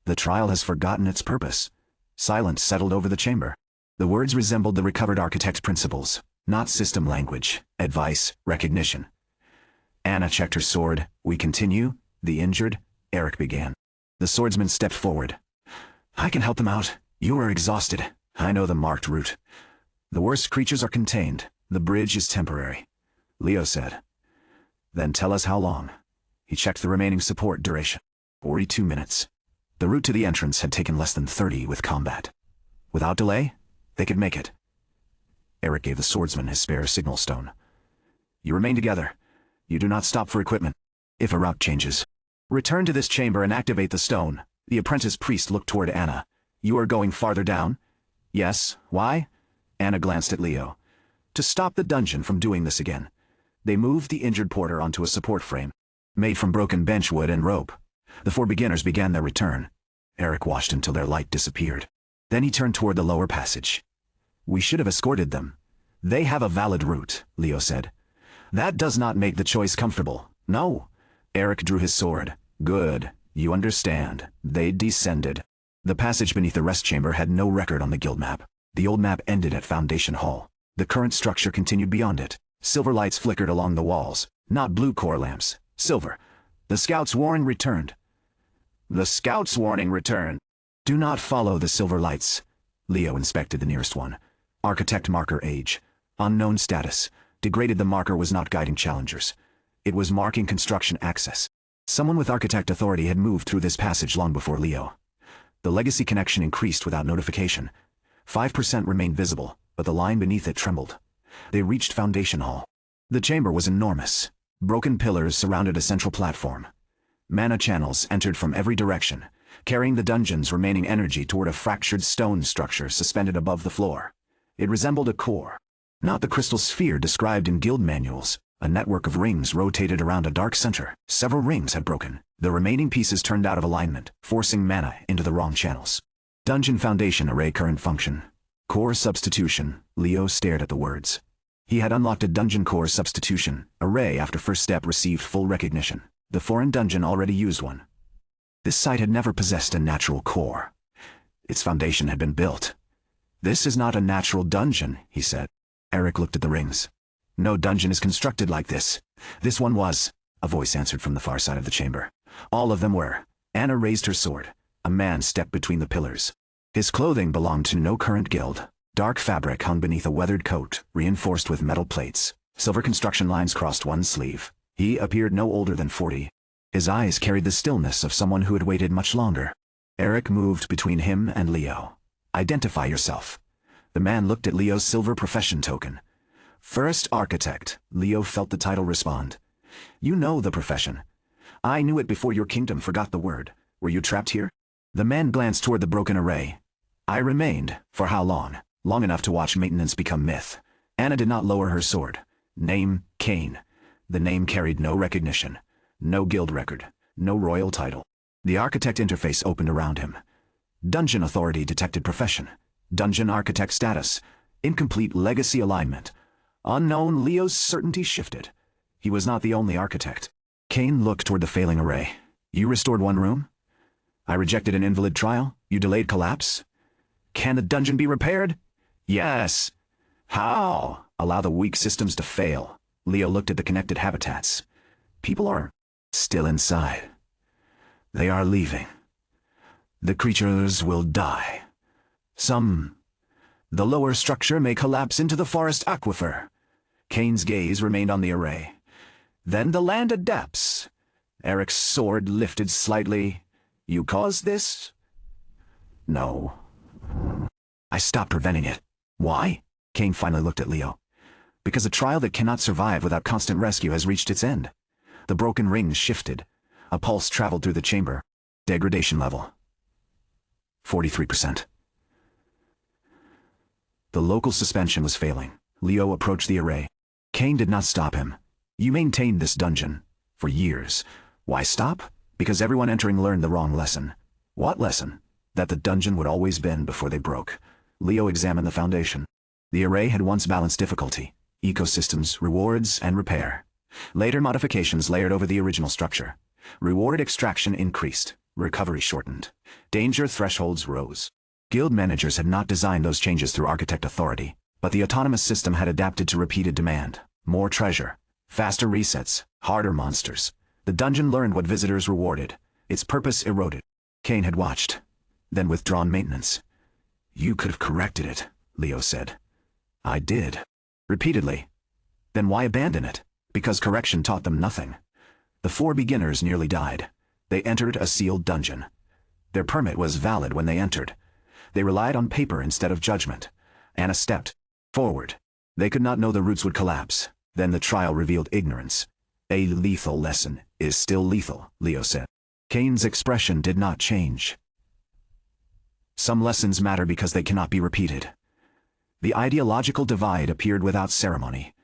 "The trial has forgotten its purpose." Silence settled over the chamber. The words resembled the recovered architect's principles, not system language, advice, recognition. Anna checked her sword. "We continue?" "The injured?" Eric began. The swordsman stepped forward. "I can help them out. You are exhausted. I know the marked route. The worst creatures are contained. The bridge is temporary," Leo said. "Then tell us how long." He checked the remaining support duration. 42 minutes. The route to the entrance had taken less than 30 with combat. Without delay, they could make it. Eric gave the swordsman his spare signal stone. "You remain together. You do not stop for equipment. If a route changes, return to this chamber and activate the stone." The apprentice priest looked toward Anna. "You are going farther down?" "Yes. Why?" Anna glanced at Leo. "To stop the dungeon from doing this again." They moved the injured porter onto a support frame, made from broken benchwood and rope. The four beginners began their return. Eric watched until their light disappeared. Then he turned toward the lower passage. "We should have escorted them." "They have a valid route," Leo said. "That does not make the choice comfortable." "No." Eric drew his sword. "Good. You understand." They descended. The passage beneath the rest chamber had no record on the guild map. The old map ended at Foundation Hall. The current structure continued beyond it. Silver lights flickered along the walls. Not blue core lamps. Silver. The scout's warning returned. "The scout's warning returned." "Do not follow the silver lights." Leo inspected the nearest one. Architect marker age. Unknown status. Degraded. The marker was not guiding challengers. It was marking construction access. Someone with architect authority had moved through this passage long before Leo. The legacy connection increased without notification. 5% remained visible, but the line beneath it trembled. They reached Foundation Hall. The chamber was enormous. Broken pillars surrounded a central platform. Mana channels entered from every direction, carrying the dungeon's remaining energy toward a fractured stone structure suspended above the floor. It resembled a core. Not the crystal sphere described in guild manuals. A network of rings rotated around a dark center. Several rings had broken. The remaining pieces turned out of alignment, forcing mana into the wrong channels. Dungeon Foundation Array current function. Core substitution. Leo stared at the words. He had unlocked a dungeon core substitution. Array after first step received full recognition. The foreign dungeon already used one. This site had never possessed a natural core. Its foundation had been built. "This is not a natural dungeon," he said. Eric looked at the rings. "No dungeon is constructed like this. This one was," a voice answered from the far side of the chamber. "All of them were." Anna raised her sword. A man stepped between the pillars. His clothing belonged to no current guild. Dark fabric hung beneath a weathered coat, reinforced with metal plates. Silver construction lines crossed one sleeve. He appeared no older than 40. His eyes carried the stillness of someone who had waited much longer. Eric moved between him and Leo. "Identify yourself." The man looked at Leo's silver profession token. "First Architect." Leo felt the title respond. "You know the profession." "I knew it before your kingdom forgot the word. Were you trapped here?" The man glanced toward the broken array. "I remained. For how long?" "Long enough to watch maintenance become myth." Anna did not lower her sword. "Name, Kane." The name carried no recognition. No guild record. No royal title. The architect interface opened around him. Dungeon authority detected profession. Dungeon architect status. Incomplete legacy alignment. Unknown. Leo's certainty shifted. He was not the only architect. Kane looked toward the failing array. "You restored one room?" "I rejected an invalid trial. You delayed collapse?" "Can the dungeon be repaired?" "Yes." "How?" "Allow the weak systems to fail." Leo looked at the connected habitats. "People are still inside. They are leaving. The creatures will die. Some. The lower structure may collapse into the forest aquifer." Kane's gaze remained on the array. "Then the land adapts." Eric's sword lifted slightly. "You caused this?" "No. I stopped preventing it." "Why?" Kane finally looked at Leo. "Because a trial that cannot survive without constant rescue has reached its end." The broken rings shifted. A pulse traveled through the chamber. Degradation level. 43%. The local suspension was failing. Leo approached the array. Kane did not stop him. "You maintained this dungeon for years. Why stop?" "Because everyone entering learned the wrong lesson." "What lesson?" "That the dungeon would always bend before they broke." Leo examined the foundation. The array had once balanced difficulty, ecosystems, rewards, and repair. Later modifications layered over the original structure. Reward extraction increased, recovery shortened. Danger thresholds rose. Guild managers had not designed those changes through architect authority, but the autonomous system had adapted to repeated demand. More treasure, faster resets, harder monsters. The dungeon learned what visitors rewarded. Its purpose eroded. Kane had watched, then withdrawn maintenance. "You could have corrected it," Leo said. "I did." Repeatedly. "Then why abandon it?" "Because correction taught them nothing." The 4 beginners nearly died. They entered a sealed dungeon. Their permit was valid when they entered. They relied on paper instead of judgment. Anna stepped forward. They could not know the roots would collapse. Then the trial revealed ignorance. "A lethal lesson is still lethal," Leo said. Kane's expression did not change. "Some lessons matter because they cannot be repeated." The ideological divide appeared without ceremony.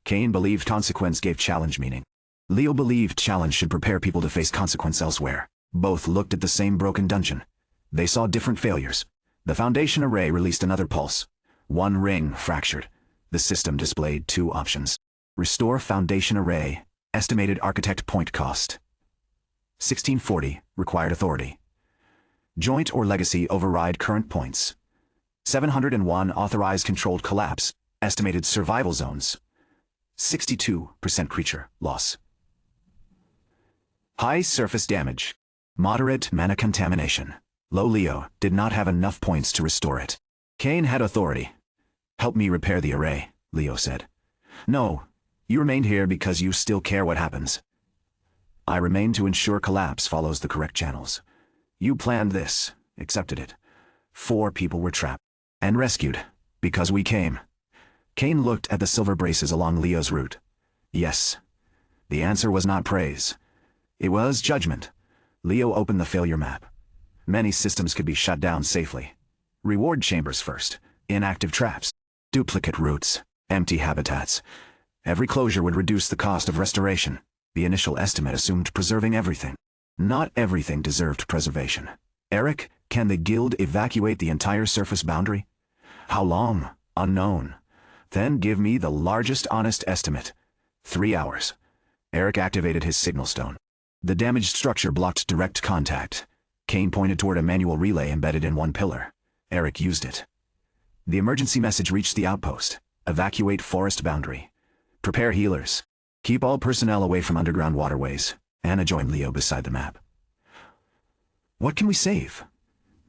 Kane believed consequence gave challenge meaning. Leo believed challenge should prepare people to face consequence elsewhere. Both looked at the same broken dungeon. They saw different failures. The Foundation array released another pulse. 1 ring fractured. The system displayed 2 options. Restore Foundation array. Estimated architect point cost. 1640. Required authority. Joint or legacy override current points. 701. Authorized controlled collapse. Estimated survival zones. 62% creature loss. High surface damage. Moderate mana contamination. Low. Leo did not have enough points to restore it. Kane had authority. "Help me repair the array," Leo said. "No, you remained here because you still care what happens." "I remain to ensure collapse follows the correct channels." "You planned this, accepted it. 4 people were trapped. And rescued, because we came." Kane looked at the silver braces along Leo's route. "Yes." The answer was not praise. It was judgment. Leo opened the failure map. Many systems could be shut down safely. Reward chambers first, inactive traps, duplicate routes, empty habitats. Every closure would reduce the cost of restoration. The initial estimate assumed preserving everything. Not everything deserved preservation. "Eric, can the guild evacuate the entire surface boundary?" "How long? Unknown." "Then give me the largest honest estimate." 3 hours. Eric activated his signal stone. The damaged structure blocked direct contact. Kane pointed toward a manual relay embedded in one pillar. Eric used it. The emergency message reached the outpost. "Evacuate forest boundary. Prepare healers. Keep all personnel away from underground waterways." Anna joined Leo beside the map. "What can we save?"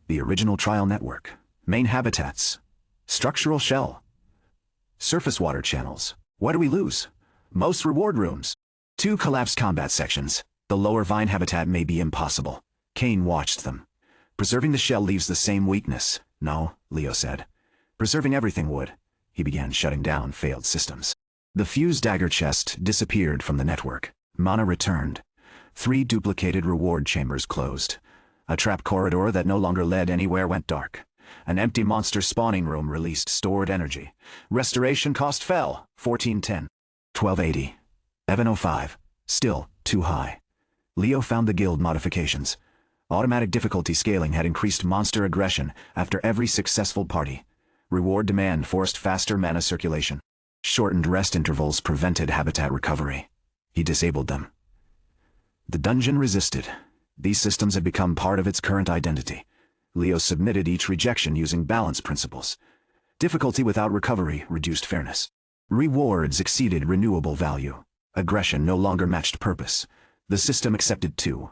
"The original trial network. Main habitats. Structural shell. Surface water channels. What do we lose?" "Most reward rooms. 2 collapsed combat sections. The lower vine habitat may be impossible." Kane watched them. "Preserving the shell leaves the same weakness." "No," Leo said. "Preserving everything would." He began shutting down failed systems. The fused dagger chest disappeared from the network. Mana returned. 3 duplicated reward chambers closed. A trap corridor that no longer led anywhere went dark. An empty monster spawning room released stored energy. Restoration cost fell, 1410. 1280. 1105. Still too high. Leo found the guild modifications. Automatic difficulty scaling had increased monster aggression after every successful party. Reward demand forced faster mana circulation. Shortened rest intervals prevented habitat recovery. He disabled them. The dungeon resisted. These systems had become part of its current identity. Leo submitted each rejection using balance principles. Difficulty without recovery reduced fairness. Rewards exceeded renewable value. Aggression no longer matched purpose. The system accepted 2.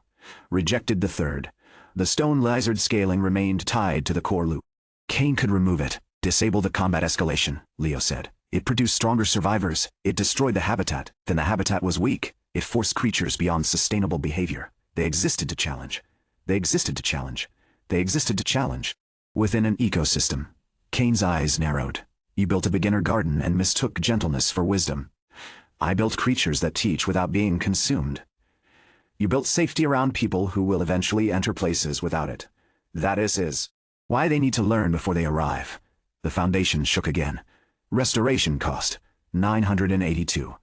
Rejected the 3rd. The stone lizard scaling remained tied to the core loop. Kane could remove it. "Disable the combat escalation," Leo said. "It produced stronger survivors. It destroyed the habitat. Then the habitat was weak. It forced creatures beyond sustainable behavior. They existed to challenge. They existed to challenge. They existed to challenge." Within an ecosystem. Kane's eyes narrowed. "You built a beginner garden and mistook gentleness for wisdom. I built creatures that teach without being consumed. You built safety around people who will eventually enter places without it. That is why they need to learn before they arrive." The Foundation shook again. Restoration cost, 982.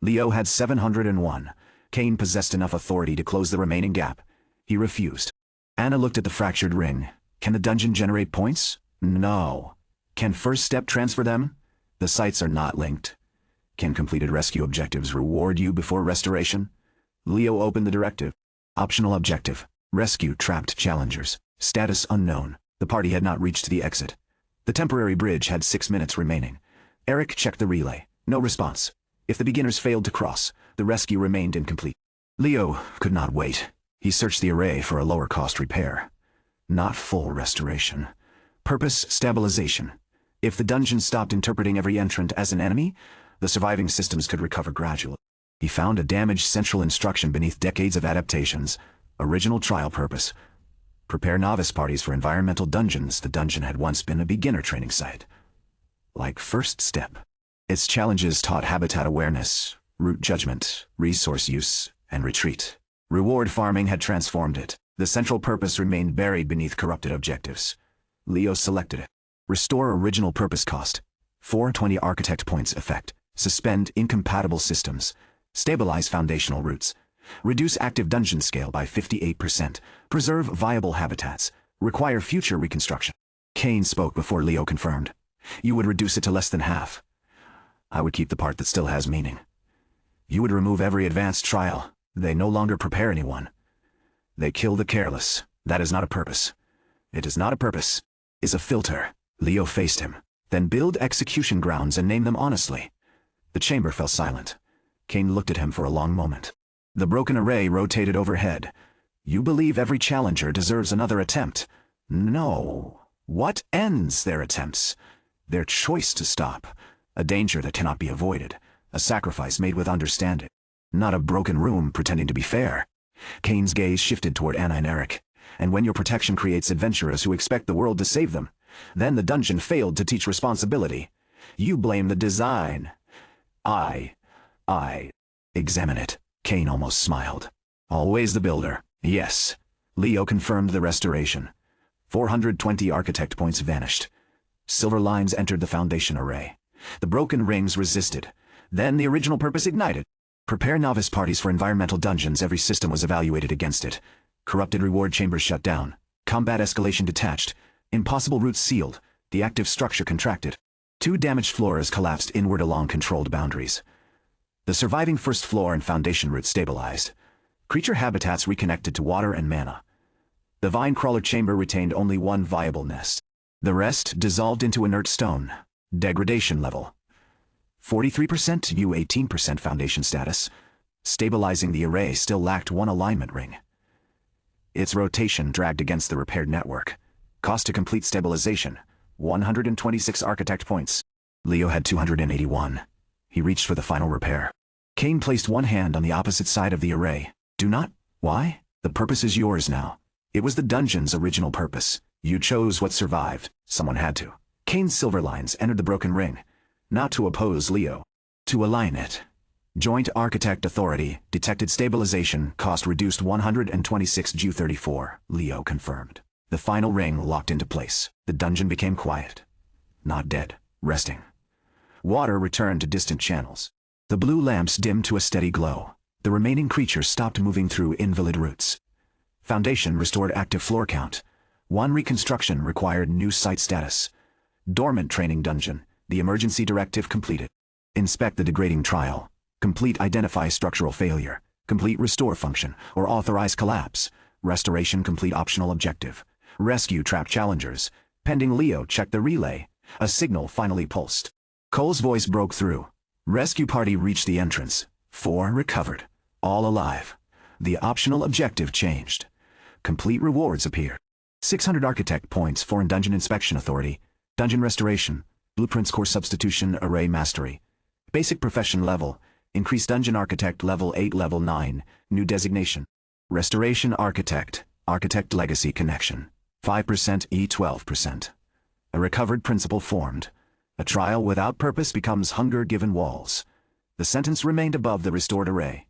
Leo had 701. Kane possessed enough authority to close the remaining gap. He refused. Anna looked at the fractured ring. "Can the dungeon generate points?" "No." "Can First Step transfer them?" "The sites are not linked." "Can completed rescue objectives reward you before restoration?" Leo opened the directive. Optional objective. Rescue trapped challengers. Status unknown. The party had not reached the exit. The temporary bridge had 6 minutes remaining. Eric checked the relay. No response. If the beginners failed to cross, the rescue remained incomplete. Leo could not wait. He searched the array for a lower-cost repair. Not full restoration. Purpose stabilization. If the dungeon stopped interpreting every entrant as an enemy, the surviving systems could recover gradually. He found a damaged central instruction beneath decades of adaptations. Original trial purpose. Prepare novice parties for environmental dungeons. The dungeon had once been a beginner training site. Like first step. Its challenges taught habitat awareness, route judgment, resource use, and retreat. Reward farming had transformed it. The central purpose remained buried beneath corrupted objectives. Leo selected it. Restore original purpose cost. 420 architect points effect. Suspend incompatible systems. Stabilize foundational routes. Reduce active dungeon scale by 58%. Preserve viable habitats. Require future reconstruction. Kane spoke before Leo confirmed. You would reduce it to less than half. I would keep the part that still has meaning. You would remove every advanced trial. They no longer prepare anyone. They kill the careless. That is not a purpose. It is not a purpose. It's a filter. Leo faced him. Then build execution grounds and name them honestly. The chamber fell silent. Kane looked at him for a long moment. The broken array rotated overhead. You believe every challenger deserves another attempt. No. What ends their attempts? Their choice to stop. A danger that cannot be avoided. A sacrifice made with understanding. Not a broken room pretending to be fair. Kane's gaze shifted toward Anna and Eric. And when your protection creates adventurers who expect the world to save them, then the dungeon failed to teach responsibility. You blame the design. I examine it. Kane almost smiled. Always the builder. Yes. Leo confirmed the restoration. 420 architect points vanished. Silver lines entered the foundation array. The broken rings resisted. Then the original purpose ignited. Prepare novice parties for environmental dungeons. Every system was evaluated against it. Corrupted reward chambers shut down. Combat escalation detached. Impossible routes sealed. The active structure contracted. 2 damaged floors collapsed inward along controlled boundaries. The surviving first floor and foundation route stabilized. Creature habitats reconnected to water and mana. The vine crawler chamber retained only one viable nest. The rest dissolved into inert stone. Degradation level. 43% U 18% foundation status. Stabilizing the array still lacked one alignment ring. Its rotation dragged against the repaired network. Cost to complete stabilization, 126 architect points. Leo had 281. He reached for the final repair. Kane placed one hand on the opposite side of the array. Do not. Why? The purpose is yours now. It was the dungeon's original purpose. You chose what survived. Someone had to. Kane's silver lines entered the broken ring. Not to oppose Leo. To align it. Joint Architect Authority, detected stabilization, cost reduced 126 Ju 34, Leo confirmed. The final ring locked into place. The dungeon became quiet. Not dead, resting. Water returned to distant channels. The blue lamps dimmed to a steady glow. The remaining creatures stopped moving through invalid routes. Foundation restored active floor count. One reconstruction required new site status. Dormant training dungeon, the emergency directive completed. Inspect the degrading trial. Complete identify structural failure. Complete restore function, or authorize collapse. Restoration complete optional objective. Rescue trap challengers. Pending Leo check the relay. A signal finally pulsed. Cole's voice broke through. Rescue party reached the entrance. 4 recovered. All alive. The optional objective changed. Complete rewards appear. 600 architect points Foreign Dungeon Inspection Authority. Dungeon Restoration. Blueprints Core Substitution Array Mastery. Basic Profession Level. Increased Dungeon Architect Level 8 Level 9. New Designation. Restoration Architect. Architect Legacy Connection. 5% E 12%. A recovered principle formed. A trial without purpose becomes hunger given walls. The sentence remained above the restored array.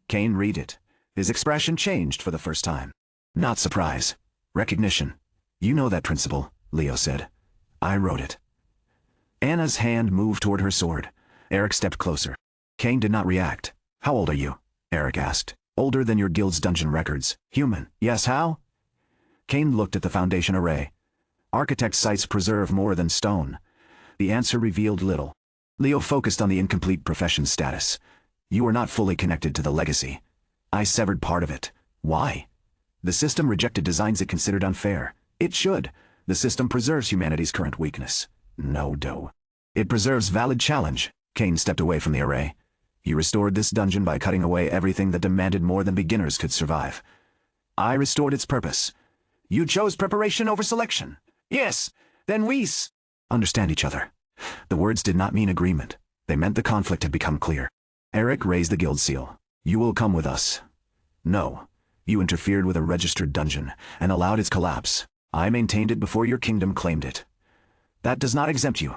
Kane read it. His expression changed for the first time. Not surprise. Recognition. You know that principle, Leo said. I wrote it. Anna's hand moved toward her sword. Eric stepped closer. Kane did not react. How old are you? Eric asked. Older than your guild's dungeon records. Human. Yes, how? Kane looked at the foundation array. Architect sites preserve more than stone. The answer revealed little. Leo focused on the incomplete profession status. You are not fully connected to the legacy. I severed part of it. Why? The system rejected designs it considered unfair. It should. The system preserves humanity's current weakness. No, Doe. It preserves valid challenge. Kane stepped away from the array. He restored this dungeon by cutting away everything that demanded more than beginners could survive. I restored its purpose. You chose preparation over selection. Yes, then we understand each other. The words did not mean agreement. They meant the conflict had become clear. Eric raised the guild seal. You will come with us. No. You interfered with a registered dungeon and allowed its collapse. I maintained it before your kingdom claimed it. That does not exempt you.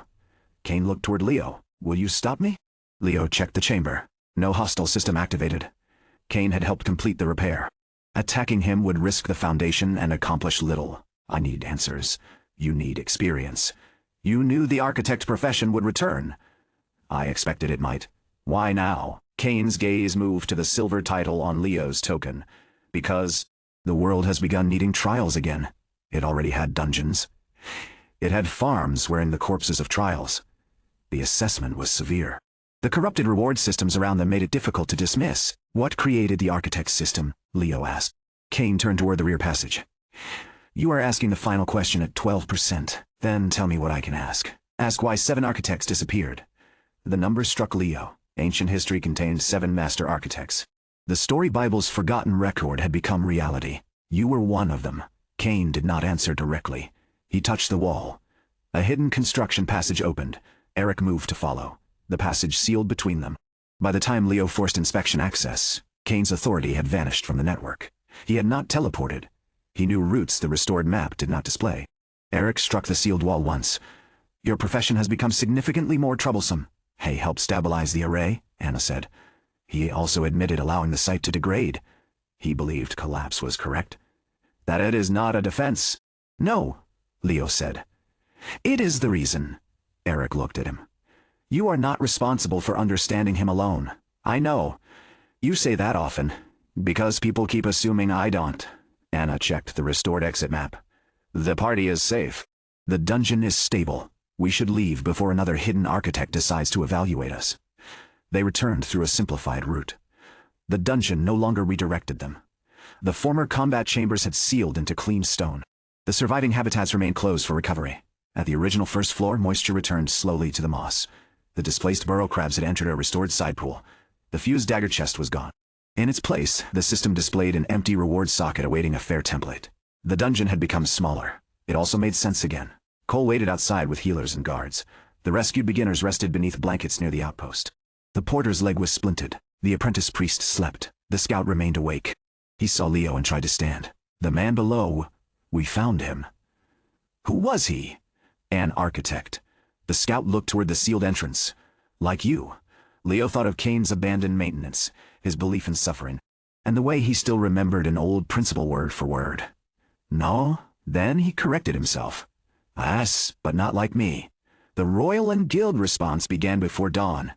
Kane looked toward Leo. Will you stop me? Leo checked the chamber. No hostile system activated. Kane had helped complete the repair. Attacking him would risk the Foundation and accomplish little. I need answers. You need experience. You knew the architect profession would return. I expected it might. Why now? Kane's gaze moved to the silver title on Leo's token. Because the world has begun needing trials again. It already had dungeons. It had farms wherein the corpses of trials. The assessment was severe. The corrupted reward systems around them made it difficult to dismiss. What created the architect's system? Leo asked. Kane turned toward the rear passage. You are asking the final question at 12%. Then tell me what I can ask. Ask why 7 architects disappeared. The number struck Leo. Ancient history contained 7 master architects. The story Bible's forgotten record had become reality. You were one of them. Kane did not answer directly. He touched the wall. A hidden construction passage opened. Eric moved to follow. The passage sealed between them. By the time Leo forced inspection access, Kane's authority had vanished from the network. He had not teleported. He knew routes the restored map did not display. Eric struck the sealed wall once. Your profession has become significantly more troublesome. Hay helped stabilize the array, Anna said. He also admitted allowing the site to degrade. He believed collapse was correct. That it is not a defense. No, Leo said. It is the reason. Eric looked at him. You are not responsible for understanding him alone. I know. You say that often, because people keep assuming I don't. Anna checked the restored exit map. The party is safe. The dungeon is stable. We should leave before another hidden architect decides to evaluate us. They returned through a simplified route. The dungeon no longer redirected them. The former combat chambers had sealed into clean stone. The surviving habitats remained closed for recovery. At the original first floor, moisture returned slowly to the moss. The displaced burrow crabs had entered a restored side pool. The fused dagger chest was gone. In its place, the system displayed an empty reward socket awaiting a fair template. The dungeon had become smaller. It also made sense again. Cole waited outside with healers and guards. The rescued beginners rested beneath blankets near the outpost. The porter's leg was splinted. The apprentice priest slept. The scout remained awake. He saw Leo and tried to stand. The man below, we found him. Who was he? An architect. The scout looked toward the sealed entrance. Like you. Leo thought of Kane's abandoned maintenance, his belief in suffering, and the way he still remembered an old principle word for word. No, then he corrected himself. Yes, but not like me. The royal and guild response began before dawn.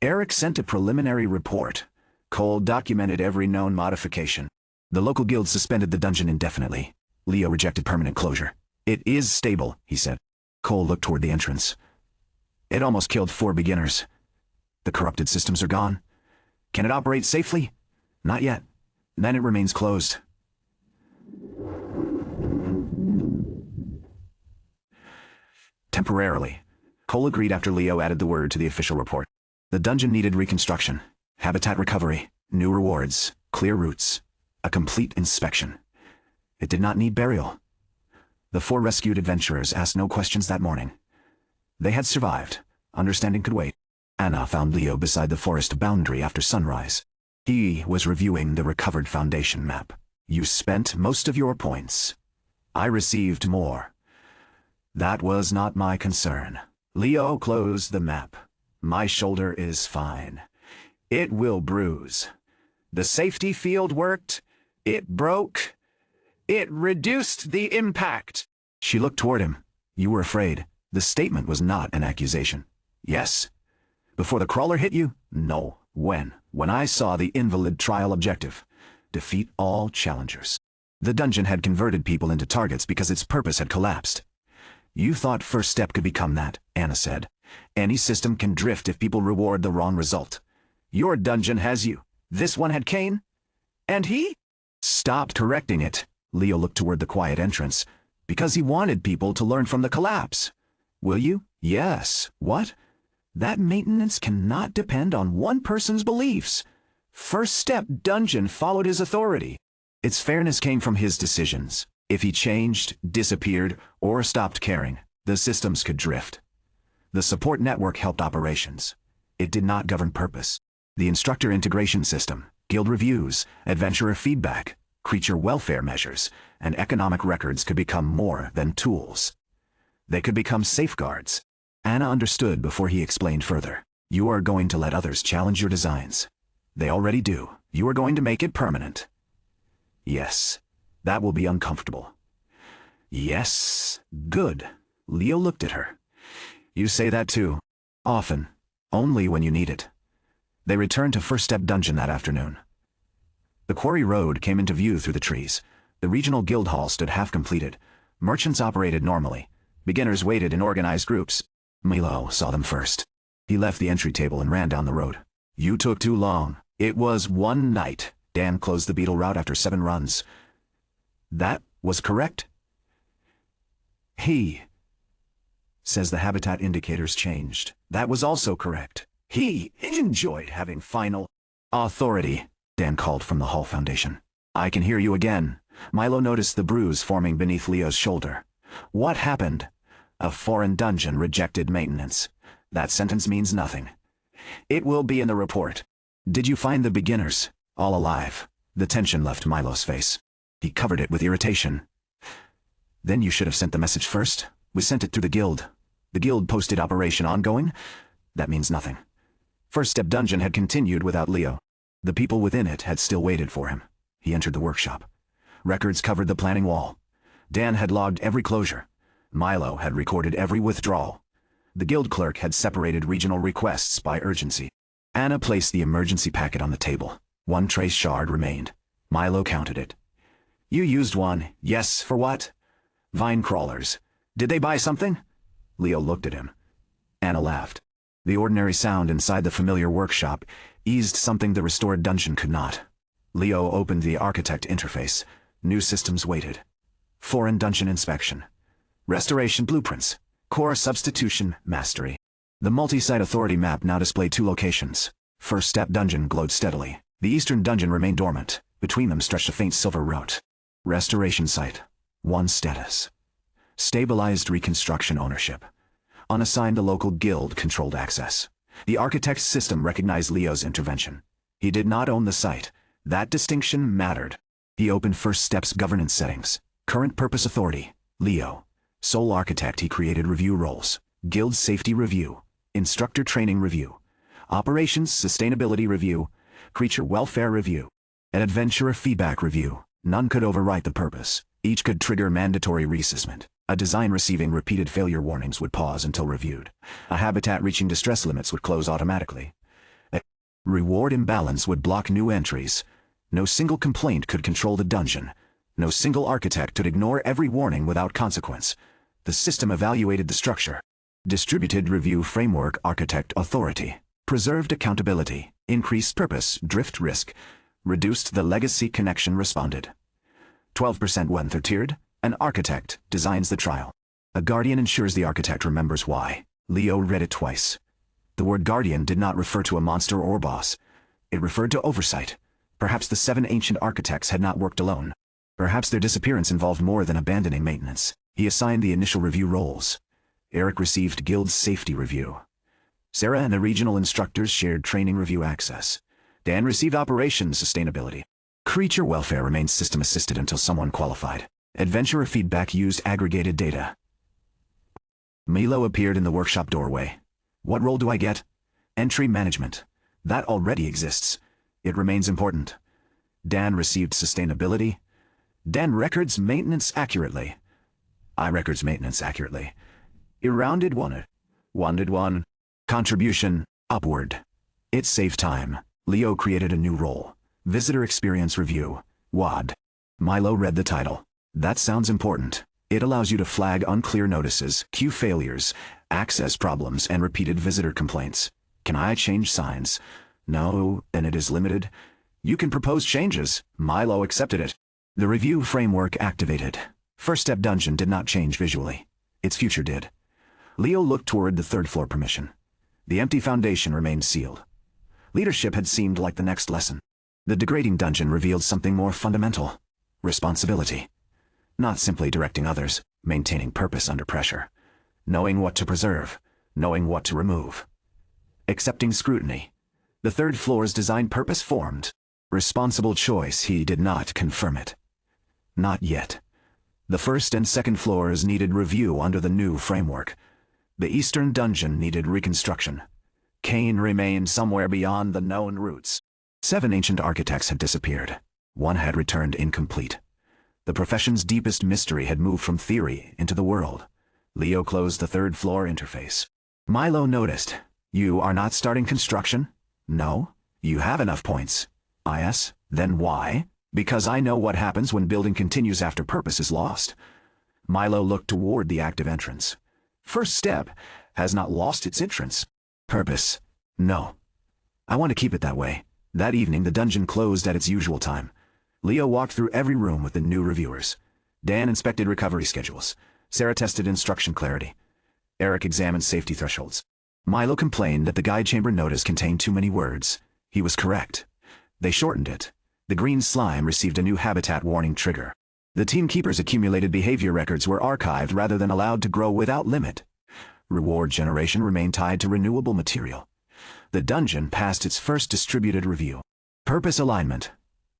Eric sent a preliminary report. Cole documented every known modification. The local guild suspended the dungeon indefinitely. Leo rejected permanent closure. It is stable, he said. Cole looked toward the entrance. It almost killed 4 beginners. The corrupted systems are gone. Can it operate safely? Not yet. Then it remains closed. Temporarily. Cole agreed after Leo added the word to the official report. The dungeon needed reconstruction, habitat recovery, new rewards, clear routes, a complete inspection. It did not need burial. The 4 rescued adventurers asked no questions that morning. They had survived. Understanding could wait. Anna found Leo beside the forest boundary after sunrise. He was reviewing the recovered Foundation map. You spent most of your points. I received more. That was not my concern. Leo closed the map. My shoulder is fine. It will bruise. The safety field worked. It broke. It reduced the impact. She looked toward him. You were afraid. The statement was not an accusation. Yes. Before the crawler hit you? No. When? When I saw the invalid trial objective. Defeat all challengers. The dungeon had converted people into targets because its purpose had collapsed. You thought first step could become that, Anna said. Any system can drift if people reward the wrong result. Your dungeon has you. This one had Kane? And he? Stopped correcting it. Leo looked toward the quiet entrance. Because he wanted people to learn from the collapse. Will you? Yes. What? That maintenance cannot depend on one person's beliefs. First Step Dungeon followed his authority. Its fairness came from his decisions. If he changed, disappeared, or stopped caring, the systems could drift. The support network helped operations. It did not govern purpose. The instructor integration system, guild reviews, adventurer feedback, creature welfare measures, and economic records could become more than tools. They could become safeguards. Anna understood before he explained further. You are going to let others challenge your designs. They already do. You are going to make it permanent. Yes, that will be uncomfortable. Yes, good. Leo looked at her. You say that too. Often. Only when you need it. They returned to First Step Dungeon that afternoon. The quarry road came into view through the trees. The regional guild hall stood half completed. Merchants operated normally. Beginners waited in organized groups. Milo saw them first. He left the entry table and ran down the road. You took too long. It was one night. Dan closed the beetle route after 7 runs. That was correct? He says the habitat indicators changed. That was also correct. He enjoyed having final authority, Dan called from the Hall Foundation. I can hear you again. Milo noticed the bruise forming beneath Leo's shoulder. What happened? A foreign dungeon rejected maintenance. That sentence means nothing. It will be in the report. Did you find the beginners? All alive. The tension left Milo's face. He covered it with irritation. Then you should have sent the message first. We sent it through the guild. The guild posted Operation Ongoing. That means nothing. First Step Dungeon had continued without Leo. The people within it had still waited for him. He entered the workshop. Records covered the planning wall. Dan had logged every closure. Milo had recorded every withdrawal. The guild clerk had separated regional requests by urgency. Anna placed the emergency packet on the table. 1 trace shard remained. Milo counted it. You used one. Yes, for what? Vine crawlers. Did they buy something? Leo looked at him. Anna laughed. The ordinary sound inside the familiar workshop eased something the restored dungeon could not. Leo opened the architect interface. New systems waited. Foreign dungeon inspection. Restoration blueprints. Core substitution mastery. The multi-site authority map now displayed 2 locations. First Step Dungeon glowed steadily. The eastern dungeon remained dormant. Between them stretched a faint silver route. Restoration site. 1 status. Stabilized reconstruction ownership. Unassigned a local guild controlled access. The architect's system recognized Leo's intervention. He did not own the site. That distinction mattered. He opened First Step's governance settings. Current purpose authority. Leo. Sole architect. He created review roles. Guild safety review. Instructor training review. Operations sustainability review. Creature welfare review. An adventurer feedback review. None could overwrite the purpose. Each could trigger mandatory reassessment. A design receiving repeated failure warnings would pause until reviewed. A habitat reaching distress limits would close automatically. A reward imbalance would block new entries. No single complaint could control the dungeon. No single architect could ignore every warning without consequence. The system evaluated the structure. Distributed review framework architect authority. Preserved accountability. Increased purpose, drift risk. Reduced the legacy connection responded. 12% when third-tiered. An architect designs the trial. A guardian ensures the architect remembers why. Leo read it twice. The word guardian did not refer to a monster or boss. It referred to oversight. Perhaps the 7 ancient architects had not worked alone. Perhaps their disappearance involved more than abandoning maintenance. He assigned the initial review roles. Eric received guild safety review. Sarah and the regional instructors shared training review access. Dan received operations sustainability. Creature welfare remained system assisted until someone qualified. Adventurer feedback used aggregated data. Milo appeared in the workshop doorway. What role do I get? Entry management. That already exists. It remains important. Dan received sustainability. Dan records maintenance accurately. I records maintenance accurately. He rounded one. Wounded one. Contribution, upward. It saved time. Leo created a new role. Visitor Experience Review. WAD. Milo read the title. That sounds important. It allows you to flag unclear notices, queue failures, access problems, and repeated visitor complaints. Can I change signs? No, then it is limited. You can propose changes. Milo accepted it. The review framework activated. First step dungeon did not change visually. Its future did. Leo looked toward the third floor permission. The empty foundation remained sealed. Leadership had seemed like the next lesson. The degrading dungeon revealed something more fundamental. Responsibility. Not simply directing others, maintaining purpose under pressure. Knowing what to preserve, knowing what to remove. Accepting scrutiny. The third floor's design purpose formed. Responsible choice, he did not confirm it. Not yet. The first and second floors needed review under the new framework. The eastern dungeon needed reconstruction. Kane remained somewhere beyond the known routes. 7 ancient architects had disappeared. 1 had returned incomplete. The profession's deepest mystery had moved from theory into the world. Leo closed the third floor interface. Milo noticed. You are not starting construction? No. You have enough points. Yes. Then why? Because I know what happens when building continues after purpose is lost. Milo looked toward the active entrance. First step has not lost its entrance. Purpose. No. I want to keep it that way. That evening the dungeon closed at its usual time. Leo walked through every room with the new reviewers. Dan inspected recovery schedules. Sarah tested instruction clarity. Eric examined safety thresholds. Milo complained that the guide chamber notice contained too many words. He was correct. They shortened it. The green slime received a new habitat warning trigger. The team keeper's accumulated behavior records were archived rather than allowed to grow without limit. Reward generation remained tied to renewable material. The dungeon passed its first distributed review. Purpose alignment.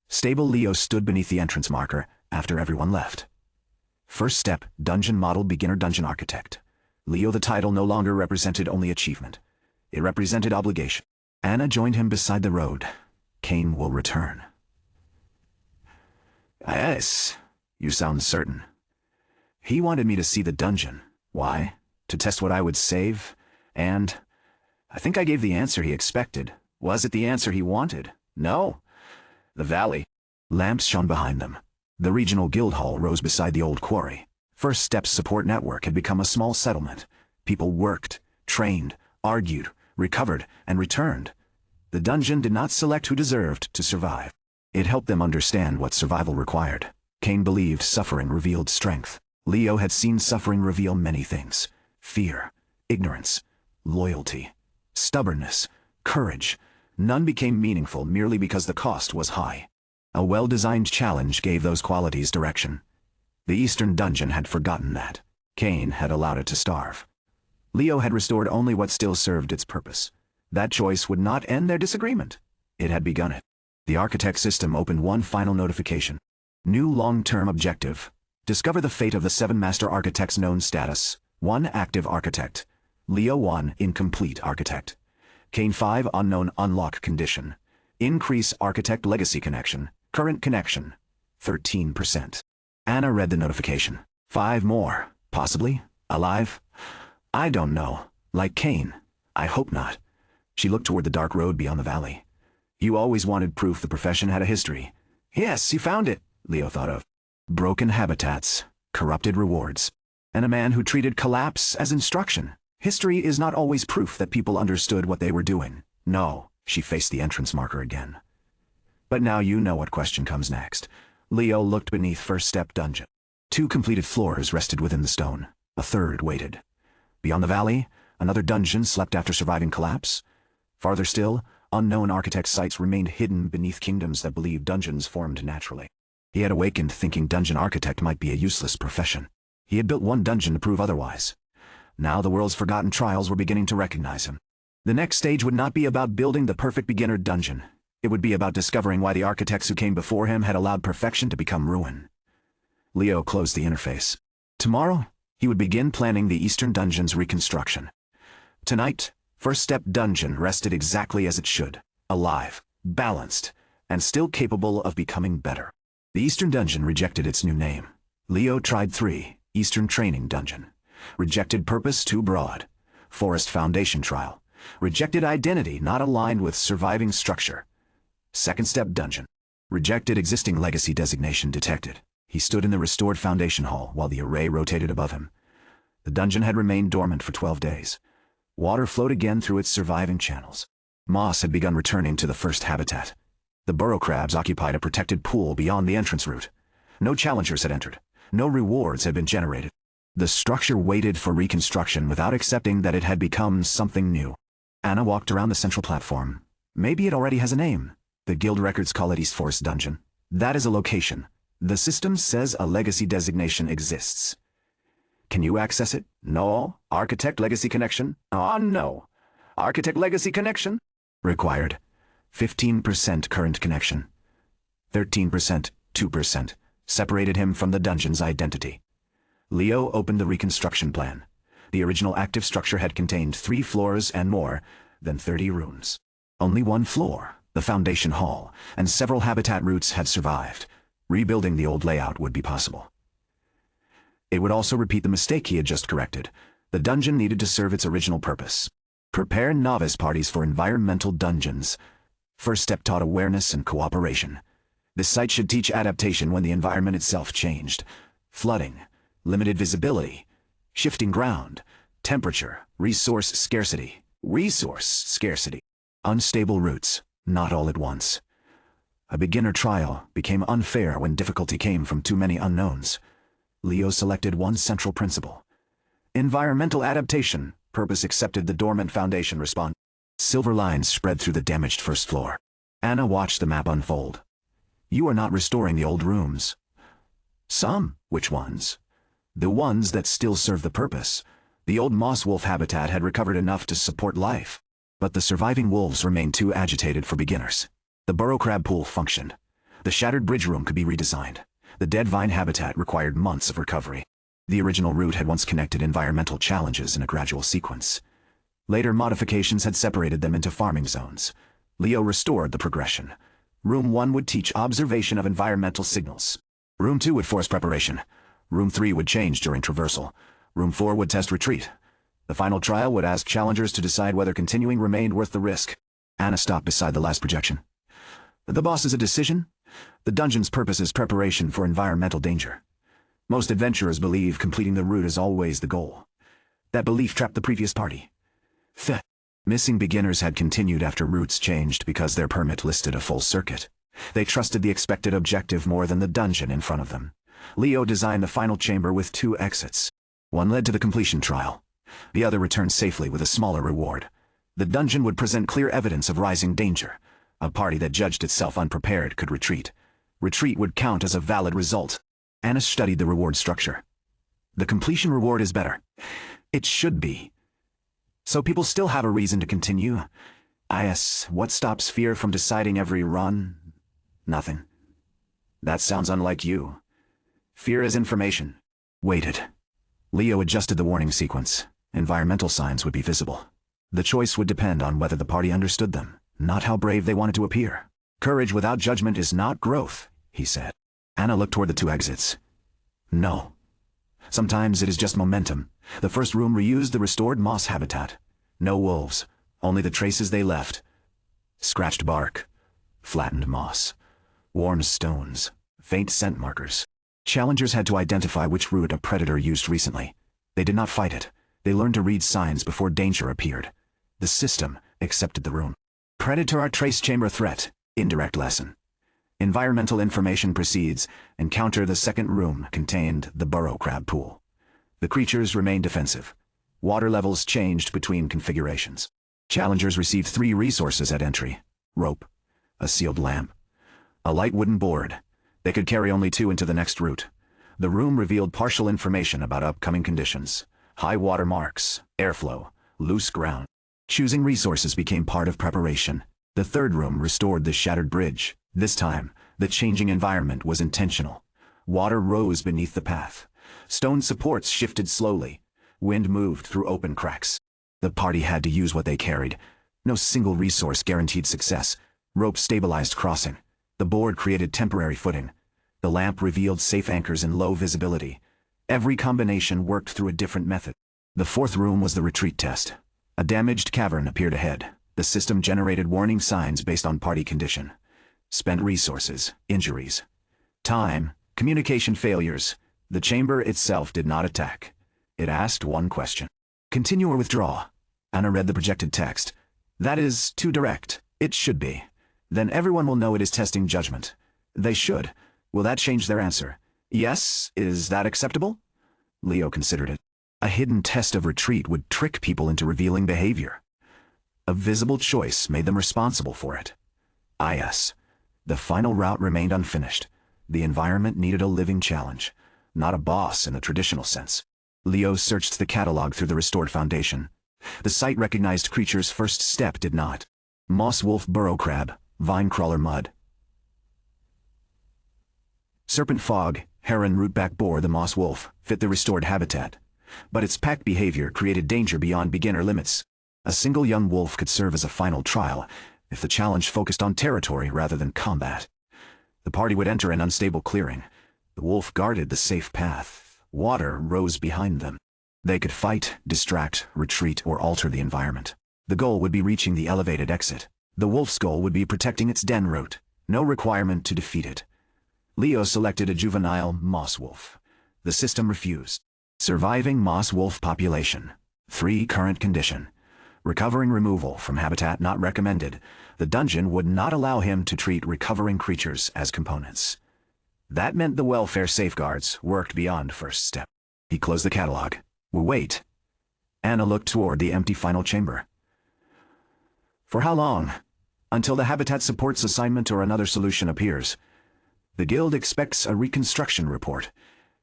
Stable Leo stood beneath the entrance marker after everyone left. First step, dungeon model beginner dungeon architect. Leo, the title no longer represented only achievement. It represented obligation. Anna joined him beside the road. Kane will return. Yes, you sound certain. He wanted me to see the dungeon. Why? To test what I would save? And I think I gave the answer he expected. Was it the answer he wanted? No. The valley. Lamps shone behind them. The regional guild hall rose beside the old quarry. First Step's support network had become a small settlement. People worked, trained, argued, recovered, and returned. The dungeon did not select who deserved to survive. It helped them understand what survival required. Kane believed suffering revealed strength. Leo had seen suffering reveal many things. Fear, ignorance, loyalty, stubbornness, courage. None became meaningful merely because the cost was high. A well-designed challenge gave those qualities direction. The Eastern Dungeon had forgotten that. Kane had allowed it to starve. Leo had restored only what still served its purpose. That choice would not end their disagreement. It had begun it. The architect system opened one final notification. New long-term objective. Discover the fate of the 7 master architects' known status. 1 active architect. Leo 1 incomplete architect. Kane 5 unknown unlock condition. Increase architect legacy connection. Current connection. 13%. Anna read the notification. 5 more. Possibly. Alive? I don't know. Like Kane. I hope not. She looked toward the dark road beyond the valley. You always wanted proof the profession had a history. Yes, you found it, Leo thought of. Broken habitats, corrupted rewards, and a man who treated collapse as instruction. History is not always proof that people understood what they were doing. No, she faced the entrance marker again. But now you know what question comes next. Leo looked beneath First Step Dungeon. 2 completed floors rested within the stone. A third waited. Beyond the valley, another dungeon slept after surviving collapse. Farther still, unknown architect sites remained hidden beneath kingdoms that believed dungeons formed naturally. He had awakened thinking dungeon architect might be a useless profession. He had built 1 dungeon to prove otherwise. Now the world's forgotten trials were beginning to recognize him. The next stage would not be about building the perfect beginner dungeon. It would be about discovering why the architects who came before him had allowed perfection to become ruin. Leo closed the interface. Tomorrow, he would begin planning the Eastern Dungeon's reconstruction. Tonight, First Step Dungeon rested exactly as it should, alive, balanced, and still capable of becoming better. The Eastern Dungeon rejected its new name. Leo tried 3, Eastern Training Dungeon. Rejected purpose too broad. Forest Foundation Trial. Rejected identity not aligned with surviving structure. Second Step Dungeon. Rejected existing legacy designation detected. He stood in the restored foundation hall while the array rotated above him. The dungeon had remained dormant for 12 days. Water flowed again through its surviving channels. Moss had begun returning to the first habitat. The burrow crabs occupied a protected pool beyond the entrance route. No challengers had entered. No rewards had been generated. The structure waited for reconstruction without accepting that it had become something new. Anna walked around the central platform. Maybe it already has a name. The guild records call it East Forest Dungeon. That is a location. The system says a legacy designation exists. Can you access it? No. Architect Legacy Connection? No. Architect Legacy Connection? Required. 15% current connection. 13%, 2%, separated him from the dungeon's identity. Leo opened the reconstruction plan. The original active structure had contained 3 floors and more than 30 rooms. Only one floor, the foundation hall, and several habitat routes had survived. Rebuilding the old layout would be possible. It would also repeat the mistake he had just corrected. The dungeon needed to serve its original purpose. Prepare novice parties for environmental dungeons. First step taught awareness and cooperation. This site should teach adaptation when the environment itself changed. Flooding, limited visibility, shifting ground, temperature, resource scarcity, unstable routes, not all at once. A beginner trial became unfair when difficulty came from too many unknowns. Leo selected one central principle. Environmental adaptation. Purpose accepted. The dormant foundation respond. Silver lines spread through the damaged first floor. Anna watched the map unfold. You are not restoring the old rooms. Some. Which ones? The ones that still serve the purpose. The old moss wolf habitat had recovered enough to support life. But the surviving wolves remained too agitated for beginners. The burrow crab pool functioned. The shattered bridge room could be redesigned. The dead vine habitat required months of recovery. The original route had once connected environmental challenges in a gradual sequence. Later modifications had separated them into farming zones. Leo restored the progression. Room 1 would teach observation of environmental signals. Room 2 would force preparation. Room 3 would change during traversal. Room 4 would test retreat. The final trial would ask challengers to decide whether continuing remained worth the risk. Anna stopped beside the last projection. The boss is a decision. The dungeon's purpose is preparation for environmental danger. Most adventurers believe completing the route is always the goal. That belief trapped the previous party. Missing beginners had continued after routes changed because their permit listed a full circuit. They trusted the expected objective more than the dungeon in front of them. Leo designed the final chamber with 2 exits. One led to the completion trial. The other returned safely with a smaller reward. The dungeon would present clear evidence of rising danger. A party that judged itself unprepared could retreat. Retreat would count as a valid result. Anna studied the reward structure. The completion reward is better. It should be. So people still have a reason to continue. What stops fear from deciding every run? Nothing. That sounds unlike you. Fear is information. Waited. Leo adjusted the warning sequence. Environmental signs would be visible. The choice would depend on whether the party understood them, not how brave they wanted to appear. Courage without judgment is not growth, he said. Anna looked toward the 2 exits. No. Sometimes it is just momentum. The first room reused the restored moss habitat. No wolves, only the traces they left. Scratched bark, flattened moss, worn stones, faint scent markers. Challengers had to identify which route a predator used recently. They did not fight it. They learned to read signs before danger appeared. The system accepted the room. Predator trace chamber threat. Indirect lesson. Environmental information precedes. Encounter. The second room contained the burrow crab pool. The creatures remained defensive. Water levels changed between configurations. Challengers received 3 resources at entry. Rope, a sealed lamp, a light wooden board. They could carry only 2 into the next route. The room revealed partial information about upcoming conditions. High water marks, airflow, loose ground. Choosing resources became part of preparation. The third room restored the shattered bridge. This time, the changing environment was intentional. Water rose beneath the path. Stone supports shifted slowly. Wind moved through open cracks. The party had to use what they carried. No single resource guaranteed success. Rope stabilized crossing. The board created temporary footing. The lamp revealed safe anchors in low visibility. Every combination worked through a different method. The fourth room was the retreat test. A damaged cavern appeared ahead. The system generated warning signs based on party condition. Spent resources, injuries, time, communication failures. The chamber itself did not attack. It asked one question. Continue or withdraw? Anna read the projected text. That is too direct. It should be. Then everyone will know it is testing judgment. They should. Will that change their answer? Yes, is that acceptable? Leo considered it. A hidden test of retreat would trick people into revealing behavior. A visible choice made them responsible for it. Yes. The final route remained unfinished. The environment needed a living challenge, not a boss in the traditional sense. Leo searched the catalog through the restored foundation. The site recognized creatures' first step did not. Moss wolf burrow crab, vine crawler mud. Serpent fog, heron rootback boar the moss wolf, fit the restored habitat. But its pack behavior created danger beyond beginner limits. A single young wolf could serve as a final trial, if the challenge focused on territory rather than combat. The party would enter an unstable clearing. The wolf guarded the safe path. Water rose behind them. They could fight, distract, retreat, or alter the environment. The goal would be reaching the elevated exit. The wolf's goal would be protecting its den route. No requirement to defeat it. Leo selected a juvenile moss wolf. The system refused. Surviving moss wolf population. 3 current condition. Recovering removal from habitat not recommended. The dungeon would not allow him to treat recovering creatures as components. That meant the welfare safeguards worked beyond first step. He closed the catalog. Wait. Anna looked toward the empty final chamber. For how long? Until the habitat supports assignment or another solution appears. The guild expects a reconstruction report.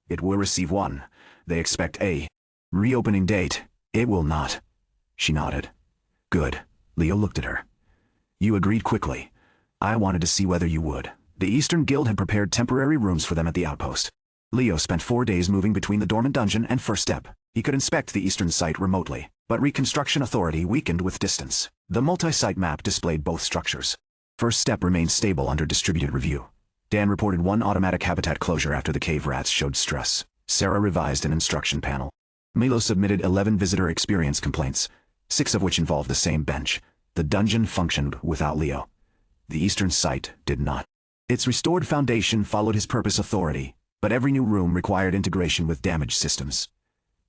It will receive one. They expect a reopening date. It will not. She nodded. Good. Leo looked at her. You agreed quickly. I wanted to see whether you would. The Eastern Guild had prepared temporary rooms for them at the outpost. Leo spent 4 days moving between the dormant dungeon and first step. He could inspect the eastern site remotely, but Reconstruction Authority weakened with distance. The multi-site map displayed both structures. First step remained stable under distributed review. Dan reported 1 automatic habitat closure after the cave rats showed stress. Sarah revised an instruction panel. Milo submitted 11 visitor experience complaints, 6 of which involved the same bench. The dungeon functioned without Leo. The eastern site did not. Its restored foundation followed his purpose authority, but every new room required integration with damaged systems.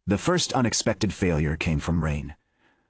The first unexpected failure came from rain.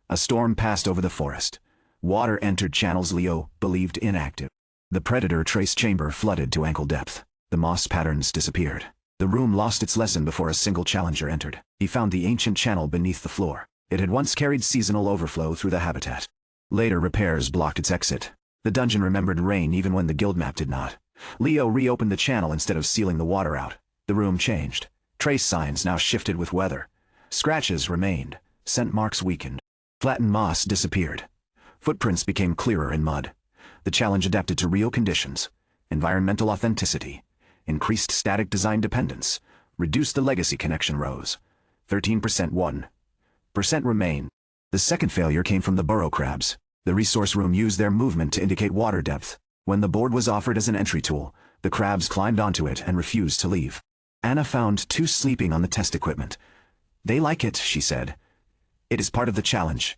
A storm passed over the forest. Water entered channels Leo believed inactive. The predator trace chamber flooded to ankle depth. The moss patterns disappeared. The room lost its lesson before a single challenger entered. He found the ancient channel beneath the floor. It had once carried seasonal overflow through the habitat. Later repairs blocked its exit. The dungeon remembered rain even when the guild map did not. Leo reopened the channel instead of sealing the water out. The room changed. Trace signs now shifted with weather. Scratches remained. Scent marks weakened. Flattened moss disappeared. Footprints became clearer in mud. The challenge adapted to real conditions. Environmental authenticity. Increased static design dependence. Reduced the legacy connection rose. 13% 1% remained. The second failure came from the burrow crabs. The resource room used their movement to indicate water depth. When the board was offered as an entry tool, the crabs climbed onto it and refused to leave. Anna found 2 sleeping on the test equipment. They like it, she said. It is part of the challenge.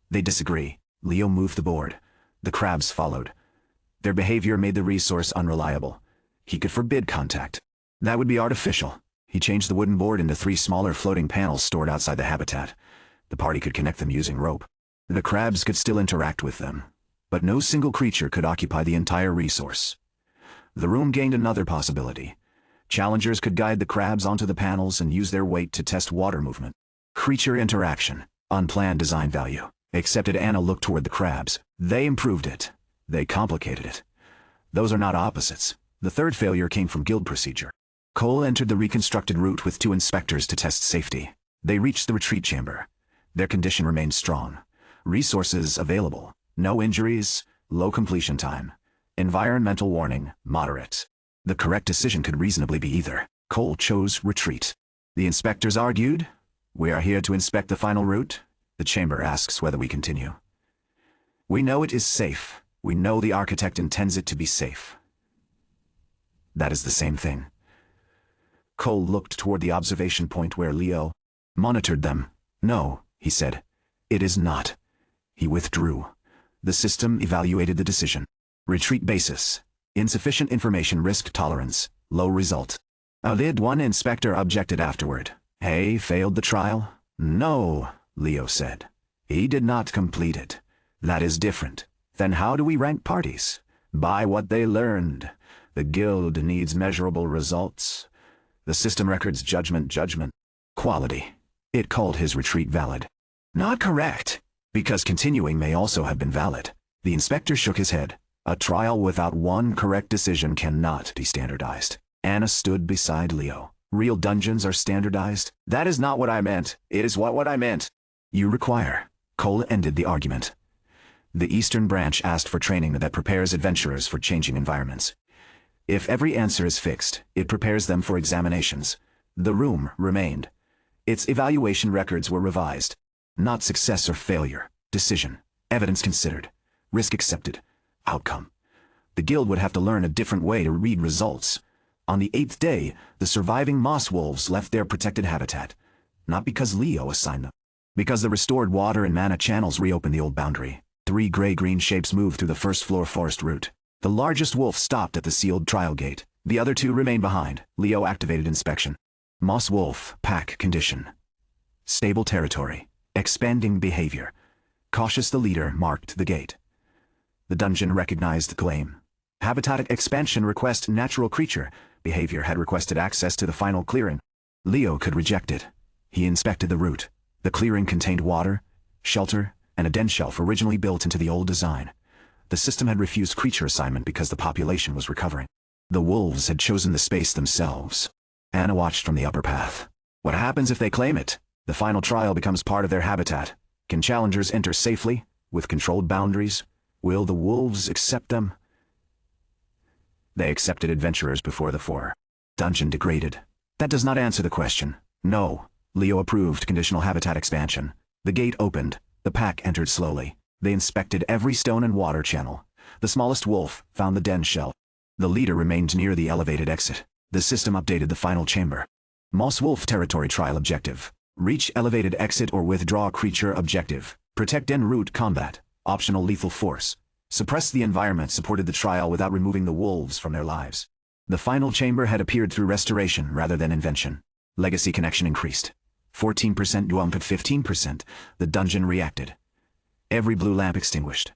They disagree. Leo moved the board. The crabs followed. Their behavior made the resource unreliable. He could forbid contact. That would be artificial. He changed the wooden board into 3 smaller floating panels stored outside the habitat. The party could connect them using rope. The crabs could still interact with them, but no single creature could occupy the entire resource. The room gained another possibility. Challengers could guide the crabs onto the panels and use their weight to test water movement. Creature interaction. Unplanned design value. Accepted. Anna looked toward the crabs. They improved it. They complicated it. Those are not opposites. The third failure came from guild procedure. Cole entered the reconstructed route with 2 inspectors to test safety. They reached the retreat chamber. Their condition remained strong. Resources available. No injuries. Low completion time. Environmental warning, moderate. The correct decision could reasonably be either. Cole chose retreat. The inspectors argued, "We are here to inspect the final route." The chamber asks whether we continue. "We know it is safe. We know the architect intends it to be safe." That is the same thing. Cole looked toward the observation point where Leo monitored them. "No," he said. "It is not." He withdrew. The system evaluated the decision. Retreat basis. Insufficient information risk tolerance. Low result. Did one inspector objected afterward? Hay failed the trial? No, Leo said. He did not complete it. That is different. Then how do we rank parties? By what they learned. The guild needs measurable results. The system records judgment. Quality. It called his retreat valid. Not correct, because continuing may also have been valid. The inspector shook his head. A trial without one correct decision cannot be standardized. Anna stood beside Leo. Real dungeons are standardized? That is not what I meant. It is what I meant. You require. Cole ended the argument. The Eastern Branch asked for training that prepares adventurers for changing environments. If every answer is fixed, it prepares them for examinations. The room remained. Its evaluation records were revised. Not success or failure. Decision. Evidence considered. Risk accepted. Outcome. The guild would have to learn a different way to read results. On the 8th day, the surviving moss wolves left their protected habitat. Not because Leo assigned them. Because the restored water and mana channels reopened the old boundary. 3 gray-green shapes moved through the first-floor forest route. The largest wolf stopped at the sealed trial gate. The other 2 remained behind. Leo activated inspection. Moss wolf, pack condition. Stable territory. Expanding behavior. Cautious, the leader marked the gate. The dungeon recognized the claim. Habitat expansion request natural creature. Behavior had requested access to the final clearing. Leo could reject it. He inspected the route. The clearing contained water, shelter, and a den shelf originally built into the old design. The system had refused creature assignment because the population was recovering. The wolves had chosen the space themselves. Anna watched from the upper path. What happens if they claim it? The final trial becomes part of their habitat. Can challengers enter safely, with controlled boundaries? Will the wolves accept them? They accepted adventurers before the 4. Dungeon degraded. That does not answer the question. No. Leo approved conditional habitat expansion. The gate opened. The pack entered slowly. They inspected every stone and water channel. The smallest wolf found the den shelf. The leader remained near the elevated exit. The system updated the final chamber. Moss wolf territory trial objective. Reach elevated exit or withdraw creature objective. Protect en route combat. Optional lethal force. Suppress the environment supported the trial without removing the wolves from their lives. The final chamber had appeared through restoration rather than invention. Legacy connection increased. 14% jumped at 15%. The dungeon reacted. Every blue lamp extinguished.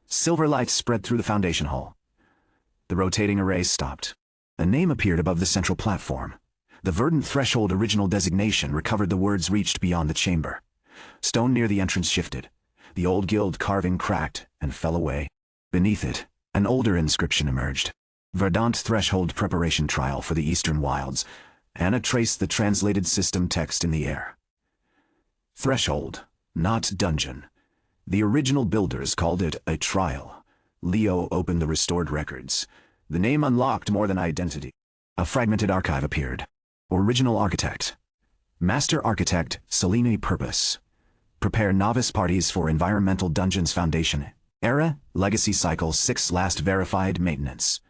Silver lights spread through the foundation hall. The rotating arrays stopped. A name appeared above the central platform. The verdant threshold original designation recovered the words reached beyond the chamber. Stone near the entrance shifted. The old guild carving cracked and fell away. Beneath it, an older inscription emerged. Verdant threshold preparation trial for the Eastern Wilds. Anna traced the translated system text in the air. Threshold, not dungeon. The original builders called it a trial. Leo opened the restored records. The name unlocked more than identity. A fragmented archive appeared. Original architect. Master architect, Selene Purpose. Prepare novice parties for Environmental Dungeons Foundation. Era, Legacy Cycle 6 last verified maintenance.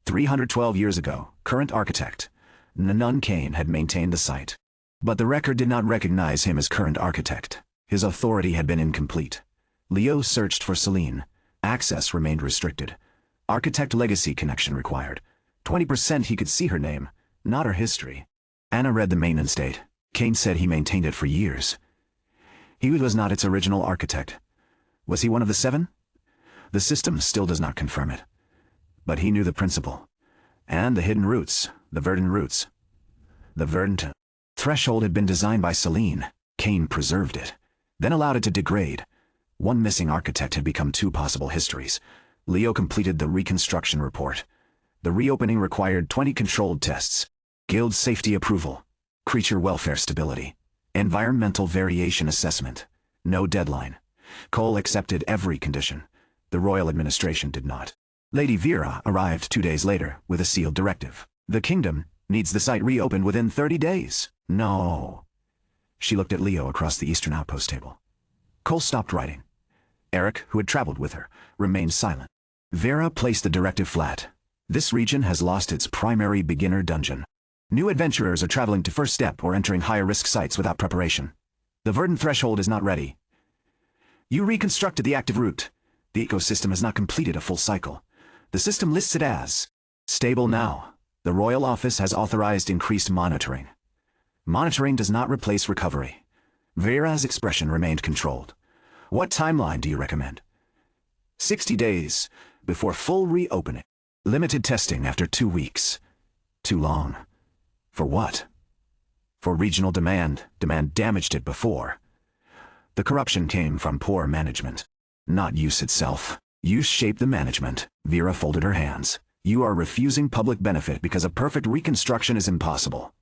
312 years ago, current architect. Nanun Kane had maintained the site. But the record did not recognize him as current architect. His authority had been incomplete. Leo searched for Selene. Access remained restricted. Architect legacy connection required. 20% he could see her name, not her history. Anna read the maintenance date. Kane said he maintained it for years. He was not its original architect. Was he one of the 7? The system still does not confirm it. But he knew the principle. And the hidden roots, the verdant roots. The verdant threshold had been designed by Selene. Kane preserved it, then allowed it to degrade. One missing architect had become 2 possible histories. Leo completed the reconstruction report. The reopening required 20 controlled tests. Guild safety approval. Creature welfare stability. Environmental variation assessment. No deadline. Cole accepted every condition. The royal administration did not. Lady Vera arrived 2 days later with a sealed directive. The kingdom needs the site reopened within 30 days. No. She looked at Leo across the eastern outpost table. Cole stopped writing. Eric, who had traveled with her, remained silent. Vera placed the directive flat. This region has lost its primary beginner dungeon. New adventurers are traveling to first step or entering higher-risk sites without preparation. The verdant threshold is not ready. You reconstructed the active route. The ecosystem has not completed a full cycle. The system lists it as stable now. The royal office has authorized increased monitoring. Monitoring does not replace recovery. Vera's expression remained controlled. What timeline do you recommend? 60 days. before full reopening. Limited testing after 2 weeks. Too long. For what? For regional demand. Demand damaged it before. The corruption came from poor management. Not use itself. Use shaped the management. Vera folded her hands. You are refusing public benefit because a perfect reconstruction is impossible.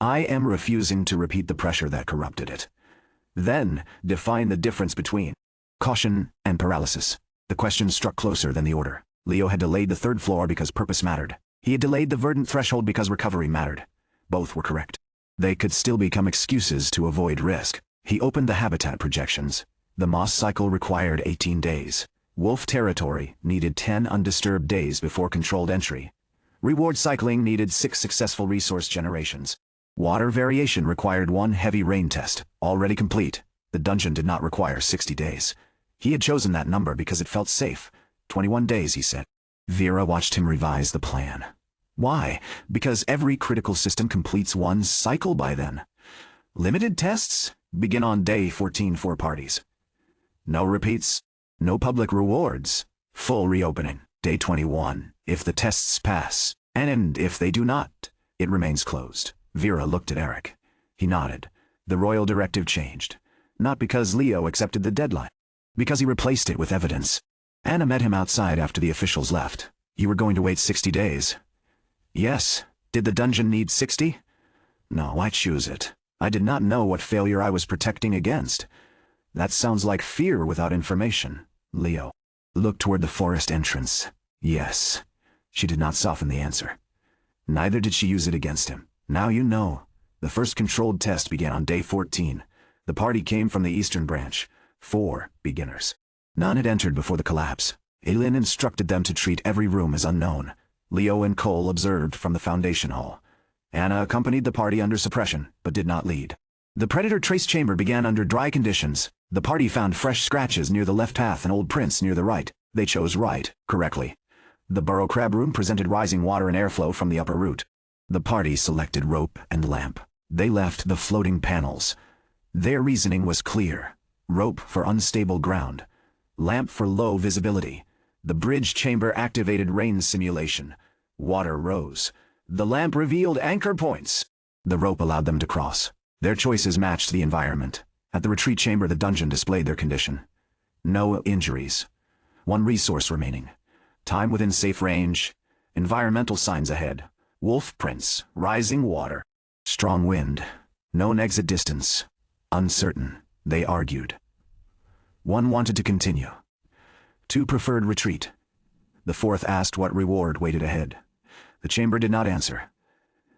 I am refusing to repeat the pressure that corrupted it. Then, define the difference between caution and paralysis. The question struck closer than the order. Leo had delayed the 3rd floor because purpose mattered. He had delayed the verdant threshold because recovery mattered. Both were correct. They could still become excuses to avoid risk. He opened the habitat projections. The moss cycle required 18 days. Wolf territory needed 10 undisturbed days before controlled entry. Reward cycling needed 6 successful resource generations. Water variation required 1 heavy rain test, already complete. The dungeon did not require 60 days. He had chosen that number because it felt safe. 21 days, he said. Vera watched him revise the plan. Why? Because every critical system completes 1 cycle by then. Limited tests begin on day 14 for parties. No repeats. No public rewards. Full reopening. Day 21. If the tests pass, and if they do not, it remains closed. Vera looked at Eric. He nodded. The royal directive changed. Not because Leo accepted the deadline. Because he replaced it with evidence. Anna met him outside after the officials left. You were going to wait 60 days. Yes. Did the dungeon need 60? No, I choose it. I did not know what failure I was protecting against. That sounds like fear without information. Leo looked toward the forest entrance. Yes. She did not soften the answer. Neither did she use it against him. Now you know. The first controlled test began on day 14. The party came from the eastern branch. 4 beginners. None had entered before the collapse. Aelin instructed them to treat every room as unknown. Leo and Cole observed from the foundation hall. Anna accompanied the party under suppression, but did not lead. The Predator trace chamber began under dry conditions. The party found fresh scratches near the left path and old prints near the right. They chose right, correctly. The burrow crab room presented rising water and airflow from the upper root. The party selected rope and lamp. They left the floating panels. Their reasoning was clear. Rope for unstable ground. Lamp for low visibility. The bridge chamber activated rain simulation. Water rose. The lamp revealed anchor points. The rope allowed them to cross. Their choices matched the environment. At the retreat chamber, the dungeon displayed their condition. No injuries. 1 resource remaining. Time within safe range. Environmental signs ahead. Wolf prints. Rising water. Strong wind. Known exit distance. Uncertain. They argued. 1 wanted to continue. 2 preferred retreat. The 4th asked what reward waited ahead. The chamber did not answer.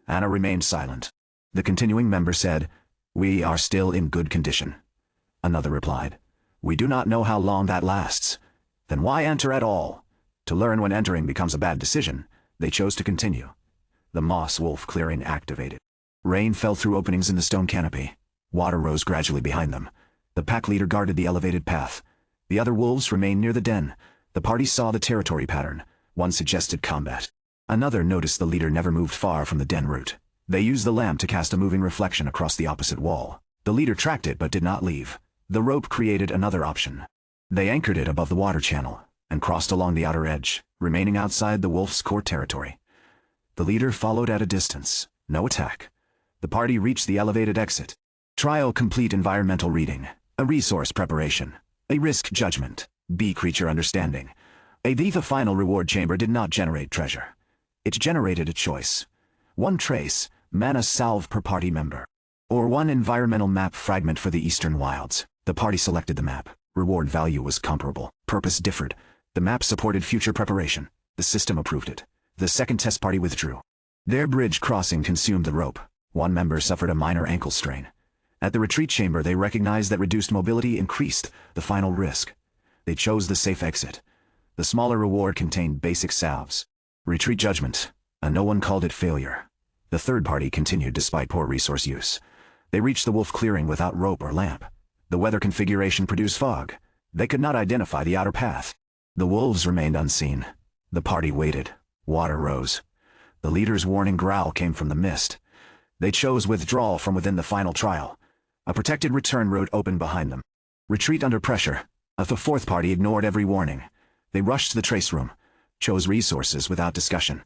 Anna remained silent. The continuing member said, "We are still in good condition." Another replied, "We do not know how long that lasts." Then why enter at all? To learn when entering becomes a bad decision, they chose to continue. The moss wolf clearing activated. Rain fell through openings in the stone canopy. Water rose gradually behind them. The pack leader guarded the elevated path. The other wolves remained near the den. The party saw the territory pattern. 1 suggested combat. Another noticed the leader never moved far from the den route. They used the lamp to cast a moving reflection across the opposite wall. The leader tracked it but did not leave. The rope created another option. They anchored it above the water channel and crossed along the outer edge, remaining outside the wolf's core territory. The leader followed at a distance. No attack. The party reached the elevated exit. Trial complete environmental reading. A resource preparation. A risk judgment. B creature understanding. The final reward chamber did not generate treasure. It generated a choice. 1 trace, mana salve per party member. Or 1 environmental map fragment for the eastern wilds. The party selected the map. Reward value was comparable. Purpose differed. The map supported future preparation. The system approved it. The second test party withdrew. Their bridge crossing consumed the rope. 1 member suffered a minor ankle strain. At the retreat chamber, they recognized that reduced mobility increased the final risk. They chose the safe exit. The smaller reward contained basic salves. Retreat judgment, and no one called it failure. The 3rd party continued despite poor resource use. They reached the wolf clearing without rope or lamp. The weather configuration produced fog. They could not identify the outer path. The wolves remained unseen. The party waited. Water rose. The leader's warning growl came from the mist. They chose withdrawal from within the final trial. A protected return route opened behind them. Retreat under pressure. The 4th party ignored every warning. They rushed to the trace room, chose resources without discussion,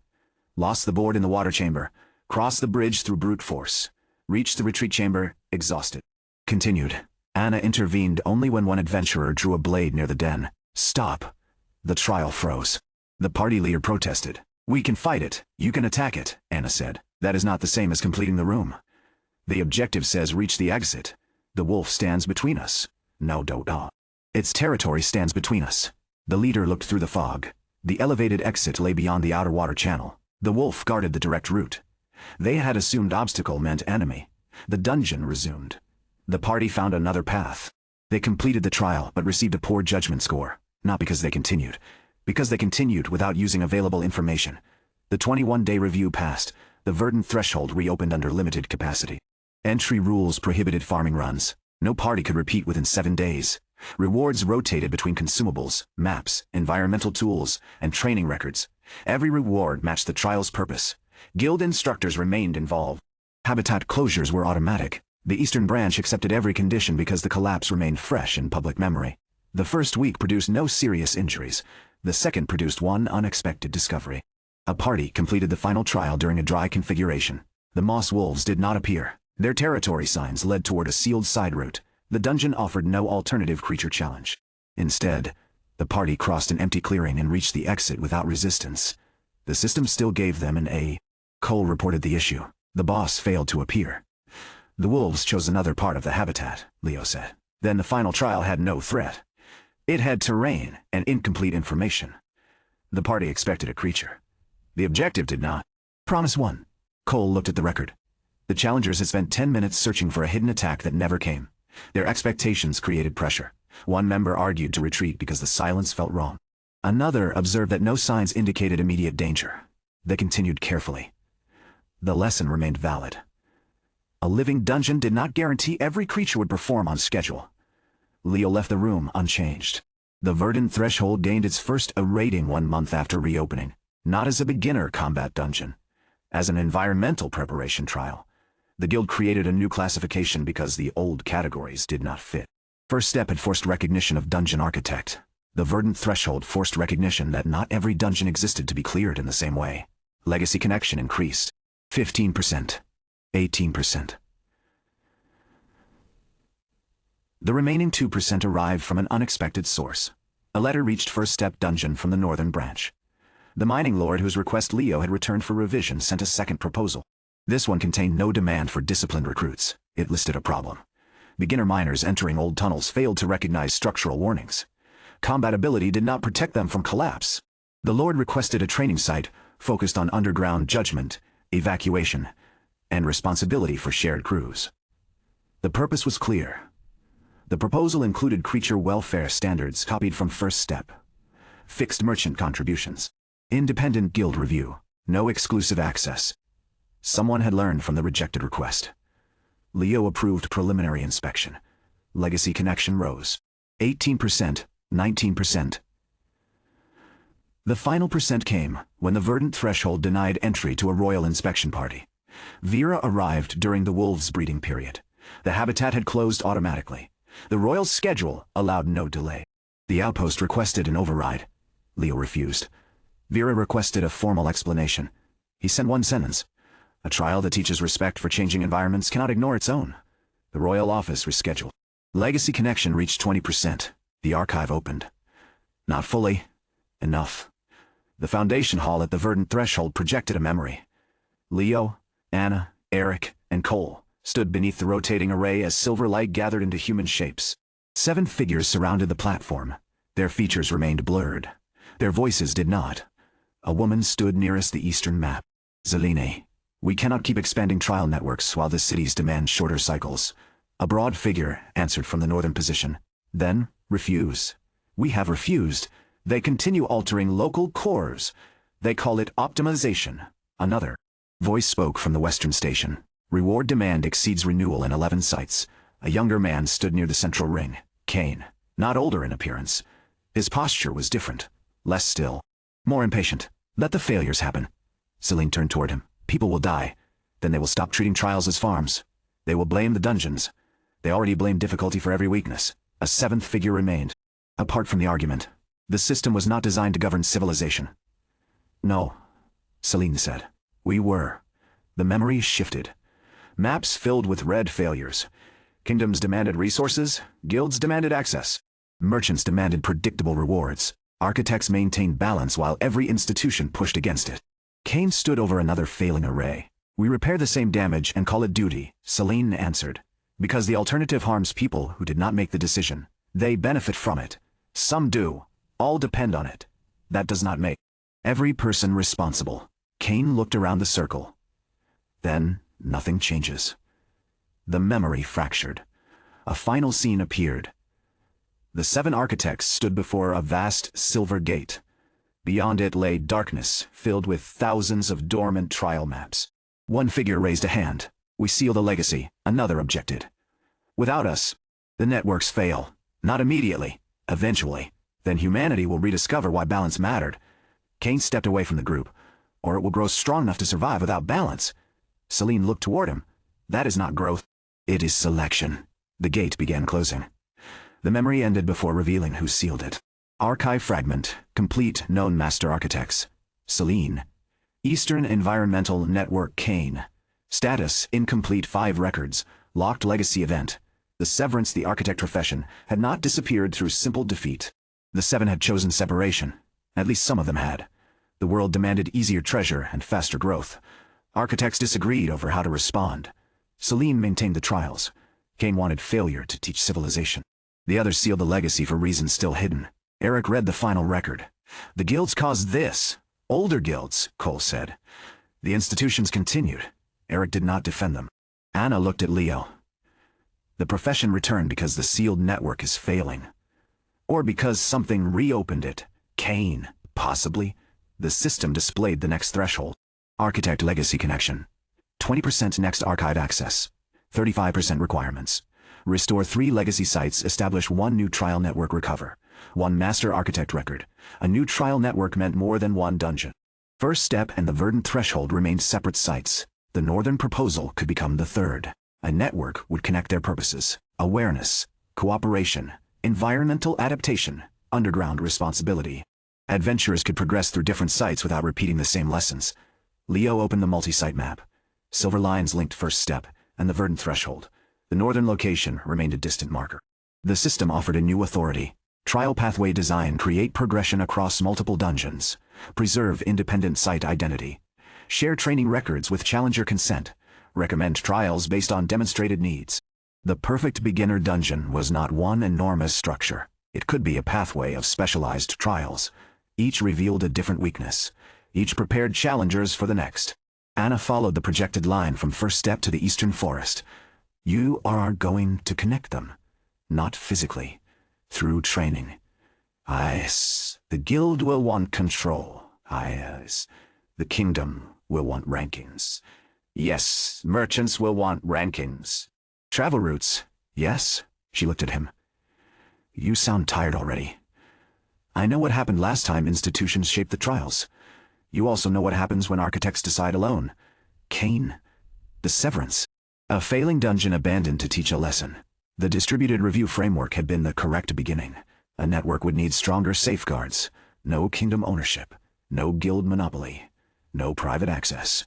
lost the board in the water chamber, crossed the bridge through brute force, reached the retreat chamber, exhausted. Continued. Anna intervened only when one adventurer drew a blade near the den. Stop. The trial froze. The party leader protested. We can fight it, you can attack it, Anna said. That is not the same as completing the room. The objective says reach the exit. The wolf stands between us. No, don't. Its territory stands between us. The leader looked through the fog. The elevated exit lay beyond the outer water channel. The wolf guarded the direct route. They had assumed obstacle meant enemy. The dungeon resumed. The party found another path. They completed the trial but received a poor judgment score, not because they continued without using available information. The 21-day review passed. The verdant threshold reopened under limited capacity. Entry rules prohibited farming runs. No party could repeat within 7 days. Rewards rotated between consumables, maps, environmental tools, and training records. Every reward matched the trial's purpose. Guild instructors remained involved. Habitat closures were automatic. The Eastern Branch accepted every condition because the collapse remained fresh in public memory. The first week produced no serious injuries. The second produced one unexpected discovery. A party completed the final trial during a dry configuration. The moss wolves did not appear. Their territory signs led toward a sealed side route. The dungeon offered no alternative creature challenge. Instead, the party crossed an empty clearing and reached the exit without resistance. The system still gave them an A. Cole reported the issue. The boss failed to appear. The wolves chose another part of the habitat, Leo said. Then the final trial had no threat. It had terrain and incomplete information. The party expected a creature. The objective did not. Promise one. Cole looked at the record. The challengers had spent 10 minutes searching for a hidden attack that never came. Their expectations created pressure. One member argued to retreat because the silence felt wrong. Another observed that no signs indicated immediate danger. They continued carefully. The lesson remained valid. A living dungeon did not guarantee every creature would perform on schedule. Leo left the room unchanged. The verdant threshold gained its first A rating 1 month after reopening, not as a beginner combat dungeon, as an environmental preparation trial. The guild created a new classification because the old categories did not fit. First step had forced recognition of dungeon architect. The verdant threshold forced recognition that not every dungeon existed to be cleared in the same way. Legacy connection increased. 15%. 18%. The remaining 2% arrived from an unexpected source. A letter reached First Step Dungeon from the Northern Branch. The mining lord whose request Leo had returned for revision sent a second proposal. This one contained no demand for disciplined recruits. It listed a problem. Beginner miners entering old tunnels failed to recognize structural warnings. Combatability did not protect them from collapse. The lord requested a training site focused on underground judgment, evacuation, and responsibility for shared crews. The purpose was clear. The proposal included creature welfare standards copied from First Step, fixed merchant contributions, independent guild review, no exclusive access. Someone had learned from the rejected request. Leo approved preliminary inspection. Legacy connection rose. 18%, 19%. The final percent came when the verdant threshold denied entry to a royal inspection party. Vera arrived during the wolves' breeding period. The habitat had closed automatically. The royal schedule allowed no delay. The outpost requested an override. Leo refused. Vera requested a formal explanation. He sent one sentence. A trial that teaches respect for changing environments cannot ignore its own. The royal office rescheduled. Legacy connection reached 20%. The archive opened. Not fully. Enough. The foundation hall at the verdant threshold projected a memory. Leo, Anna, Eric, and Cole stood beneath the rotating array as silver light gathered into human shapes. 7 figures surrounded the platform. Their features remained blurred. Their voices did not. A woman stood nearest the eastern map. Zelene, we cannot keep expanding trial networks while the cities demand shorter cycles. A broad figure answered from the northern position. Then, refuse. We have refused. They continue altering local cores. They call it optimization. Another voice spoke from the western station. Reward demand exceeds renewal in 11 sites. A younger man stood near the central ring. Kane, not older in appearance. His posture was different, less still, more impatient. Let the failures happen. Celine turned toward him. People will die. Then they will stop treating trials as farms. They will blame the dungeons. They already blame difficulty for every weakness. A 7th figure remained. Apart from the argument, The system was not designed to govern civilization. No, Celine said. We were. The memory shifted. Maps filled with red failures. Kingdoms demanded resources, guilds demanded access. Merchants demanded predictable rewards. Architects maintained balance while every institution pushed against it. Kane stood over another failing array. We repair the same damage and call it duty, Celine answered. Because the alternative harms people who did not make the decision. They benefit from it. Some do. All depend on it. That does not make every person responsible. Kane looked around the circle. Then, nothing changes. The memory fractured. A final scene appeared. The 7 architects stood before a vast silver gate. Beyond it lay darkness, filled with thousands of dormant trial maps. One figure raised a hand. We seal the legacy, another objected. Without us, the networks fail. Not immediately, eventually. Then humanity will rediscover why balance mattered. Kane stepped away from the group. Or it will grow strong enough to survive without balance. Celine looked toward him. That is not growth. It is selection. The gate began closing. The memory ended before revealing who sealed it. Archive fragment, complete known master architects. Celine. Eastern Environmental Network Kane. Status, incomplete 5 records. Locked legacy event. The severance the architect profession had not disappeared through simple defeat. The 7 had chosen separation. At least some of them had. The world demanded easier treasure and faster growth. Architects disagreed over how to respond. Celine maintained the trials. Kane wanted failure to teach civilization. The others sealed the legacy for reasons still hidden. Eric read the final record. The guilds caused this. Older guilds, Cole said. The institutions continued. Eric did not defend them. Anna looked at Leo. The profession returned because the sealed network is failing. Or because something reopened it. Kane, possibly. The system displayed the next threshold. Architect legacy connection. 20% next archive access. 35% requirements. Restore 3 legacy sites, establish 1 new trial network, recover 1 master architect record. A new trial network meant more than 1 dungeon. First step and the verdant threshold remained separate sites. The northern proposal could become the third. A network would connect their purposes: awareness, cooperation, environmental adaptation, underground responsibility. Adventurers could progress through different sites without repeating the same lessons. Leo opened the multi-site map. Silver lines linked first step and the verdant threshold. The northern location remained a distant marker. The system offered a new authority. Trial pathway design, create progression across multiple dungeons. Preserve independent site identity. Share training records with challenger consent. Recommend trials based on demonstrated needs. The perfect beginner dungeon was not one enormous structure. It could be a pathway of specialized trials. Each revealed a different weakness. Each prepared challengers for the next. Anna followed the projected line from first step to the eastern forest. You are going to connect them. Not physically. Through training. The guild will want control. The kingdom will want rankings. Yes, merchants will want rankings. Travel routes. Yes, she looked at him. You sound tired already. I know what happened last time institutions shaped the trials. You also know what happens when architects decide alone. Kane. The severance. A failing dungeon abandoned to teach a lesson. The distributed review framework had been the correct beginning. A network would need stronger safeguards. No kingdom ownership. No guild monopoly. No private access.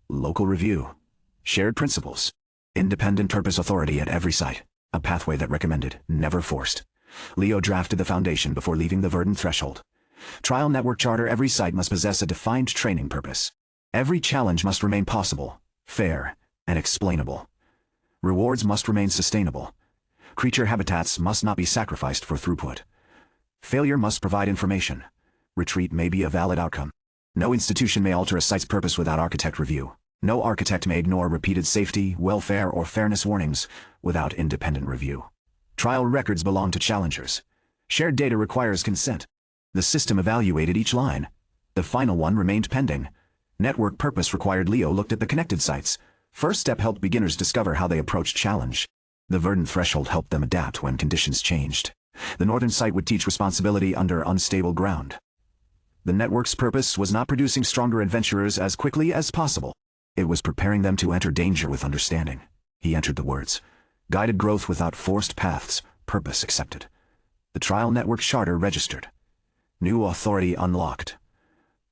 Local review. Shared principles. Independent purpose authority at every site. A pathway that recommended, never forced. Leo drafted the foundation before leaving the verdant threshold. Trial network charter: every site must possess a defined training purpose. Every challenge must remain possible, fair, and explainable. Rewards must remain sustainable. Creature habitats must not be sacrificed for throughput. Failure must provide information. Retreat may be a valid outcome. No institution may alter a site's purpose without architect review. No architect may ignore repeated safety, welfare, or fairness warnings without independent review. Trial records belong to challengers. Shared data requires consent. The system evaluated each line. The final one remained pending. Network purpose required. Leo looked at the connected sites. First step helped beginners discover how they approached challenge. The verdant threshold helped them adapt when conditions changed. The northern site would teach responsibility under unstable ground. The network's purpose was not producing stronger adventurers as quickly as possible. It was preparing them to enter danger with understanding. He entered the words. Guided growth without forced paths, purpose accepted. The trial network charter registered. New authority unlocked.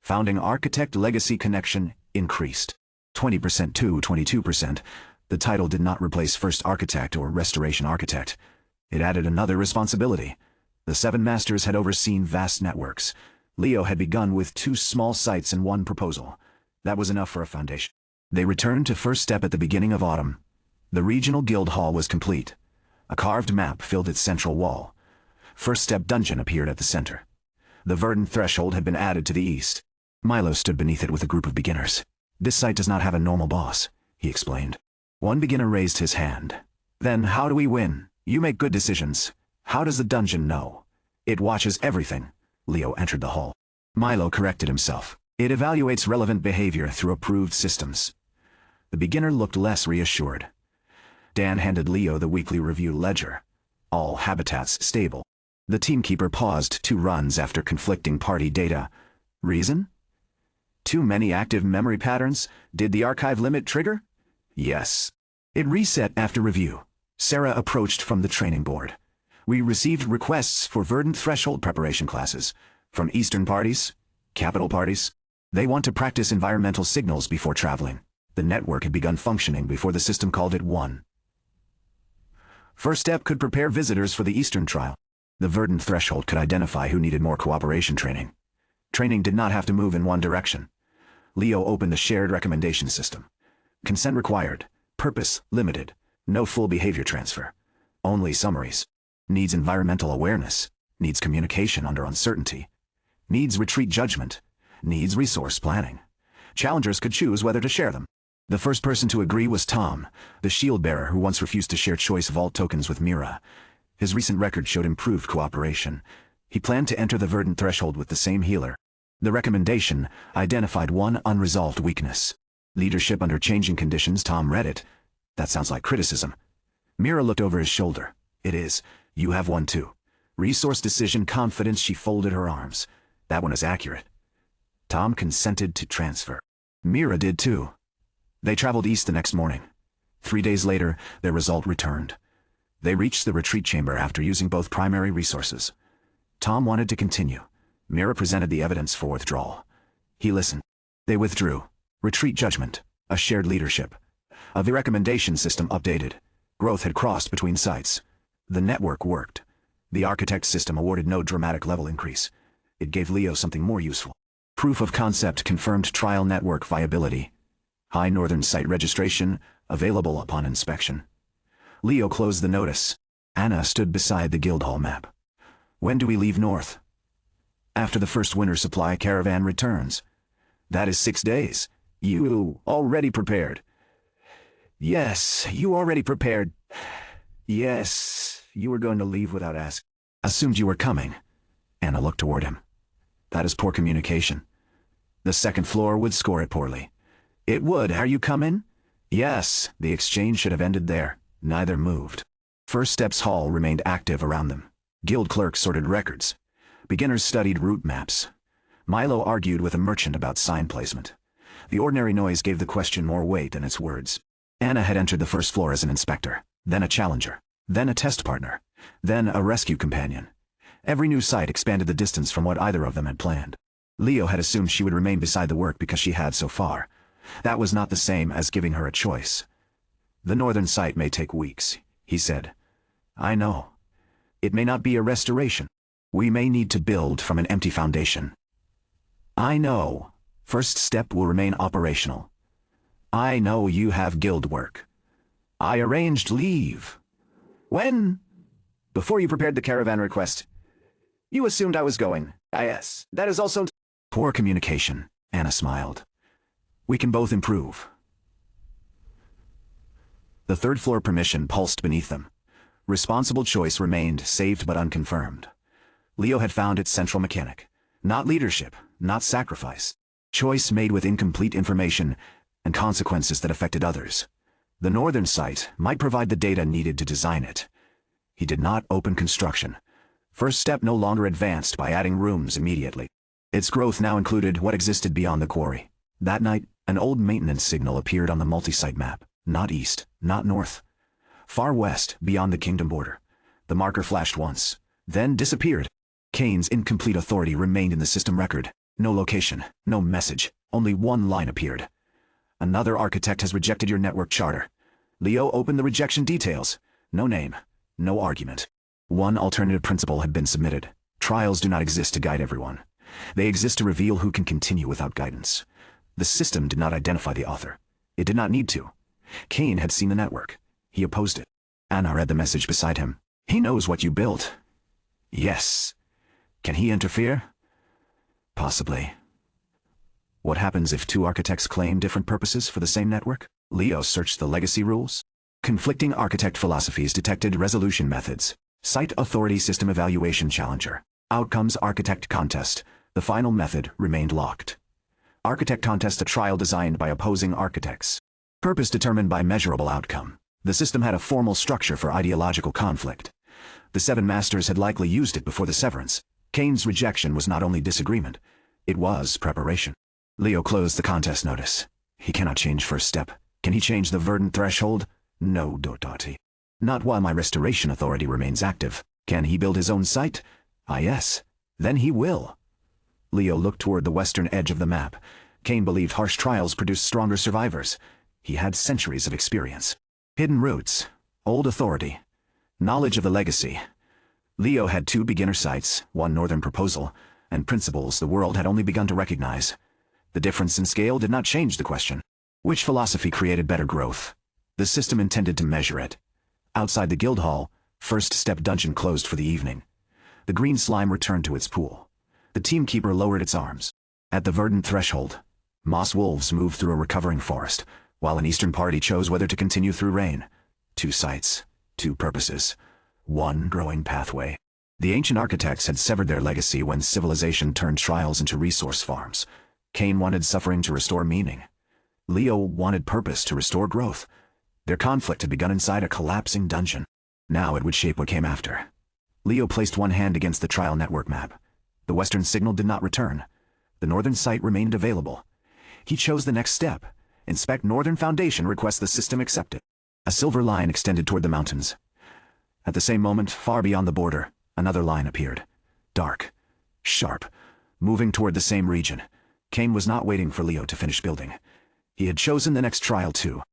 Founding architect legacy connection increased. 20% to 22%. The title did not replace first architect or restoration architect. It added another responsibility. The 7 masters had overseen vast networks. Leo had begun with 2 small sites and 1 proposal. That was enough for a foundation. They returned to first step at the beginning of autumn. The regional guild hall was complete. A carved map filled its central wall. First step dungeon appeared at the center. The verdant threshold had been added to the east. Milo stood beneath it with a group of beginners. This site does not have a normal boss, he explained. One beginner raised his hand. Then how do we win? You make good decisions. How does the dungeon know? It watches everything. Leo entered the hall. Milo corrected himself. It evaluates relevant behavior through approved systems. The beginner looked less reassured. Dan handed Leo the weekly review ledger. All habitats stable. The teamkeeper paused 2 runs after conflicting party data. Reason? Too many active memory patterns? Did the archive limit trigger? Yes. It reset after review. Sarah approached from the training board. We received requests for verdant threshold preparation classes. From Eastern parties, capital parties. They want to practice environmental signals before traveling. The network had begun functioning before the system called it 1. First step could prepare visitors for the Eastern trial. The verdant threshold could identify who needed more cooperation training. Training did not have to move in one direction. Leo opened the shared recommendation system. Consent required. Purpose limited. No full behavior transfer. Only summaries. Needs environmental awareness. Needs communication under uncertainty. Needs retreat judgment. Needs resource planning. Challengers could choose whether to share them. The first person to agree was Tom, the shield bearer who once refused to share choice vault tokens with Mira. His recent record showed improved cooperation. He planned to enter the verdant threshold with the same healer. The recommendation identified one unresolved weakness. Leadership under changing conditions. Tom read it. That sounds like criticism. Mira looked over his shoulder. It is. You have one too. Resource decision confidence. She folded her arms. That one is accurate. Tom consented to transfer. Mira did too. They traveled east the next morning. 3 days later, their result returned. They reached the retreat chamber after using both primary resources. Tom wanted to continue. Mira presented the evidence for withdrawal. He listened. They withdrew. Retreat judgment. A shared leadership. The recommendation system updated. Growth had crossed between sites. The network worked. The architect system awarded no dramatic level increase. It gave Leo something more useful. Proof of concept confirmed trial network viability. High Northern site registration, available upon inspection. Leo closed the notice. Anna stood beside the guild hall map. When do we leave north? After the first winter supply caravan returns. That is 6 days. You already prepared. Yes, you already prepared. Yes, you were going to leave without asking. Assumed you were coming. Anna looked toward him. That is poor communication. The second floor would score it poorly. It would. Are you coming? Yes, the exchange should have ended there. Neither moved. First Steps Hall remained active around them. Guild clerks sorted records. Beginners studied route maps. Milo argued with a merchant about sign placement. The ordinary noise gave the question more weight than its words. Anna had entered the first floor as an inspector, then a challenger, then a test partner, then a rescue companion. Every new site expanded the distance from what either of them had planned. Leo had assumed she would remain beside the work because she had so far. That was not the same as giving her a choice. The northern site may take weeks, he said. I know. It may not be a restoration. We may need to build from an empty foundation. I know. First Step will remain operational. I know you have guild work. I arranged leave. When? Before you prepared the caravan request. You assumed I was going. Yes, that is also... Poor communication, Anna smiled. We can both improve. The third floor permission pulsed beneath them. Responsible choice remained saved but unconfirmed. Leo had found its central mechanic. Not leadership, not sacrifice. Choice made with incomplete information and consequences that affected others. The northern site might provide the data needed to design it. He did not open construction. First Step no longer advanced by adding rooms immediately. Its growth now included what existed beyond the quarry. That night, an old maintenance signal appeared on the multi-site map. Not east, not north. Far west, beyond the kingdom border. The marker flashed once, then disappeared. Kane's incomplete authority remained in the system record. No location, no message, only one line appeared. Another architect has rejected your network charter. Leo opened the rejection details. No name, no argument. One alternative principle had been submitted. Trials do not exist to guide everyone. They exist to reveal who can continue without guidance. The system did not identify the author. It did not need to. Kane had seen the network. He opposed it. Anna read the message beside him. He knows what you built. Yes. Can he interfere? Possibly. What happens if two architects claim different purposes for the same network? Leo searched the legacy rules. Conflicting architect philosophies detected resolution methods. Site authority system evaluation challenger. Outcomes architect contest. The final method remained locked. Architect contest, a trial designed by opposing architects. Purpose determined by measurable outcome. The system had a formal structure for ideological conflict. The Seven Masters had likely used it before the severance. Kane's rejection was not only disagreement, it was preparation. Leo closed the contest notice. He cannot change first step. Can he change the verdant threshold? No, Dotati. Not while my restoration authority remains active. Can he build his own site? Ah yes. Then he will. Leo looked toward the western edge of the map. Kane believed harsh trials produced stronger survivors. He had centuries of experience. Hidden roots, old authority, knowledge of the legacy. Leo had two beginner sites, one northern proposal, and principles the world had only begun to recognize. The difference in scale did not change the question. Which philosophy created better growth? The system intended to measure it. Outside the guild hall, first step dungeon closed for the evening. The green slime returned to its pool. The teamkeeper lowered its arms. At the verdant threshold, moss wolves moved through a recovering forest, while an eastern party chose whether to continue through rain. Two sites, two purposes, one growing pathway. The ancient architects had severed their legacy when civilization turned trials into resource farms. Kane wanted suffering to restore meaning. Leo wanted purpose to restore growth. Their conflict had begun inside a collapsing dungeon. Now it would shape what came after. Leo placed one hand against the trial network map. The western signal did not return. The northern site remained available. He chose the next step. Inspect Northern Foundation, request the system accept it. A silver line extended toward the mountains. At the same moment, far beyond the border, another line appeared. Dark, sharp, moving toward the same region. Kane was not waiting for Leo to finish building. He had chosen the next trial too.